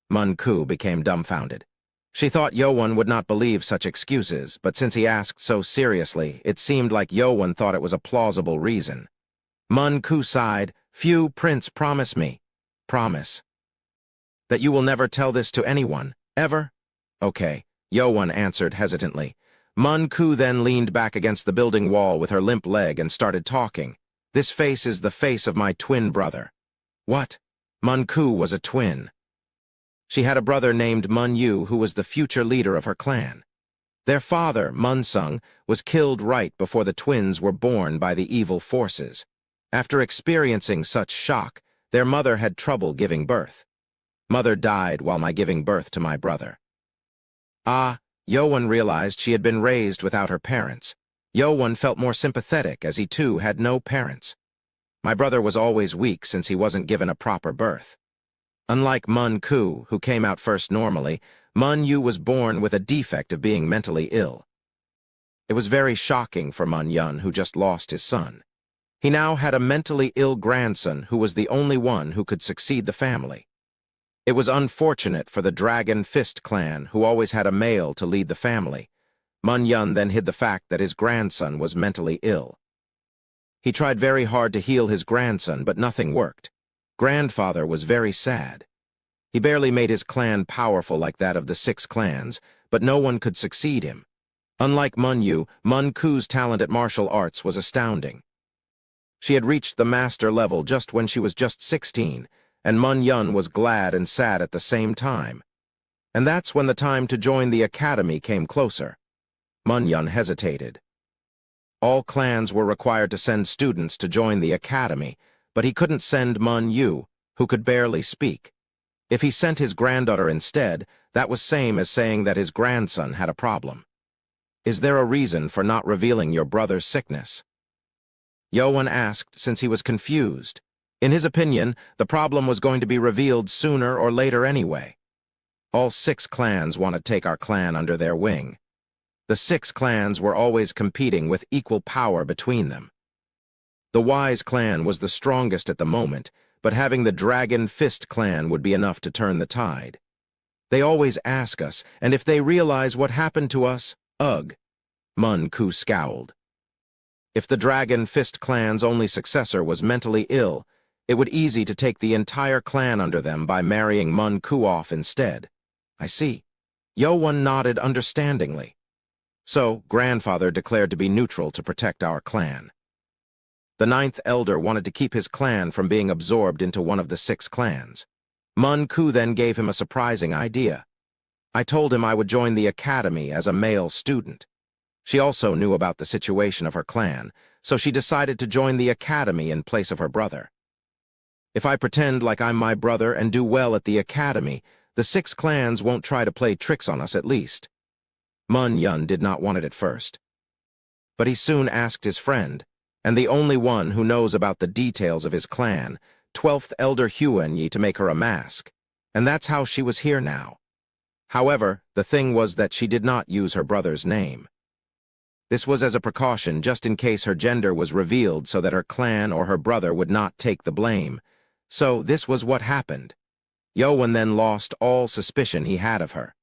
Mun-ku became dumbfounded. She thought Yo-won would not believe such excuses, but since he asked so seriously, it seemed like Yo-won thought it was a plausible reason. Mun-ku sighed. Phew, Prince, promise me. Promise. That you will never tell this to anyone, ever? Okay, Yo-won answered hesitantly. Mun-ku then leaned back against the building wall with her limp leg and started talking. This face is the face of my twin brother. What? Mun-ku was a twin. She had a brother named Mun-yu who was the future leader of her clan. Their father, Mun-sung, was killed right before the twins were born by the evil forces. After experiencing such shock, their mother had trouble giving birth. Mother died while giving birth to my brother. Yo-won realized she had been raised without her parents. Yo-won felt more sympathetic as he too had no parents. My brother was always weak since he wasn't given a proper birth. Unlike Mun-ku, who came out first normally, Mun-yu was born with a defect of being mentally ill. It was very shocking for Mun-yun, who just lost his son. He now had a mentally ill grandson who was the only one who could succeed the family. It was unfortunate for the Dragon Fist clan, who always had a male to lead the family. Mun-yun then hid the fact that his grandson was mentally ill. He tried very hard to heal his grandson, but nothing worked. Grandfather was very sad. He barely made his clan powerful like that of the 6 clans, but no one could succeed him. Unlike Mun Ku's talent at martial arts was astounding. She had reached the master level just when she was just 16, and Mun Yun was glad and sad at the same time. And that's when the time to join the academy came closer. Mun Yun hesitated. All clans were required to send students to join the academy, but he couldn't send Mun Yu, who could barely speak. If he sent his granddaughter instead, that was same as saying that his grandson had a problem. Is there a reason for not revealing your brother's sickness? Yoan asked since he was confused. In his opinion, the problem was going to be revealed sooner or later anyway. All 6 clans want to take our clan under their wing. The 6 clans were always competing with equal power between them. The Wise clan was the strongest at the moment, but having the Dragon Fist clan would be enough to turn the tide. They always ask us, and if they realize what happened to us, ugh. Mun Ku scowled. If the Dragon Fist clan's only successor was mentally ill, it would be easy to take the entire clan under them by marrying Mun Ku off instead. I see. Yoan nodded understandingly. So, grandfather declared to be neutral to protect our clan. The 9th elder wanted to keep his clan from being absorbed into one of the 6 clans. Mun Ku then gave him a surprising idea. I told him I would join the academy as a male student. She also knew about the situation of her clan, so she decided to join the academy in place of her brother. If I pretend like I'm my brother and do well at the academy, the 6 clans won't try to play tricks on us at least. Mun Yun did not want it at first. But he soon asked his friend, and the only one who knows about the details of his clan, 12th Elder Huan-Yi, to make her a mask, and that's how she was here now. However, the thing was that she did not use her brother's name. This was as a precaution just in case her gender was revealed so that her clan or her brother would not take the blame. So this was what happened. Yoan then lost all suspicion he had of her.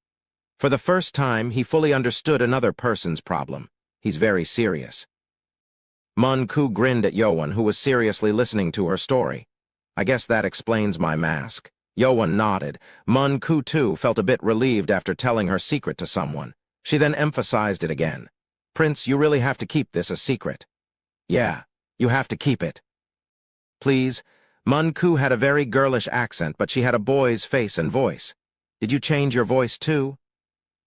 For the first time, he fully understood another person's problem. He's very serious. Mun Ku grinned at Yoan, who was seriously listening to her story. I guess that explains my mask. Yoan nodded. Mun Ku, too, felt a bit relieved after telling her secret to someone. She then emphasized it again. Prince, you really have to keep this a secret. Yeah, you have to keep it. Please. Mun Ku had a very girlish accent, but she had a boy's face and voice. Did you change your voice too?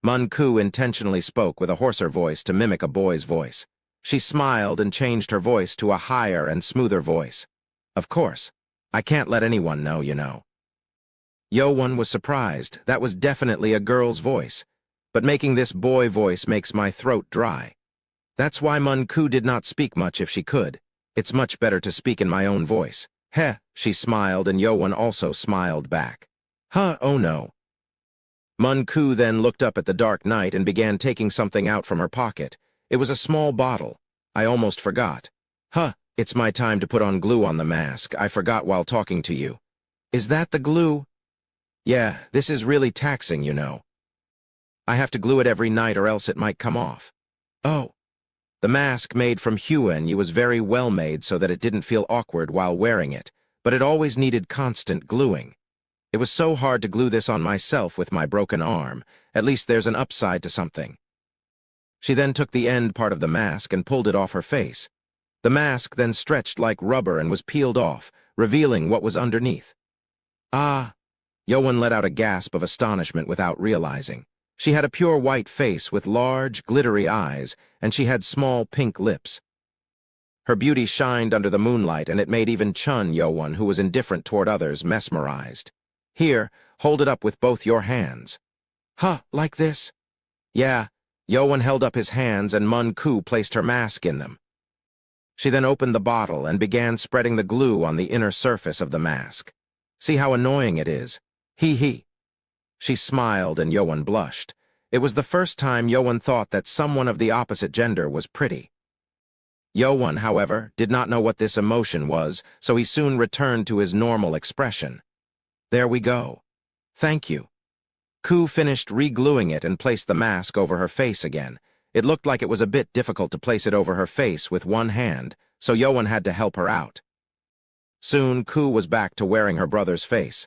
Mun Ku intentionally spoke with a hoarser voice to mimic a boy's voice. She smiled and changed her voice to a higher and smoother voice. Of course. I can't let anyone know, you know. Yoan was surprised. That was definitely a girl's voice. But making this boy voice makes my throat dry. That's why Mun Ku did not speak much if she could. It's much better to speak in my own voice. Heh, she smiled, and Yoan also smiled back. Huh, oh no. Mun Ku then looked up at the dark night and began taking something out from her pocket. It was a small bottle. I almost forgot. Huh, it's my time to put on glue on the mask. I forgot while talking to you. Is that the glue? Yeah, this is really taxing, you know. I have to glue it every night or else it might come off. Oh. The mask made from Huan-Yi was very well made so that it didn't feel awkward while wearing it, but it always needed constant gluing. It was so hard to glue this on myself with my broken arm. At least there's an upside to something. She then took the end part of the mask and pulled it off her face. The mask then stretched like rubber and was peeled off, revealing what was underneath. Ah! Yoan let out a gasp of astonishment without realizing. She had a pure white face with large, glittery eyes, and she had small pink lips. Her beauty shined under the moonlight, and it made even Yoan, who was indifferent toward others, mesmerized. Here, hold it up with both your hands. Huh, like this? Yeah. Yoan held up his hands, and Mun Ku placed her mask in them. She then opened the bottle and began spreading the glue on the inner surface of the mask. See how annoying it is? Hee. She smiled, and Yoan blushed. It was the first time Yoan thought that someone of the opposite gender was pretty. Yoan, however, did not know what this emotion was, so he soon returned to his normal expression. There we go. Thank you. Ku finished re-gluing it and placed the mask over her face again. It looked like it was a bit difficult to place it over her face with one hand, so Yoan had to help her out. Soon, Ku was back to wearing her brother's face.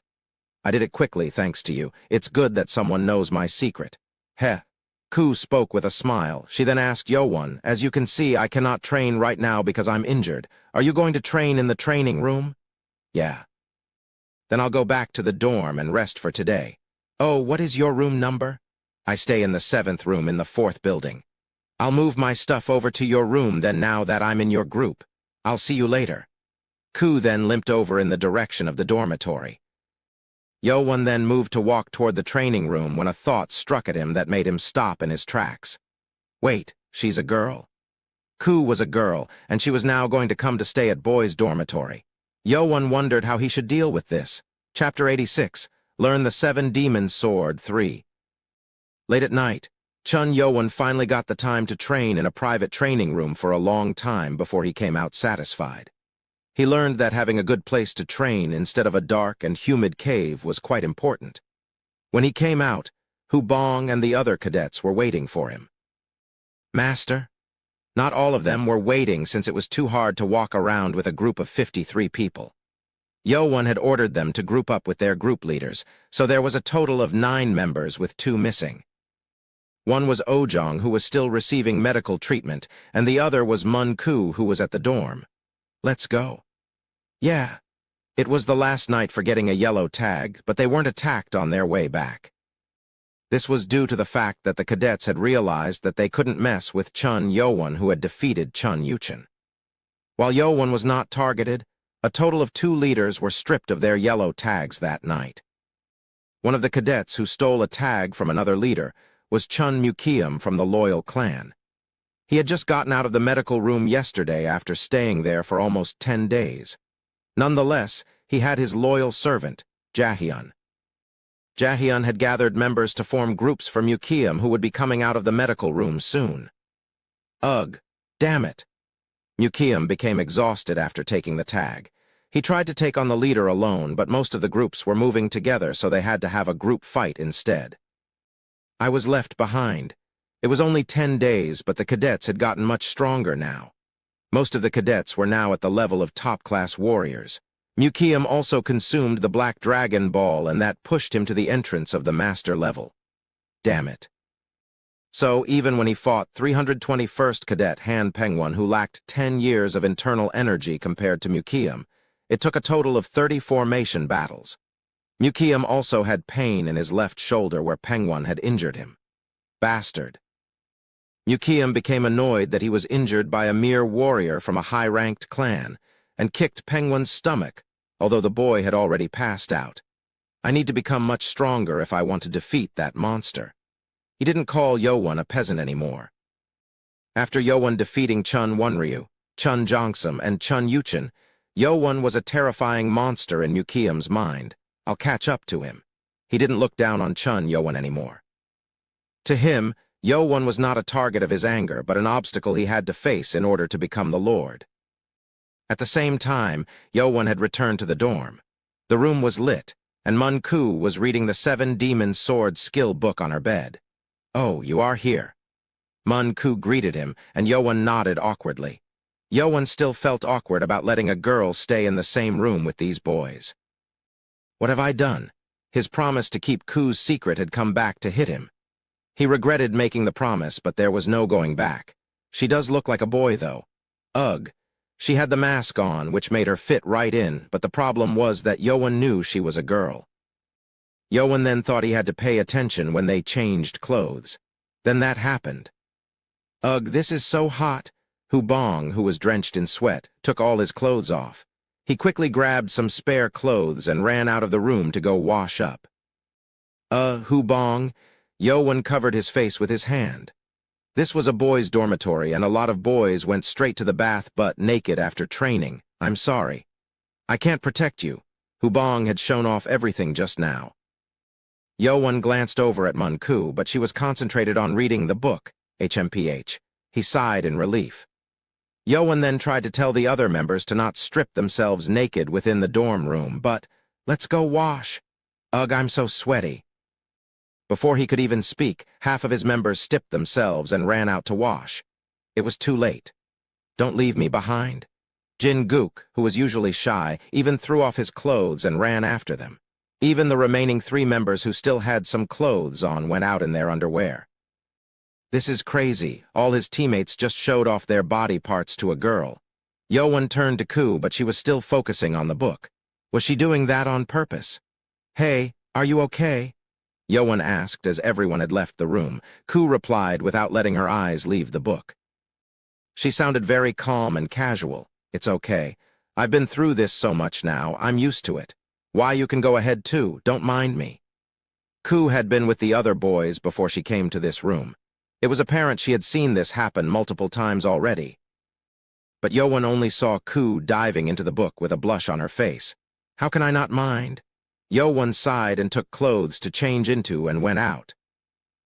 I did it quickly, thanks to you. It's good that someone knows my secret. Heh. Ku spoke with a smile. She then asked Yo-won, "As you can see, I cannot train right now because I'm injured. Are you going to train in the training room?" "Yeah." "Then I'll go back to the dorm and rest for today." "Oh, what is your room number?" "I stay in the 7th room in the 4th building." "I'll move my stuff over to your room then now that I'm in your group. I'll see you later." Ku then limped over in the direction of the dormitory. Yo-won then moved to walk toward the training room when a thought struck at him that made him stop in his tracks. Wait, she's a girl? Ku was a girl, and she was now going to come to stay at boys' dormitory. Yo-won wondered how he should deal with this. Chapter 86, Learn the 7 Demons Sword 3. Late at night, Chun Yo-won finally got the time to train in a private training room for a long time before he came out satisfied. He learned that having a good place to train instead of a dark and humid cave was quite important. When he came out, Hubong and the other cadets were waiting for him. "Master?" Not all of them were waiting since it was too hard to walk around with a group of 53 people. Yo-won had ordered them to group up with their group leaders, so there was a total of 9 members with 2 missing. One was Ojong, who was still receiving medical treatment, and the other was Mun-ku, who was at the dorm. "Let's go." "Yeah." It was the last night for getting a yellow tag, but they weren't attacked on their way back. This was due to the fact that the cadets had realized that they couldn't mess with Chun Yo-won, who had defeated Chun Yuchen. While Yo-won was not targeted, a total of 2 leaders were stripped of their yellow tags that night. One of the cadets who stole a tag from another leader was Chun Mukium from the Loyal clan. He had just gotten out of the medical room yesterday after staying there for almost 10 days. Nonetheless, he had his loyal servant, Jaehyun. Jaehyun had gathered members to form groups for Mukium, who would be coming out of the medical room soon. Ugh, damn it. Mukium became exhausted after taking the tag. He tried to take on the leader alone, but most of the groups were moving together, so they had to have a group fight instead. I was left behind. It was only 10 days, but the cadets had gotten much stronger now. Most of the cadets were now at the level of top-class warriors. Mukium also consumed the Black Dragon Ball, and that pushed him to the entrance of the master level. Damn it. So, even when he fought 321st Cadet Han Pengwon, who lacked 10 years of internal energy compared to Mukium, it took a total of 30 formation battles. Mukium also had pain in his left shoulder where Pengwon had injured him. Bastard. Mukium became annoyed that he was injured by a mere warrior from a high-ranked clan, and kicked Pengwon's stomach, although the boy had already passed out. I need to become much stronger if I want to defeat that monster. He didn't call Yo-won a peasant anymore. After Yo-won defeating Chun Wonryu, Chun Jongsum, and Chun Yuchen, Yo-won was a terrifying monster in Mukium's mind. I'll catch up to him. He didn't look down on Chun Yo-won anymore. To him, Yo-won was not a target of his anger, but an obstacle he had to face in order to become the Lord. At the same time, Yo-won had returned to the dorm. The room was lit, and Mun-ku was reading the 7 Demons Sword skill book on her bed. "Oh, you are here." Mun-ku greeted him, and Yo-won nodded awkwardly. Yo-won still felt awkward about letting a girl stay in the same room with these boys. What have I done? His promise to keep Ku's secret had come back to hit him. He regretted making the promise, but there was no going back. She does look like a boy, though. Ugh. She had the mask on, which made her fit right in, but the problem was that Yo-won knew she was a girl. Yo-won then thought he had to pay attention when they changed clothes. Then that happened. Ugh, this is so hot. Hubong, who was drenched in sweat, took all his clothes off. He quickly grabbed some spare clothes and ran out of the room to go wash up. Hubong. Yo-won covered his face with his hand. This was a boys' dormitory, and a lot of boys went straight to the bath butt naked after training. I'm sorry. I can't protect you. Hubong had shown off everything just now. Yo-won glanced over at Mun-ku, but she was concentrated on reading the book, HMPH. He sighed in relief. Yo-won then tried to tell the other members to not strip themselves naked within the dorm room, but, "Let's go wash." Ugh, I'm so sweaty. Before he could even speak, half of his members stipped themselves and ran out to wash. It was too late. "Don't leave me behind." Jin-guk, who was usually shy, even threw off his clothes and ran after them. Even the remaining 3 members who still had some clothes on went out in their underwear. This is crazy. All his teammates just showed off their body parts to a girl. Yoan turned to Ku, but she was still focusing on the book. Was she doing that on purpose? Hey, are you okay? Yoan asked as everyone had left the room. Ku replied without letting her eyes leave the book. She sounded very calm and casual. It's okay. I've been through this so much now, I'm used to it. Why, you can go ahead too, don't mind me. Ku had been with the other boys before she came to this room. It was apparent she had seen this happen multiple times already. But Yoan only saw Ku diving into the book with a blush on her face. How can I not mind? Yoan sighed and took clothes to change into and went out.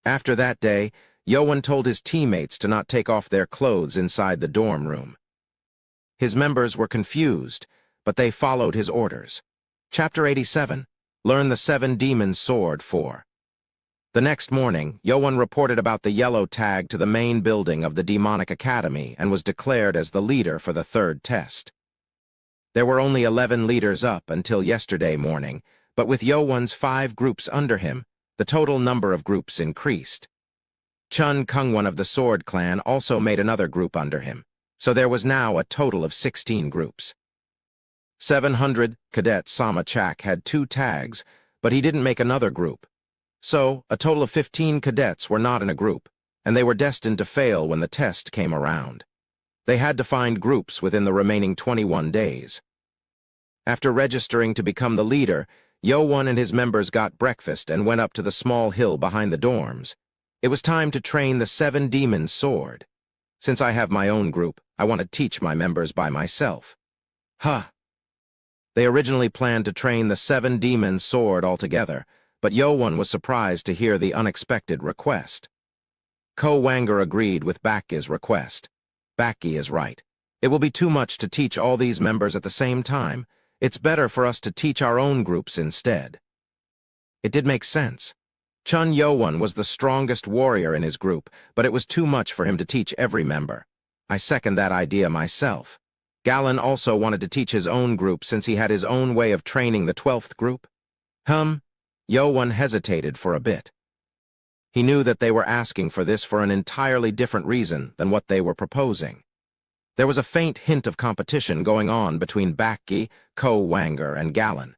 After that day, Yoan told his teammates to not take off their clothes inside the dorm room. His members were confused, but they followed his orders. Chapter 87. Learn the 7 Demons' Sword 4. The next morning, Yoan reported about the yellow tag to the main building of the Demonic Academy and was declared as the leader for the 3rd test. There were only 11 leaders up until yesterday morning, but with Yoan's 5 groups under him, the total number of groups increased. Chun Kungwon of the Sword Clan also made another group under him, so there was now a total of 16 groups. 700 Cadet Sama Chak had 2 tags, but he didn't make another group. So, a total of 15 cadets were not in a group, and they were destined to fail when the test came around. They had to find groups within the remaining 21 days. After registering to become the leader, Yoan and his members got breakfast and went up to the small hill behind the dorms. It was time to train the 7 Demons' Sword. Since I have my own group, I want to teach my members by myself. They originally planned to train the 7 Demons' Sword altogether, but Yoan was surprised to hear the unexpected request. Ko Wanger agreed with Bakki's request. Bakki is right. It will be too much to teach all these members at the same time. It's better for us to teach our own groups instead. It did make sense. Chun Yoan was the strongest warrior in his group, but it was too much for him to teach every member. I second that idea myself. Galen also wanted to teach his own group since he had his own way of training the 12th group. Yoan hesitated for a bit. He knew that they were asking for this for an entirely different reason than what they were proposing. There was a faint hint of competition going on between Bakki, Ko Wanger, and Galen.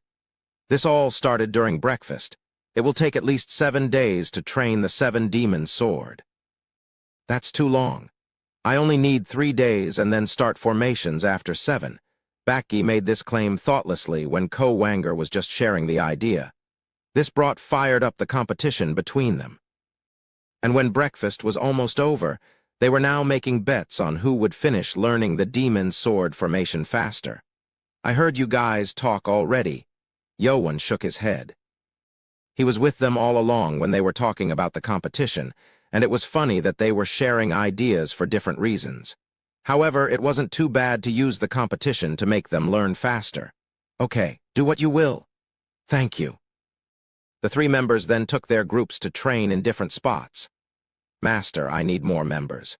This all started during breakfast. It will take at least 7 days to train the 7 Demons' Sword. That's too long. I only need 3 days and then start formations after 7. Bakki made this claim thoughtlessly when Ko Wanger was just sharing the idea. This fired up the competition between them. And when breakfast was almost over, they were now making bets on who would finish learning the Demons' Sword formation faster. I heard you guys talk already. Yoan shook his head. He was with them all along when they were talking about the competition, and it was funny that they were sharing ideas for different reasons. However, it wasn't too bad to use the competition to make them learn faster. Okay, do what you will. Thank you. The 3 members then took their groups to train in different spots. Master, I need more members.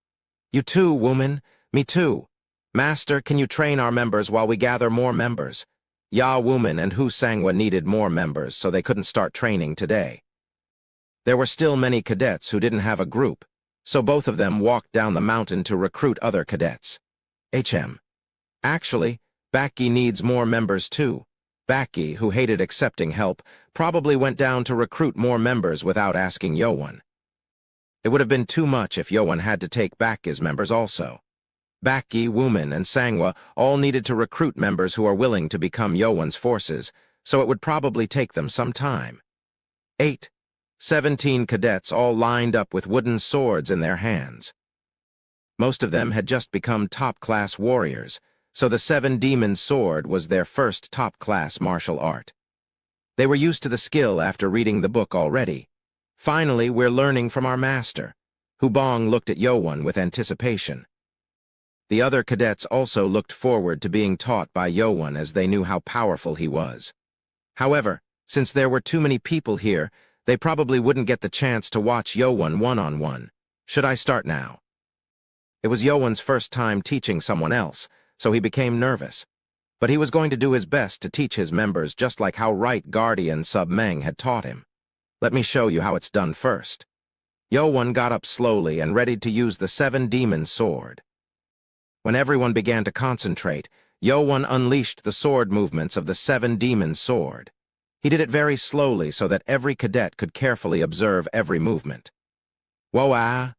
You too, woman. Me too. Master, can you train our members while we gather more members? Ya Woman and Hu Sangwa needed more members, so they couldn't start training today. There were still many cadets who didn't have a group, so both of them walked down the mountain to recruit other cadets. Actually, Bakki needs more members too. Bakki, who hated accepting help, probably went down to recruit more members without asking Yoan. It would have been too much if Yoan had to take Bakki's members also. Bakki, Woman, and Sangwa all needed to recruit members who are willing to become Yoan's forces, so it would probably take them some time. 17 cadets all lined up with wooden swords in their hands. Most of them had just become top-class warriors, so the 7 Demons' Sword was their first top-class martial art. They were used to the skill after reading the book already. Finally, we're learning from our master. Hubong looked at Yoan with anticipation. The other cadets also looked forward to being taught by Yoan as they knew how powerful he was. However, since there were too many people here, they probably wouldn't get the chance to watch Yoan one-on-one. Should I start now? It was Yoan's first time teaching someone else, so he became nervous. But he was going to do his best to teach his members just like how Right Guardian Sub Meng had taught him. Let me show you how it's done first. Yo-Won got up slowly and readied to use the seven demon sword. When everyone began to concentrate, Yo-Won unleashed the sword movements of the seven demon sword. He did it very slowly so that every cadet could carefully observe every movement. Whoa-ah!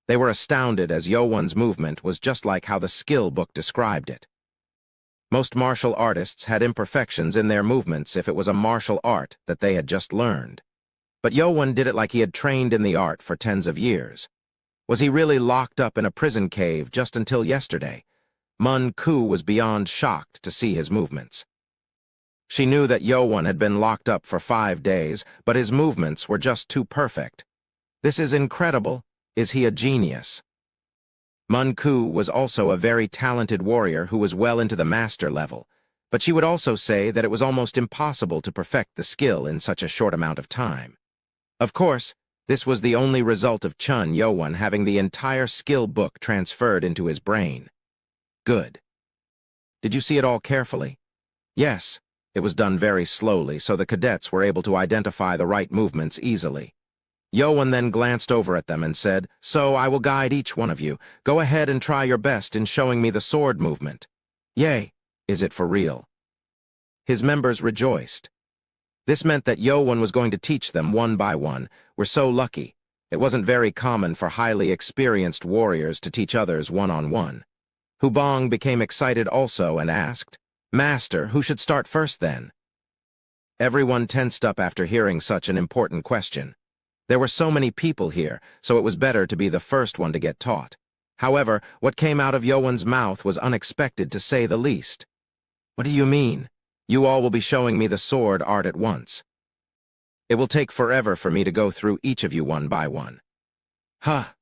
They were astounded as Yo-Won's movement was just like how the skill book described it. Most martial artists had imperfections in their movements if it was a martial art that they had just learned. But Yo-Won did it like he had trained in the art for tens of years. Was he really locked up in a prison cave just until yesterday? Mun-Ku was beyond shocked to see his movements. She knew that Yo-Won had been locked up for 5 days, but his movements were just too perfect. This is incredible. Is he a genius? Mun-Ku was also a very talented warrior who was well into the master level, but she would also say that it was almost impossible to perfect the skill in such a short amount of time. Of course, this was the only result of Chun Yo-Won having the entire skill book transferred into his brain. Good. Did you see it all carefully? Yes, it was done very slowly, so the cadets were able to identify the right movements easily. Yo-Won then glanced over at them and said, "So I will guide each one of you. Go ahead and try your best in showing me the sword movement." Yay! Is it for real? His members rejoiced. This meant that Yo-Won was going to teach them one by one. We're so lucky. It wasn't very common for highly experienced warriors to teach others one-on-one. Hubong became excited also and asked, "Master, who should start first then?" Everyone tensed up after hearing such an important question. There were so many people here, so it was better to be the first one to get taught. However, what came out of Yo-Won's mouth was unexpected to say the least. "What do you mean? You all will be showing me the sword art at once. It will take forever for me to go through each of you one by one." Huh!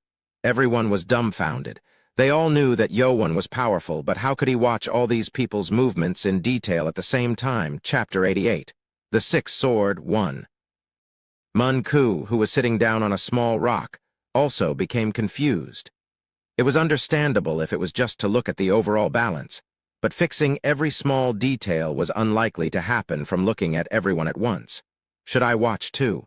Everyone was dumbfounded. They all knew that Yo-Won was powerful, but how could he watch all these people's movements in detail at the same time? Chapter 88. The Sixth Sword 1. Mun-Ku, who was sitting down on a small rock, also became confused. It was understandable if it was just to look at the overall balance, but fixing every small detail was unlikely to happen from looking at everyone at once. Should I watch too?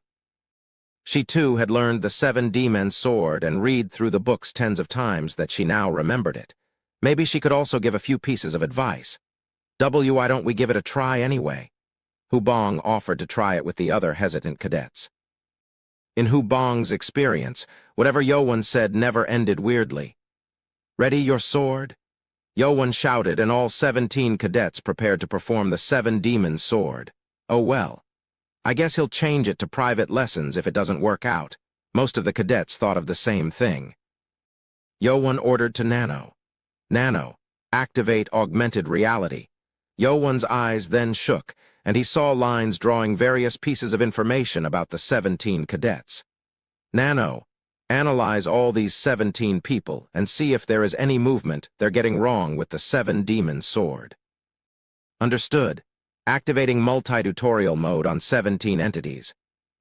She too had learned the seven demon sword and read through the books tens of times that she now remembered it. Maybe she could also give a few pieces of advice. Why don't we give it a try anyway? Hubong offered to try it with the other hesitant cadets. In Hubong's experience, whatever Yo-Won said never ended weirdly. "Ready your sword?" Yo-Won shouted, and all 17 cadets prepared to perform the seven demon sword. Oh well. I guess he'll change it to private lessons if it doesn't work out. Most of the cadets thought of the same thing. Yo-Won ordered to Nano. "Nano, activate augmented reality." Yo-Won's eyes then shook, and he saw lines drawing various pieces of information about the 17 cadets. "Nano, analyze all these 17 people and see if there is any movement they're getting wrong with the seven demon sword." Understood. Activating multi-tutorial mode on 17 entities.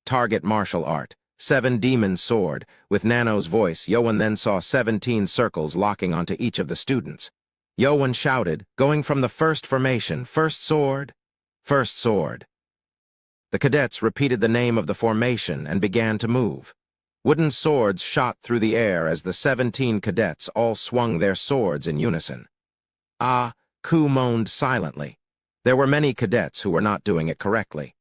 Target martial art, seven demon sword. With Nano's voice, Yo-Won then saw 17 circles locking onto each of the students. Yo-Won shouted, going from the first formation, "First sword, first sword." The cadets repeated the name of the formation and began to move. Wooden swords shot through the air as the 17 cadets all swung their swords in unison. Ah, Ku moaned silently. There were many cadets who were not doing it correctly.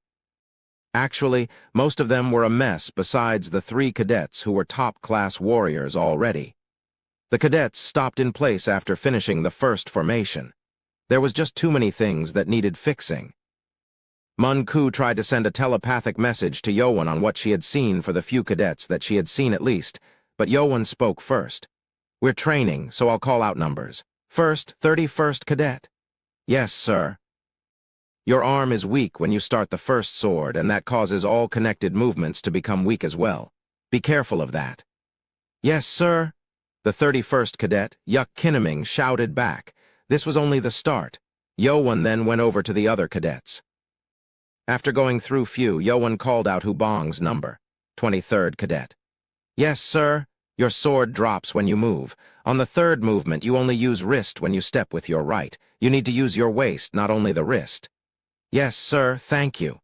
Actually, most of them were a mess besides the 3 cadets who were top-class warriors already. The cadets stopped in place after finishing the first formation. There was just too many things that needed fixing. Mun-Ku tried to send a telepathic message to Yo-Won on what she had seen for the few cadets that she had seen at least, but Yo-Won spoke first. "We're training, so I'll call out numbers. First, 31st cadet." "Yes, sir." "Your arm is weak when you start the first sword, and that causes all connected movements to become weak as well. Be careful of that." "Yes, sir." The 31st cadet, Yuk Kinaming, shouted back. This was only the start. Yo-Won then went over to the other cadets. After going through few, Yo-Won called out Hubong's number. 23rd cadet. "Yes, sir. Your sword drops when you move. On the third movement, you only use wrist when you step with your right. You need to use your waist, not only the wrist." "Yes, sir, thank you."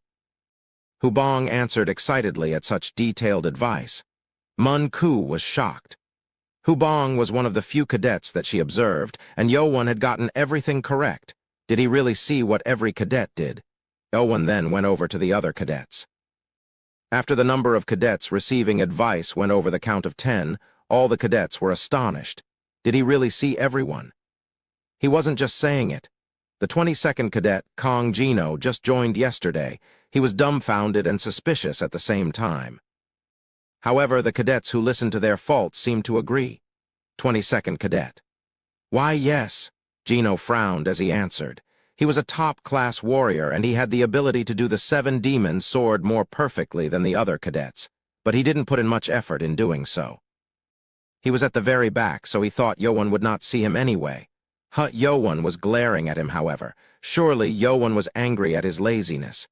Hubong answered excitedly at such detailed advice. Mun-ku was shocked. Hubong was one of the few cadets that she observed, and Yo-won had gotten everything correct. Did he really see what every cadet did? Yo-won then went over to the other cadets. After the number of cadets receiving advice went over the count of 10, all the cadets were astonished. Did he really see everyone? He wasn't just saying it. The 22nd cadet, Kong Jino, just joined yesterday. He was dumbfounded and suspicious at the same time. However, the cadets who listened to their faults seemed to agree. 22nd cadet. Why, yes, Jino frowned as he answered. He was a top-class warrior, and he had the ability to do the 7 demons sword more perfectly than the other cadets, but he didn't put in much effort in doing so. He was at the very back, so he thought Yo-won would not see him anyway. Yo-won was glaring at him, however. Surely Yo-won was angry at his laziness.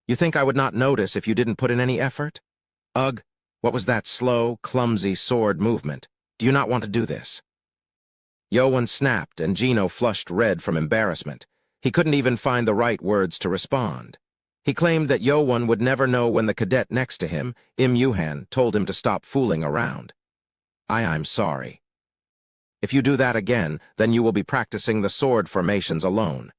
You think I would not notice if you didn't put in any effort? Ugh, what was that slow, clumsy sword movement? Do you not want to do this? Yo-won snapped, and Jino flushed red from embarrassment. He couldn't even find the right words to respond. He claimed that Yo-won would never know when the cadet next to him, Im Yuhan, told him to stop fooling around. I'm sorry. If you do that again, then you will be practicing the sword formations alone.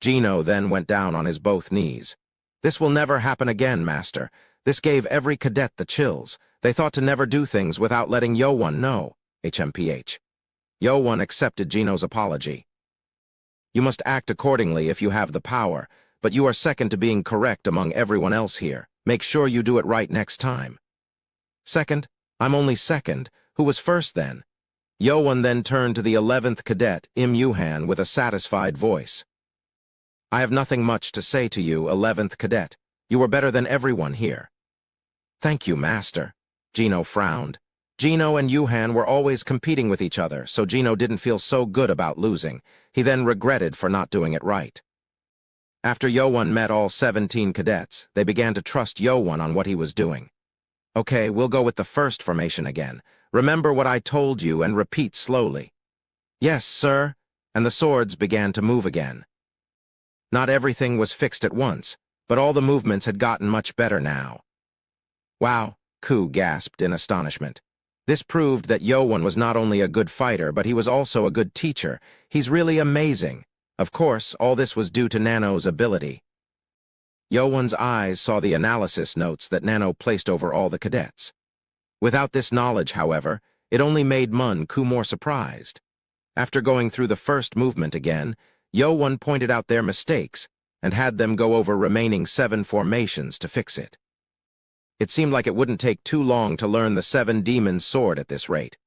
Jino then went down on his both knees. This will never happen again, Master. This gave every cadet the chills. They thought to never do things without letting Yo-won know. HMPH. Yo-won accepted Jino's apology. You must act accordingly if you have the power, but you are second to being correct among everyone else here. Make sure you do it right next time. Second? I'm only second. Who was first then? Yo-won then turned to the 11th cadet, Im Yuhan, with a satisfied voice. I have nothing much to say to you, 11th cadet. You were better than everyone here. Thank you, Master. Jino frowned. Jino and Yuhan were always competing with each other, so Jino didn't feel so good about losing. He then regretted for not doing it right. After Yo-won met all 17 cadets, they began to trust Yo-won on what he was doing. Okay, we'll go with the first formation again. Remember what I told you and repeat slowly. Yes, sir. And the swords began to move again. Not everything was fixed at once, but all the movements had gotten much better now. Wow, Ku gasped in astonishment. This proved that Yo-won was not only a good fighter, but he was also a good teacher. He's really amazing. Of course, all this was due to Nano's ability. Yo-won's eyes saw the analysis notes that Nano placed over all the cadets. Without this knowledge, however, it only made Mun-ku more surprised. After going through the first movement again, Yo-won pointed out their mistakes and had them go over remaining 7 formations to fix it. It seemed like it wouldn't take too long to learn the 7 demons sword at this rate.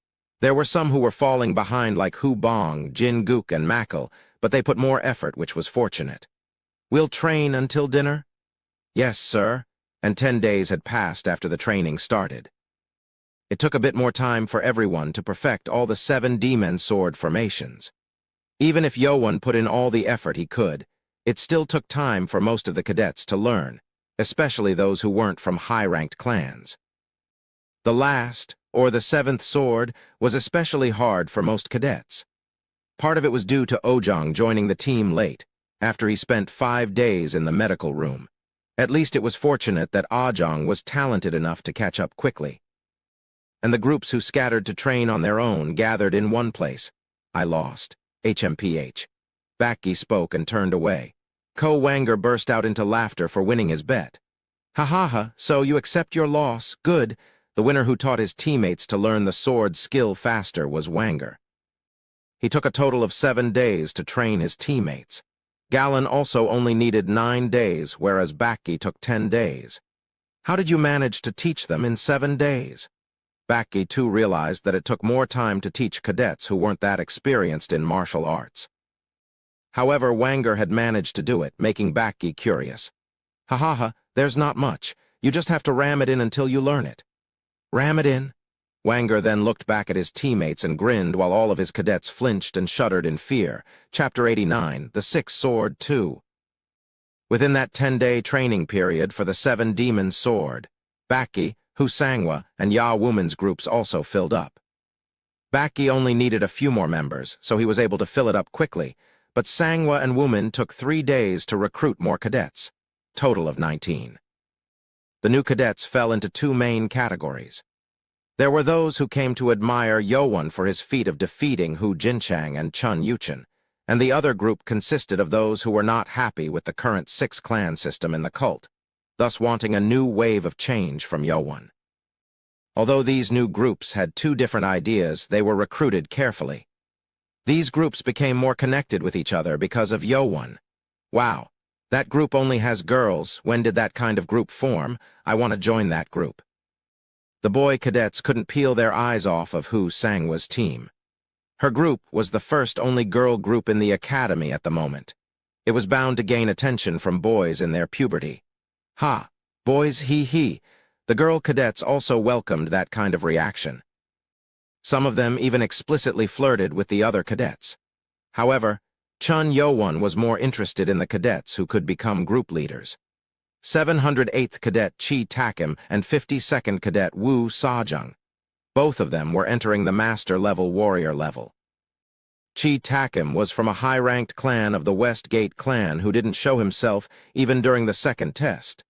There were some who were falling behind like Hubong, Jin-guk, and Makal, but they put more effort, which was fortunate. We'll train until dinner? Yes, sir. And 10 days had passed after the training started. It took a bit more time for everyone to perfect all the 7 demon sword formations. Even if Yo-won put in all the effort he could, it still took time for most of the cadets to learn, especially those who weren't from high-ranked clans. The last, or the 7th sword, was especially hard for most cadets. Part of it was due to Ojong joining the team late, after he spent 5 days in the medical room. At least it was fortunate that Ojong was talented enough to catch up quickly. And the groups who scattered to train on their own gathered in one place. I lost. HMPH. Baki spoke and turned away. Ko Wanger burst out into laughter for winning his bet. Ha ha ha, so you accept your loss, good. The winner who taught his teammates to learn the sword skill faster was Wanger. He took a total of 7 days to train his teammates. Gallon also only needed 9 days, whereas Baki took 10 days. How did you manage to teach them in 7 days? Baki too realized that it took more time to teach cadets who weren't that experienced in martial arts. However, Wanger had managed to do it, making Baki curious. Ha ha ha, there's not much. You just have to ram it in until you learn it. Ram it in? Wanger then looked back at his teammates and grinned while all of his cadets flinched and shuddered in fear. Chapter 89, The Sixth Sword 2. Within that 10-day training period for the 7 demon sword, Baki, Husangwa, and Ya Woman's groups also filled up. Baki only needed a few more members, so he was able to fill it up quickly, but Sangwa and Woman took 3 days to recruit more cadets, total of 19. The new cadets fell into 2 main categories. There were those who came to admire Yowan for his feat of defeating Hu Jinchang and Chun Yuchen, and the other group consisted of those who were not happy with the current six-clan system in the cult, thus wanting a new wave of change from Yowan. Although these new groups had two different ideas, they were recruited carefully. These groups became more connected with each other because of Yowan. Wow, that group only has girls. When did that kind of group form? I want to join that group. The boy cadets couldn't peel their eyes off of Hu Sangwa's team. Her group was the first only girl group in the academy at the moment. It was bound to gain attention from boys in their puberty. Ha, boys he. The girl cadets also welcomed that kind of reaction. Some of them even explicitly flirted with the other cadets. However, Chun Yowan was more interested in the cadets who could become group leaders. 708th Cadet Chi Takim and 52nd Cadet Wu Sajung. Both of them were entering the Master-level warrior level. Chi Takim was from a high-ranked clan of the Westgate clan who didn't show himself even during the second test.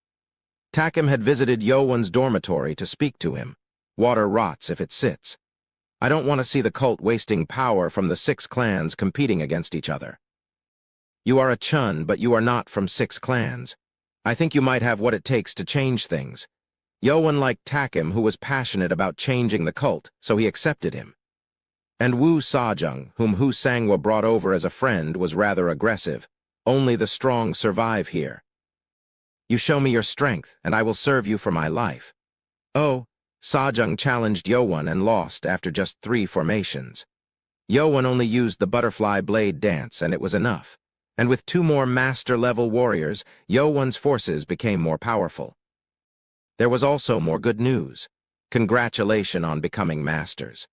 Takim had visited Yowan's dormitory to speak to him. Water rots if it sits. I don't want to see the cult wasting power from the six clans competing against each other. You are a Chun, but you are not from six clans. I think you might have what it takes to change things. Yowan liked Takim, who was passionate about changing the cult, so he accepted him. And Wu Sajung, whom Hu Sangwa brought over as a friend, was rather aggressive. Only the strong survive here. You show me your strength, and I will serve you for my life. Oh, Sajung challenged Yowan and lost after just 3 formations. Yowan only used the butterfly blade dance, and it was enough. And with 2 more master-level warriors, Yowan's forces became more powerful. There was also more good news. Congratulations on becoming masters.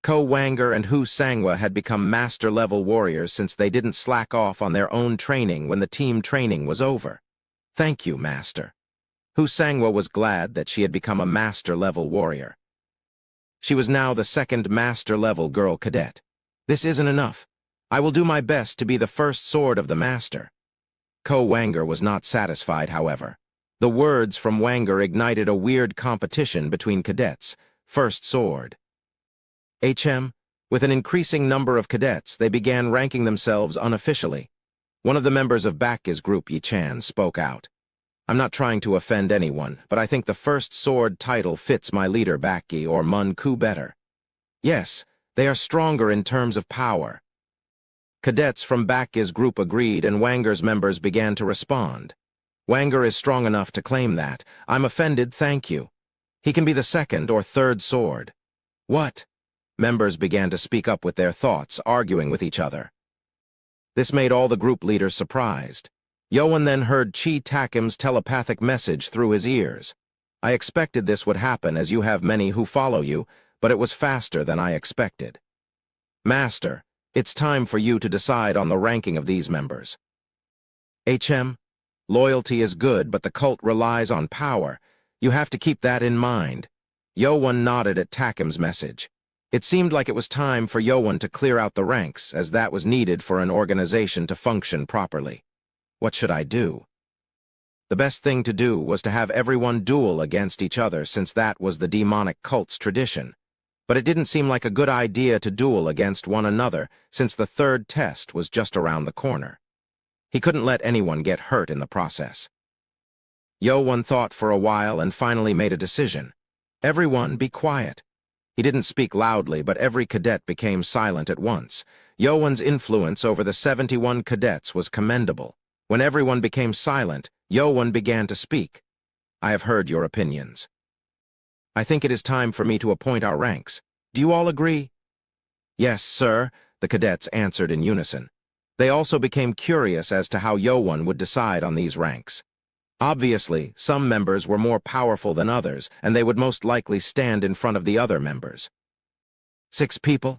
Ko Wanger and Hu Sangwa had become master-level warriors since they didn't slack off on their own training when the team training was over. Thank you, Master. Hu Sangwa was glad that she had become a master-level warrior. She was now the second master-level girl cadet. This isn't enough. I will do my best to be the first sword of the master. Ko Wanger was not satisfied, however. The words from Wanger ignited a weird competition between cadets. First sword. With an increasing number of cadets, they began ranking themselves unofficially. One of the members of Bakki's group, Yi-chan, spoke out. I'm not trying to offend anyone, but I think the first sword title fits my leader Bakki or Mun Ku better. Yes, they are stronger in terms of power. Cadets from Bakki's group agreed, and Wanger's members began to respond. Wanger is strong enough to claim that. I'm offended, thank you. He can be the second or third sword. What? Members began to speak up with their thoughts, arguing with each other. This made all the group leaders surprised. Yowan then heard Chi Takim's telepathic message through his ears. I expected this would happen as you have many who follow you, but it was faster than I expected. Master, it's time for you to decide on the ranking of these members. Loyalty is good, but the cult relies on power. You have to keep that in mind. Yowan nodded at Takim's message. It seemed like it was time for Yowan to clear out the ranks, as that was needed for an organization to function properly. What should I do? The best thing to do was to have everyone duel against each other, since that was the demonic cult's tradition. But it didn't seem like a good idea to duel against one another, since the third test was just around the corner. He couldn't let anyone get hurt in the process. Yowan thought for a while and finally made a decision. Everyone be quiet. He didn't speak loudly, but every cadet became silent at once. Yowan's influence over the 71 cadets was commendable. When everyone became silent, Yowan began to speak. I have heard your opinions. I think it is time for me to appoint our ranks. Do you all agree? Yes, sir, the cadets answered in unison. They also became curious as to how Yowan would decide on these ranks. Obviously, some members were more powerful than others, and they would most likely stand in front of the other members. 6 people?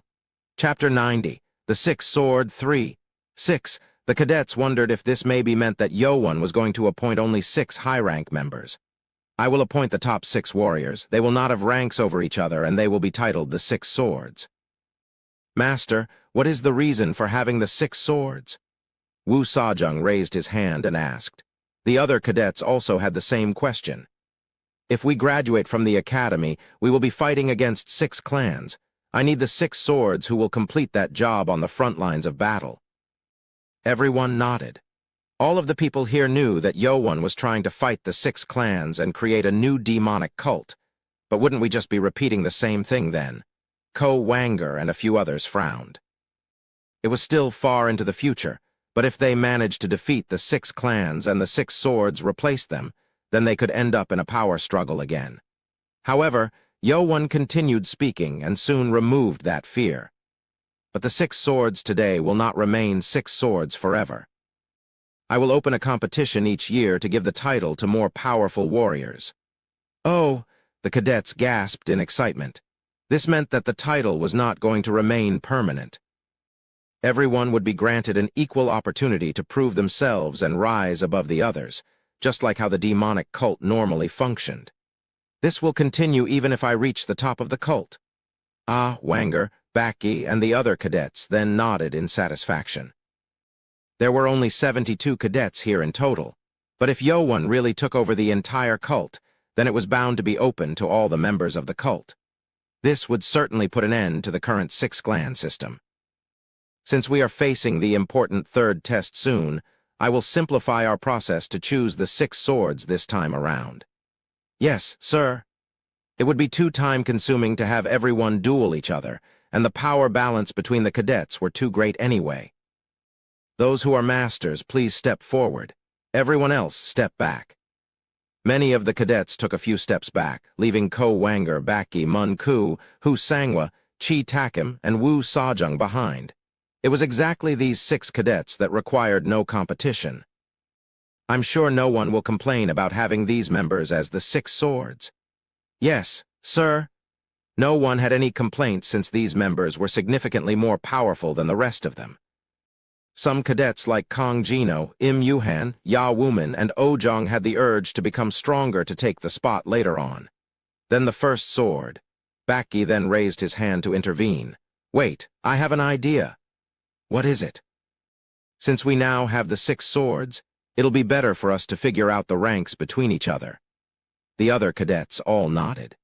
Chapter 90, The Sixth Sword 3. 6. The cadets wondered if this maybe meant that Yowan was going to appoint only 6 high-rank members. I will appoint the top 6 warriors. They will not have ranks over each other, and they will be titled the 6 Swords. Master, what is the reason for having the 6 swords? Wu Sajung raised his hand and asked. The other cadets also had the same question. If we graduate from the academy, we will be fighting against 6 clans. I need the 6 swords who will complete that job on the front lines of battle." Everyone nodded. All of the people here knew that Yo-Won was trying to fight the 6 clans and create a new demonic cult. But wouldn't we just be repeating the same thing then? Ko Wanger and a few others frowned. It was still far into the future, but if they managed to defeat the 6 clans and the 6 swords replaced them, then they could end up in a power struggle again. However, Yo-Won continued speaking and soon removed that fear. But the 6 swords today will not remain 6 swords forever. I will open a competition each year to give the title to more powerful warriors. Oh, the cadets gasped in excitement. This meant that the title was not going to remain permanent. Everyone would be granted an equal opportunity to prove themselves and rise above the others, just like how the demonic cult normally functioned. This will continue even if I reach the top of the cult. Wanger, Baki, and the other cadets then nodded in satisfaction. There were only 72 cadets here in total, but if Yo-Won really took over the entire cult, then it was bound to be open to all the members of the cult. This would certainly put an end to the current 6-clan system. Since we are facing the important 3rd test soon, I will simplify our process to choose the 6 swords this time around. Yes, sir. It would be too time-consuming to have everyone duel each other, and the power balance between the cadets were too great anyway. Those who are masters, please step forward. Everyone else, step back. Many of the cadets took a few steps back, leaving Ko Wanger, Baki, Mun-ku, Hu Sangwa, Chi Takim, and Wu Sajung behind. It was exactly these 6 cadets that required no competition. I'm sure no one will complain about having these members as the 6 swords. Yes, sir. No one had any complaints since these members were significantly more powerful than the rest of them. Some cadets like Kong Jino, Im Yuhan, Ya Wuman, and Oh Jong had the urge to become stronger to take the spot later on. Then the first sword. Baki then raised his hand to intervene. Wait, I have an idea. What is it? Since we now have the 6 swords, it'll be better for us to figure out the ranks between each other. The other cadets all nodded.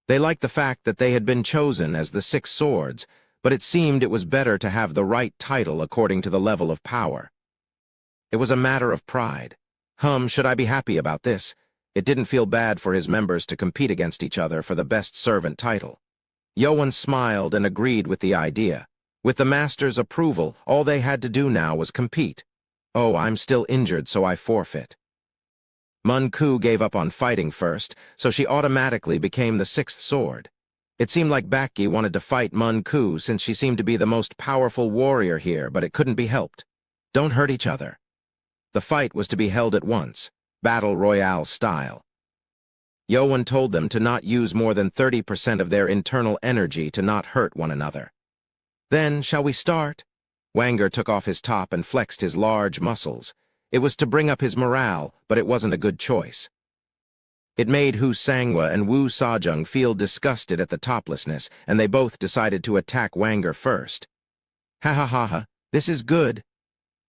They liked the fact that they had been chosen as the 6 swords, but it seemed it was better to have the right title according to the level of power. It was a matter of pride. Should I be happy about this? It didn't feel bad for his members to compete against each other for the best servant title. Yo-Won smiled and agreed with the idea. With the master's approval, all they had to do now was compete. Oh, I'm still injured, so I forfeit. Mun-ku gave up on fighting first, so she automatically became the 6th sword. It seemed like Baki wanted to fight Mun-ku since she seemed to be the most powerful warrior here, but it couldn't be helped. Don't hurt each other. The fight was to be held at once, battle royale style. Yo-Won told them to not use more than 30% of their internal energy to not hurt one another. Then, shall we start? Wanger took off his top and flexed his large muscles. It was to bring up his morale, but it wasn't a good choice. It made Hu Sangwa and Wu Sajung feel disgusted at the toplessness, and they both decided to attack Wanger first. Ha ha ha ha, this is good.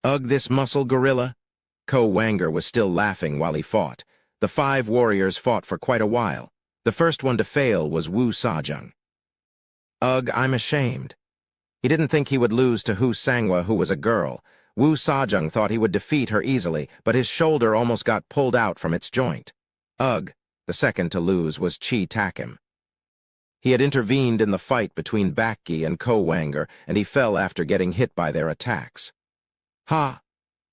Ugh, this muscle gorilla. Ko Wanger was still laughing while he fought. The 5 warriors fought for quite a while. The first one to fail was Wu Sajung. Ugh, I'm ashamed. He didn't think he would lose to Hu Sangwa, who was a girl. Wu Sajung thought he would defeat her easily, but his shoulder almost got pulled out from its joint. Ugh, the second to lose was Chi Takim. He had intervened in the fight between Baki and Ko Wanger, and he fell after getting hit by their attacks. Ha!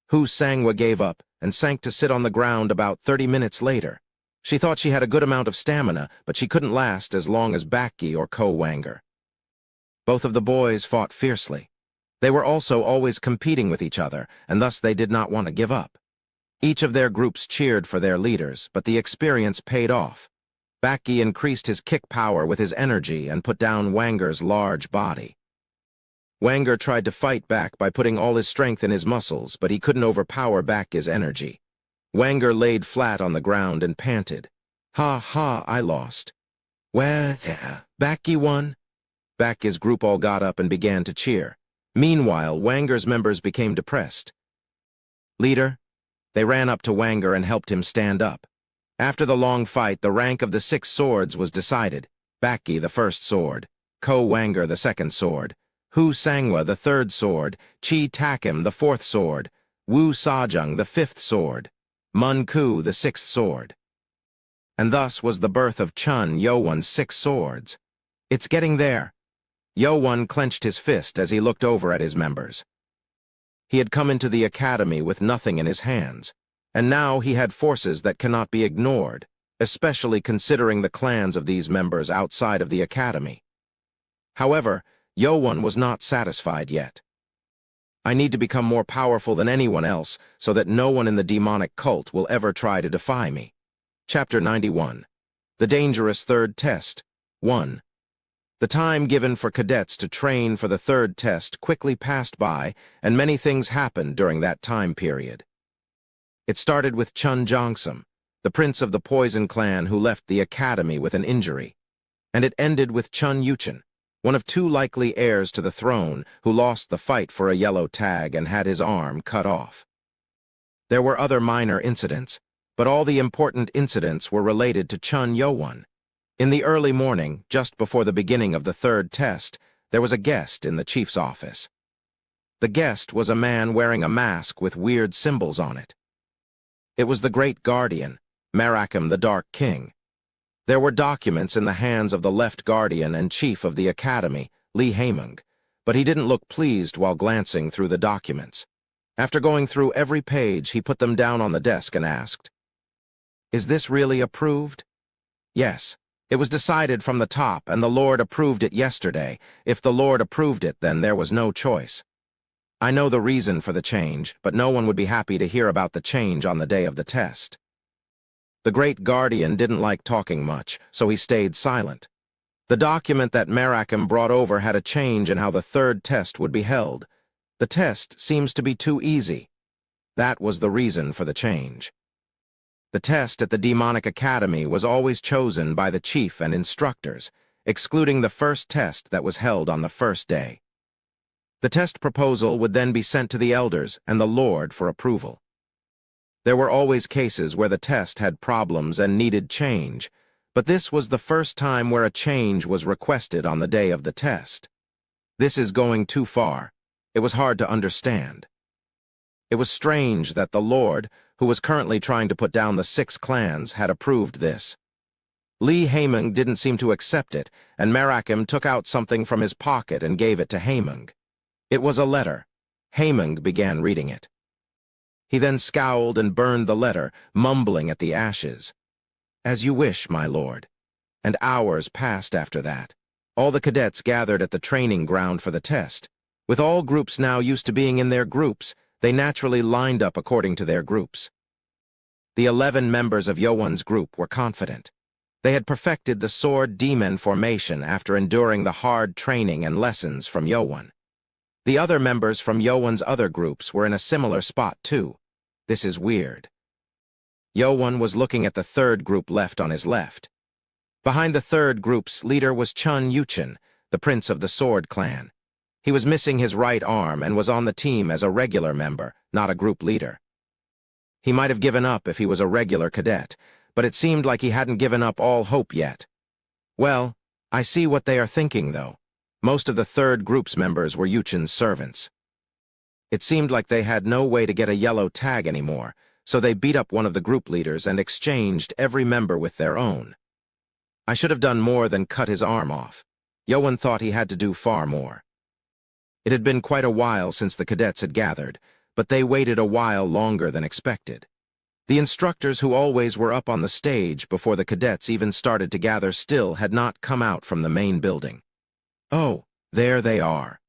Hu Sangwa gave up and sank to sit on the ground about 30 minutes later. She thought she had a good amount of stamina, but she couldn't last as long as Baki or Ko Wanger. Both of the boys fought fiercely. They were also always competing with each other, and thus they did not want to give up. Each of their groups cheered for their leaders, but the experience paid off. Baki increased his kick power with his energy and put down Wanger's large body. Wanger tried to fight back by putting all his strength in his muscles, but he couldn't overpower Baki's energy. Wanger laid flat on the ground and panted. Ha ha, I lost. Well, Baki won. Baki's group all got up and began to cheer. Meanwhile, Wanger's members became depressed. Leader? They ran up to Wanger and helped him stand up. After the long fight, the rank of the 6 swords was decided. Baki the first sword, Ko Wanger the second sword, Hu Sangwa the third sword, Chi Takim the fourth sword, Wu Sajung the fifth sword, Mun Ku the sixth sword. And thus was the birth of Chun Yo-won's 6 swords. It's getting there. Yo-won clenched his fist as he looked over at his members. He had come into the academy with nothing in his hands, and now he had forces that cannot be ignored, especially considering the clans of these members outside of the academy. However, Yo-won was not satisfied yet. I need to become more powerful than anyone else so that no one in the demonic cult will ever try to defy me. Chapter 91. The Dangerous Third Test. 1. The time given for cadets to train for the third test quickly passed by, and many things happened during that time period. It started with Chun Jongsum, the prince of the Poison clan who left the academy with an injury, and it ended with Chun Yuchen, one of 2 likely heirs to the throne who lost the fight for a yellow tag and had his arm cut off. There were other minor incidents, but all the important incidents were related to Chun Yo-won. In the early morning, just before the beginning of the third test, there was a guest in the chief's office. The guest was a man wearing a mask with weird symbols on it. It was the great guardian, Maracum the Dark King. There were documents in the hands of the left guardian and chief of the academy, Lee Haemung, but he didn't look pleased while glancing through the documents. After going through every page, he put them down on the desk and asked, "Is this really approved?" "Yes. It was decided from the top, and the Lord approved it yesterday. If the Lord approved it, then there was no choice. I know the reason for the change, but no one would be happy to hear about the change on the day of the test." The great guardian didn't like talking much, so he stayed silent. The document that Maracum brought over had a change in how the third test would be held. The test seems to be too easy. That was the reason for the change. The test at the Demonic Academy was always chosen by the chief and instructors, excluding the first test that was held on the first day. The test proposal would then be sent to the elders and the Lord for approval. There were always cases where the test had problems and needed change, but this was the first time where a change was requested on the day of the test. This is going too far. It was hard to understand. It was strange that the Lord, who was currently trying to put down the 6 clans, had approved this. Lee Haemung didn't seem to accept it, and Maracum took out something from his pocket and gave it to Haemung. It was a letter. Haemung began reading it. He then scowled and burned the letter, mumbling at the ashes. "As you wish, my lord." And hours passed after that. All the cadets gathered at the training ground for the test. With all groups now used to being in their groups, they naturally lined up according to their groups. The 11 members of Yo-won's group were confident. They had perfected the sword demon formation after enduring the hard training and lessons from Yo-won. The other members from Yo-won's other groups were in a similar spot too. This is weird. Yo-won was looking at the third group left on his left. Behind the third group's leader was Chun Yuchen, the prince of the Sword clan. He was missing his right arm and was on the team as a regular member, not a group leader. He might have given up if he was a regular cadet, but it seemed like he hadn't given up all hope yet. Well, I see what they are thinking, though. Most of the third group's members were Yuchen's servants. It seemed like they had no way to get a yellow tag anymore, so they beat up one of the group leaders and exchanged every member with their own. I should have done more than cut his arm off. Yo-won thought he had to do far more. It had been quite a while since the cadets had gathered, but they waited a while longer than expected. The instructors who always were up on the stage before the cadets even started to gather still had not come out from the main building. Oh, there they are.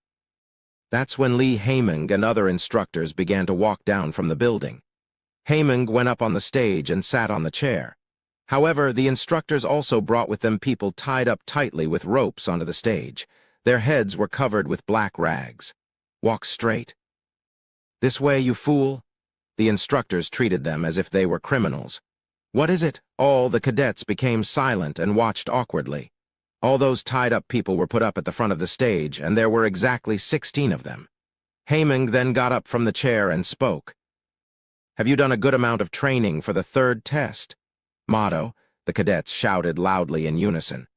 That's when Lee Haemung and other instructors began to walk down from the building. Haemung went up on the stage and sat on the chair. However, the instructors also brought with them people tied up tightly with ropes onto the stage. Their heads were covered with black rags. "Walk straight." "This way, you fool." The instructors treated them as if they were criminals. "What is it?" All the cadets became silent and watched awkwardly. All those tied-up people were put up at the front of the stage, and there were exactly 16 of them. Haemung then got up from the chair and spoke. "Have you done a good amount of training for the third test?" Motto, the cadets shouted loudly in unison.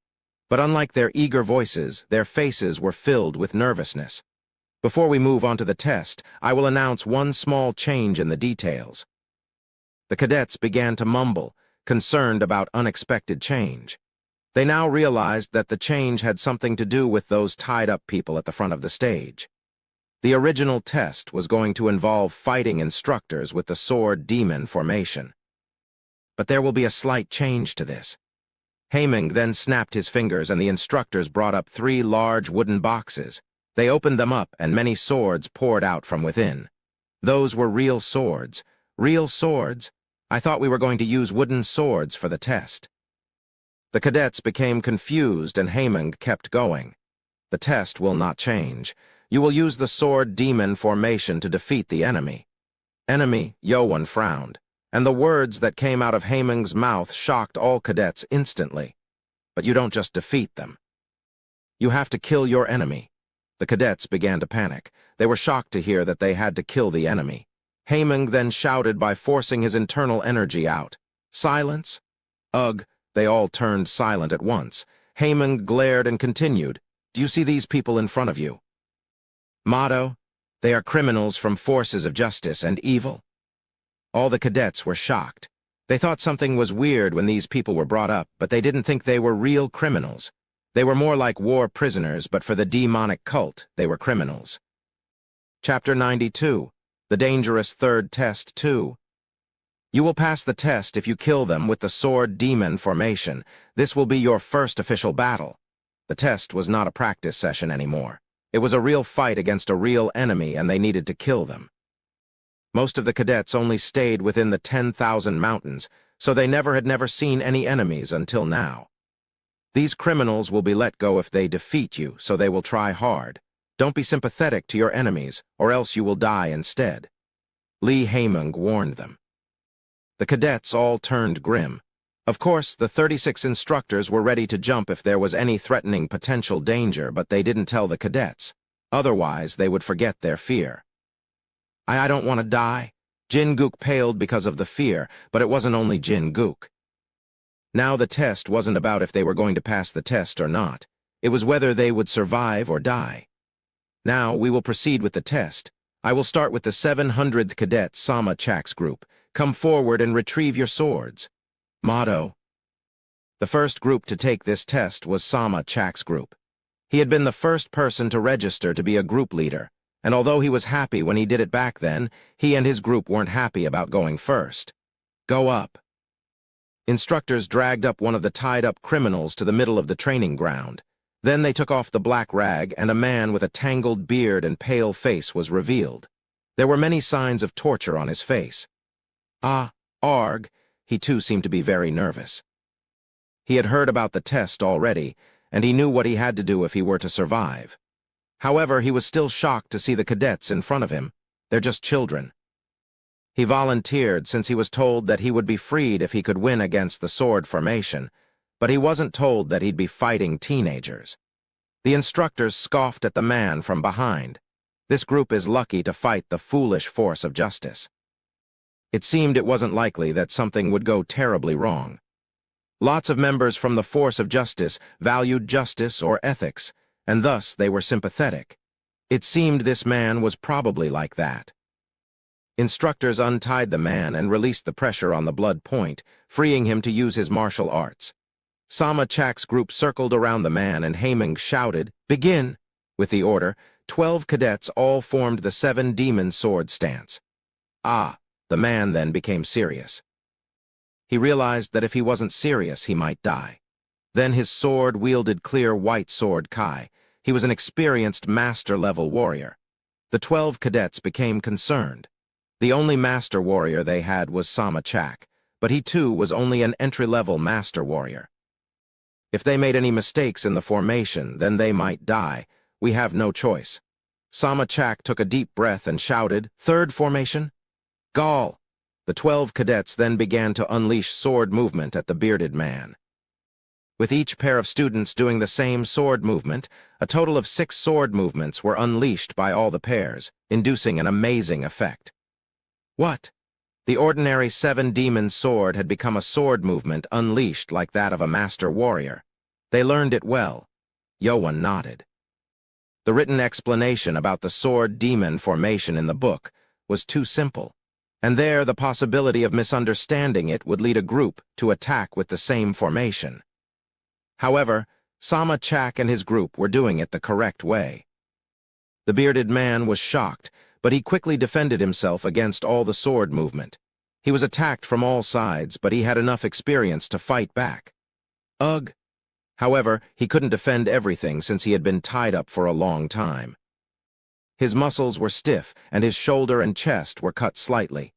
But unlike their eager voices, their faces were filled with nervousness. Before we move on to the test, I will announce one small change in the details. The cadets began to mumble, concerned about unexpected change. They now realized that the change had something to do with those tied-up people at the front of the stage. The original test was going to involve fighting instructors with the sword demon formation. But there will be a slight change to this. Haeming then snapped his fingers and the instructors brought up 3 large wooden boxes. They opened them up and many swords poured out from within. Those were real swords. Real swords? I thought we were going to use wooden swords for the test. The cadets became confused and Haeming kept going. The test will not change. You will use the sword demon formation to defeat the enemy. Enemy, Yoan frowned, and the words that came out of Haeming's mouth shocked all cadets instantly. But you don't just defeat them. You have to kill your enemy. The cadets began to panic. They were shocked to hear that they had to kill the enemy. Haeming then shouted by forcing his internal energy out. Silence? Ugh, they all turned silent at once. Haeming glared and continued. Do you see these people in front of you? Motto, they are criminals from forces of justice and evil. All the cadets were shocked. They thought something was weird when these people were brought up, but they didn't think they were real criminals. They were more like war prisoners, but for the demonic cult, they were criminals. Chapter 92. The Dangerous Third Test 2. You will pass the test if you kill them with the sword demon formation. This will be your first official battle. The test was not a practice session anymore. It was a real fight against a real enemy and they needed to kill them. Most of the cadets only stayed within the 10,000 mountains, so they had never seen any enemies until now. These criminals will be let go if they defeat you, so they will try hard. Don't be sympathetic to your enemies, or else you will die instead. Lee Haeming warned them. The cadets all turned grim. Of course, the 36 instructors were ready to jump if there was any threatening potential danger, but they didn't tell the cadets. Otherwise, they would forget their fear. I don't want to die. Jin-guk paled because of the fear, but it wasn't only Jin-guk. Now the test wasn't about if they were going to pass the test or not. It was whether they would survive or die. Now we will proceed with the test. I will start with the 700th Cadet Sama Chak's group. Come forward and retrieve your swords. Motto. The first group to take this test was Sama Chak's group. He had been the first person to register to be a group leader, and although he was happy when he did it back then, he and his group weren't happy about going first. Go up. Instructors dragged up one of the tied-up criminals to the middle of the training ground. Then they took off the black rag, and a man with a tangled beard and pale face was revealed. There were many signs of torture on his face. Arg, he too seemed to be very nervous. He had heard about the test already, and he knew what he had to do if he were to survive. However, he was still shocked to see the cadets in front of him. They're just children. He volunteered since he was told that he would be freed if he could win against the sword formation, but he wasn't told that he'd be fighting teenagers. The instructors scoffed at the man from behind. This group is lucky to fight the foolish force of justice. It seemed it wasn't likely that something would go terribly wrong. Lots of members from the force of justice valued justice or ethics, and thus they were sympathetic. It seemed this man was probably like that. Instructors untied the man and released the pressure on the blood point, freeing him to use his martial arts. Sama Chak's group circled around the man and Haeming shouted, "Begin!" With the order, 12 cadets all formed the 7 demon sword stance. The man then became serious. He realized that if he wasn't serious, he might die. Then his sword wielded clear white sword Kai. He was an experienced master-level warrior. The 12 cadets became concerned. The only master warrior they had was Sama Chak, but he too was only an entry-level master warrior. If they made any mistakes in the formation, then they might die. We have no choice. Sama Chak took a deep breath and shouted, "Third formation? Gaul!" The 12 cadets then began to unleash sword movement at the bearded man. With each pair of students doing the same sword movement, a total of 6 sword movements were unleashed by all the pairs, inducing an amazing effect. What? The ordinary seven-demon sword had become a sword movement unleashed like that of a master warrior. They learned it well. Yowan nodded. The written explanation about the sword-demon formation in the book was too simple, and there the possibility of misunderstanding it would lead a group to attack with the same formation. However, Sama Chak and his group were doing it the correct way. The bearded man was shocked, but he quickly defended himself against all the sword movement. He was attacked from all sides, but he had enough experience to fight back. Ugh! However, he couldn't defend everything since he had been tied up for a long time. His muscles were stiff, and his shoulder and chest were cut slightly.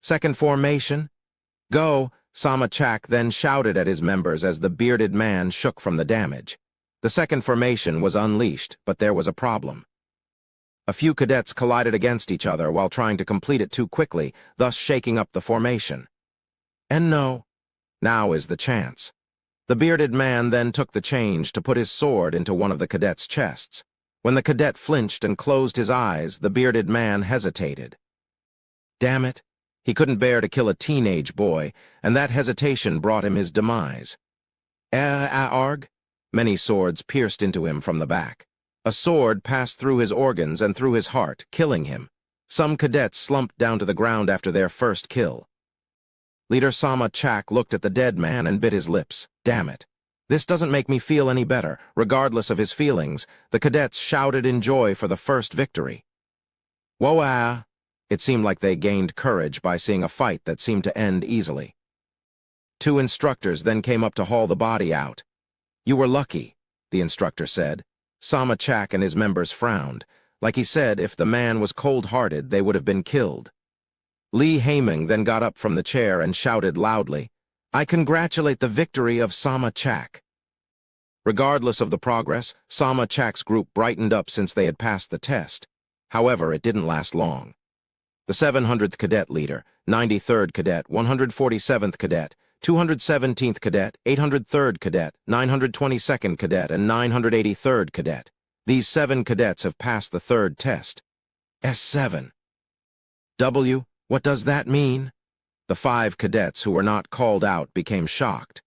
Second formation? Go! Sama Chak then shouted at his members as the bearded man shook from the damage. The second formation was unleashed, but there was a problem. A few cadets collided against each other while trying to complete it too quickly, thus shaking up the formation. And no, now is the chance. The bearded man then took the change to put his sword into one of the cadets' chests. When the cadet flinched and closed his eyes, the bearded man hesitated. Damn it, he couldn't bear to kill a teenage boy, and that hesitation brought him his demise. Arg? Many swords pierced into him from the back. A sword passed through his organs and through his heart, killing him. Some cadets slumped down to the ground after their first kill. Leader Sama Chak looked at the dead man and bit his lips. Damn it. This doesn't make me feel any better. Regardless of his feelings, the cadets shouted in joy for the first victory. Whoa-ah! It seemed like they gained courage by seeing a fight that seemed to end easily. Two instructors then came up to haul the body out. You were lucky, the instructor said. Sama Chak and his members frowned. Like he said, if the man was cold-hearted, they would have been killed. Lee Haiming then got up from the chair and shouted loudly, I congratulate the victory of Sama Chak. Regardless of the progress, Sama Chak's group brightened up since they had passed the test. However, it didn't last long. The 700th Cadet Leader, 93rd Cadet, 147th Cadet, 217th Cadet, 803rd Cadet, 922nd Cadet, and 983rd Cadet. These 7 cadets have passed the third test. S7. W, what does that mean? The 5 cadets who were not called out became shocked.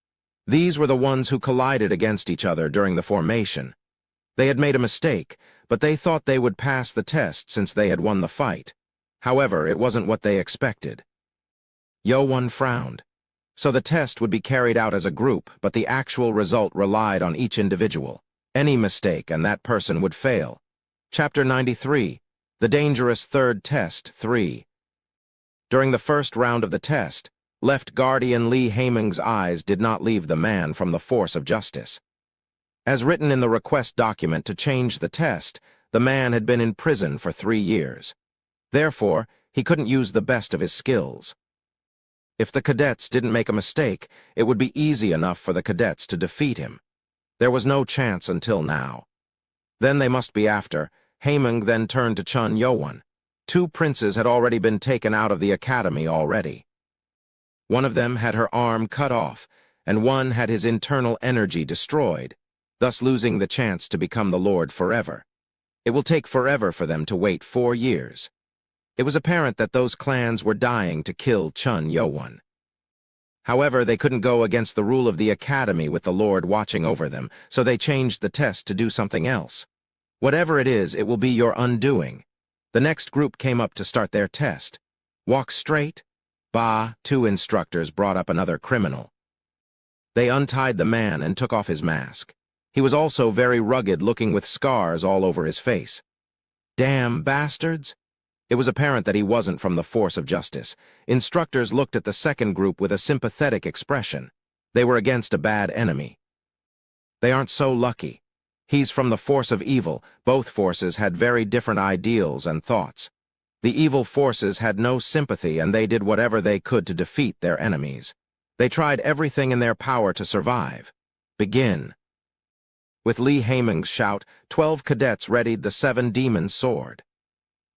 These were the ones who collided against each other during the formation. They had made a mistake, but they thought they would pass the test since they had won the fight. However, it wasn't what they expected. Yowan frowned. So the test would be carried out as a group, but the actual result relied on each individual. Any mistake and that person would fail. Chapter 93, The Dangerous Third Test 3. During the first round of the test, Left Guardian Lee Haiming's eyes did not leave the man from the force of justice. As written in the request document to change the test, the man had been in prison for 3 years. Therefore, he couldn't use the best of his skills. If the cadets didn't make a mistake, it would be easy enough for the cadets to defeat him. There was no chance until now. Then they must be after. Haiming then turned to Chun Yowan. 2 princes had already been taken out of the academy already. One of them had her arm cut off, and one had his internal energy destroyed, thus losing the chance to become the Lord forever. It will take forever for them to wait 4 years. It was apparent that those clans were dying to kill Chun Yowan. However, they couldn't go against the rule of the academy with the Lord watching over them, so they changed the test to do something else. Whatever it is, it will be your undoing. The next group came up to start their test. Walk straight. Bah, 2 instructors brought up another criminal. They untied the man and took off his mask. He was also very rugged, looking with scars all over his face. Damn bastards! It was apparent that he wasn't from the force of justice. Instructors looked at the second group with a sympathetic expression. They were against a bad enemy. They aren't so lucky. He's from the force of evil. Both forces had very different ideals and thoughts. The evil forces had no sympathy, and they did whatever they could to defeat their enemies. They tried everything in their power to survive. Begin. With Lee Haiming's shout, 12 cadets readied the 7-demon sword.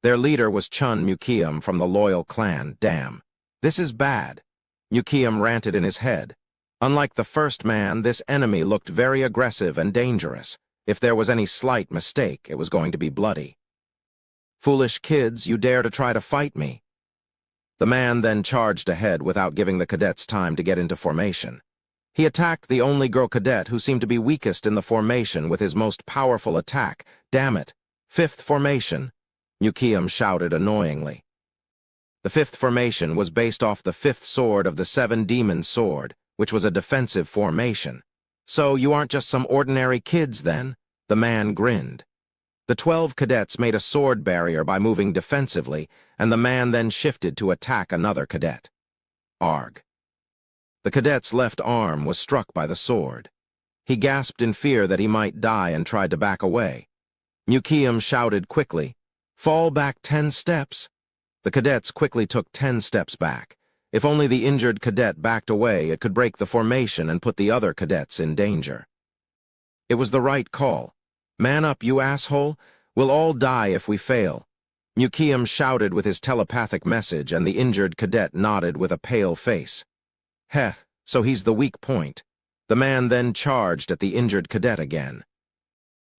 Their leader was Chun Mukium from the loyal clan. Damn. This is bad. Mukium ranted in his head. Unlike the first man, this enemy looked very aggressive and dangerous. If there was any slight mistake, it was going to be bloody. Foolish kids, you dare to try to fight me. The man then charged ahead without giving the cadets time to get into formation. He attacked the only girl cadet who seemed to be weakest in the formation with his most powerful attack. Damn it! Fifth formation, Mukium shouted annoyingly. The fifth formation was based off the fifth sword of the seven demons' sword, which was a defensive formation. So you aren't just some ordinary kids then? The man grinned. The 12 cadets made a sword barrier by moving defensively, and the man then shifted to attack another cadet. Arg. The cadet's left arm was struck by the sword. He gasped in fear that he might die and tried to back away. Mukium shouted quickly, "Fall back 10 steps." The cadets quickly took 10 steps back. If only the injured cadet backed away, it could break the formation and put the other cadets in danger. It was the right call. "Man up, you asshole! We'll all die if we fail." Mukium shouted with his telepathic message, and the injured cadet nodded with a pale face. Heh, so he's the weak point. The man then charged at the injured cadet again.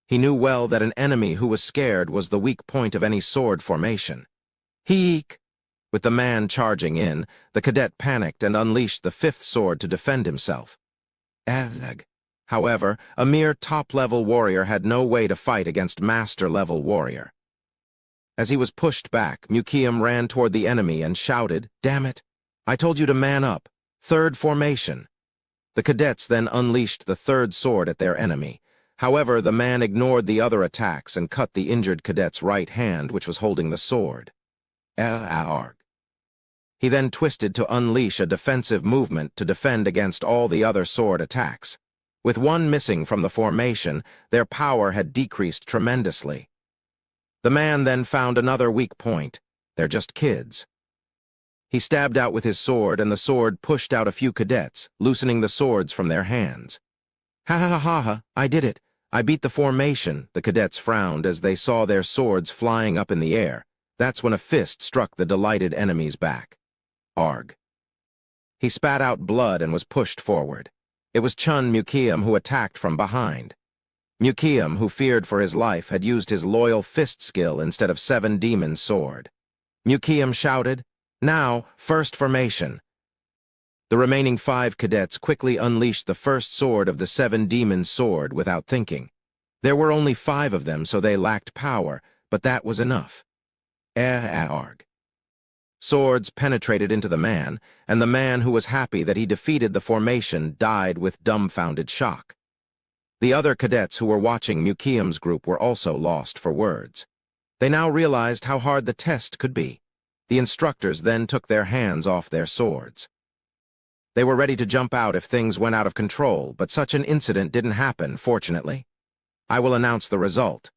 He knew well that an enemy who was scared was the weak point of any sword formation. Heek! With the man charging in, the cadet panicked and unleashed the fifth sword to defend himself. However, a mere top-level warrior had no way to fight against master-level warrior. As he was pushed back, Mukium ran toward the enemy and shouted, "Damn it! I told you to man up! Third formation!" The cadets then unleashed the third sword at their enemy. However, the man ignored the other attacks and cut the injured cadet's right hand, which was holding the sword. He then twisted to unleash a defensive movement to defend against all the other sword attacks. With one missing from the formation, their power had decreased tremendously. The man then found another weak point. They're just kids. He stabbed out with his sword, and the sword pushed out a few cadets, loosening the swords from their hands. "Ha ha ha ha ha, I did it. I beat the formation," the cadets frowned as they saw their swords flying up in the air. That's when a fist struck the delighted enemy's back. Arg. He spat out blood and was pushed forward. It was Chun Mukium who attacked from behind. Mukium, who feared for his life, had used his loyal fist skill instead of Seven Demons' sword. Mukium shouted, "Now, first formation." The remaining 5 cadets quickly unleashed the first sword of the Seven Demons' sword without thinking. There were only 5 of them, so they lacked power, but that was enough. Arg. Swords penetrated into the man, and the man, who was happy that he defeated the formation, died with dumbfounded shock. The other cadets who were watching Mukium's group were also lost for words. They now realized how hard the test could be. The instructors then took their hands off their swords. They were ready to jump out if things went out of control, but such an incident didn't happen, fortunately. I will announce the result.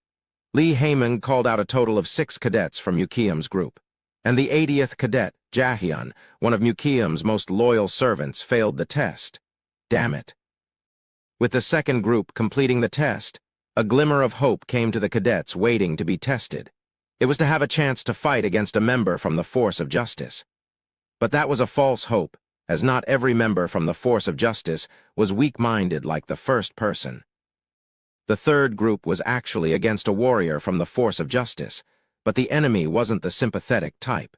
Lee Haymon called out a total of 6 cadets from Mukium's group, and the 80th cadet, Jahyun, one of Mukium's most loyal servants, failed the test. Damn it. With the second group completing the test, a glimmer of hope came to the cadets waiting to be tested. It was to have a chance to fight against a member from the Force of Justice. But that was a false hope, as not every member from the Force of Justice was weak-minded like the first person. The third group was actually against a warrior from the Force of Justice, but the enemy wasn't the sympathetic type.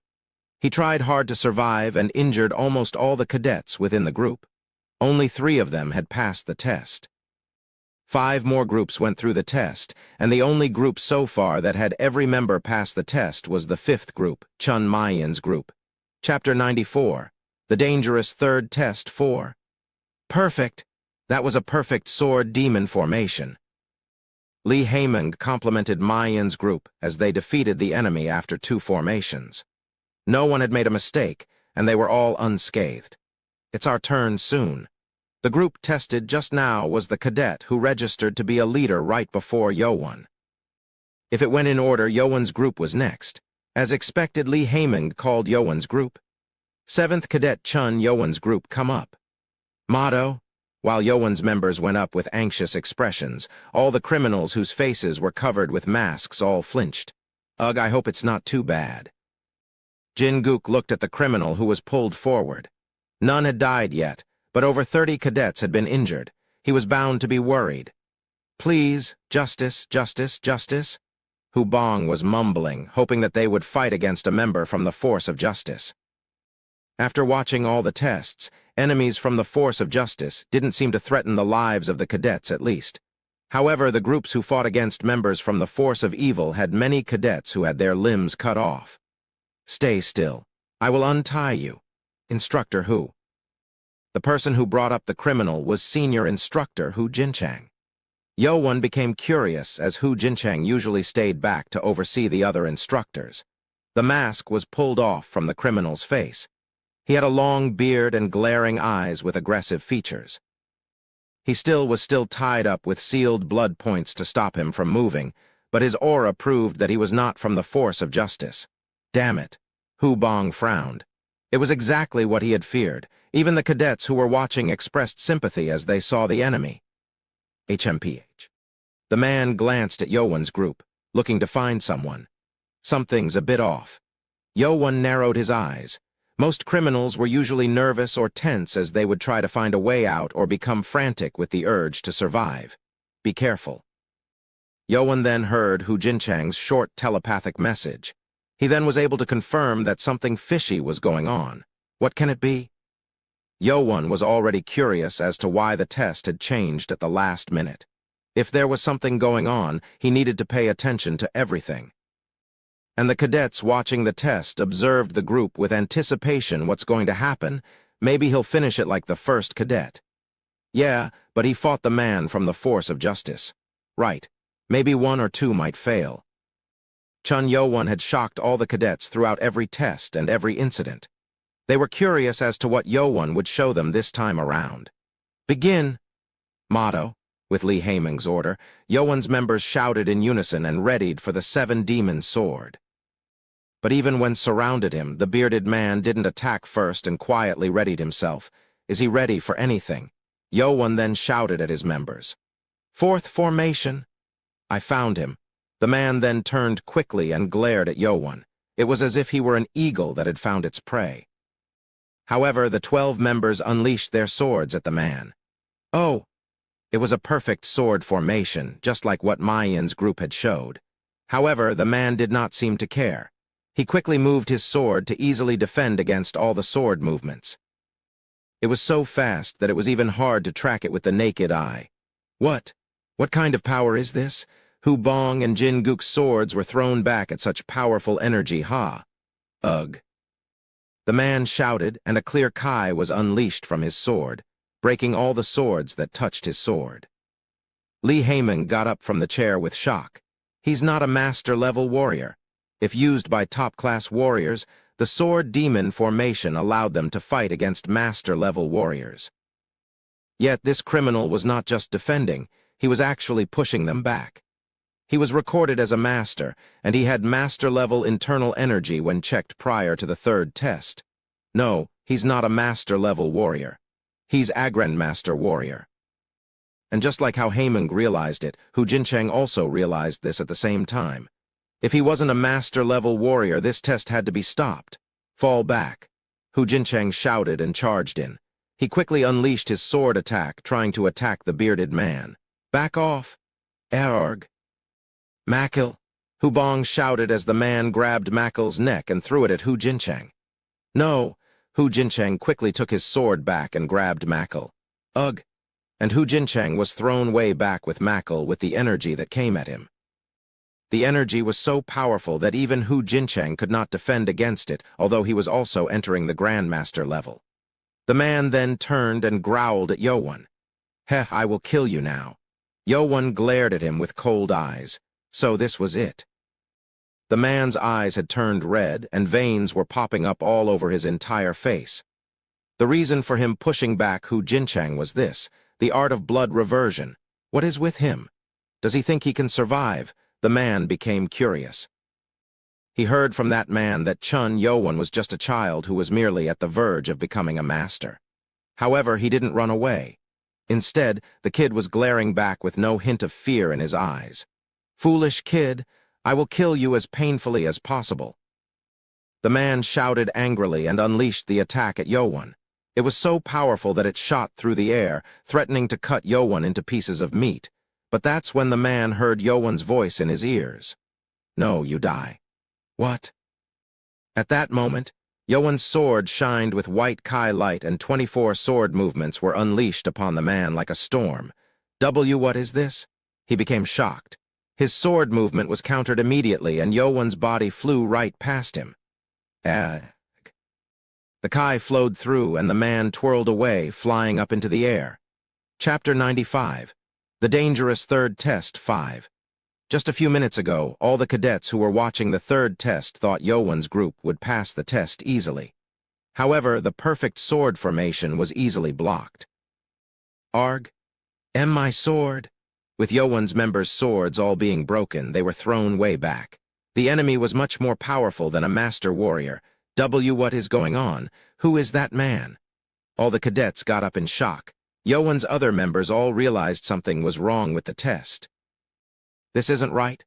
He tried hard to survive and injured almost all the cadets within the group. Only 3 of them had passed the test. 5 more groups went through the test, and the only group so far that had every member pass the test was the 5th group, Chun Mayan's group. Chapter 94, The Dangerous Third Test 4. Perfect! That was a perfect sword demon formation. Lee Haymon complimented Mayan's group as they defeated the enemy after 2 formations. No one had made a mistake, and they were all unscathed. It's our turn soon. The group tested just now was the cadet who registered to be a leader right before Yowon. If it went in order, Yowon's group was next. As expected, Lee Haymon called Yowon's group. 7th Cadet Chun Yowon's group come up. Motto. While Yowon's members went up with anxious expressions, all the criminals whose faces were covered with masks all flinched. Ugh, I hope it's not too bad. Jin-guk looked at the criminal who was pulled forward. None had died yet, but over 30 cadets had been injured. He was bound to be worried. Please, justice, justice, justice. Hubong was mumbling, hoping that they would fight against a member from the Force of Justice. After watching all the tests, enemies from the force of justice didn't seem to threaten the lives of the cadets at least. However, the groups who fought against members from the force of evil had many cadets who had their limbs cut off. Stay still. I will untie you. Instructor Hu. The person who brought up the criminal was Senior Instructor Hu Jinchang. Yo-Won became curious as Hu Jinchang usually stayed back to oversee the other instructors. The mask was pulled off from the criminal's face. He had a long beard and glaring eyes with aggressive features. He was still tied up with sealed blood points to stop him from moving, but his aura proved that he was not from the force of justice. Damn it. Hu Bong frowned. It was exactly what he had feared. Even the cadets who were watching expressed sympathy as they saw the enemy. HMPH. The man glanced at Yo-Won's group, looking to find someone. Something's a bit off. Yo-Won narrowed his eyes. Most criminals were usually nervous or tense as they would try to find a way out or become frantic with the urge to survive. Be careful. Yo-Won then heard Hu Jinchang's short telepathic message. He then was able to confirm that something fishy was going on. What can it be? Yo-Won was already curious as to why the test had changed at the last minute. If there was something going on, he needed to pay attention to everything. And the cadets watching the test observed the group with anticipation. What's going to happen? Maybe he'll finish it like the first cadet. Yeah, but he fought the man from the force of justice. Right. Maybe one or two might fail. Chun Yo-Won had shocked all the cadets throughout every test and every incident. They were curious as to what Yo-Won would show them this time around. Begin! Motto. With Lee Haeming's order, Yo-Won's members shouted in unison and readied for the Seven Demons' sword. But even when surrounded him, the bearded man didn't attack first and quietly readied himself. Is he ready for anything? Yo-Won then shouted at his members. Fourth formation! I found him. The man then turned quickly and glared at Yo-Won. It was as if he were an eagle that had found its prey. However, the 12 members unleashed their swords at the man. Oh! It was a perfect sword formation, just like what Ainz's group had showed. However, the man did not seem to care. He quickly moved his sword to easily defend against all the sword movements. It was so fast that it was even hard to track it with the naked eye. What? What kind of power is this? Hu Bong and Jin Guk's swords were thrown back at such powerful energy, ha! Ugh. The man shouted, and a clear kai was unleashed from his sword, breaking all the swords that touched his sword. Lee Haeming got up from the chair with shock. He's not a master-level warrior. If used by top-class warriors, the sword demon formation allowed them to fight against master-level warriors. Yet this criminal was not just defending, he was actually pushing them back. He was recorded as a master, and he had master-level internal energy when checked prior to the third test. No, he's not a master-level warrior. He's a Grandmaster warrior. And just like how Haeming realized it, Hu Jinchang also realized this at the same time. If he wasn't a master-level warrior, this test had to be stopped. Fall back. Hu Jinchang shouted and charged in. He quickly unleashed his sword attack, trying to attack the bearded man. Back off. Erg. Makil. Hu Bong shouted as the man grabbed Makil's neck and threw it at Hu Jinchang. No. Hu Jinchang quickly took his sword back and grabbed Makil. Ugh. And Hu Jinchang was thrown way back with Makil with the energy that came at him. The energy was so powerful that even Hu Jinchang could not defend against it, although he was also entering the Grandmaster level. The man then turned and growled at Yo-Won. Heh, I will kill you now. Yo-Won glared at him with cold eyes. So this was it. The man's eyes had turned red, and veins were popping up all over his entire face. The reason for him pushing back Hu Jinchang was this, the art of blood reversion. What is with him? Does he think he can survive? The man became curious. He heard from that man that Chun Yo-Won was just a child who was merely at the verge of becoming a master. However, he didn't run away. Instead, the kid was glaring back with no hint of fear in his eyes. Foolish kid, I will kill you as painfully as possible. The man shouted angrily and unleashed the attack at Yo-Won. It was so powerful that it shot through the air, threatening to cut Yo-Won into pieces of meat. But that's when the man heard Yo-Won's voice in his ears. No, you die. What? At that moment, Yowen's sword shined with white Kai light, and 24 sword movements were unleashed upon the man like a storm. What is this? He became shocked. His sword movement was countered immediately, and Yowen's body flew right past him. The Kai flowed through, and the man twirled away, flying up into the air. Chapter 95. The Dangerous Third Test 5. Just a few minutes ago, all the cadets who were watching the third test thought Yowen's group would pass the test easily. However, the perfect sword formation was easily blocked. Arg, my sword. With Yowen's members' swords all being broken, they were thrown way back. The enemy was much more powerful than a master warrior. What is going on? Who is that man? All the cadets got up in shock. Yowen's other members all realized something was wrong with the test. This isn't right.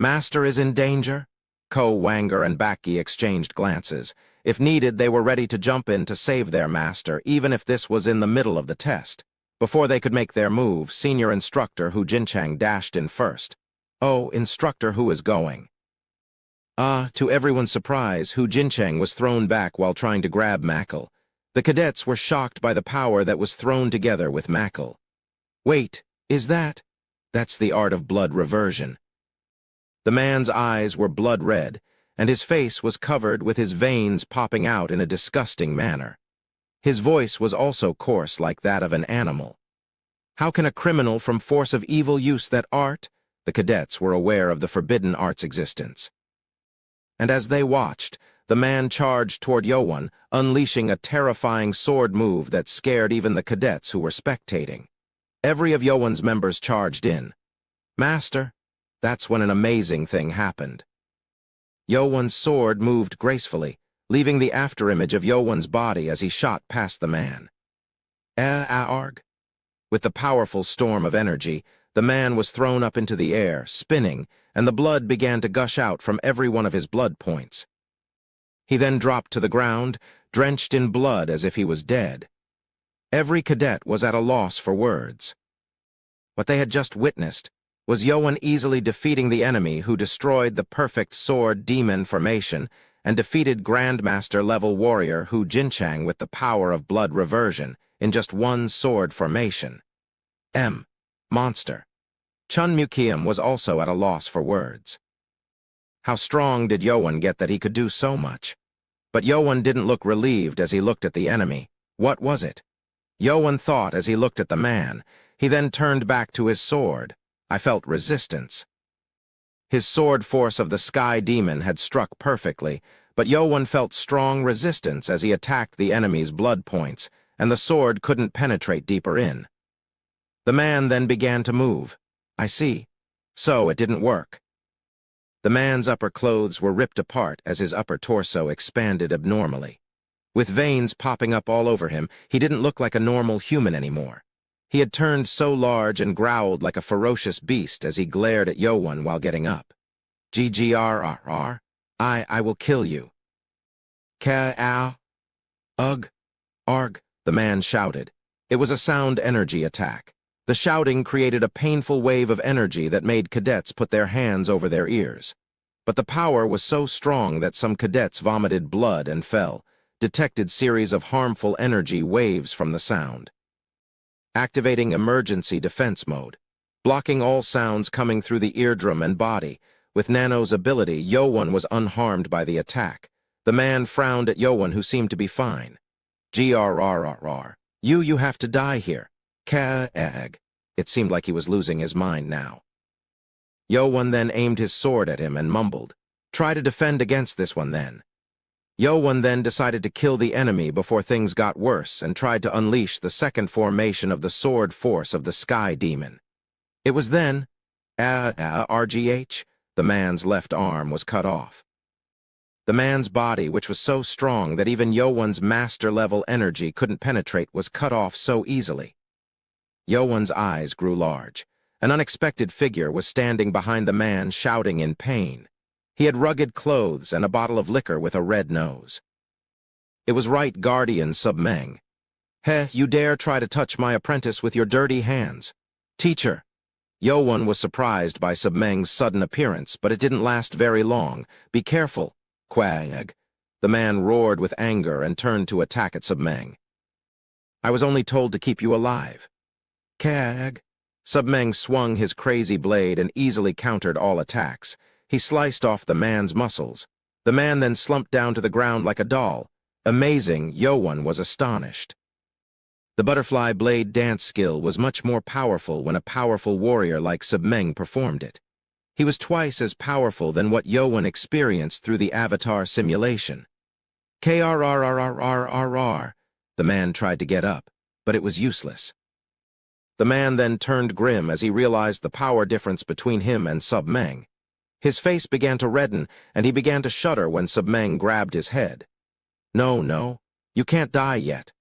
Master is in danger? Ko, Wanger, and Baki exchanged glances. If needed, they were ready to jump in to save their master, even if this was in the middle of the test. Before they could make their move, senior instructor Hu Jinchang dashed in first. Oh, instructor Hu is going. To everyone's surprise, Hu Jinchang was thrown back while trying to grab Mackle. The cadets were shocked by the power that was thrown together with Mackle. Wait, is that? That's the art of blood reversion. The man's eyes were blood red, and his face was covered with his veins popping out in a disgusting manner. His voice was also coarse like that of an animal. How can a criminal from force of evil use that art? The cadets were aware of the forbidden art's existence. And as they watched, the man charged toward Yowen, unleashing a terrifying sword move that scared even the cadets who were spectating. Every of Yowen's members charged in. Master, that's when an amazing thing happened. Yowen's sword moved gracefully, leaving the afterimage of Yowen's body as he shot past the man. Arg. With the powerful storm of energy, the man was thrown up into the air, spinning, and the blood began to gush out from every one of his blood points. He then dropped to the ground, drenched in blood as if he was dead. Every cadet was at a loss for words. What they had just witnessed was Yowen easily defeating the enemy who destroyed the perfect sword demon formation and defeated Grandmaster-level warrior Hu Jinchang with the power of blood reversion in just one sword formation. Monster. Chun Mukiam was also at a loss for words. How strong did Yowen get that he could do so much? But Yowen didn't look relieved as he looked at the enemy. What was it? Yowen thought as he looked at the man. He then turned back to his sword. I felt resistance. His sword force of the sky demon had struck perfectly, but Yowen felt strong resistance as he attacked the enemy's blood points, and the sword couldn't penetrate deeper in. The man then began to move. I see. So it didn't work. The man's upper clothes were ripped apart as his upper torso expanded abnormally. With veins popping up all over him, he didn't look like a normal human anymore. He had turned so large and growled like a ferocious beast as he glared at Yowen while getting up. GGRRR, I will kill you. Ka-ow. Ugh. Arg, the man shouted. It was a sound energy attack. The shouting created a painful wave of energy that made cadets put their hands over their ears. But the power was so strong that some cadets vomited blood and fell, detected series of harmful energy waves from the sound. Activating emergency defense mode, blocking all sounds coming through the eardrum and body. With Nano's ability, Yowen was unharmed by the attack. The man frowned at Yowen, who seemed to be fine. GRRRR. You have to die here. Ka-egg. It seemed like he was losing his mind now. Yowen then aimed his sword at him and mumbled, "Try to defend against this one then." Yowen then decided to kill the enemy before things got worse and tried to unleash the second formation of the sword force of the sky demon. It was then, RGH, the man's left arm was cut off. The man's body, which was so strong that even Yowen's master-level energy couldn't penetrate, was cut off so easily. Yowen's eyes grew large. An unexpected figure was standing behind the man, shouting in pain. He had rugged clothes and a bottle of liquor with a red nose. It was Right Guardian Submeng. You dare try to touch my apprentice with your dirty hands. Teacher. Yowen was surprised by Submeng's sudden appearance, but it didn't last very long. Be careful, Quag. The man roared with anger and turned to attack at Submeng. I was only told to keep you alive. Kag. Submeng swung his crazy blade and easily countered all attacks. He sliced off the man's muscles. The man then slumped down to the ground like a doll. Amazing, Yowan was astonished. The butterfly blade dance skill was much more powerful when a powerful warrior like Submeng performed it. He was twice as powerful than what Yowan experienced through the avatar simulation. Krrrrrrrrr. The man tried to get up, but it was useless. The man then turned grim as he realized the power difference between him and Submeng. His face began to redden, and he began to shudder when Submeng grabbed his head. No, you can't die yet.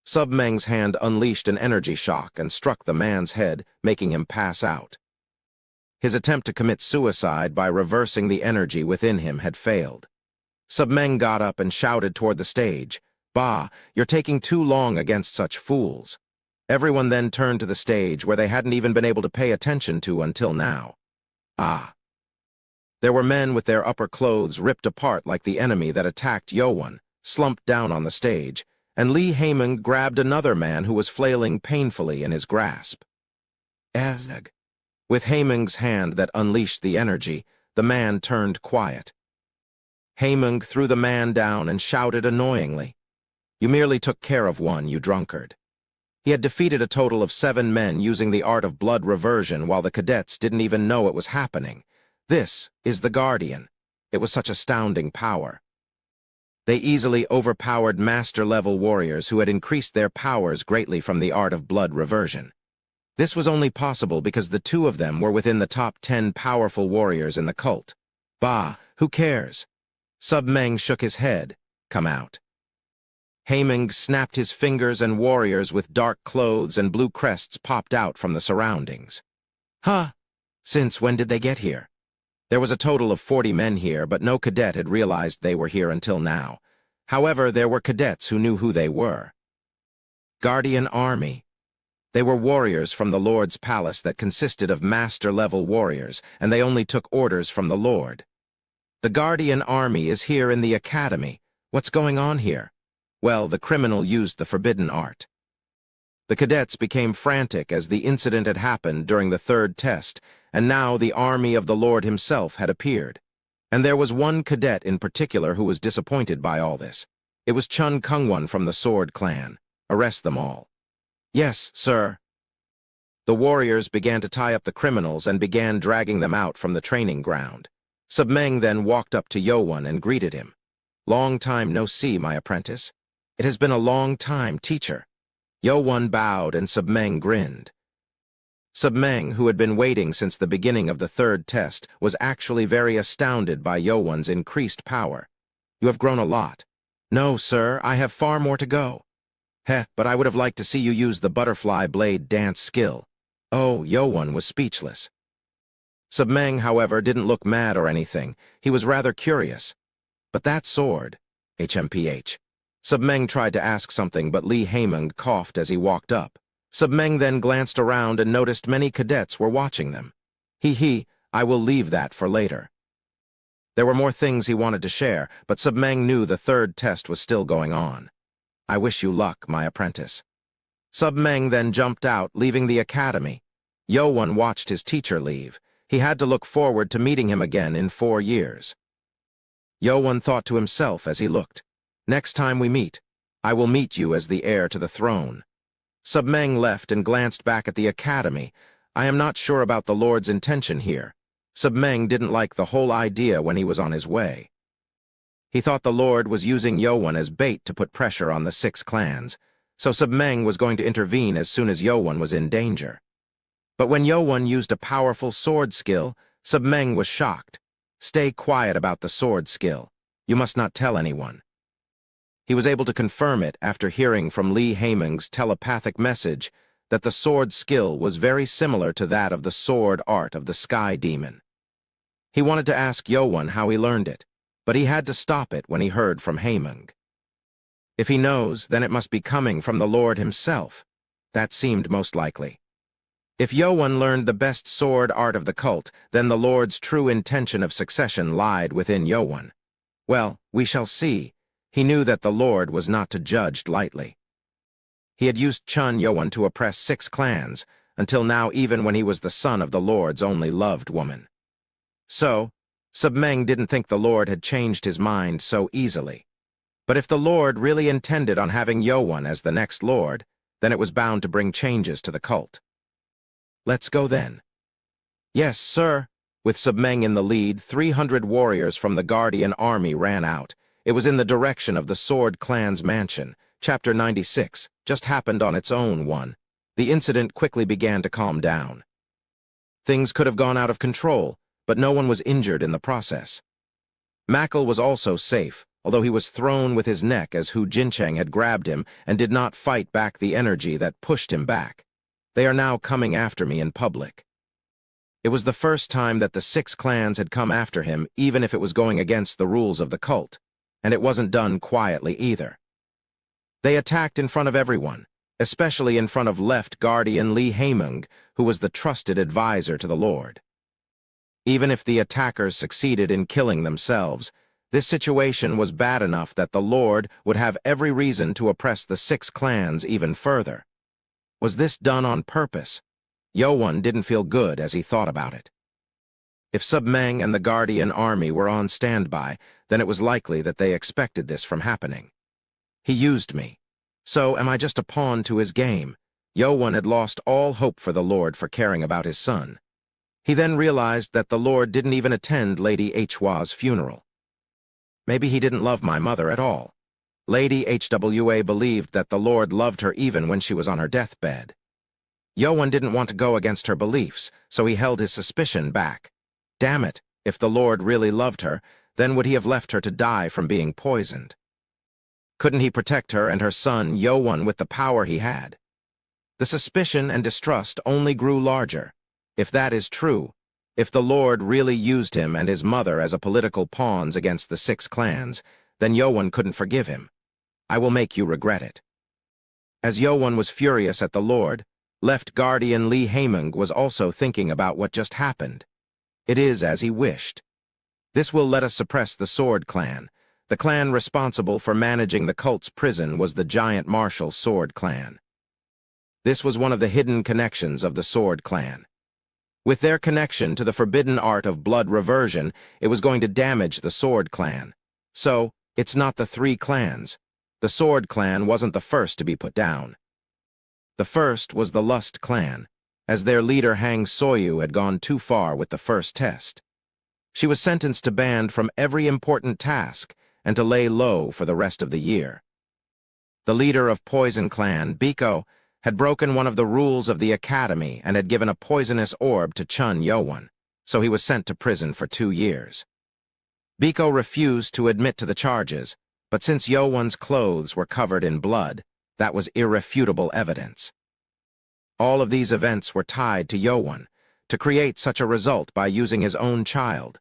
Submeng's hand unleashed an energy shock and struck the man's head, making him pass out. His attempt to commit suicide by reversing the energy within him had failed. Submeng got up and shouted toward the stage, "Bah, you're taking too long against such fools." Everyone then turned to the stage where they hadn't even been able to pay attention to until now. There were men with their upper clothes ripped apart like the enemy that attacked Yowan, slumped down on the stage, and Lee Haymon grabbed another man who was flailing painfully in his grasp. Ezeg. With Haymong's hand that unleashed the energy, the man turned quiet. Haymong threw the man down and shouted annoyingly, "You merely took care of one, you drunkard." He had defeated a total of 7 men using the art of blood reversion while the cadets didn't even know it was happening. This is the Guardian. It was such astounding power. They easily overpowered master-level warriors who had increased their powers greatly from the art of blood reversion. This was only possible because the 2 of them were within the top 10 powerful warriors in the cult. Bah, who cares? Submeng shook his head. Come out. Haymong snapped his fingers and warriors with dark clothes and blue crests popped out from the surroundings. Since when did they get here? There was a total of 40 men here, but no cadet had realized they were here until now. However, there were cadets who knew who they were. Guardian Army. They were warriors from the Lord's palace that consisted of master-level warriors, and they only took orders from the Lord. The Guardian Army is here in the academy. What's going on here? Well, the criminal used the forbidden art. The cadets became frantic as the incident had happened during the 3rd test, and now the army of the Lord himself had appeared. And there was one cadet in particular who was disappointed by all this. It was Chun Kungwon from the Sword Clan. Arrest them all. Yes, sir. The warriors began to tie up the criminals and began dragging them out from the training ground. Submeng then walked up to Yowan and greeted him. Long time no see, my apprentice. It has been a long time, teacher. Yowan bowed and Submeng grinned. Submeng, who had been waiting since the beginning of the 3rd test, was actually very astounded by Yowan's increased power. You have grown a lot. No, sir, I have far more to go. But I would have liked to see you use the butterfly blade dance skill. Oh, Yowan was speechless. Submeng, however, didn't look mad or anything. He was rather curious. But that sword, HMPH. Submeng tried to ask something, but Lee Haymong coughed as he walked up. Submeng then glanced around and noticed many cadets were watching them. I will leave that for later. There were more things he wanted to share, but Submeng knew the 3rd test was still going on. I wish you luck, my apprentice. Submeng then jumped out, leaving the academy. Yowan watched his teacher leave. He had to look forward to meeting him again in 4 years. Yowan thought to himself as he looked. Next time we meet, I will meet you as the heir to the throne. Submeng left and glanced back at the academy. I am not sure about the Lord's intention here. Submeng didn't like the whole idea when he was on his way. He thought the Lord was using Yowan as bait to put pressure on the 6 clans, so Submeng was going to intervene as soon as Yowan was in danger. But when Yowan used a powerful sword skill, Submeng was shocked. Stay quiet about the sword skill. You must not tell anyone. He was able to confirm it after hearing from Lee Haymong's telepathic message that the sword skill was very similar to that of the sword art of the Sky Demon. He wanted to ask Yowan how he learned it, but he had to stop it when he heard from Haymong. If he knows, then it must be coming from the Lord himself. That seemed most likely. If Yowan learned the best sword art of the cult, then the Lord's true intention of succession lied within Yowan. Well, we shall see. He knew that the Lord was not to judge lightly. He had used Chun Yoan to oppress 6 clans, until now even when he was the son of the Lord's only loved woman. So, Submeng didn't think the Lord had changed his mind so easily. But if the Lord really intended on having Yoan as the next Lord, then it was bound to bring changes to the cult. Let's go then. Yes, sir. With Submeng in the lead, 300 warriors from the Guardian army ran out. It was in the direction of the Sword Clan's mansion. Chapter 96 just happened on its own one. The incident quickly began to calm down. Things could have gone out of control, but no one was injured in the process. Mackle was also safe, although he was thrown with his neck as Hu Jincheng had grabbed him and did not fight back the energy that pushed him back. They are now coming after me in public. It was the first time that the 6 clans had come after him, even if it was going against the rules of the cult, and it wasn't done quietly either. They attacked in front of everyone, especially in front of Left Guardian Li Haimeng, who was the trusted advisor to the Lord. Even if the attackers succeeded in killing themselves, this situation was bad enough that the Lord would have every reason to oppress the 6 clans even further. Was this done on purpose? Yoan didn't feel good as he thought about it. If Submeng and the Guardian army were on standby, then it was likely that they expected this from happening. He used me. So am I just a pawn to his game? Yoan had lost all hope for the Lord for caring about his son. He then realized that the Lord didn't even attend Lady Hwa's funeral. Maybe he didn't love my mother at all. Lady Hwa believed that the Lord loved her even when she was on her deathbed. Yoan didn't want to go against her beliefs, so he held his suspicion back. Damn it, if the Lord really loved her, then would he have left her to die from being poisoned? Couldn't he protect her and her son, Yoan, with the power he had? The suspicion and distrust only grew larger. If that is true, if the Lord really used him and his mother as a political pawns against the 6 clans, then Yoan couldn't forgive him. I will make you regret it. As Yoan was furious at the Lord, Left Guardian Li Haimeng was also thinking about what just happened. It is as he wished. This will let us suppress the Sword Clan. The clan responsible for managing the cult's prison was the giant martial Sword Clan. This was one of the hidden connections of the Sword Clan. With their connection to the forbidden art of blood reversion, it was going to damage the Sword Clan. So, it's not the 3 clans. The Sword Clan wasn't the first to be put down. The first was the Lust Clan, as their leader Hang Soyu had gone too far with the first test. She was sentenced to banned from every important task and to lay low for the rest of the year. The leader of Poison Clan, Biko, had broken one of the rules of the academy and had given a poisonous orb to Chun Yoan, so he was sent to prison for 2 years. Biko refused to admit to the charges, but since Yoan's clothes were covered in blood, that was irrefutable evidence. All of these events were tied to Yoan, to create such a result by using his own child.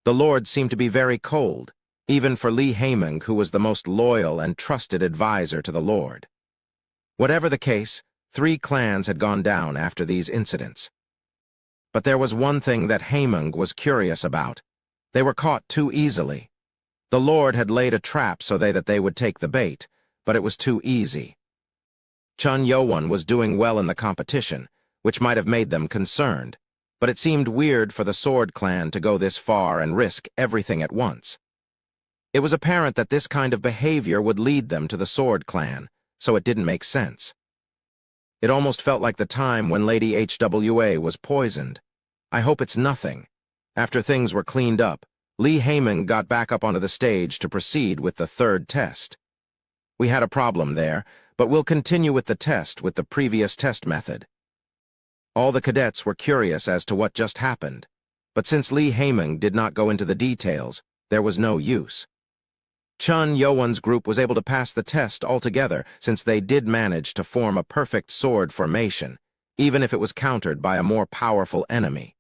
The Lord seemed to be very cold, even for Li Haimeng, who was the most loyal and trusted advisor to the Lord. Whatever the case, 3 clans had gone down after these incidents. But there was one thing that Haimeng was curious about. They were caught too easily. The Lord had laid a trap so that they would take the bait, but it was too easy. Chun Yoan was doing well in the competition, which might have made them concerned, but it seemed weird for the Sword Clan to go this far and risk everything at once. It was apparent that this kind of behavior would lead them to the Sword Clan, so it didn't make sense. It almost felt like the time when Lady Hwa was poisoned. I hope it's nothing. After things were cleaned up, Li Haimeng got back up onto the stage to proceed with the 3rd test. We had a problem there, but we'll continue with the test with the previous test method. All the cadets were curious as to what just happened, but since Li Haimeng did not go into the details, there was no use. Chun Yoan's group was able to pass the test altogether since they did manage to form a perfect sword formation, even if it was countered by a more powerful enemy.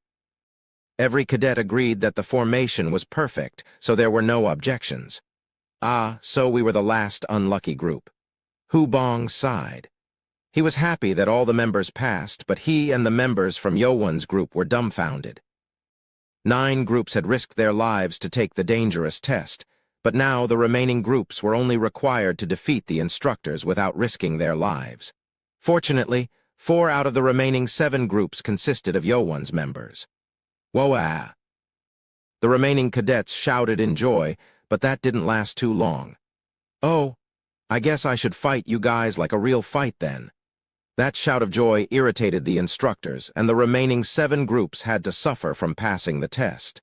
Every cadet agreed that the formation was perfect, so there were no objections. So we were the last unlucky group. Hu Bong sighed. He was happy that all the members passed, but he and the members from Yoan's group were dumbfounded. 9 groups had risked their lives to take the dangerous test, But now the remaining groups were only required to defeat the instructors without risking their lives. Fortunately, 4 out of the remaining 7 groups consisted of Yowan's members. Whoa-ah! The remaining cadets shouted in joy, but that didn't last too long. Oh, I guess I should fight you guys like a real fight then. That shout of joy irritated the instructors, and the remaining 7 groups had to suffer from passing the test.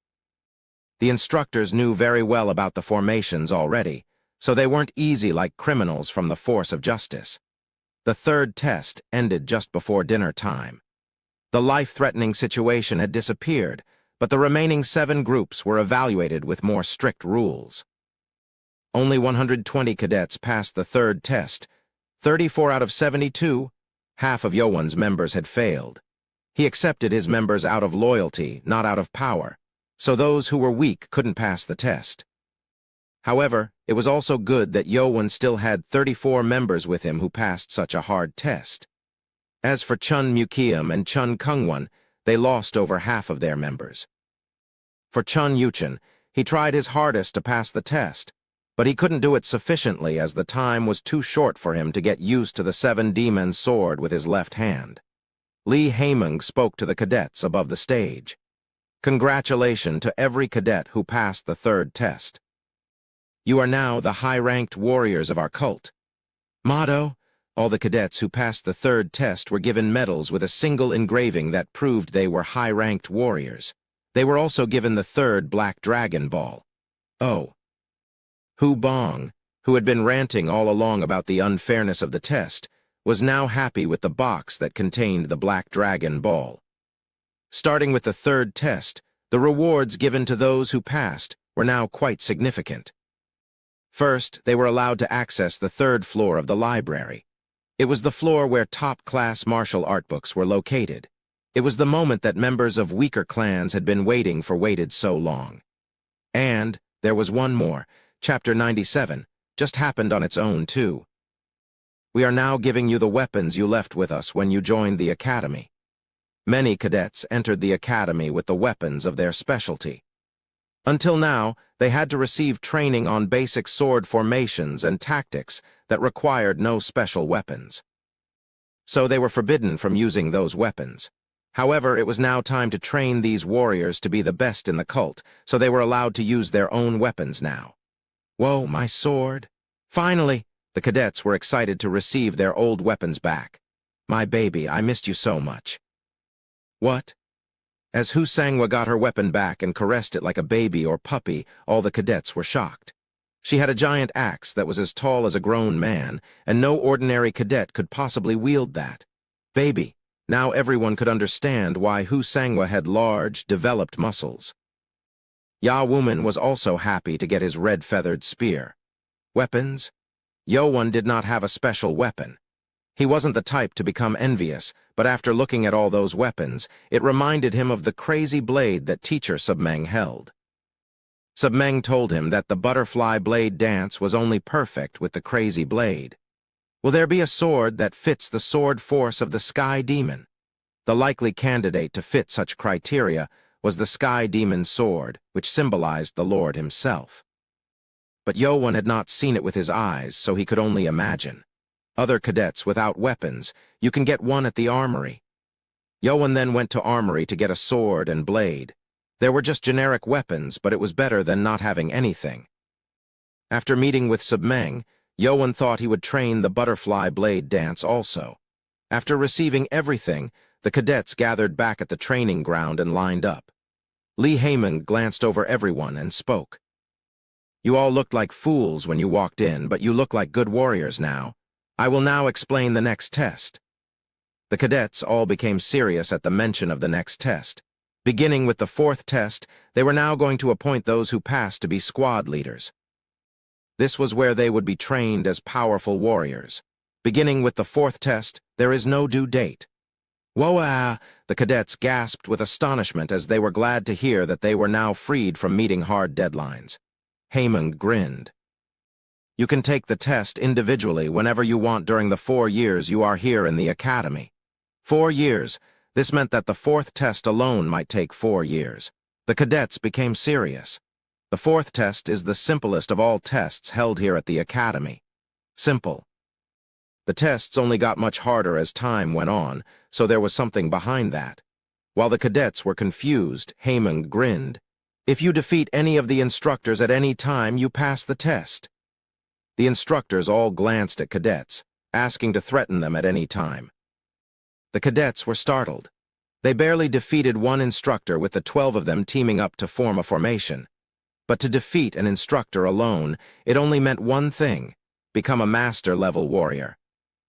The instructors knew very well about the formations already, so they weren't easy like criminals from the force of justice. The 3rd test ended just before dinner time. The life-threatening situation had disappeared, but the remaining 7 groups were evaluated with more strict rules. Only 120 cadets passed the 3rd test. 34 out of 72, half of Yowan's members had failed. He accepted his members out of loyalty, not out of power, so those who were weak couldn't pass the test. However, it was also good that Yowan still had 34 members with him who passed such a hard test. As for Chun Mukiam and Chun Kungwon, they lost over half of their members. For Chun Yuchen, he tried his hardest to pass the test, but he couldn't do it sufficiently as the time was too short for him to get used to the 7-demon sword with his left hand. Lee Haemung spoke to the cadets above the stage. Congratulations to every cadet who passed the 3rd test. You are now the high-ranked warriors of our cult. Motto: all the cadets who passed the 3rd test were given medals with a single engraving that proved they were high-ranked warriors. They were also given the 3rd Black Dragon Ball. Oh. Hu Bong, who had been ranting all along about the unfairness of the test, was now happy with the box that contained the Black Dragon Ball. Starting with the 3rd test, the rewards given to those who passed were now quite significant. First, they were allowed to access the 3rd floor of the library. It was the floor where top-class martial art books were located. It was the moment that members of weaker clans had been waiting so long. And there was one more. Chapter 97 just happened on its own, too. We are now giving you the weapons you left with us when you joined the academy. Many cadets entered the academy with the weapons of their specialty. Until now, they had to receive training on basic sword formations and tactics that required no special weapons. So they were forbidden from using those weapons. However, it was now time to train these warriors to be the best in the cult, so they were allowed to use their own weapons now. Whoa, my sword! Finally, the cadets were excited to receive their old weapons back. My baby, I missed you so much. What? As Hu Sangwa got her weapon back and caressed it like a baby or puppy, all the cadets were shocked. She had a giant axe that was as tall as a grown man, and no ordinary cadet could possibly wield that. Baby, now everyone could understand why Hu Sangwa had large, developed muscles. Ya Wuman was also happy to get his red-feathered spear. Weapons? Yowan did not have a special weapon. He wasn't the type to become envious, but after looking at all those weapons, it reminded him of the crazy blade that teacher Submeng held. Submeng told him that the butterfly blade dance was only perfect with the crazy blade. Will there be a sword that fits the sword force of the Sky Demon? The likely candidate to fit such criteria was the Sky Demon's sword, which symbolized the Lord himself. But Yowan had not seen it with his eyes, so he could only imagine. Other cadets without weapons, you can get one at the armory. Yowan then went to armory to get a sword and blade. There were just generic weapons, but it was better than not having anything. After meeting with Submeng, Yowan thought he would train the butterfly blade dance also. After receiving everything, the cadets gathered back at the training ground and lined up. Lee Haemung glanced over everyone and spoke. You all looked like fools when you walked in, but you look like good warriors now. I will now explain the next test. The cadets all became serious at the mention of the next test. Beginning with the 4th test, they were now going to appoint those who passed to be squad leaders. This was where they would be trained as powerful warriors. Beginning with the 4th test, there is no due date. Whoa-ah! The cadets gasped with astonishment as they were glad to hear that they were now freed from meeting hard deadlines. Haemung grinned. You can take the test individually whenever you want during the 4 years you are here in the academy. 4 years. This meant that the 4th test alone might take 4 years. The cadets became serious. The fourth test is the simplest of all tests held here at the Academy. Simple. The tests only got much harder as time went on, so there was something behind that. While the cadets were confused, Heyman grinned. If you defeat any of the instructors at any time, you pass the test. The instructors all glanced at cadets, asking to threaten them at any time. The cadets were startled. They barely defeated one instructor with the 12 of them teaming up to form a formation. But to defeat an instructor alone, it only meant one thing: become a master-level warrior.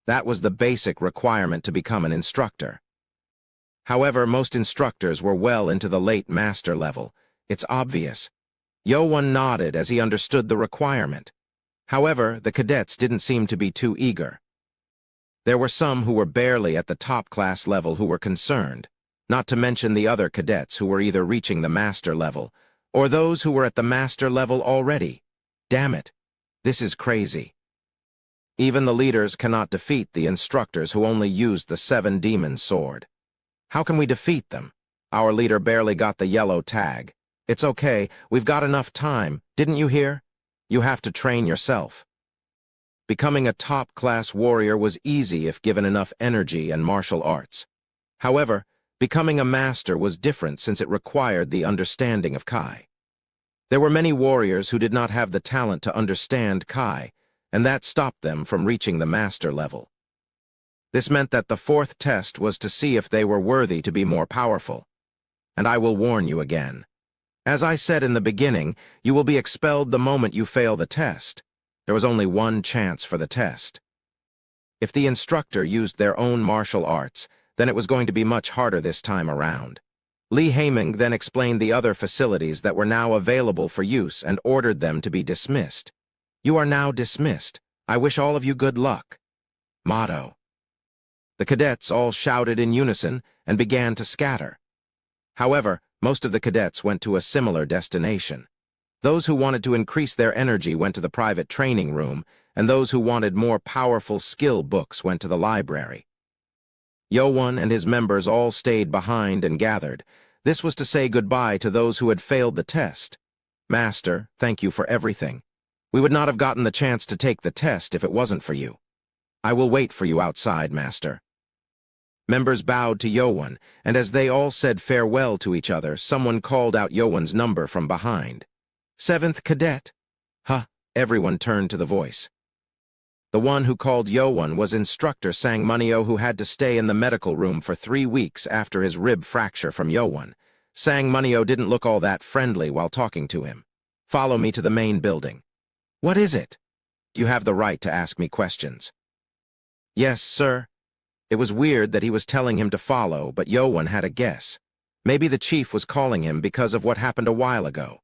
That was the basic requirement to become an instructor. However, most instructors were well into the late master level. It's obvious. Yo-Won nodded as he understood the requirement. However, the cadets didn't seem to be too eager. There were some who were barely at the top class level who were concerned, not to mention the other cadets who were either reaching the master level, or those who were at the master level already. Damn it, this is crazy. Even the leaders cannot defeat the instructors who only used the 7 demon sword. How can we defeat them? Our leader barely got the yellow tag. It's okay, we've got enough time, didn't you hear? You have to train yourself. Becoming a top-class warrior was easy if given enough energy and martial arts. However, becoming a master was different since it required the understanding of Kai. There were many warriors who did not have the talent to understand Kai, and that stopped them from reaching the master level. This meant that the fourth test was to see if they were worthy to be more powerful. And I will warn you again. As I said in the beginning, you will be expelled the moment you fail the test. There was only one chance for the test. If the instructor used their own martial arts, then it was going to be much harder this time around. Lee Haeming then explained the other facilities that were now available for use and ordered them to be dismissed. You are now dismissed. I wish all of you good luck. Motto. The cadets all shouted in unison and began to scatter. However, most of the cadets went to a similar destination. Those who wanted to increase their energy went to the private training room, and those who wanted more powerful skill books went to the library. Yo-Won and his members all stayed behind and gathered. This was to say goodbye to those who had failed the test. Master, thank you for everything. We would not have gotten the chance to take the test if it wasn't for you. I will wait for you outside, Master. Members bowed to Yo-Won, and as they all said farewell to each other, someone called out Yo-Won's number from behind. 7th Cadet. Huh, everyone turned to the voice. The one who called Yo-Won was Instructor Sang Munyo, who had to stay in the medical room for 3 weeks after his rib fracture from Yo-Won. Sang Munyo didn't look all that friendly while talking to him. Follow me to the main building. What is it? You have the right to ask me questions. Yes, sir. It was weird that he was telling him to follow, but Yo-Won had a guess. Maybe the chief was calling him because of what happened a while ago.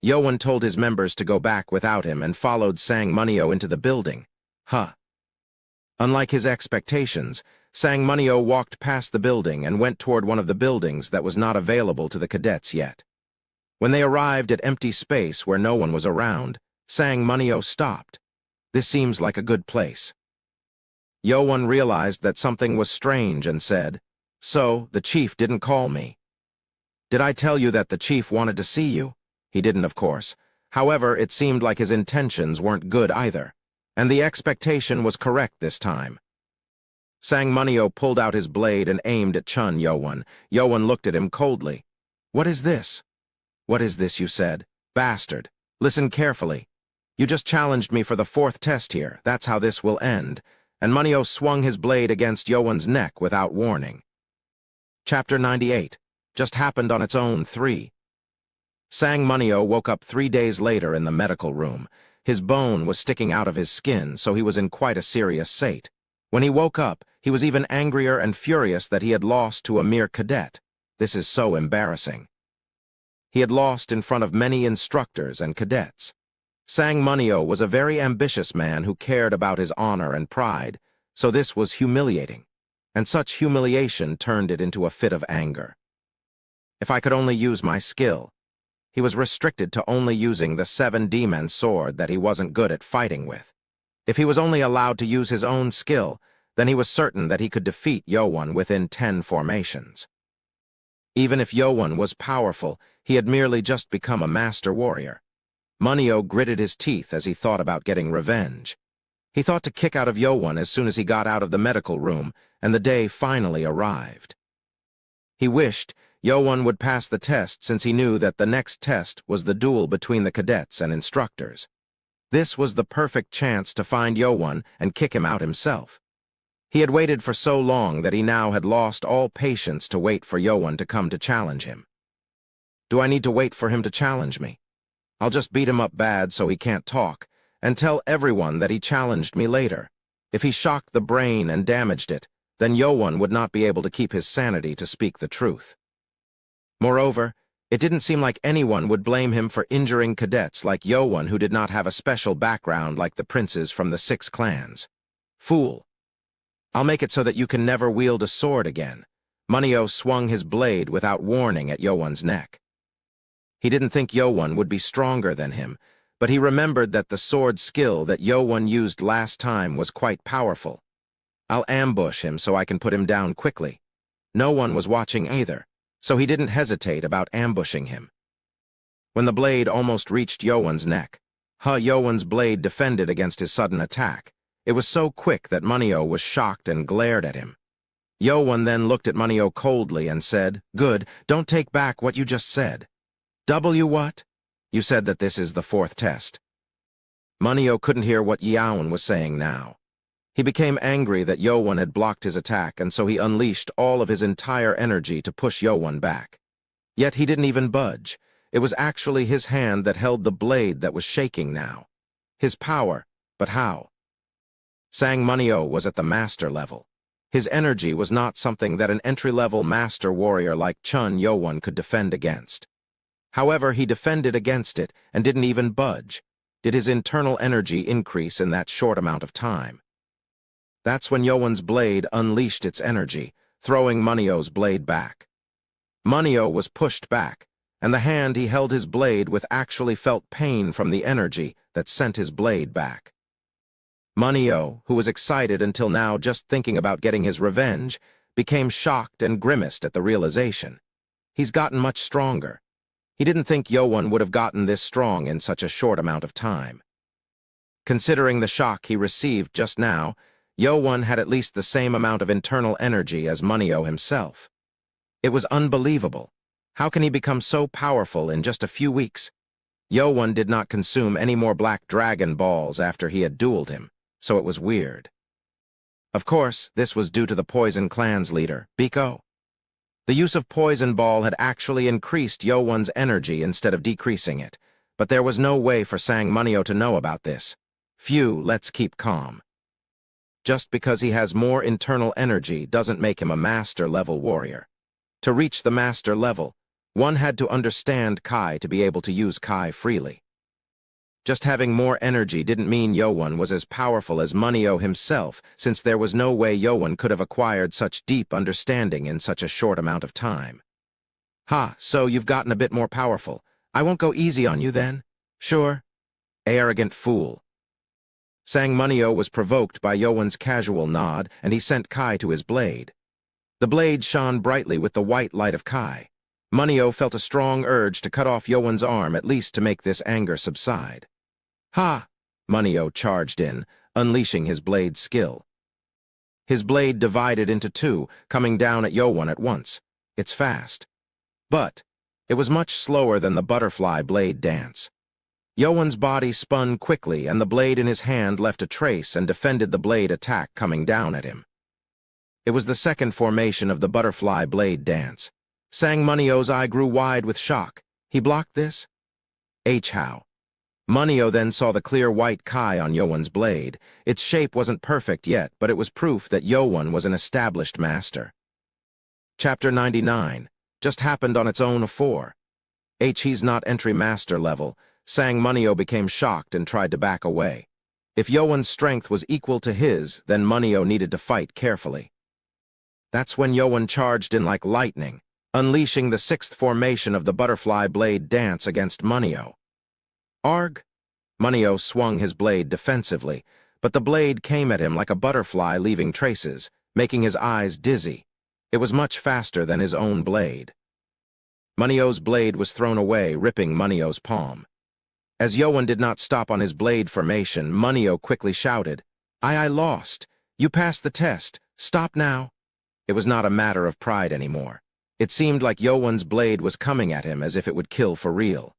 Yo-Won told his members to go back without him and followed Sang Munyo into the building. Huh. Unlike his expectations, Sang Munyo walked past the building and went toward one of the buildings that was not available to the cadets yet. When they arrived at empty space where no one was around, Sang Munyo stopped. This seems like a good place. Yo-Won realized that something was strange and said, So, the chief didn't call me. Did I tell you that the chief wanted to see you? He didn't, of course. However, it seemed like his intentions weren't good either, and the expectation was correct this time. Sang Munyo pulled out his blade and aimed at Chun Yo-Won. Yo-Won looked at him coldly. What is this? What is this, you said? Bastard. Listen carefully. You just challenged me for the 4th test here. That's how this will end. And Munyo swung his blade against Yo-Won's neck without warning. Chapter 98. Just happened on its own 3. Sang Munyo woke up 3 days later in the medical room. His bone was sticking out of his skin, so he was in quite a serious state. When he woke up, he was even angrier and furious that he had lost to a mere cadet. This is so embarrassing. He had lost in front of many instructors and cadets. Sang Munyo was a very ambitious man who cared about his honor and pride, so this was humiliating, and such humiliation turned it into a fit of anger. If I could only use my skill. He was restricted to only using the 7 demon sword that he wasn't good at fighting with. If he was only allowed to use his own skill, then he was certain that he could defeat Yo-Won within 10 formations. Even if Yo-Won was powerful, he had merely just become a master warrior. Munio gritted his teeth as he thought about getting revenge. He thought to kick out of Yowon as soon as he got out of the medical room, and the day finally arrived. He wished Yowon would pass the test since he knew that the next test was the duel between the cadets and instructors. This was the perfect chance to find Yowon and kick him out himself. He had waited for so long that he now had lost all patience to wait for Yowon to come to challenge him. Do I need to wait for him to challenge me? I'll just beat him up bad so he can't talk, and tell everyone that he challenged me later. If he shocked the brain and damaged it, then Yowon would not be able to keep his sanity to speak the truth. Moreover, it didn't seem like anyone would blame him for injuring cadets like Yowon, who did not have a special background like the princes from the 6 clans. Fool. I'll make it so that you can never wield a sword again. Munio swung his blade without warning at Yowon's neck. He didn't think Yowon would be stronger than him, but he remembered that the sword skill that Yowon used last time was quite powerful. I'll ambush him so I can put him down quickly. No one was watching either, so he didn't hesitate about ambushing him. When the blade almost reached Yowon's neck, Yowon's blade defended against his sudden attack. It was so quick that Munio was shocked and glared at him. Yowon then looked at Munio coldly and said, "Good, don't take back what you just said." What? You said that this is the 4th test. Munio couldn't hear what Yowon was saying now. He became angry that Yowon had blocked his attack, and so he unleashed all of his entire energy to push Yowon back. Yet he didn't even budge. It was actually his hand that held the blade that was shaking now. His power, but how? Sang Munio was at the master level. His energy was not something that an entry-level master warrior like Chun Yowon could defend against. However, he defended against it and didn't even budge. Did his internal energy increase in that short amount of time? That's when Yowon's blade unleashed its energy, throwing Munio's blade back. Munio was pushed back, and the hand he held his blade with actually felt pain from the energy that sent his blade back. Munio, who was excited until now just thinking about getting his revenge, became shocked and grimaced at the realization. He's gotten much stronger. He didn't think Yowon would have gotten this strong in such a short amount of time. Considering the shock he received just now, Yowon had at least the same amount of internal energy as Munio himself. It was unbelievable. How can he become so powerful in just a few weeks? Yowon did not consume any more black dragon balls after he had dueled him, so it was weird. Of course, this was due to the Poison Clan's leader, Biko. The use of Poison Ball had actually increased Yowon's energy instead of decreasing it, but there was no way for Sang Munio to know about this. Phew, let's keep calm. Just because he has more internal energy doesn't make him a master-level warrior. To reach the master level, one had to understand Kai to be able to use Kai freely. Just having more energy didn't mean Yowon was as powerful as Munio himself, since there was no way Yowon could have acquired such deep understanding in such a short amount of time. So you've gotten a bit more powerful. I won't go easy on you then? Sure. Arrogant fool. Sang Munio was provoked by Yowon's casual nod, and he sent Kai to his blade. The blade shone brightly with the white light of Kai. Munio felt a strong urge to cut off Yowon's arm, at least to make this anger subside. Munio charged in, unleashing his blade's skill. His blade divided into 2, coming down at Yowon at once. It's fast. But it was much slower than the butterfly blade dance. Yowon's body spun quickly, and the blade in his hand left a trace and defended the blade attack coming down at him. It was the second formation of the butterfly blade dance. Sang Munio's eye grew wide with shock. He blocked this? How? Munio then saw the clear white Kai on Yowon's blade. Its shape wasn't perfect yet, but it was proof that Yowon was an established master. Chapter 99. Just happened on its own afore. He's not entry master level. Sang Munio became shocked and tried to back away. If Yowon's strength was equal to his, then Munio needed to fight carefully. That's when Yowon charged in like lightning, unleashing the 6th formation of the butterfly blade dance against Munio. Arg! Munio swung his blade defensively, but the blade came at him like a butterfly leaving traces, making his eyes dizzy. It was much faster than his own blade. Munio's blade was thrown away, ripping Munio's palm. As Yowan did not stop on his blade formation, Munio quickly shouted, I lost. You passed the test. Stop now." It was not a matter of pride anymore. It seemed like Yowan's blade was coming at him as if it would kill for real.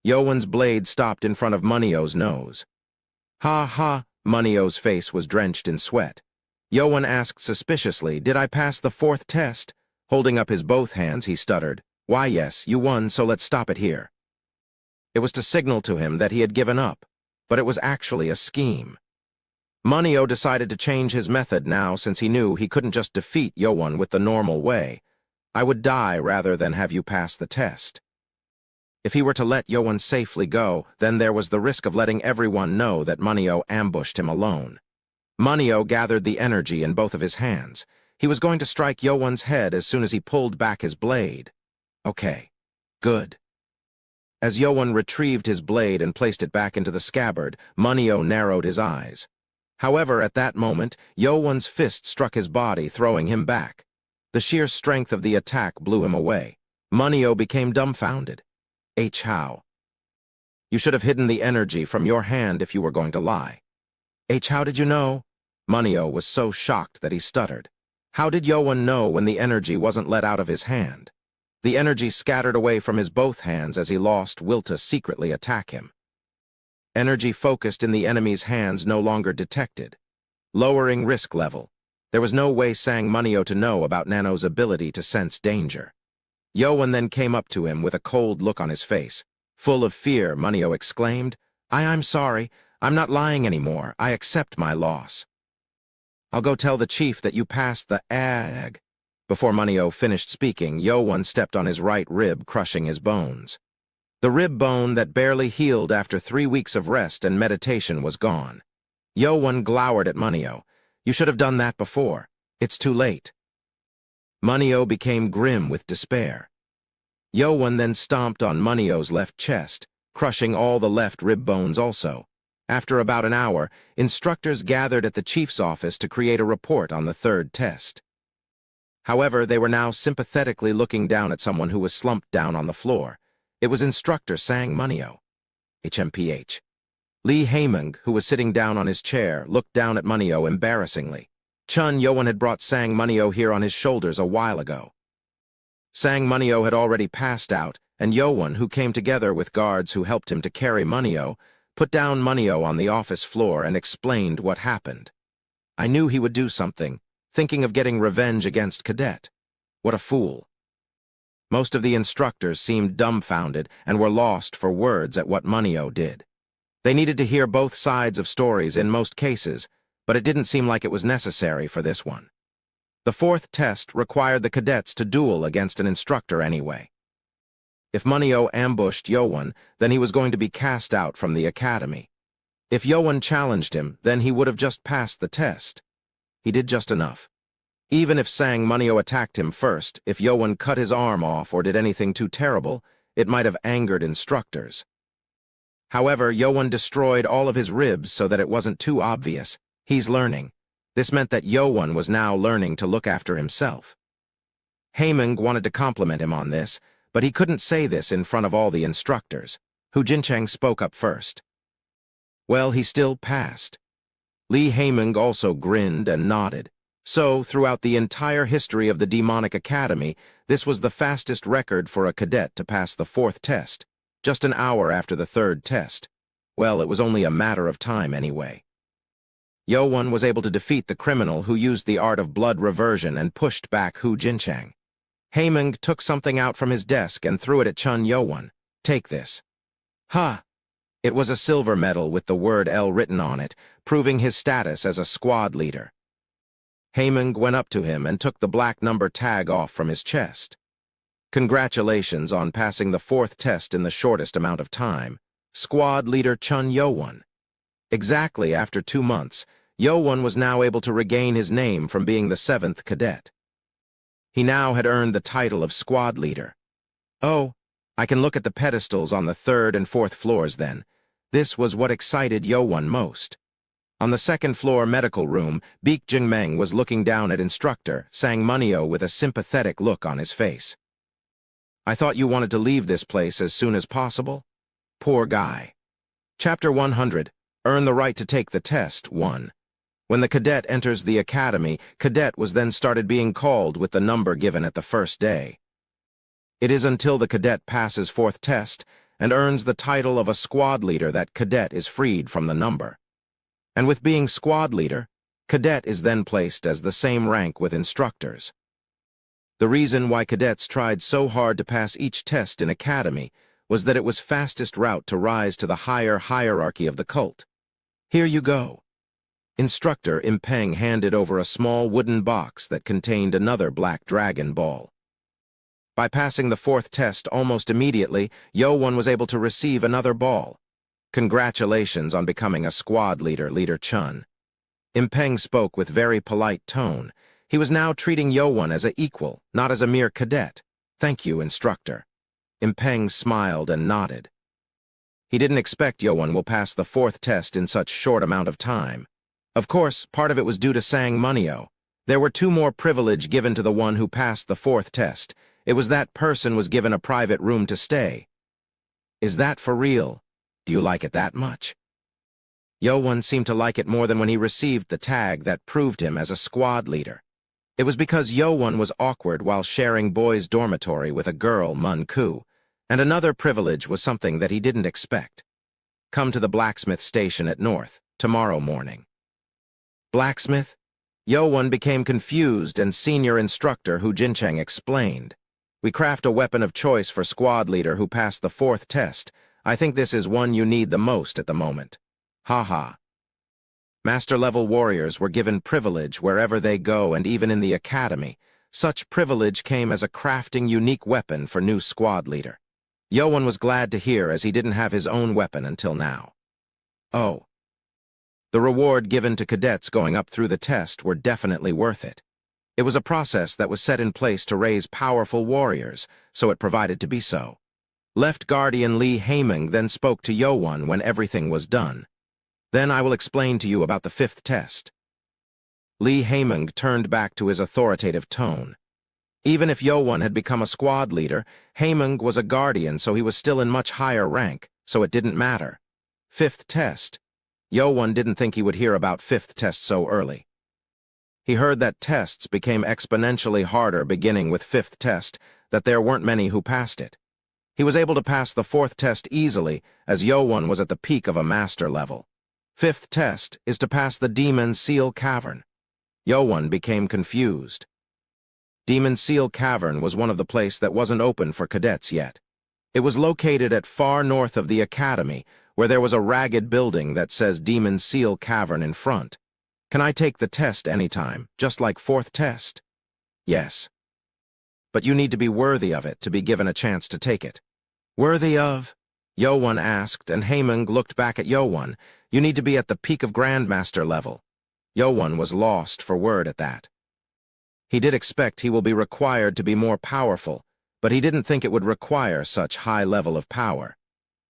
Yowan's blade stopped in front of Munio's nose. "Ha ha," Munio's face was drenched in sweat. Yowan asked suspiciously, "Did I pass the fourth test?" Holding up his both hands, he stuttered, "Why, yes, you won, so let's stop it here." It was to signal to him that he had given up, but it was actually a scheme. Munio decided to change his method now since he knew he couldn't just defeat Yowan with the normal way. "I would die rather than have you pass the test." If he were to let Yowan safely go, then there was the risk of letting everyone know that Munio ambushed him alone. Munio gathered the energy in both of his hands. He was going to strike Yowan's head as soon as he pulled back his blade. Okay, good. As Yowan retrieved his blade and placed it back into the scabbard, Munio narrowed his eyes. However, at that moment, Yowan's fist struck his body, throwing him back. The sheer strength of the attack blew him away. Munio became dumbfounded. How? You should have hidden the energy from your hand if you were going to lie. How did you know? Munio was so shocked that he stuttered. How did Yowan know when the energy wasn't let out of his hand? The energy scattered away from his both hands as he lost will to secretly attack him. Energy focused in the enemy's hands no longer detected. Lowering risk level. There was no way Sang Munio to know about Nano's ability to sense danger. Yowan then came up to him with a cold look on his face. Full of fear, Munio exclaimed, I'm sorry. I'm not lying anymore. I accept my loss. I'll go tell the chief that you passed the egg. Before Munio finished speaking, Yowan stepped on his right rib, crushing his bones. The rib bone that barely healed after 3 weeks of rest and meditation was gone. Yowan glowered at Munio. You should have done that before. It's too late. Munio became grim with despair. Yowan then stomped on Munio's left chest, crushing all the left rib bones also. After about an hour, instructors gathered at the chief's office to create a report on the third test. However, they were now sympathetically looking down at someone who was slumped down on the floor. It was instructor Sang Munio. HMPH. Lee Haemung, who was sitting down on his chair, looked down at Munio embarrassingly. Yowan had brought Sang Munio here on his shoulders a while ago. Sang Munio had already passed out, and Yowan, who came together with guards who helped him to carry Munio, put down Munio on the office floor and explained what happened. I knew he would do something, thinking of getting revenge against Cadet. What a fool. Most of the instructors seemed dumbfounded and were lost for words at what Munio did. They needed to hear both sides of stories in most cases, but it didn't seem like it was necessary for this one. The fourth test required the cadets to duel against an instructor anyway. If Munio ambushed Yowan, then he was going to be cast out from the academy. If Yowan challenged him, then he would have just passed the test. He did just enough. Even if Sang Munio attacked him first, if Yowan cut his arm off or did anything too terrible, it might have angered instructors. However, Yowan destroyed all of his ribs so that it wasn't too obvious. He's learning. This meant that Yowan was now learning to look after himself. Haemung wanted to compliment him on this, but he couldn't say this in front of all the instructors. Hu Jincheng spoke up first. Well, he still passed. Lee Haemung also grinned and nodded. So, throughout the entire history of the Demonic Academy, this was the fastest record for a cadet to pass the fourth test, just an hour after the third test. Well, it was only a matter of time anyway. Yowan was able to defeat the criminal who used the art of blood reversion and pushed back Hu Jincheng. Haemung took something out from his desk and threw it at Yowan. Take this. Ha! It was a silver medal with the word L written on it, proving his status as a squad leader. Haemung went up to him and took the black number tag off from his chest. Congratulations on passing the fourth test in the shortest amount of time. Squad leader Yowan. Exactly after 2 months, Yowan was now able to regain his name from being the 7th cadet. He now had earned the title of squad leader. Oh, I can look at the pedestals on the 3rd and 4th floors then. This was what excited Yowan most. On the 2nd floor medical room, Beek Jingmeng was looking down at instructor Sang Munio with a sympathetic look on his face. I thought you wanted to leave this place as soon as possible? Poor guy. Chapter 100, Earn the Right to Take the Test, 1. When the cadet enters the academy, cadet was then started being called with the number given at the first day. It is until the cadet passes fourth test and earns the title of a squad leader that cadet is freed from the number. And with being squad leader, cadet is then placed as the same rank with instructors. The reason why cadets tried so hard to pass each test in academy was that it was fastest route to rise to the higher hierarchy of the cult. Here you go. Instructor Impeng handed over a small wooden box that contained another black dragon ball. By passing the fourth test almost immediately, Yo-Won was able to receive another ball. Congratulations on becoming a squad leader, Leader Chun. Impeng spoke with very polite tone. He was now treating Yo-Won as an equal, not as a mere cadet. Thank you, instructor. Impeng smiled and nodded. He didn't expect Yo-Won will pass the fourth test in such short amount of time. Of course, part of it was due to Sang Munio. There were 2 more privilege given to the one who passed the fourth test. It was that person was given a private room to stay. Is that for real? Do you like it that much? Yo-Won seemed to like it more than when he received the tag that proved him as a squad leader. It was because Yo-Won was awkward while sharing boys' dormitory with a girl, Mun-Ku, and another privilege was something that he didn't expect. Come to the blacksmith station at North, tomorrow morning. Blacksmith? Yo-Won became confused and senior instructor Hu Jincheng explained. We craft a weapon of choice for squad leader who passed the fourth test. I think this is one you need the most at the moment. Ha. Master-level warriors were given privilege wherever they go and even in the academy. Such privilege came as a crafting unique weapon for new squad leader. Yo-Won was glad to hear as he didn't have his own weapon until now. Oh. The reward given to cadets going up through the test were definitely worth it. It was a process that was set in place to raise powerful warriors, so it provided to be so. Left Guardian Lee Haeming then spoke to Yo-Won when everything was done. Then I will explain to you about the fifth test. Lee Haeming turned back to his authoritative tone. Even if Yo-Won had become a squad leader, Haeming was a guardian, so he was still in much higher rank, so it didn't matter. Fifth test. Yo-Won didn't think he would hear about fifth test so early. He heard that tests became exponentially harder beginning with fifth test, that there weren't many who passed it. He was able to pass the fourth test easily, as Yo-Won was at the peak of a master level. Fifth test is to pass the Demon Seal Cavern. Yo-Won became confused. Demon Seal Cavern was one of the places that wasn't open for cadets yet. It was located at far north of the academy, where there was a ragged building that says Demon Seal Cavern in front. Can I take the test anytime, just like fourth test? Yes. But you need to be worthy of it to be given a chance to take it. Worthy of? Yo-Won asked, and Haeming looked back at Yo-Won. You need to be at the peak of Grandmaster level. Yo-Won was lost for word at that. He did expect he will be required to be more powerful, but he didn't think it would require such high level of power.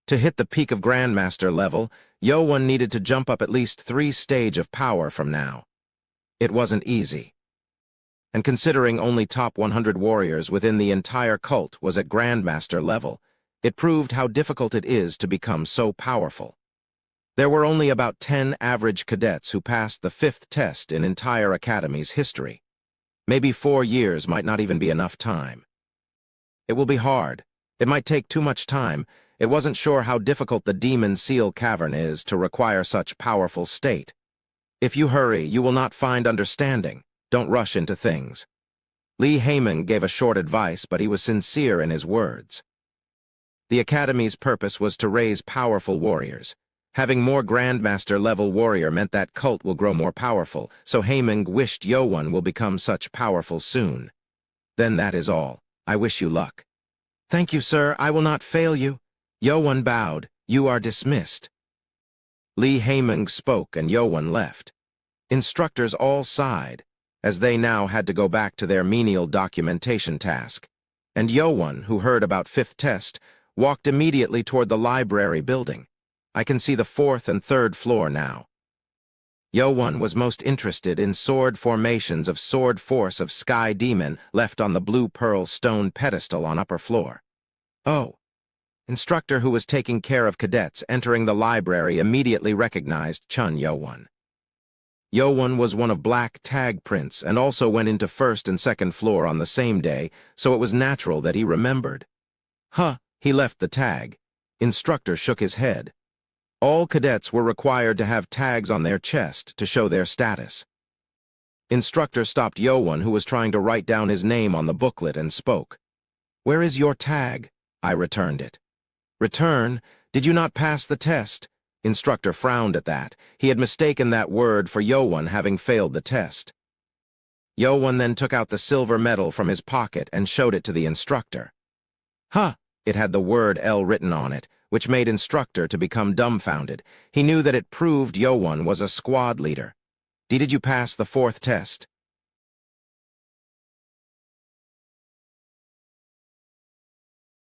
To hit the peak of Grandmaster level, Yo-Won needed to jump up at least 3 stages of power from now. It wasn't easy. And considering only top 100 warriors within the entire cult was at Grandmaster level, it proved how difficult it is to become so powerful. There were only about 10 average cadets who passed the fifth test in entire academy's history. Maybe 4 years might not even be enough time. It will be hard. It might take too much time. It wasn't sure how difficult the Demon Seal Cavern is to require such powerful state. If you hurry, you will not find understanding. Don't rush into things. Lee Haeming gave a short advice, but he was sincere in his words. The Academy's purpose was to raise powerful warriors. Having more Grandmaster-level warrior meant that cult will grow more powerful, so Haeming wished Yo-Won will become such powerful soon. Then that is all. I wish you luck. Thank you, sir. I will not fail you. Yo-Won bowed. You are dismissed. Lee Haeming spoke and Yo-Won left. Instructors all sighed, as they now had to go back to their menial documentation task. And Yo-Won, who heard about fifth test, walked immediately toward the library building. I can see the 4th and 3rd floor now. Yo-Won was most interested in sword formations of sword force of Sky Demon left on the blue pearl stone pedestal on upper floor. Oh. Instructor who was taking care of cadets entering the library immediately recognized Chun Yo-won. Yo-won was one of black tag prints and also went into first and second floor on the same day, so it was natural that he remembered. Huh, he left the tag. Instructor shook his head. All cadets were required to have tags on their chest to show their status. Instructor stopped Yo-won, who was trying to write down his name on the booklet, and spoke. "Where is your tag?" I returned it. "Return? Did you not pass the test?" Instructor frowned at that. He had mistaken that word for Yo-won having failed the test. Yo-won then took out the silver medal from his pocket and showed it to the instructor. Huh! It had the word L written on it, which made instructor to become dumbfounded. He knew that it proved Yo-won was a squad leader. "Did you pass the fourth test?"